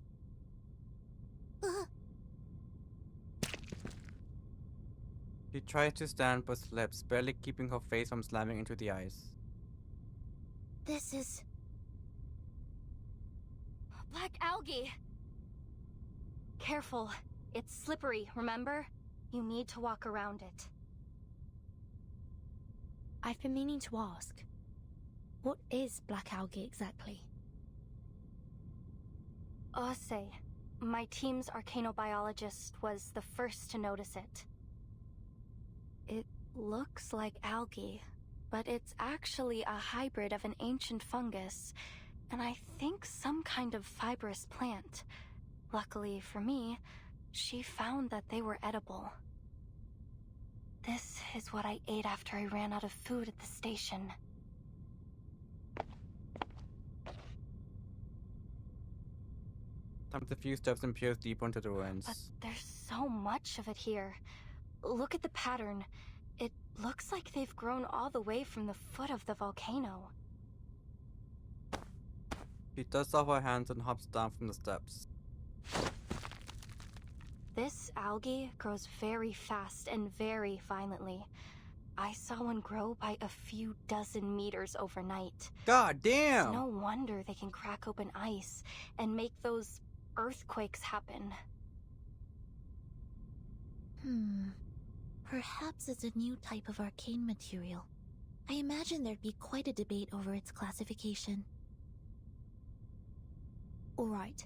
She tries to stand but slips, barely keeping her face from slamming into the ice. This is... Black algae! Careful. It's slippery, remember? You need to walk around it. I've been meaning to ask. What is black algae exactly? Ose, my team's arcanobiologist, was the first to notice it. It looks like algae, but it's actually a hybrid of an ancient fungus, and I think some kind of fibrous plant. Luckily for me, she found that they were edible. This is what I ate after I ran out of food at the station. Comes a few steps and peers deeper into the ruins. But there's so much of it here. Look at the pattern. It looks like they've grown all the way from the foot of the volcano. She dusts off her hands and hops down from the steps. This algae grows very fast and very violently. I saw one grow by a few dozen meters overnight. God damn! It's no wonder they can crack open ice and make those earthquakes happen. Perhaps it's a new type of arcane material. I imagine there'd be quite a debate over its classification. Alright.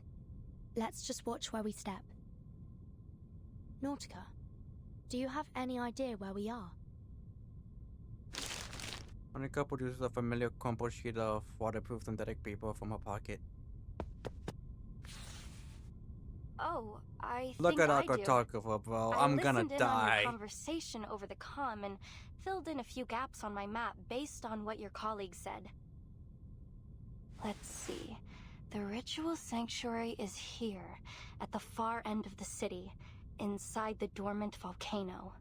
Let's just watch where we step. Nautica, do you have any idea where we are? Monica produces a familiar crumpled sheet of waterproof synthetic paper from her pocket. Oh, I Look think at I our do. photographer, bro. I I'm gonna listened in on die. your conversation over the comm and filled in a few gaps on my map based on what your colleague said. Let's see. The ritual sanctuary is here, at the far end of the city, inside the dormant volcano.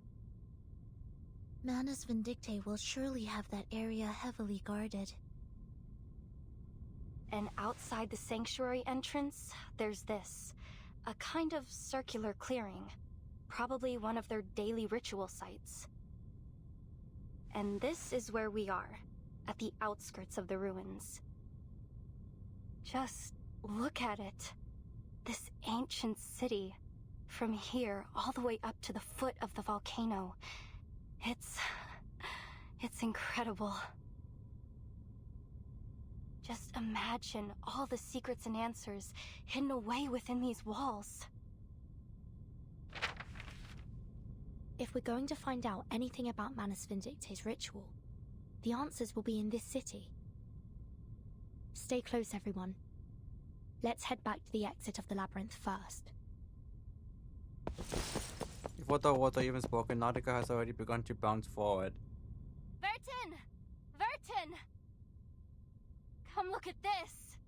Manus Vindictae will surely have that area heavily guarded. And outside the sanctuary entrance, there's this. A kind of circular clearing. Probably one of their daily ritual sites. And this is where we are, at the outskirts of the ruins. Just look at it. This ancient city. From here, all the way up to the foot of the volcano. It's incredible. Just imagine all the secrets and answers hidden away within these walls. If we're going to find out anything about Manus Vindictae's ritual, the answers will be in this city. Stay close, everyone. Let's head back to the exit of the labyrinth first. Before the words are even spoken, Nautica has already begun to bounce forward. Vertin! Vertin! Come look at this!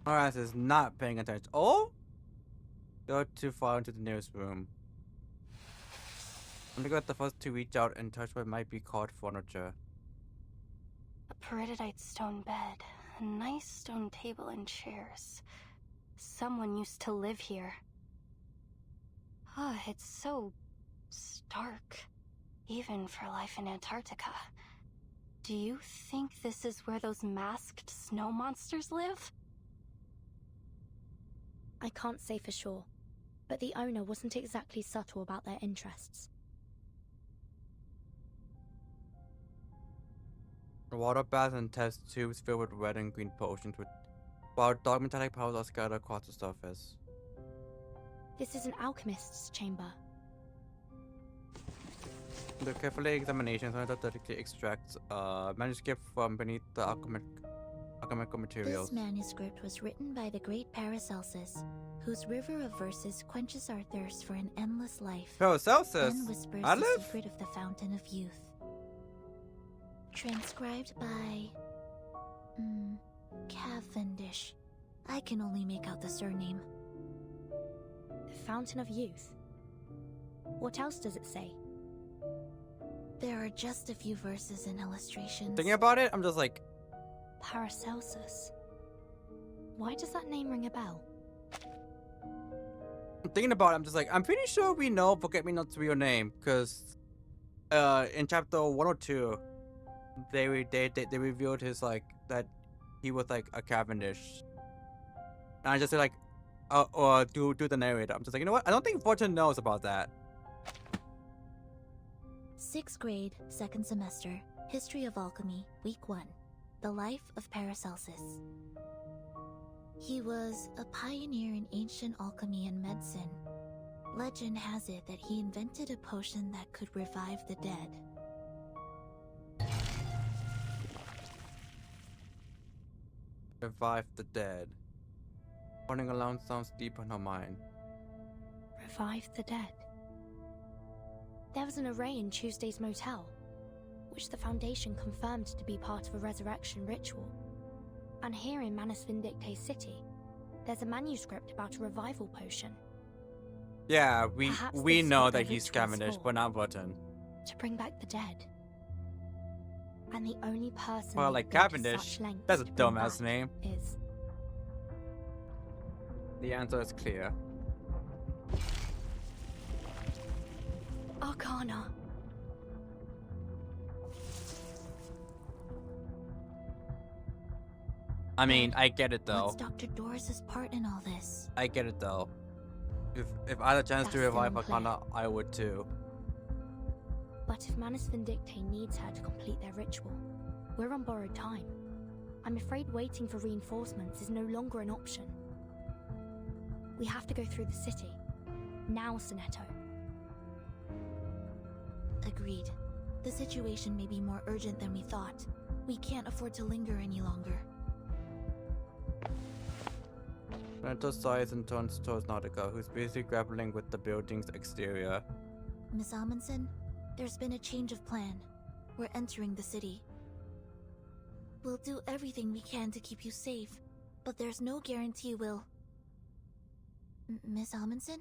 Our ass is not paying attention. Oh? Go too far into the nearest room. I'm gonna get the first to reach out and touch what might be called furniture. A peridotite stone bed, a nice stone table and chairs. Someone used to live here. Ah, it's so stark, even for life in Antarctica. Do you think this is where those masked snow monsters live? I can't say for sure, but the owner wasn't exactly subtle about their interests. A water bath and test tubes filled with red and green potions while dark metallic powders are scattered across the surface. This is an alchemist's chamber. The carefully examination methodically extracts manuscript from beneath the alchemical materials. This manuscript was written by the great Paracelsus, whose river of verses quenches our thirst for an endless life. Paracelsus? And whispers I the live? secret of the fountain of youth. Transcribed by... Cavendish. I can only make out the surname. The Fountain of Youth? What else does it say? There are just a few verses and illustrations. Thinking about it, I'm just like... Paracelsus. Why does that name ring a bell? I'm thinking about it, I'm just like, I'm pretty sure we know Forget-Me-Not's real name, because in chapter 102, they revealed his, like, that he was, like, a Cavendish. And I just said, like, or do the narrator. I'm just like, you know what? I don't think Fortune knows about that. 6th grade, 2nd semester, History of Alchemy, Week 1. The Life of Paracelsus. He was a pioneer in ancient alchemy and medicine. Legend has it that he invented a potion that could revive the dead. Revive the dead. Running alone sounds deep in her mind. Revive the dead. There was an array in Tuesday's motel, which the Foundation confirmed to be part of a resurrection ritual. And here in Manus Vindictae City, there's a manuscript about a revival potion. Yeah, Perhaps we this is know what that their he's ritual's Cavendish, for. but not Button. To bring back the dead. And the only person Well, they'd like go to Cavendish, such lengths that's a to bring dumbass back name. Is The answer is clear. Arcana. I mean, I get it though. What's Dr. Doris's part in all this? I get it though. If I had a chance to That's revive still unclear. Arcana, I would too. But if Manus Vindictae needs her to complete their ritual, we're on borrowed time. I'm afraid waiting for reinforcements is no longer an option. We have to go through the city. Now, Sonetto. Agreed. The situation may be more urgent than we thought. We can't afford to linger any longer. Renato sighs and turns towards Nautica, who's busy grappling with the building's exterior. Miss Amundsen, there's been a change of plan. We're entering the city. We'll do everything we can to keep you safe, but there's no guarantee we'll... Miss Amundsen?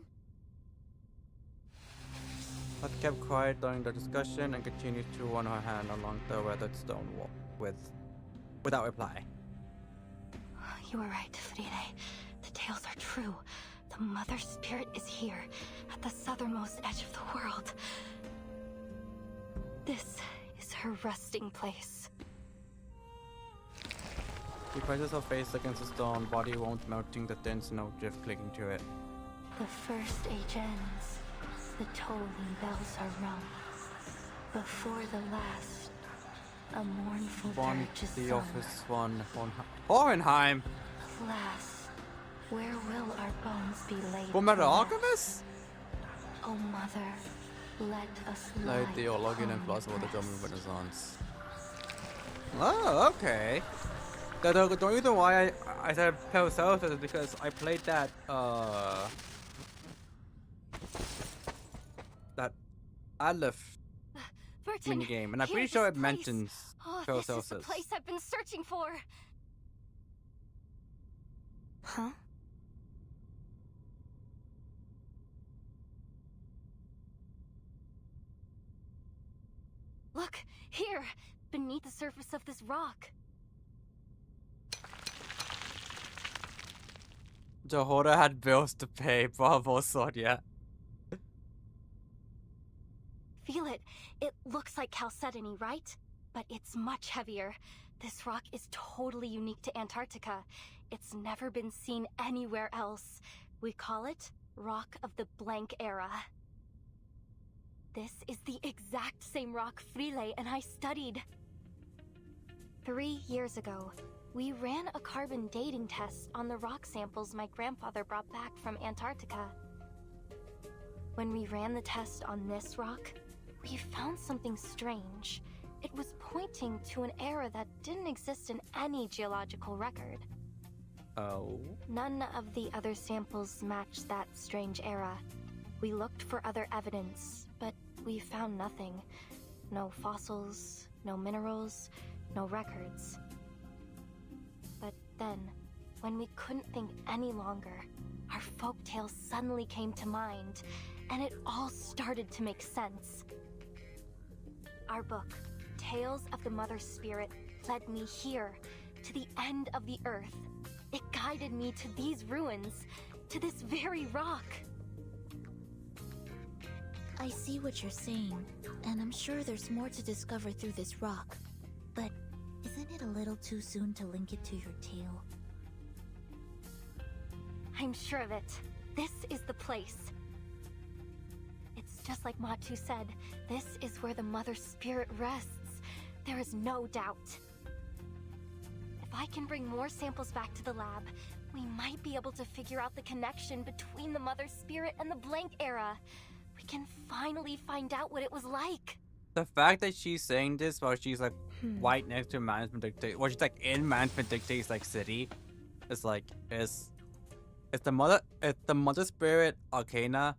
But kept quiet during the discussion and continued to run her hand along the weathered stone wall without reply. You were right, Frile. The tales are true. The Mother Spirit is here, at the southernmost edge of the world. This is her resting place. She presses her face against the stone, body warmth melting the thin snow drift clinging to it. The first age ends. The tolling bells are rung. Before the last, a mournful dirge is the sung. office one, Hohenheim! Alas, where will our bones be laid? Full Metal Alchemist? Oh Mother, let us Like lie the Ologian and upon philosopher of the rest. German Renaissance. Oh, okay. The reason why I said Paracelsus is because I played that Aleph Burton, minigame, and I'm here, pretty sure this it place. mentions Oh, Paracelsus. this is the place I've been searching for. Huh? Look, here, beneath the surface of this rock. Jehoda had bills to pay. Bravo, Sonia. Feel it. It looks like chalcedony, right? But it's much heavier. This rock is totally unique to Antarctica. It's never been seen anywhere else. We call it Rock of the Blank Era. This is the exact same rock Frile and I studied. 3 years ago, we ran a carbon dating test on the rock samples my grandfather brought back from Antarctica. When we ran the test on this rock, we found something strange. It was pointing to an era that didn't exist in any geological record. Oh. None of the other samples matched that strange era. We looked for other evidence, but we found nothing. No fossils, no minerals, no records. But then, when we couldn't think any longer, our folktales suddenly came to mind, and it all started to make sense. Our book, Tales of the Mother Spirit, led me here, to the end of the earth. It guided me to these ruins, to this very rock. I see what you're saying, and I'm sure there's more to discover through this rock. But isn't it a little too soon to link it to your tale? I'm sure of it. This is the place. It's just like Matu said. This is where the Mother Spirit rests. There is no doubt. If I can bring more samples back to the lab, we might be able to figure out the connection between the Mother Spirit and the Blank Era. We can finally find out what it was like. The fact that she's saying this while she's like right next to management dictate, well, she's like in management dictates like city, it's like is the mother spirit Arcana,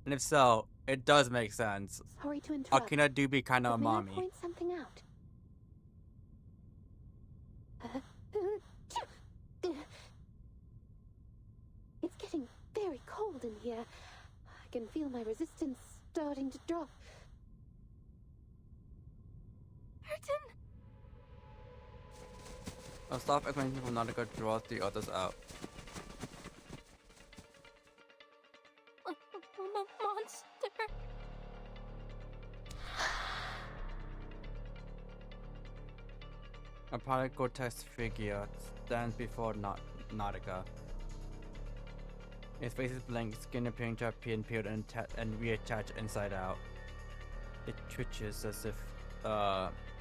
and if so, it does make sense. Sorry to interrupt. Arcana do be kind of a But may I mommy. point something out? It's getting very cold in here. I can feel my resistance starting to drop. Burton! A staff explanation from Nautica draws the others out. Monster! A polygrotesque figure stands before Nautica. His face is blank, skin appearing to have been peeled and reattached inside out. It twitches as if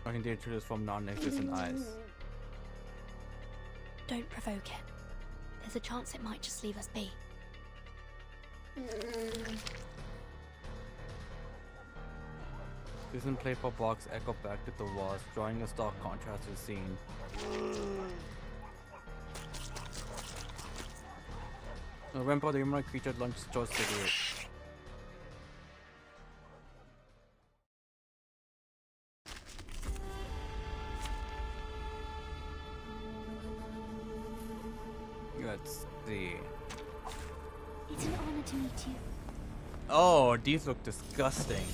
looking the intruders from non-existent eyes. Don't provoke it. There's a chance it might just leave us be. Susan playful blocks echo back to the walls, drawing a stark contrast to the scene. Remember the human creature launched towards the group. Let's see. It's an honor to meet you. Oh, these look disgusting.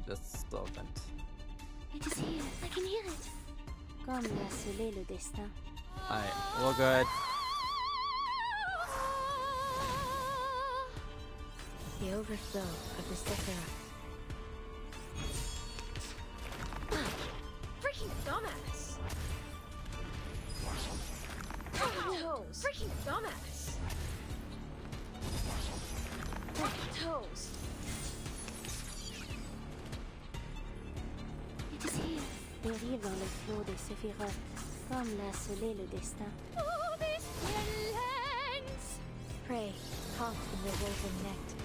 The servant. It is here. I can hear it. Comme l'a scellé le destin. Alright, we're good. The overflow of the Sephiroth. Freaking dumbass! Toes! Freaking dumbass! Toes! It is here. Dérive dans le flot des Sephiroth, comme l'a scellé le destin. Oh, this violence! Pray, caught in the woven net.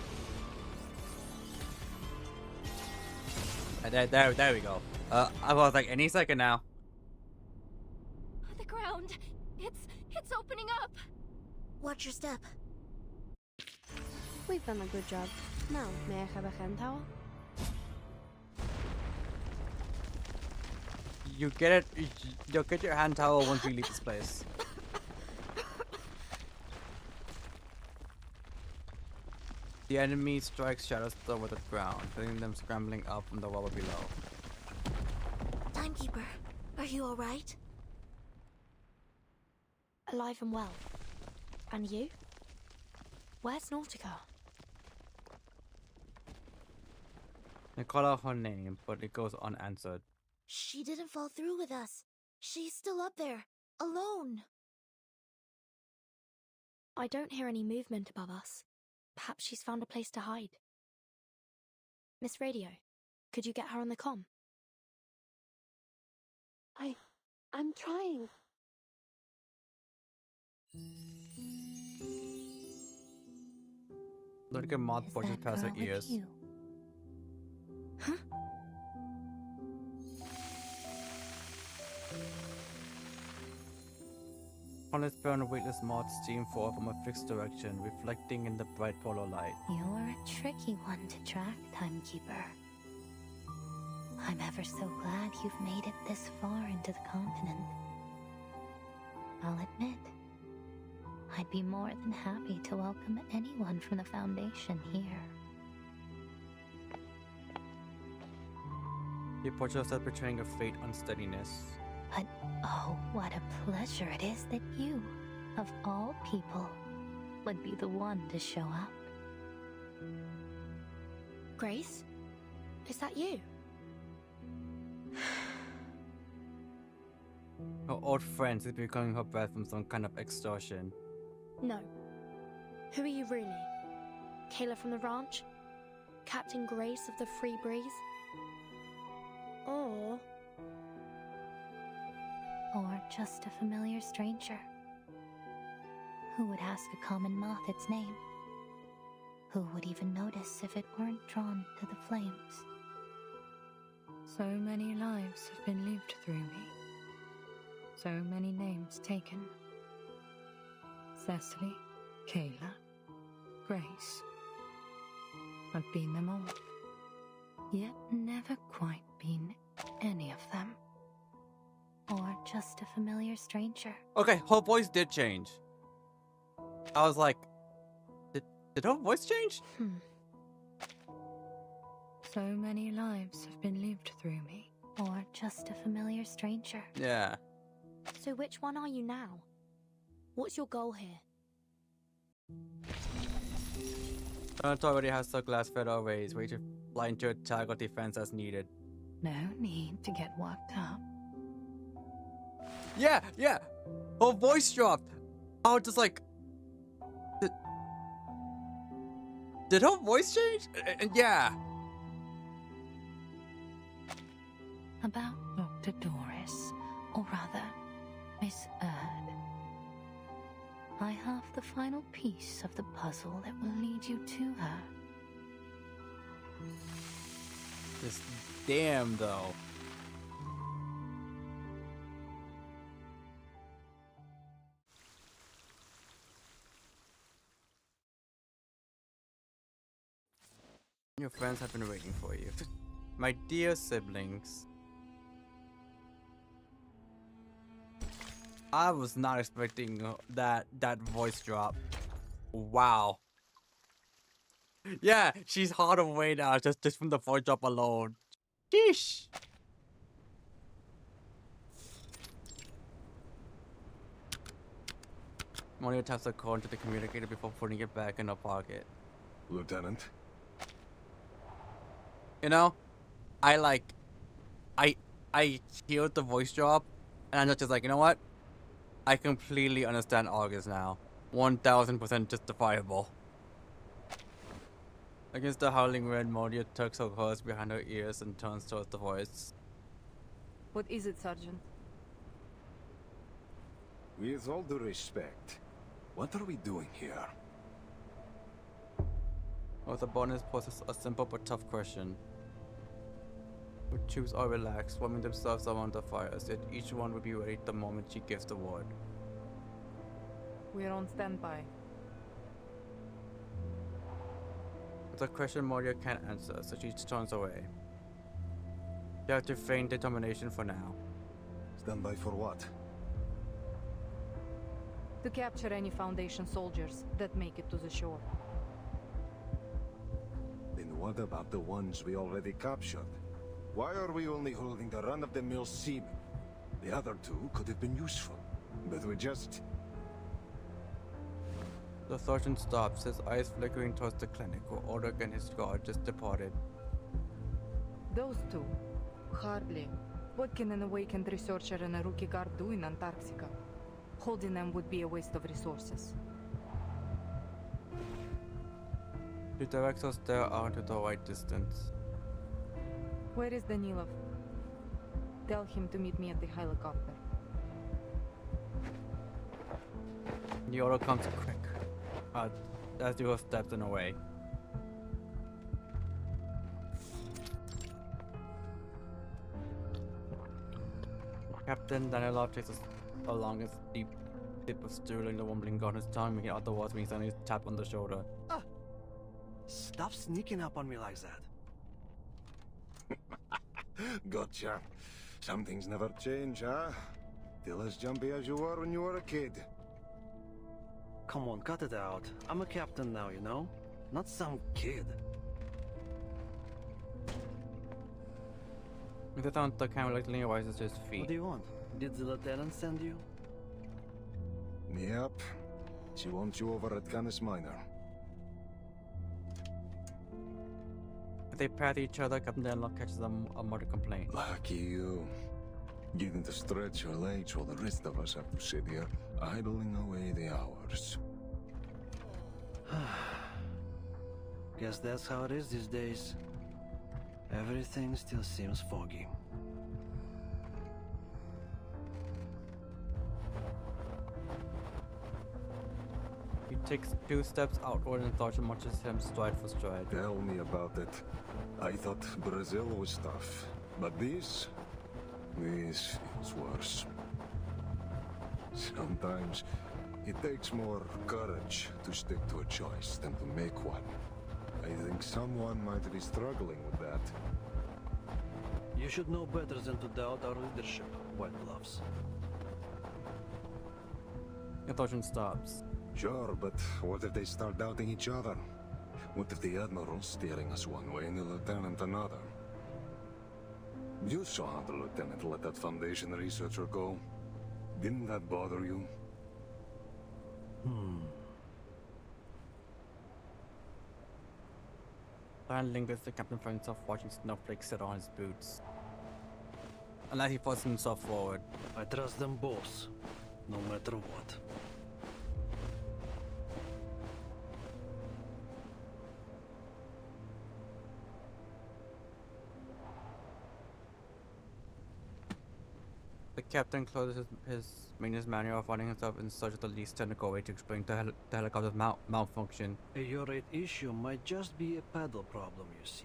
There we go. I was like, any second now. The ground. It's opening up. Watch your step. We've done a good job. Now, may I have a hand towel? You get it. You'll get your hand towel once we leave this place. The enemy strikes shadows over the ground, hitting them scrambling up from the rubble below. Timekeeper, are you alright? Alive and well. And you? Where's Nautica? I call out her name, but it goes unanswered. She didn't fall through with us. She's still up there, alone. I don't hear any movement above us. Perhaps she's found a place to hide. Miss Radio, could you get her on the comm? I'm trying. Look at moth pushes past her ears. Huh? Honest brown weightless moths steam forth from a fixed direction, reflecting in the bright polar light. You're a tricky one to track, Timekeeper. I'm ever so glad you've made it this far into the continent. I'll admit, I'd be more than happy to welcome anyone from the Foundation here. You put yourself betraying a fate unsteadiness. But oh, what a pleasure it is that you, of all people, would be the one to show up. Grace? Is that you? Her old friend is recalling her breath from some kind of extortion. No. Who are you really? Kayla from the ranch? Captain Grace of the Free Breeze? Or just a familiar stranger who would ask a common moth its name, who would even notice if it weren't drawn to the flames. So many lives have been lived through me, so many names taken. Cecily, Kayla, Grace. I've been them all, yet never quite been any of them. Or just a familiar stranger. Okay, her voice did change. I was like, did her voice change? So many lives have been lived through me. Or just a familiar stranger. Yeah. so which one are you now? What's your goal here? It already has the glass feather arrays, ready to fly into a target defense as needed. No need to get worked up. Yeah! Her voice dropped! I was just like... Did her voice change? Yeah. About Dr. Doris, or rather, Miss Erd. I have the final piece of the puzzle that will lead you to her. Just damn though. Your friends have been waiting for you. My dear siblings. I was not expecting that voice drop. Wow. Yeah, she's hard away now just from the voice drop alone. Sheesh. Monia taps the code into the communicator before putting it back in her pocket. Lieutenant? You know, I heard the voice drop, and I'm just like, you know what? I completely understand August now. 1000% justifiable. Against the howling wind, Monia tucks her hose behind her ears and turns towards the voice. What is it, Sergeant? With all due respect, what are we doing here? Well, the bonus poses a simple but tough question. The troops are relaxed, warming themselves around the fires, yet each one will be ready the moment she gives the word. We're on standby. It's a question Moria can't answer, so she turns away. You have to feign determination for now. Stand by for what? To capture any Foundation soldiers that make it to the shore. Then what about the ones we already captured? Why are we only holding the run-of-the-mill seamen? The other two could have been useful, but we just... The sergeant stops, his eyes flickering towards the clinic where Ulrich and his guard just departed. Those two? Hardly. What can an awakened researcher and a rookie guard do in Antarctica? Holding them would be a waste of resources. She directs her stare out to the right distance. Where is Danilov? Tell him to meet me at the helicopter. The order comes quick, as you have stepped in a way. Captain Danilov takes the longest deep sip of stew, the wobbling on his tongue, making out the words when he suddenly tapped on the shoulder. Stop sneaking up on me like that. Gotcha. Some things never change, huh? Still as jumpy as you were when you were a kid. Come on, cut it out. I'm a captain now, you know? Not some kid. The Hunter reluctantly rises to his feet. What do you want? Did the lieutenant send you? Yep. She wants you over at Canis Minor. They pat each other, Captain Danilov catches a muttered complaint. Lucky you. Getting to stretch your legs while the rest of us have to sit here, idling away the hours. Guess that's how it is these days. Everything still seems foggy. He takes 2 steps outward and Sergeant watches him stride for stride. Tell me about it. I thought Brazil was tough, but this is worse. Sometimes it takes more courage to stick to a choice than to make one. I think someone might be struggling with that. You should know better than to doubt our leadership, White Gloves. The Sergeant stops. Sure, but what if they start doubting each other? What if the Admiral's steering us one way and the Lieutenant another? You saw how the Lieutenant let that Foundation researcher go. Didn't that bother you? Ryan lingers, the captain finds himself watching snowflakes sit on his boots. Unless he forces himself forward. I trust them both, no matter what. The captain closes his maintenance manual, finding himself in search of the least technical way to explain the helicopter's malfunction. A Urate issue might just be a pedal problem, you see.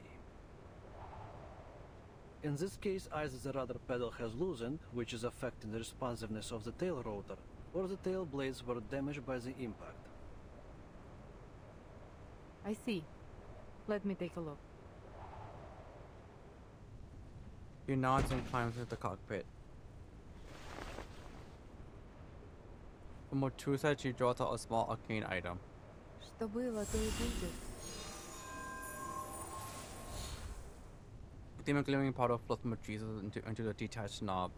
In this case, either the rudder pedal has loosened, which is affecting the responsiveness of the tail rotor, or the tail blades were damaged by the impact. I see. Let me take a look. He nods and climbs into the cockpit. From her tool set, she draws out a small arcane item. Что было, то и будет. The demon glimmering powder flows from her Jesus into the detached knob.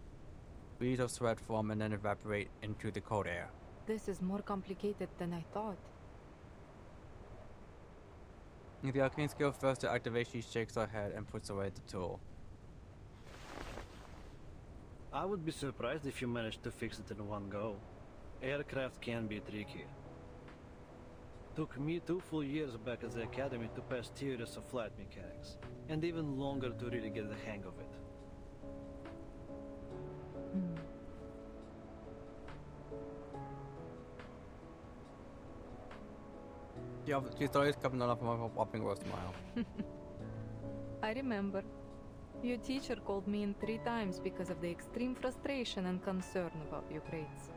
Beads of sweat form and then evaporate into the cold air. This is more complicated than I thought. If the arcane skill fails to activate, she shakes her head and puts away the tool. I would be surprised if you managed to fix it in one go. Aircraft can be tricky. Took me 2 full years back at the academy to pass theories of flight mechanics, and even longer to really get the hang of it. She's always coming on from a whopping with a smile. I remember. Your teacher called me in 3 times because of the extreme frustration and concern about your grades.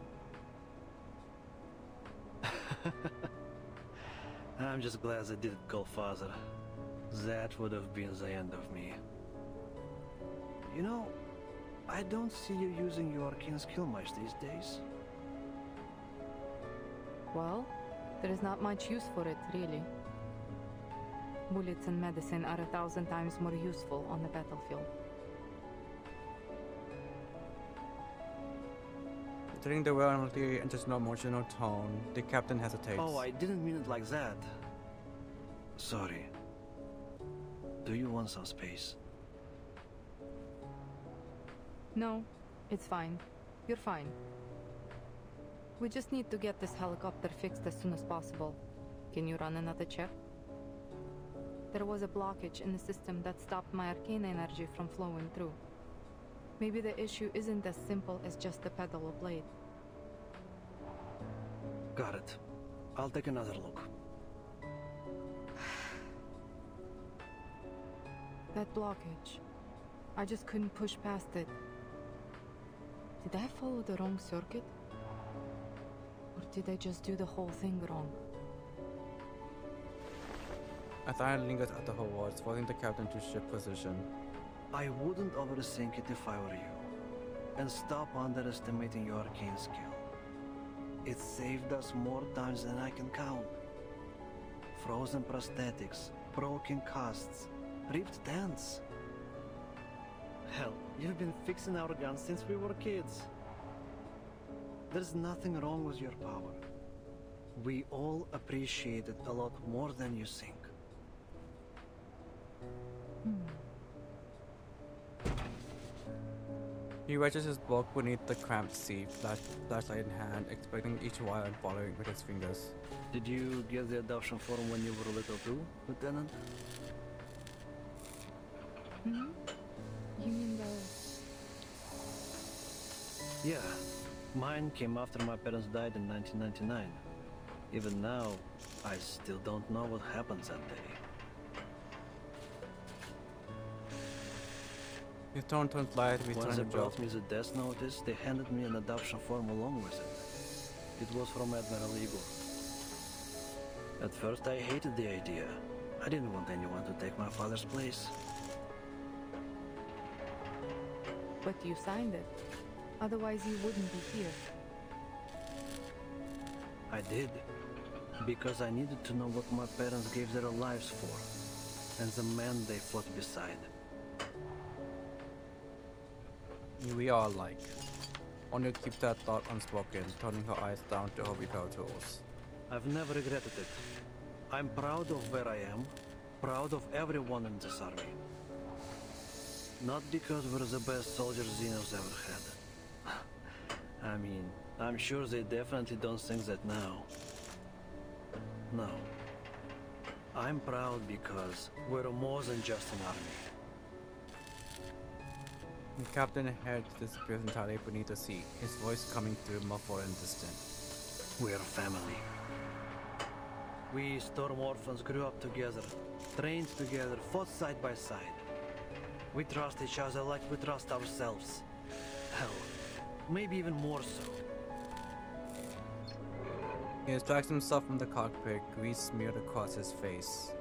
I'm just glad I didn't go further. That would have been the end of me. You know, I don't see you using your arcane skill much these days. Well, there is not much use for it, really. Bullets and medicine are 1,000 times more useful on the battlefield. Turning the wheel unluckily into an emotional tone, the captain hesitates. Oh, I didn't mean it like that. Sorry. Do you want some space? No, it's fine. You're fine. We just need to get this helicopter fixed as soon as possible. Can you run another check? There was a blockage in the system that stopped my arcane energy from flowing through. Maybe the issue isn't as simple as just the pedal or blade. Got it. I'll take another look. That blockage. I just couldn't push past it. Did I follow the wrong circuit? Or did I just do the whole thing wrong? Athena lingers at the whole words, forcing the captain to shift position. I wouldn't overthink it if I were you. And stop underestimating your arcane skill. It saved us more times than I can count. Frozen prosthetics, broken casts, ripped dents. Hell, you've been fixing our guns since we were kids. There's nothing wrong with your power. We all appreciate it a lot more than you think. He wedges his bulk beneath the cramped seat, flashlight in hand, expecting each wire and following with his fingers. Did you get the adoption form when you were little too, Lieutenant? Hmm? You mean the... Yeah. Mine came after my parents died in 1999. Even now, I still don't know what happened that day. His tone turns light, Once returning they to brought joke. me the death notice, they handed me an adoption form along with it. It was from Admiral Igor. At first I hated the idea. I didn't want anyone to take my father's place. But you signed it. Otherwise you wouldn't be here. I did. Because I needed to know what my parents gave their lives for. And the man they fought beside. We are alike. Only keep that thought unspoken, turning her eyes down to her repair tools. I've never regretted it. I'm proud of where I am, proud of everyone in this army. Not because we're the best soldiers Xenos ever had. I mean, I'm sure they definitely don't think that now. No. I'm proud because we're more than just an army. The captain head disappears entirely beneath the seat, his voice coming through muffled and distant. We're family. We Storm Orphans grew up together, trained together, fought side by side. We trust each other like we trust ourselves. Hell, maybe even more so. He extracts himself from the cockpit, grease smeared across his face.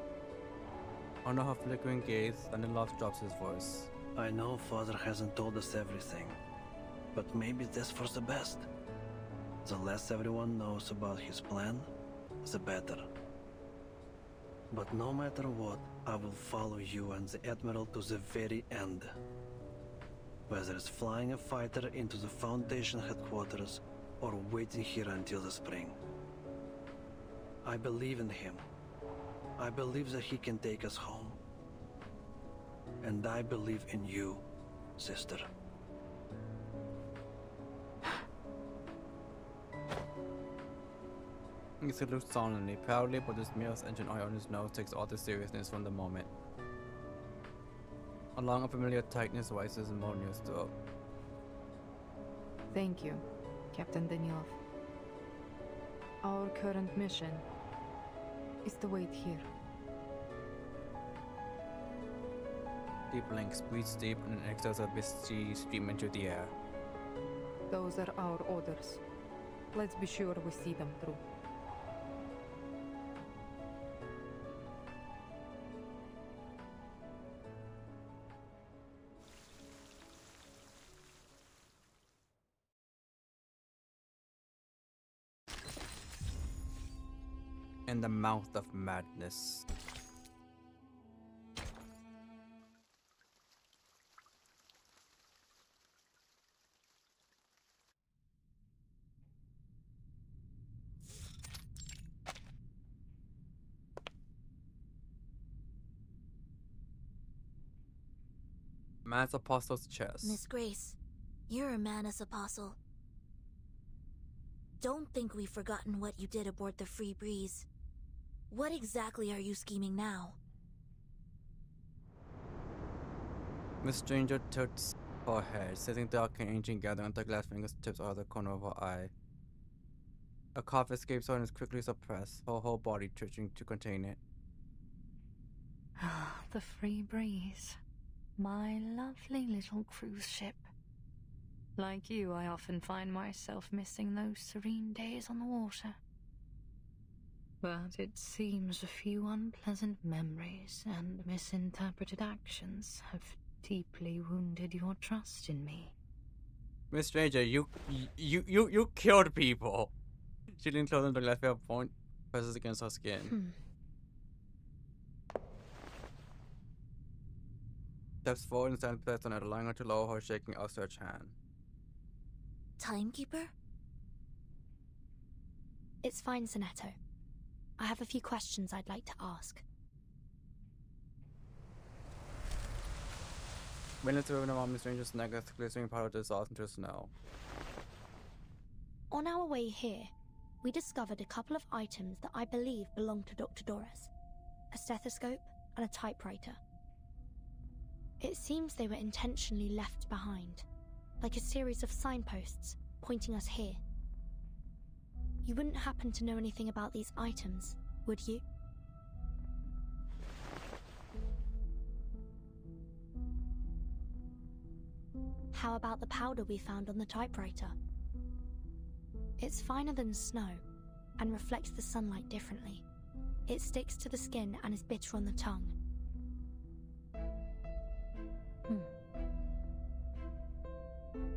Under her flickering gaze, Lindelof drops his voice. I know Father hasn't told us everything, but maybe that's for the best. The less everyone knows about his plan, the better. But no matter what, I will follow you and the Admiral to the very end. Whether it's flying a fighter into the Foundation headquarters or waiting here until the spring. I believe in him. I believe that he can take us home. And I believe in you, sister. He salutes solemnly, proudly, but the smearless engine oil on his nose takes all the seriousness from the moment. A long unfamiliar tightness rises in Molyneux's throat. Thank you, Captain Danilov. Our current mission is to wait here. Deep blinks, breathes deep, and an exhales of misty stream into the air. Those are our orders. Let's be sure we see them through. In the mouth of madness. Manus Apostle's chest. Miss Grace, you're a Manus Apostle. Don't think we've forgotten what you did aboard the Free Breeze. What exactly are you scheming now? Miss Stranger tilts her head, sitting the arcane engine gathering until glass fingertips out of the corner of her eye. A cough escapes her and is quickly suppressed, her whole body twitching to contain it. Ah, the Free Breeze. My lovely little cruise ship. Like you, I often find myself missing those serene days on the water. But it seems a few unpleasant memories and misinterpreted actions have deeply wounded your trust in me. Miss Stranger, you killed people. She leans closer to the left ear point, presses against her skin. Steps forward and stands pressed on her, allowing her to lower her shaking outstretched hand. Timekeeper? It's fine, Sonetto. I have a few questions I'd like to ask. Minutes moving around Miss Stranger's neck as glistening powder dissolves into snow. On our way here, we discovered a couple of items that I believe belong to Dr. Doris. A stethoscope and a typewriter. It seems they were intentionally left behind, like a series of signposts pointing us here. You wouldn't happen to know anything about these items, would you? How about the powder we found on the typewriter? It's finer than snow and reflects the sunlight differently. It sticks to the skin and is bitter on the tongue.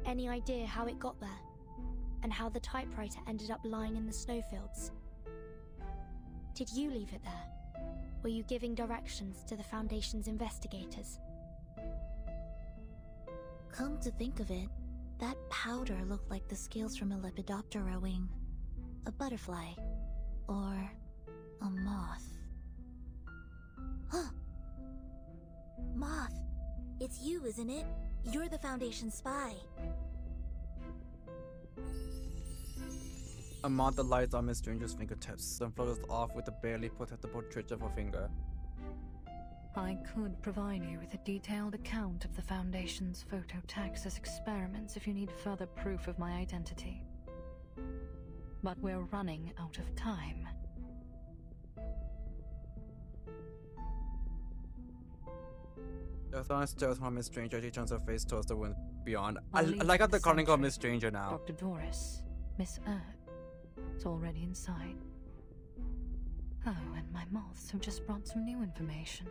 Any idea how it got there? And how the typewriter ended up lying in the snowfields? Did you leave it there? Were you giving directions to the Foundation's investigators? Come to think of it, that powder looked like the scales from a Lepidoptera wing. A butterfly. Or a moth. Huh! Moth! It's you, isn't it? You're the Foundation spy. A moth lights on Miss Stranger's fingertips, then flutters off with a barely perceptible twitch of her finger. I could provide you with a detailed account of the Foundation's phototaxis experiments if you need further proof of my identity. But we're running out of time. As long as Joe's home is Stranger, she turns her face towards the wind beyond. I I'll lead like how to they're the calling her sanctuary. Miss Stranger now. Dr. Doris, Miss Earth, it's already inside. Oh, and my moths have just brought some new information.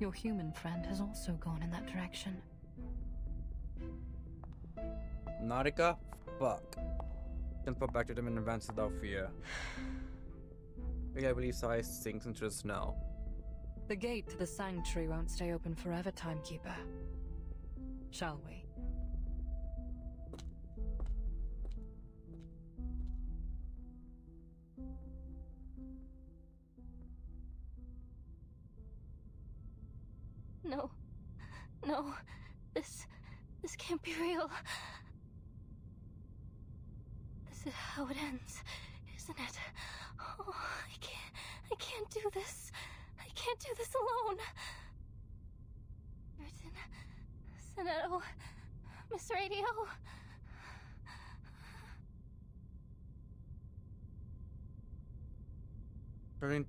Your human friend has also gone in that direction. Nautica? Fuck. Can put back to them in advance without fear. I believe Sai sinks into the snow. The gate to the sanctuary won't stay open forever, Timekeeper. Shall we? No. No. This can't be real. This is how it ends, isn't it? Oh, I can't do this. I can't do this alone. Sonetto, Miss Radio. Turning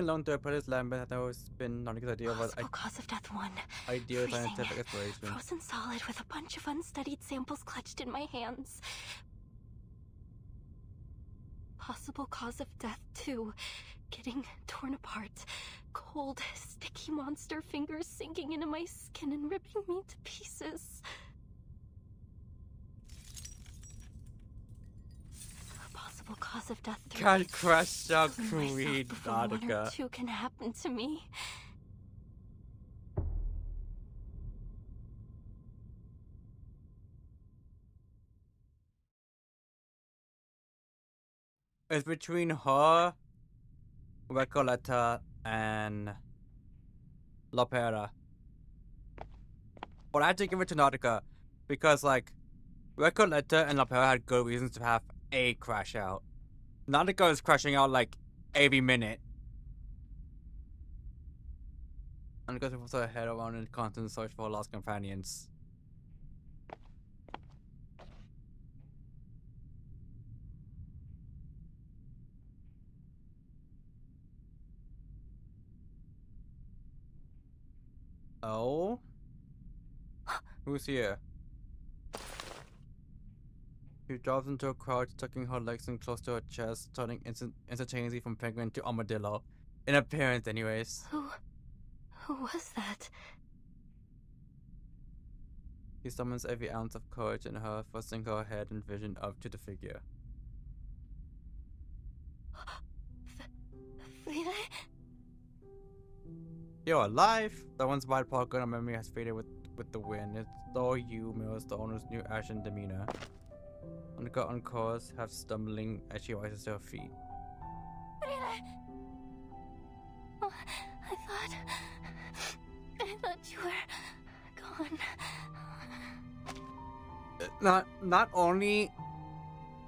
alone to a British land has always been Nautica's idea of Cause of death 1. ideal Freezing. scientific exploration. Frozen solid with a bunch of unstudied samples clutched in my hands. Possible cause of death 2. Getting torn apart. Cold, sticky monster fingers sinking into my skin and ripping me to pieces. Possible cause of death 3. God, crush out Killing myself Queen before 1 or Nautica. 2 can happen to me. It's between her, Recoleta, and La Pera. But I had to give it to Nautica because, like, Recoleta and La Pera had good reasons to have a crash out. Nautica is crashing out like every minute. And because it was her head around in constant search for lost companions. Oh? Who's here? She drops into a crouch, tucking her legs in close to her chest, turning instantaneously from penguin to armadillo. In appearance, anyways. Who was that? He summons every ounce of courage in her, thrusting her head and vision up to the figure. Frida? You're alive! The once bright pocket of memory has faded with the wind. It's though you mirrors the owner's new ashen demeanor. Nautica on course, half stumbling as she rises to her feet. Frida! Oh, I thought you were gone. Not only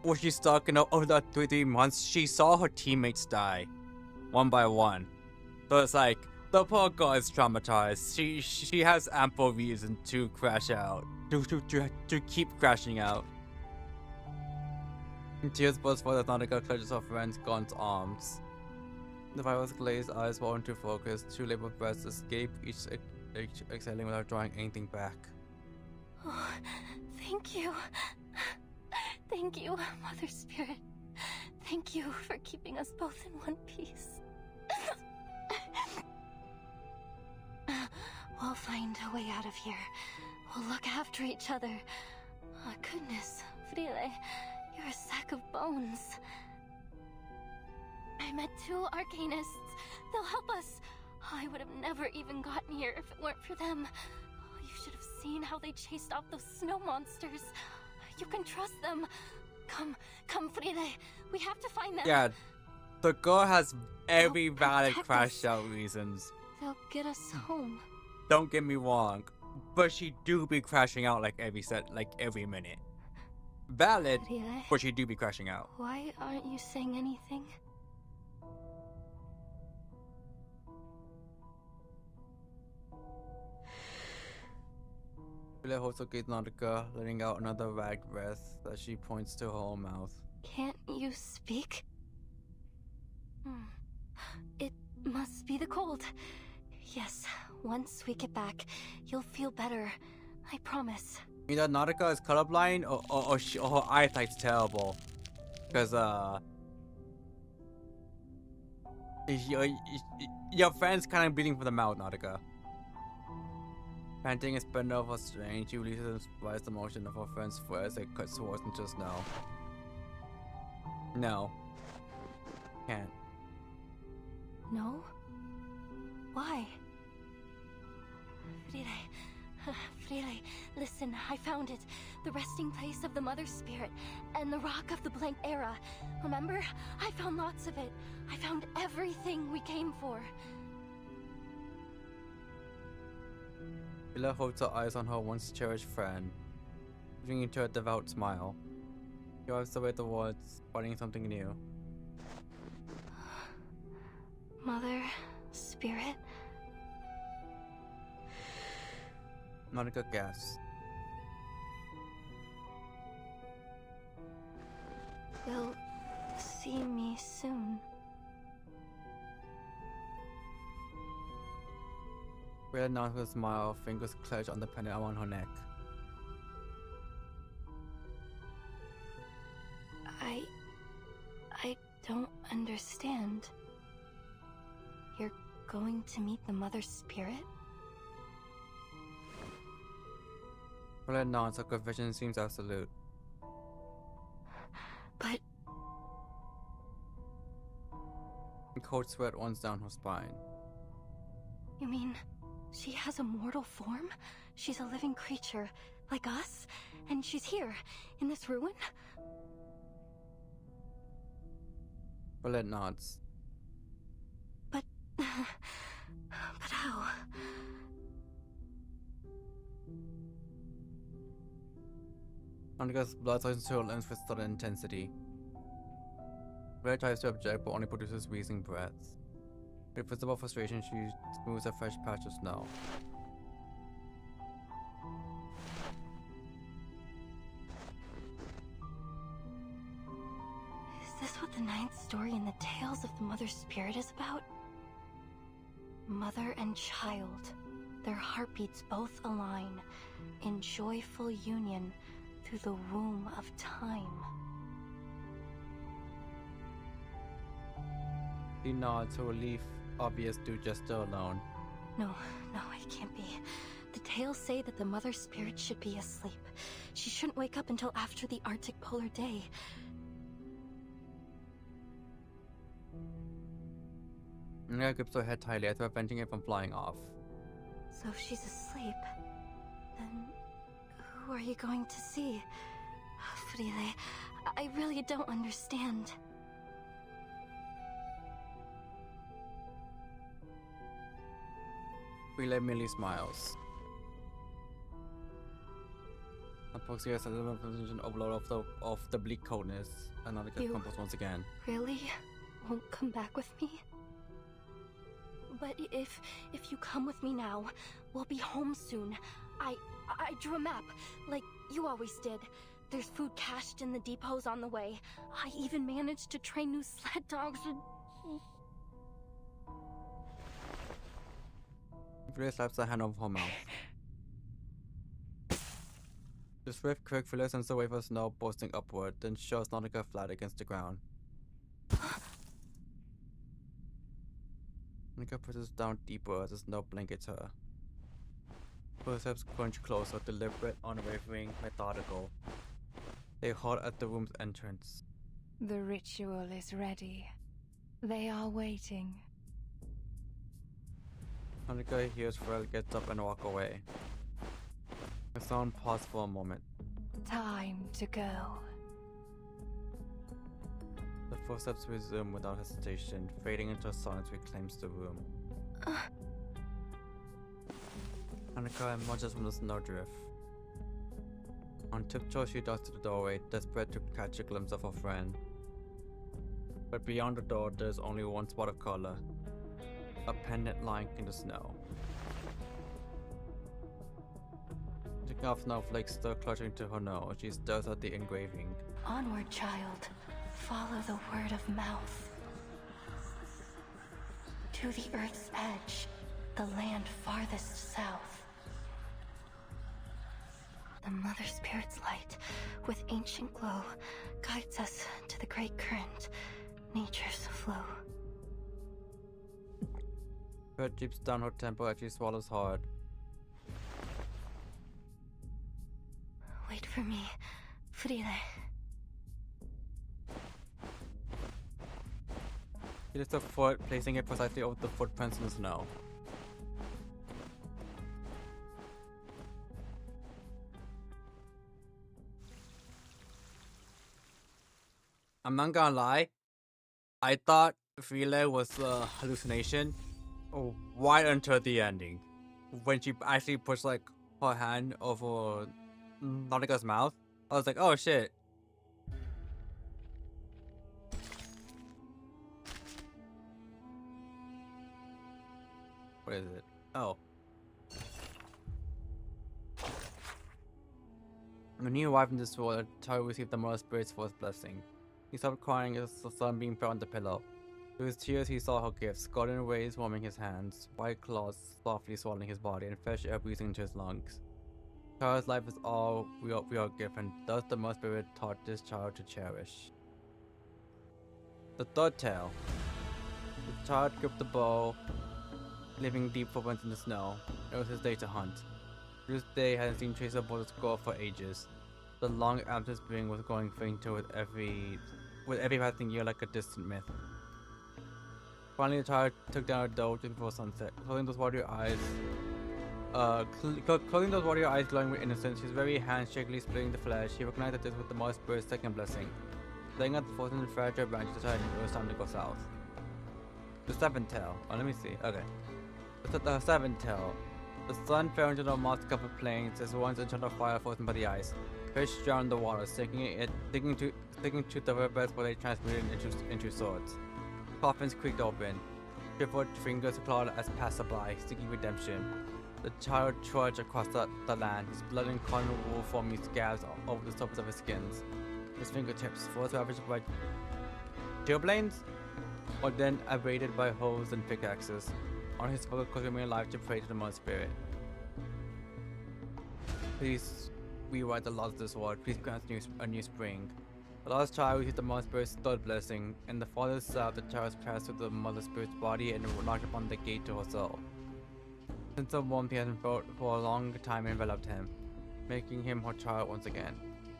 was she stuck in over the 3 months, she saw her teammates die, one by one. So it's like, the poor girl is traumatized. She has ample reason to crash out, to keep crashing out. Tears burst forth as Nautica clutches her friend's gaunt arms. The virus glazed eyes roll into focus. 2 labored breaths escape, each exhaling without drawing anything back. Oh, thank you. Thank you, Mother Spirit. Thank you for keeping us both in one piece. We'll find a way out of here. We'll look after each other. Oh, goodness, Frile, you're a sack of bones. I met 2 arcanists. They'll help us. I would have never even gotten here if it weren't for them. Oh, you should have seen how they chased off those snow monsters. You can trust them. Come, Frile. We have to find them. Yeah, the girl has every valid crash out reasons. They'll get us home. Don't get me wrong, but she do be crashing out like every minute. Valid, Frile, but she do be crashing out. why aren't you saying anything? Frile holds her gaze on Nautica, letting out another ragged breath as she points to her own mouth. Can't you speak? It must be the cold. Yes, once we get back, you'll feel better. I promise. Either Nautica is colorblind or her eyesight's terrible. Because, your friend's kind of bleeding from the mouth, Nautica. Panting is bent over strange. She releases and splices the motion of her friend's foot as they cut swords into snow. No. Can't. No? Why? Freire, listen, I found it. The resting place of the Mother Spirit and the Rock of the Blank Era. Remember? I found lots of it. I found everything we came for. Freire holds her eyes on her once cherished friend, bringing to a devout smile. She wipes away the words, finding something new. Mother Spirit? Nautica gasps. You'll see me soon. Freire nods with a smile, fingers clenched on the pendant around her neck. I don't understand. You're going to meet the Mother Spirit? Freire nods, her conviction seems absolute. But... A cold sweat runs down her spine. You mean, she has a mortal form? She's a living creature, like us? And she's here, in this ruin? Freire nods. But how? Nautica's blood surges into her limbs with sudden intensity. Freire tries to object but only produces wheezing breaths. With visible frustration, she smooths a fresh patch of snow. Is this what the ninth story in the Tales of the Mother Spirit is about? Mother and child, their heartbeats both align, in joyful union through the womb of time. He nods, her relief obvious due gesture alone. No, it can't be. The tales say that the Mother Spirit should be asleep. She shouldn't wake up until after the Arctic polar day. Nautica grips her head tightly as preventing it from flying off. So if she's asleep, then who are you going to see? Freire, I really don't understand. Freire merely smiles. Apoxia has a little position overload of the bleak coldness. And Nautica crumbles once again. Really? Won't come back with me? But if you come with me now, we'll be home soon. I drew a map, like you always did. There's food cached in the depots on the way. I even managed to train new sled dogs and... Freire slaps her hand over her mouth. The swift quick Freire sends a wave of snow bursting upward, then shoves Nautica flat against the ground. Nautica presses down deeper as the snow blankets her. Her steps crunch closer, deliberate, unwavering, methodical. They halt at the room's entrance. The ritual is ready. They are waiting. Nautica hears Freire get up and walk away. The sound pauses for a moment. Time to go. The footsteps resume without hesitation, fading into a silence reclaims the room. Nautica emerges from the snowdrift. On tiptoe, she darts to the doorway, desperate to catch a glimpse of her friend. But beyond the door, there's only one spot of color. A pendant lying in the snow. Taking off snowflakes still clutching to her nose, she stares at the engraving. Onward, child. Follow the word of mouth. To the earth's edge. The land farthest south. The Mother Spirit's light, with ancient glow, guides us to the great current, nature's flow. Her drips down her temple as she swallows hard. Wait for me, Frile. She lifts her foot, placing it precisely over the footprints in the snow. I'm not gonna lie, I thought Frile was a hallucination right until the ending. When she actually pushed like her hand over Nautica's mouth, I was like, oh shit. What is it? Oh. When he arrived in this world, Taru received the Mother Spirit's first blessing. He stopped crying as the sun being put on the pillow. Through his tears, he saw her gifts, golden rays warming his hands, white claws softly swallowing his body, and fresh air breathing into his lungs. Taru's life is all we are given, thus the Mother Spirit taught this child to cherish. The third tale. The child gripped the bow, leaving deep footprints in the snow. It was his day to hunt. This day hadn't seen traces of Boulder's gore for ages. The long absent spring was growing fainter with every passing year like a distant myth. Finally, the child took down a doe just before sunset, closing those watery eyes glowing with innocence. His very hands shakily splitting the flesh, he recognized that this was the Mother Spirit's second blessing. Laying at the frozen and fragile branches, the child knew it was time to go south. The seventh tale. Oh, let me see. Okay. The seventh tale. The sun fell into the moss-covered plains as once enchanted fire frozen by the ice. Fish drowned in the water, sticking to the riverbeds where they transmuted into swords. Coffins creaked open. Shriveled fingers clawed as passerby, seeking redemption. The child trudged across the land, his blood and cotton wool forming scabs over the surface of his skins. His fingertips, first ravaged by chilblains, or then abraded by hoes and pickaxes. On his focus could remain alive to pray to the Mother Spirit. Please rewrite the laws of this world. Please grant a new spring. The last child received the Mother Spirit's third blessing. In the farthest south, the child passed through the Mother Spirit's body and knocked upon the gate to her soul. Since the warmth he hadn't felt for a long time enveloped him, making him her child once again.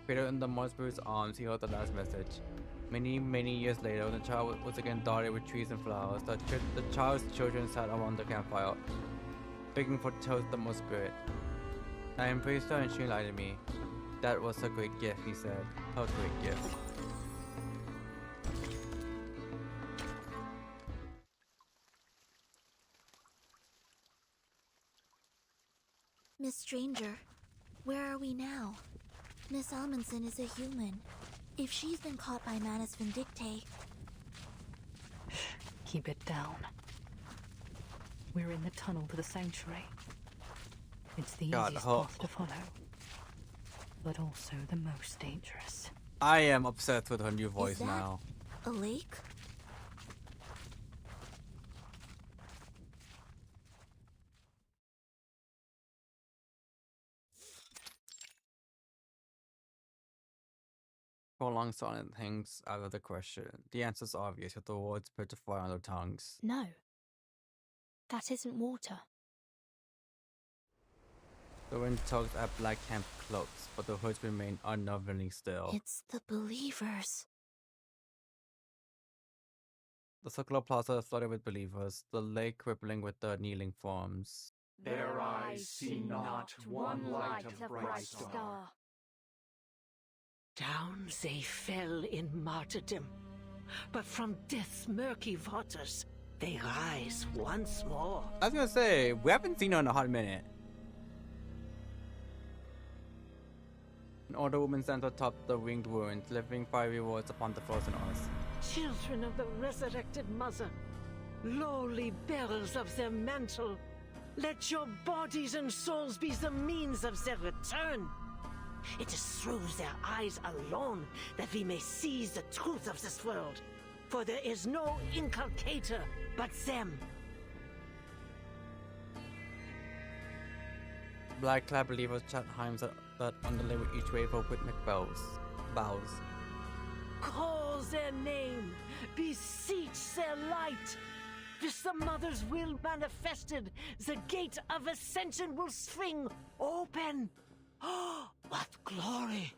Cradled in the Mother Spirit's arms, he heard the last message. Many years later, when the child was again dotted with trees and flowers, the child's children sat around the campfire, begging for toast the Mother Spirit. I embraced her and she enlightened me. That was her great gift, he said. Her great gift. Miss Stranger, where are we now? Miss Amundsen is a human. If she's been caught by Manus Vindicte... Keep it down. We're in the tunnel to the sanctuary. It's the easiest path to follow, but also the most dangerous. I am obsessed with her new voice now. A lake? Prolonged silence hangs out of the question. The answer's obvious, with the words put to fire on their tongues. No. That isn't water. The wind tugs at black hemp cloaks, but the hoods remain unnervingly still. It's the believers. The circular plaza is flooded with believers, the lake rippling with the kneeling forms. Their eyes see not one light of bright star. Down they fell in martyrdom, but from death's murky waters, they rise once more. I was gonna say, we haven't seen her in a hot minute. An older woman stands atop the winged ruins, living fiery words upon the frozen earth. Children of the resurrected mother, lowly bearers of their mantle, let your bodies and souls be the means of their return. It is through their eyes alone that we may seize the truth of this world, for there is no inculcator but them. black-clad believers chant hymns that underlay with each wave of rhythmic bows. Call their name, beseech their light. This the Mother's will manifested. The gate of ascension will swing open. Oh, what glory!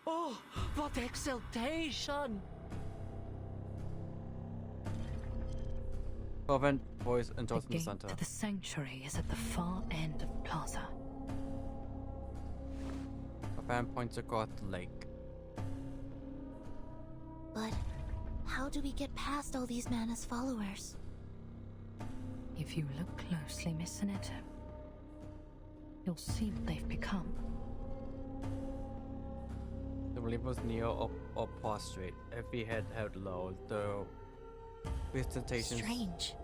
Oh, what exaltation! Fervent voice enters The in the gate center. to the sanctuary is at the far end of the plaza. A fan points across the lake. But how do we get past all these Mana's followers? If you look closely, Miss Anetta, you'll see what they've become. The believers kneel or prostrate, every head held low, though presentations. Strange.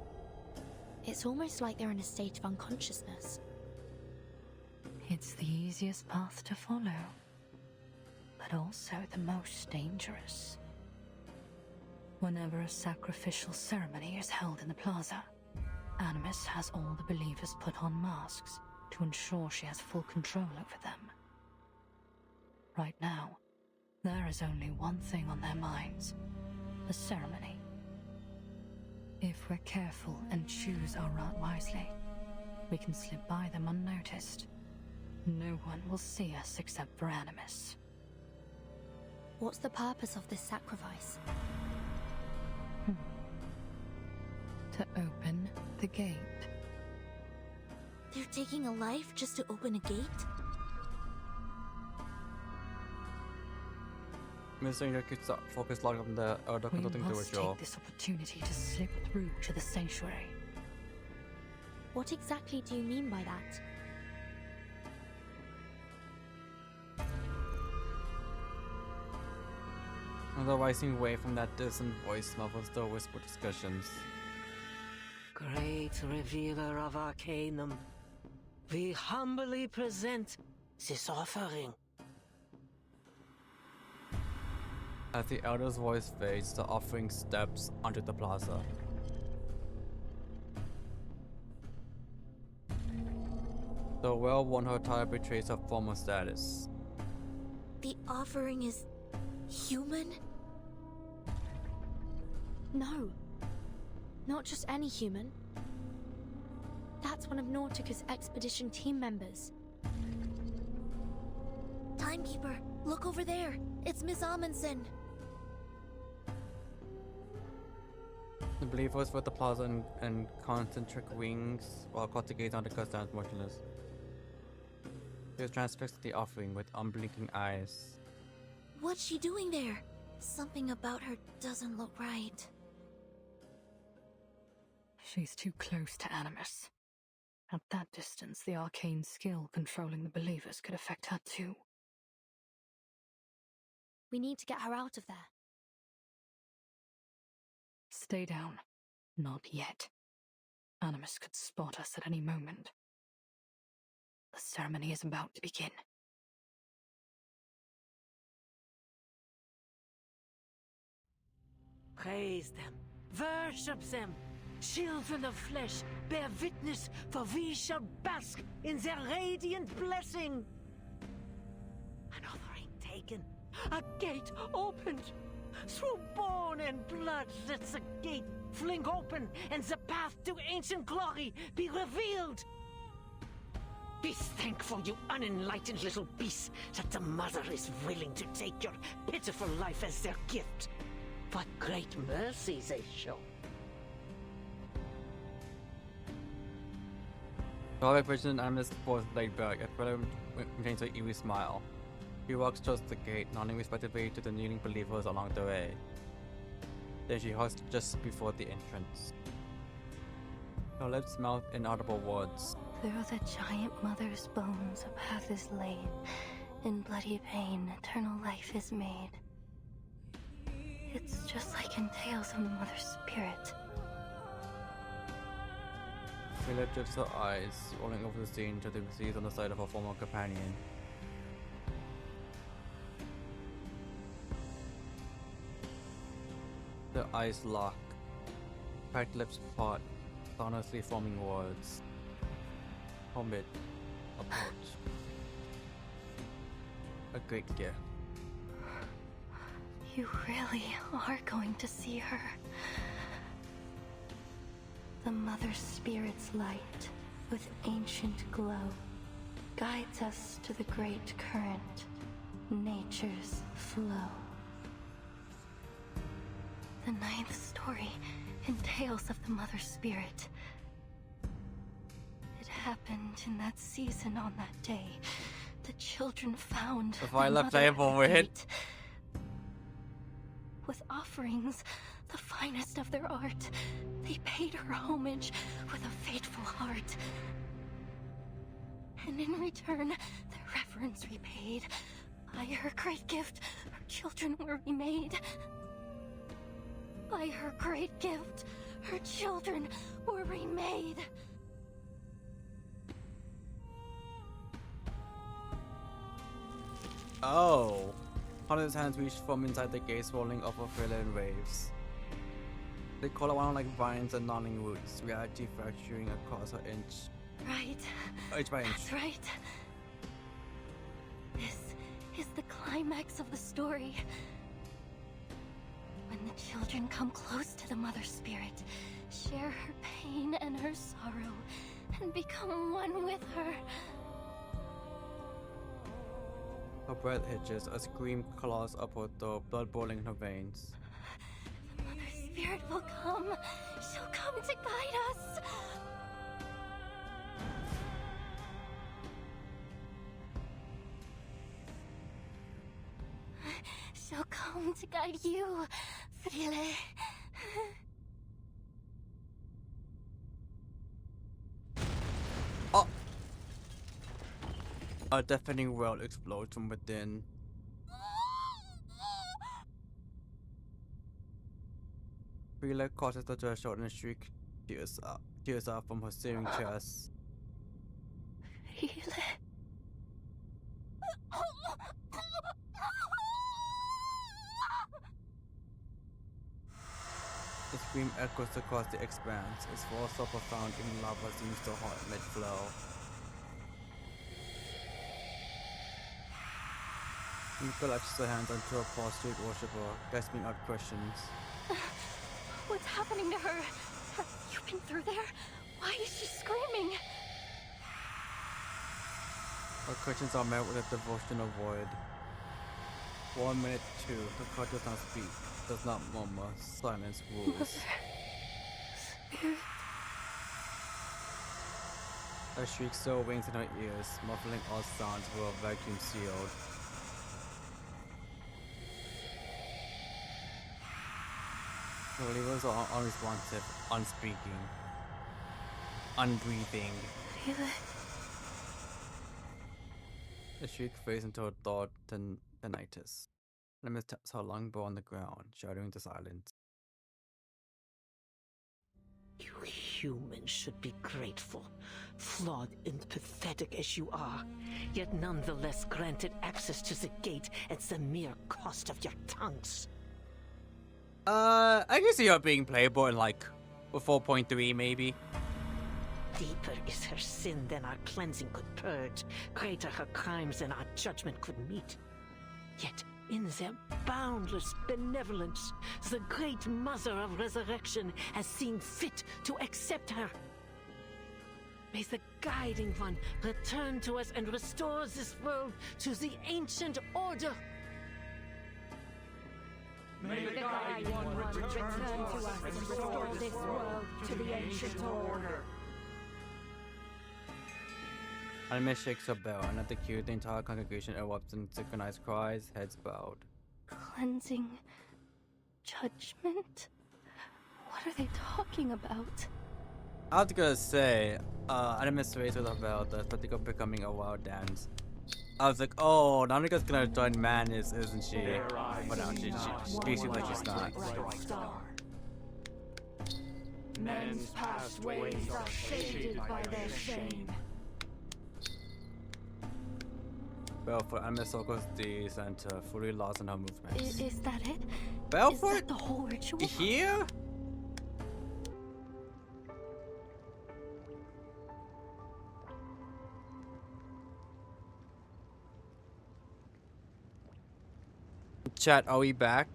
It's almost like they're in a state of unconsciousness. It's the easiest path to follow, but also the most dangerous. Whenever a sacrificial ceremony is held in the plaza, Animus has all the believers put on masks to ensure she has full control over them. Right now, there is only one thing on their minds: the ceremony. If we're careful and choose our route wisely, we can slip by them unnoticed. No one will see us except for Animus. What's the purpose of this sacrifice? To open the gate. They're taking a life just to open a gate? Miss Ranger keeps focus locked on the elder We conducting the must ritual. take this opportunity to slip through to the sanctuary. What exactly do you mean by that? Another rising wave from that distant voice muffles the whispered discussions. Great revealer of Arcanum, we humbly present this offering. As the elder's voice fades, the offering steps onto the plaza. The well-worn attire betrays her former status. The offering is human? No. Not just any human. That's one of Nautica's expedition team members. Timekeeper, look over there. It's Miss Amundsen. The believers with the plaza in concentric rings, while Cortigates Antarctica stands motionless. She is transfixed to the offering with unblinking eyes. What's she doing there? Something about her doesn't look right. She's too close to Animus. At that distance, the arcane skill controlling the believers could affect her too. We need to get her out of there. Stay down. Not yet. Animus could spot us at any moment. The ceremony is about to begin. Praise them, worship them. Children of flesh, bear witness, for we shall bask in their radiant blessing. An offering taken, a gate opened. Through bone and blood, let the gate fling open, and the path to ancient glory be revealed. Be thankful, you unenlightened little beasts, that the Mother is willing to take your pitiful life as their gift. What great mercy they show. The Horrific vision Animus was laid bare, yet Bella maintains an eerie smile. She walks towards the gate, nodding respectively to the kneeling believers along the way. Then she halts just before the entrance. Her lips mouth inaudible words. Through the giant mother's bones a path is laid. In bloody pain, eternal life is made. It's just like in tales of the mother's spirit. Bella drifts her eyes, rolling over the scene to the disease on the side of her former companion. Their eyes lock. Cracked lips part, sonorously forming words. Homid, approach. A great gift. You really are going to see her. The Mother Spirit's light, with ancient glow, guides us to the great current, nature's flow. The 9th story in Tales of the Mother Spirit. It happened in that season on that day. The children found The Violet Playable with it. With offerings, the finest of their art, they paid her homage with a faithful heart. And in return, their reverence repaid. By her great gift, her children were remade. By her great gift, her children were remade. Oh. Hunter's hands reach from inside the gates, rolling up of violent waves. They call around like vines and gnarling roots, reality fracturing across her inch. Right. Inch by inch. That's right. This is the climax of the story. When the children come close to the Mother Spirit, share her pain and her sorrow, and become one with her. Her breath hitches, a scream claws upward, the blood boiling in her veins. The Mother Spirit will come. She'll come to guide us. She'll come to guide you, Frile. Oh! A deafening wail explodes from within. Frile crosses the threshold and shriek tears up from her searing chest. Frile. The scream echoes across the expanse, its voice so profound even lava seems to haunt mid-flow. Mika latches her hands onto a prostrate worshipper, gasping out questions. What's happening to her? Have you been through there? Why is she screaming? Her questions are met with a devotional void. 1 minute 2, the crowd does not speak, does not murmur, silence rules. A shriek still rings in her ears, muffling all sounds were vacuum sealed. The believers are unresponsive, unspeaking, unbreathing. The shriek fades into a thought tinnitus. Nemesis taps her longbow on the ground, shattering the silence. You humans should be grateful, flawed and pathetic as you are, yet nonetheless granted access to the gate at the mere cost of your tongues. I can see her being playable in like 4.3 maybe. Deeper is her sin than our cleansing could purge, greater her crimes than our judgment could meet. Yet, in their boundless benevolence, the great Mother of Resurrection has seen fit to accept her. May the Guiding One return to us and restore this world to the ancient order. May the Guiding One return to us and restore this world to the ancient order. Anime shakes her bell, and at the cue, the entire congregation erupts in synchronized cries, heads bowed. Cleansing. Judgment? What are they talking about? I was gonna say, Anime sways with her bell, the spectacle becoming a wild dance. I was like, oh, Nanika's gonna join Madness, isn't she? But no, she seems like she's not. Men's past ways are shaded by their shame. Belfort, Anime circles the center, fully lost in her movements. Is that it? Belfort? Is that the whole ritual? Here? Chat, are we back?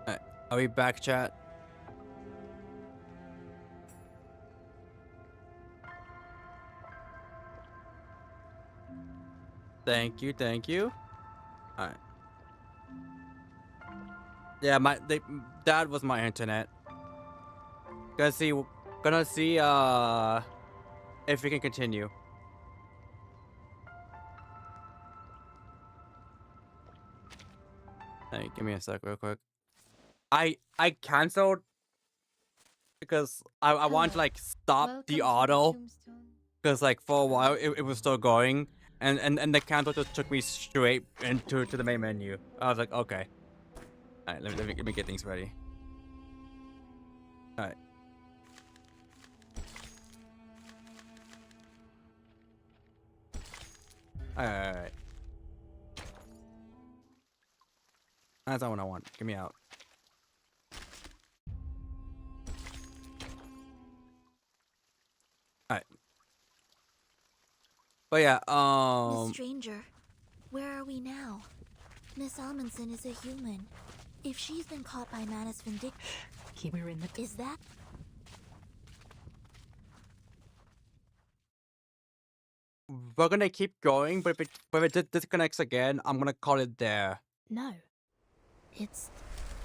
Alright, are we back, chat? Thank you, thank you. Alright. Yeah, that was my internet. Gonna see if we can continue. Hey, give me a sec real quick. I canceled because I want to like stop the auto because like for a while it was still going and the cancel just took me straight into the main menu. I was like, okay. Alright, let me get things ready. Alright. Alright. That's not what I want. Get me out. Alright. But yeah, Miss Stranger, where are we now? Miss Amundsen is a human. If she's been caught by Manus Vindictus, keep her in the... Is that... We're gonna keep going, but if it disconnects again, I'm gonna call it there. No. It's...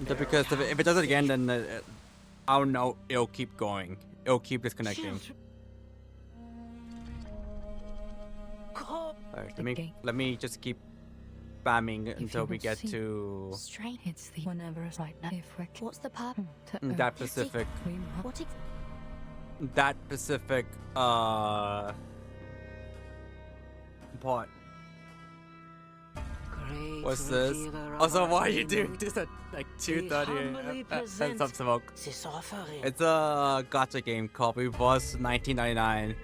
Because if it does it again, then I don't know, it'll keep going. It'll keep disconnecting. Alright, let me just keep spamming until we get to Strange. It's the whenever it's right now. What's the pub? that specific part. What's this? Also, why are you doing this at like 2:30 and some smoke? It's a gacha game called Reverse 1999.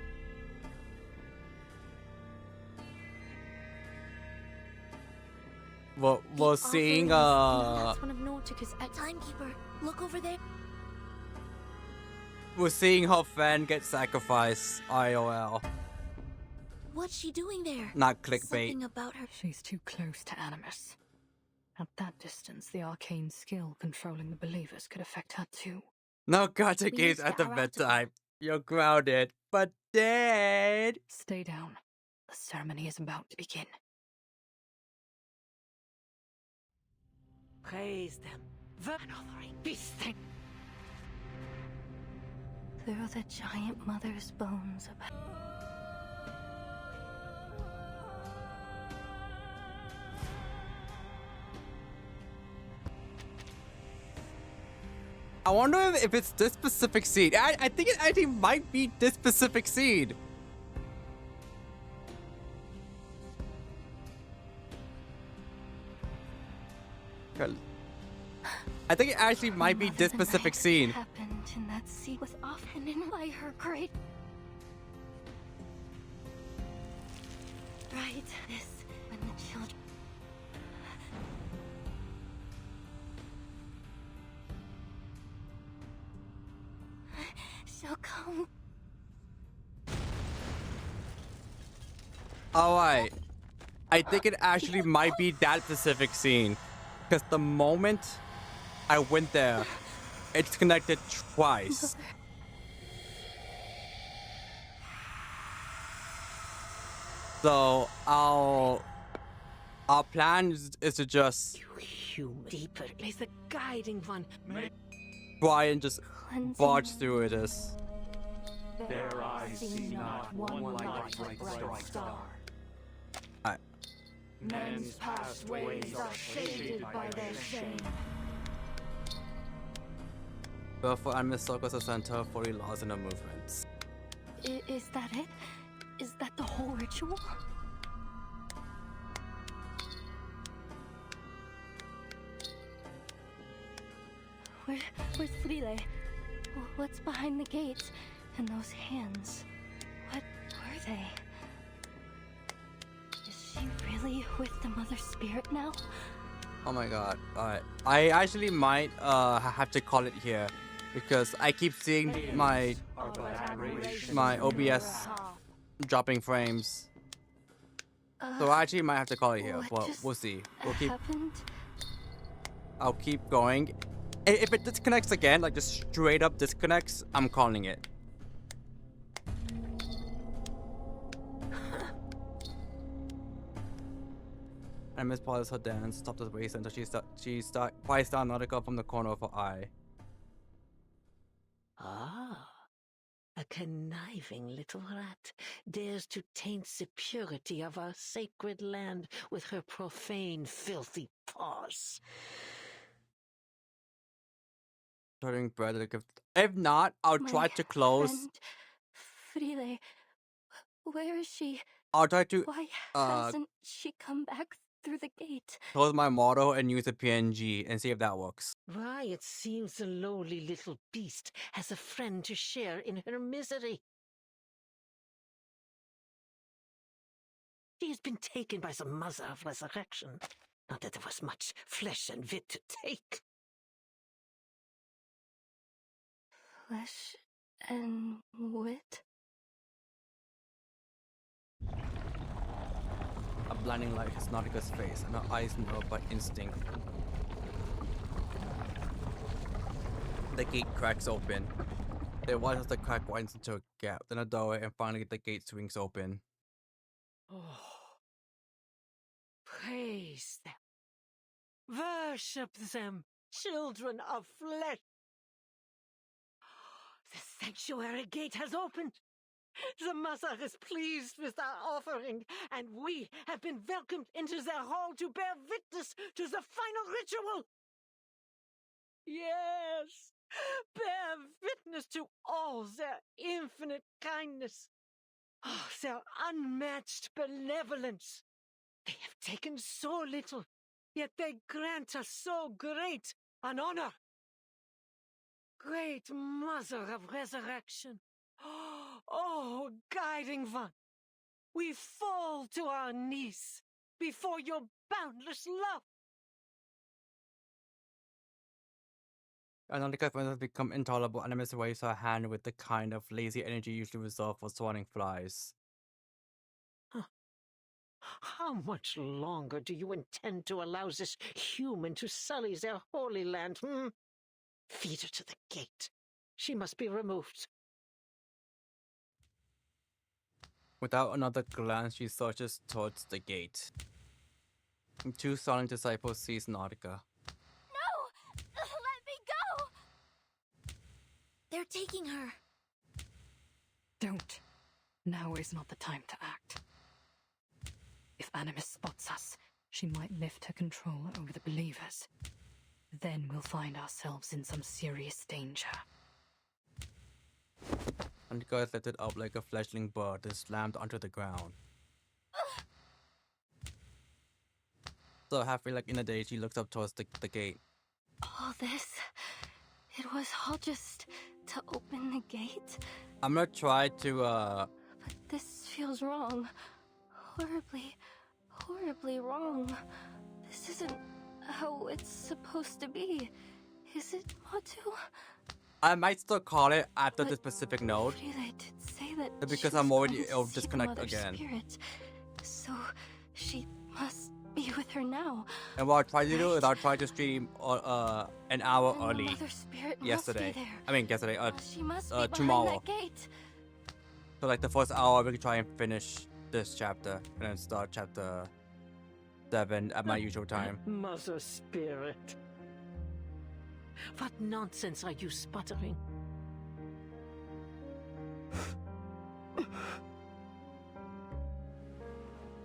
We're seeing That's one of Nautica's timekeeper. Look over there. We're seeing how fan gets sacrificed. IOL. What's she doing there? Not clickbait. Something about her. She's too close to Animus. At that distance, the arcane skill controlling the believers could affect her too. No gacha games at the bedtime. You're grounded, but dead. Stay down. The ceremony is about to begin. Praise them. Vernofering this thing. Through the giant mother's bones about... I wonder if it's this specific scene. I think it actually might be this specific scene. I think it actually might be this specific scene. Happened in that sea was often in by her great. Right, this when the children. Shall come. Alright. I think it actually might be that specific scene. Because the moment I went there, it's connected twice. So our plan is to just Deeper is the guiding one. try and just barge through it as. Their eyes see not one light bright star. Men's past ways are shaded by their shame. Therefore, I'm Miss Circus a center for the laws and the movements. Is that it? Is that the whole ritual? Where's Frile? What's behind the gates? And those hands? What were they? Is she really with the Mother Spirit now? Oh my god. Alright. I actually might have to call it here. because I keep seeing my OBS dropping frames. So I actually might have to call it here, but we'll see. I'll keep going. If it disconnects again, like just straight up disconnects, I'm calling it. And Miss pauses her dance, stops the race until she quiets down Nautica from the corner of her eye. Ah, a conniving little rat dares to taint the purity of our sacred land with her profane, filthy paws. Turning bread at a gift. If not, I'll try to close. Frile, where is she? I'll try to Why hasn't she come back through the gate? close my model and use a PNG and see if that works. Why, it seems the lowly little beast has a friend to share in her misery. She has been taken by the Mother of Resurrection. Not that there was much flesh and wit to take. Flesh and wit? A blinding light hits Nautica's face, and her eyes narrow by instinct. The gate cracks open. They watch as the crack widens into a gap, then a doorway, and finally the gate swings open. Oh, praise them. Worship them, children of flesh. The sanctuary gate has opened. The Mother is pleased with our offering, and we have been welcomed into their hall to bear witness to the final ritual. Yes, bear witness to all their infinite kindness, their unmatched benevolence. They have taken so little, yet they grant us so great an honor. Great Mother of Resurrection, oh, guiding one, we fall to our knees before your boundless love. Nautica's has become intolerable, and Miss waves her hand with the kind of lazy energy usually reserved for swatting flies. How much longer do you intend to allow this human to sully their holy land, Feed her to the gate. She must be removed. Without another glance, she searches towards the gate. The two silent disciples sees Nautica. No! Let me go! They're taking her. Don't. Now is not the time to act. If Animus spots us, she might lift her control over the believers. Then we'll find ourselves in some serious danger. Nautica is lifted up like a fledgling bird and slammed onto the ground. So halfway like in a day, she looks up towards the gate. All this, it was all just to open the gate? I'm gonna try to But this feels wrong. Horribly, horribly wrong. This isn't how it's supposed to be. Is it, Matu? I might still call it after the specific node. Frile did say that Because she I'm was already going to it'll see disconnect the Mother again. Spirit. So she must be with her now. And what I'll try to do is I'll try to stream an hour And the early. Mother Spirit must Yesterday. be there. I mean yesterday. She must be behind tomorrow. that gate. So like the first hour we can try and finish this chapter and then start chapter 7 at my usual time. Mother Spirit. What nonsense are you sputtering?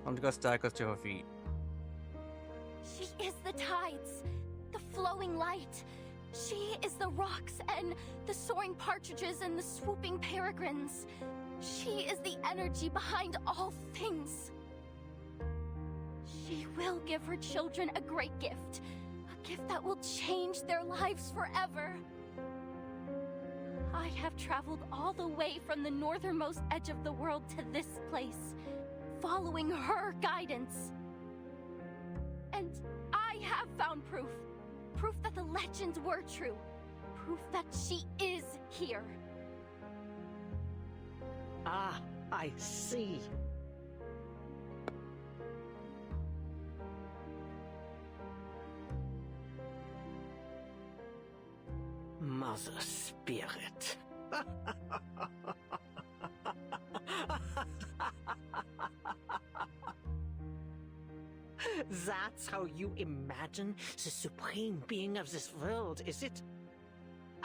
Nautica staggers to her feet. She is the tides, the flowing light. She is the rocks and the soaring partridges and the swooping peregrines. She is the energy behind all things. She will give her children a great gift. A gift that will change their lives forever. I have traveled all the way from the northernmost edge of the world to this place, following her guidance. And I have found proof. Proof that the legends were true. proof that she is here. Ah, I see. Mother Spirit. That's how you imagine the supreme being of this world, is it?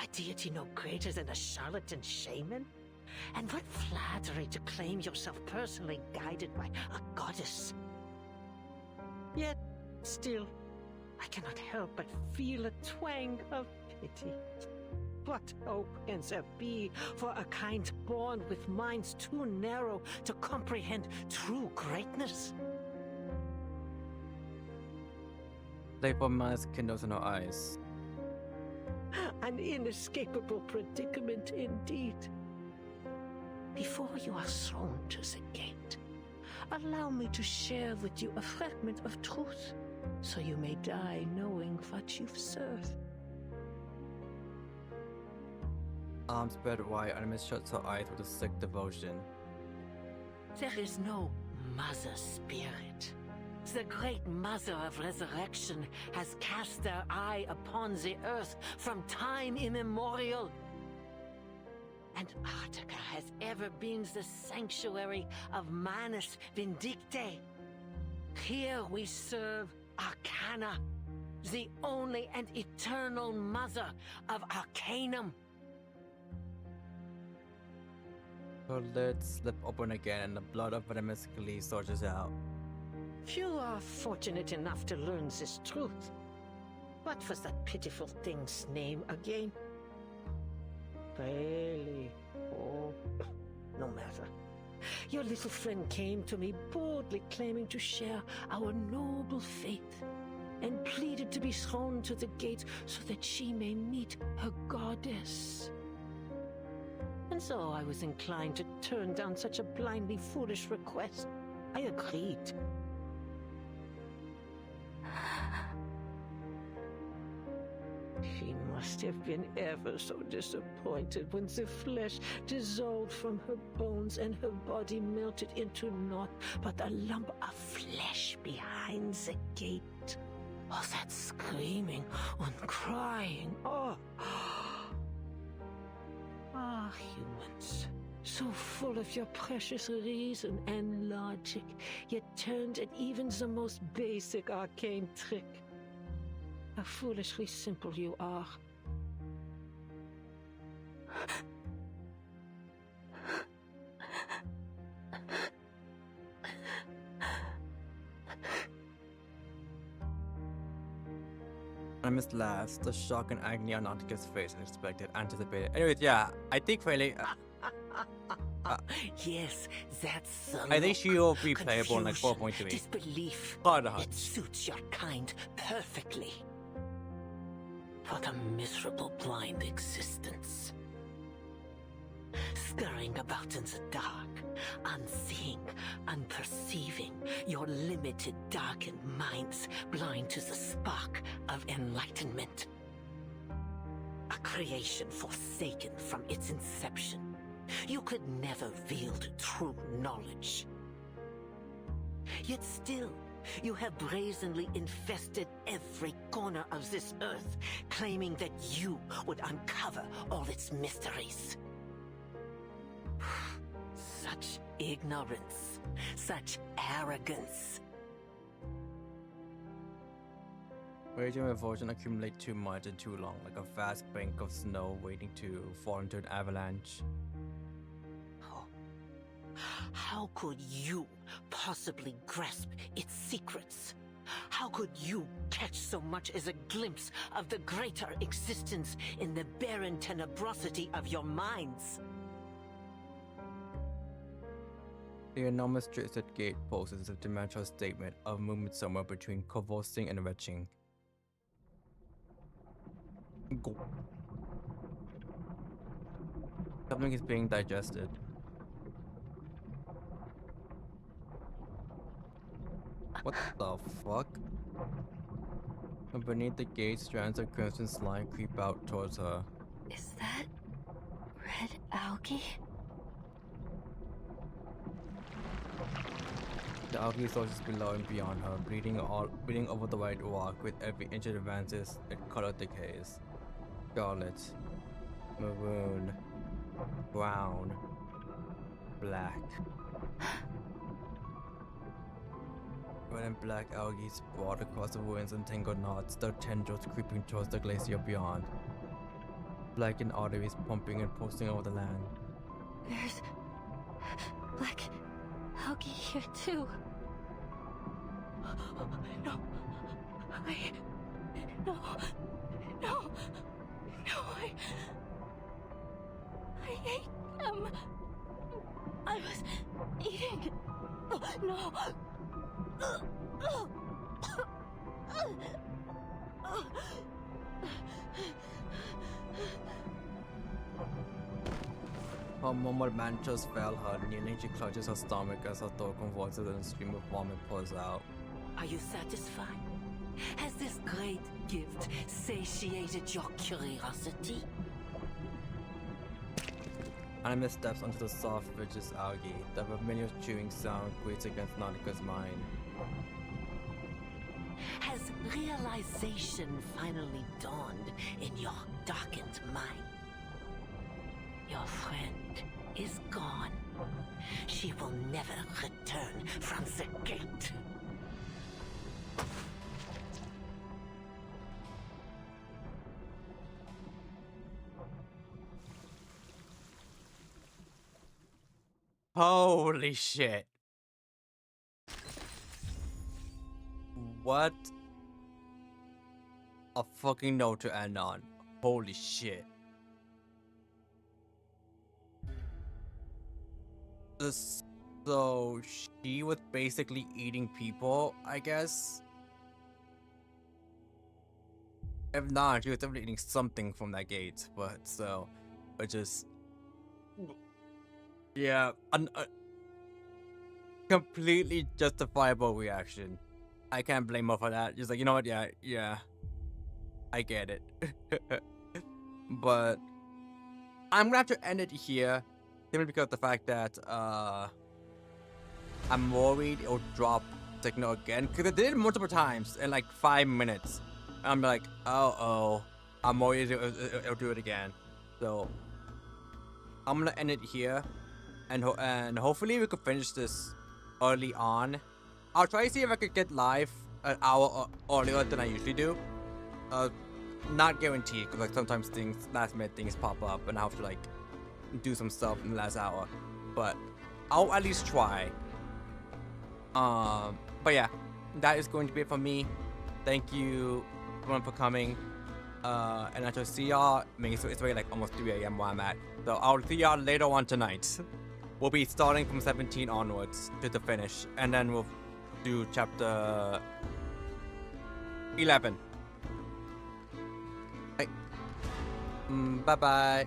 A deity no greater than a charlatan shaman? And what flattery to claim yourself personally guided by a goddess. Yet, still, I cannot help but feel a twang of pity. What hope can there be for a kind born with minds too narrow to comprehend true greatness? Playful mask kindles in her eyes. An inescapable predicament indeed. Before you are thrown to the gate, allow me to share with you a fragment of truth, so you may die knowing what you've served. Arms spread wide, Animus shuts her eyes with a sick devotion. There is no Mother Spirit. The great Mother of Resurrection has cast their eye upon the earth from time immemorial. And Artica has ever been the sanctuary of Manus Vindicte. Here we serve Arcana, the only and eternal mother of Arcanum. Her lids slip open again and the blood of venomous glee surges out. Few are fortunate enough to learn this truth. What was that pitiful thing's name again? Really? Oh, no matter. Your little friend came to me boldly claiming to share our noble faith and pleaded to be thrown to the gates so that she may meet her goddess. And so I was inclined to turn down such a blindly foolish request. I agreed. She must have been ever so disappointed when the flesh dissolved from her bones and her body melted into naught but a lump of flesh behind the gate. Oh, that screaming and crying. Oh. Ah, humans. So full of your precious reason and logic, yet turned at even the most basic arcane trick. How foolishly simple you are. Animus laughs, the shock and agony on Nautica's face is expected, anticipated. Anyways, yeah, I think really... yes, that's I think she will be playable in like 4.3. Disbelief. It suits your kind perfectly. What a miserable blind existence. Scurrying about in the dark, unseeing, unperceiving, your limited, darkened minds blind to the spark of enlightenment. A creation forsaken from its inception. You could never wield true knowledge. Yet still, you have brazenly infested every corner of this earth, claiming that you would uncover all its mysteries. Such ignorance, such arrogance. Raging revulsion accumulate too much and too long, like a vast bank of snow waiting to fall into an avalanche. How could you possibly grasp its secrets? How could you catch so much as a glimpse of the greater existence in the barren tenebrosity of your minds? The enormous straight gate poses a dimensional statement of movement somewhere between convulsing and retching. Go. Something is being digested. What the fuck? From beneath the gate, strands of crimson slime creep out towards her. Is that red algae? The algae sources below and beyond her, bleeding over the white rock. With every inch it advances, its color decays. Scarlet, maroon, brown, black. Red and black algae sprawled across the ruins and tangled knots, their tendrils creeping towards the glacier beyond. Blackened arteries pumping and pulsing over the land. There's black algae here too. No. I ate them. I was eating. No. Her murmured mantras fail her, kneeling she clutches her stomach as her throat convulses and a stream of vomit pours out. Are you satisfied? Has this great gift satiated your curiosity? Anime steps onto the soft, viscous algae. The familiar chewing sound grates against Nautica's mind. Has realization finally dawned in your darkened mind? Your friend is gone. She will never return from the gate. Holy shit. What a fucking note to end on. Holy shit. So she was basically eating people, I guess. If not, she was definitely eating something from that gate, but just yeah, completely justifiable reaction. I can't blame her for that. Just like, you know what? Yeah, I get it. But I'm gonna have to end it here, simply because of the fact that I'm worried it'll drop signal again, because it did it multiple times in like 5 minutes. I'm like, oh, I'm worried it'll do it again. So I'm gonna end it here, and hopefully we could finish this early on. I'll try to see if I could get live an hour earlier than I usually do. Not guaranteed, because like sometimes last minute things pop up and I have to like do some stuff in the last hour. But I'll at least try. But yeah, that is going to be it for me. Thank you everyone for coming. And I shall see y'all. I mean, it's already like almost 3 AM where I'm at. So I'll see y'all later on tonight. We'll be starting from 17 onwards to the finish, and then we'll do chapter 11. Bye bye.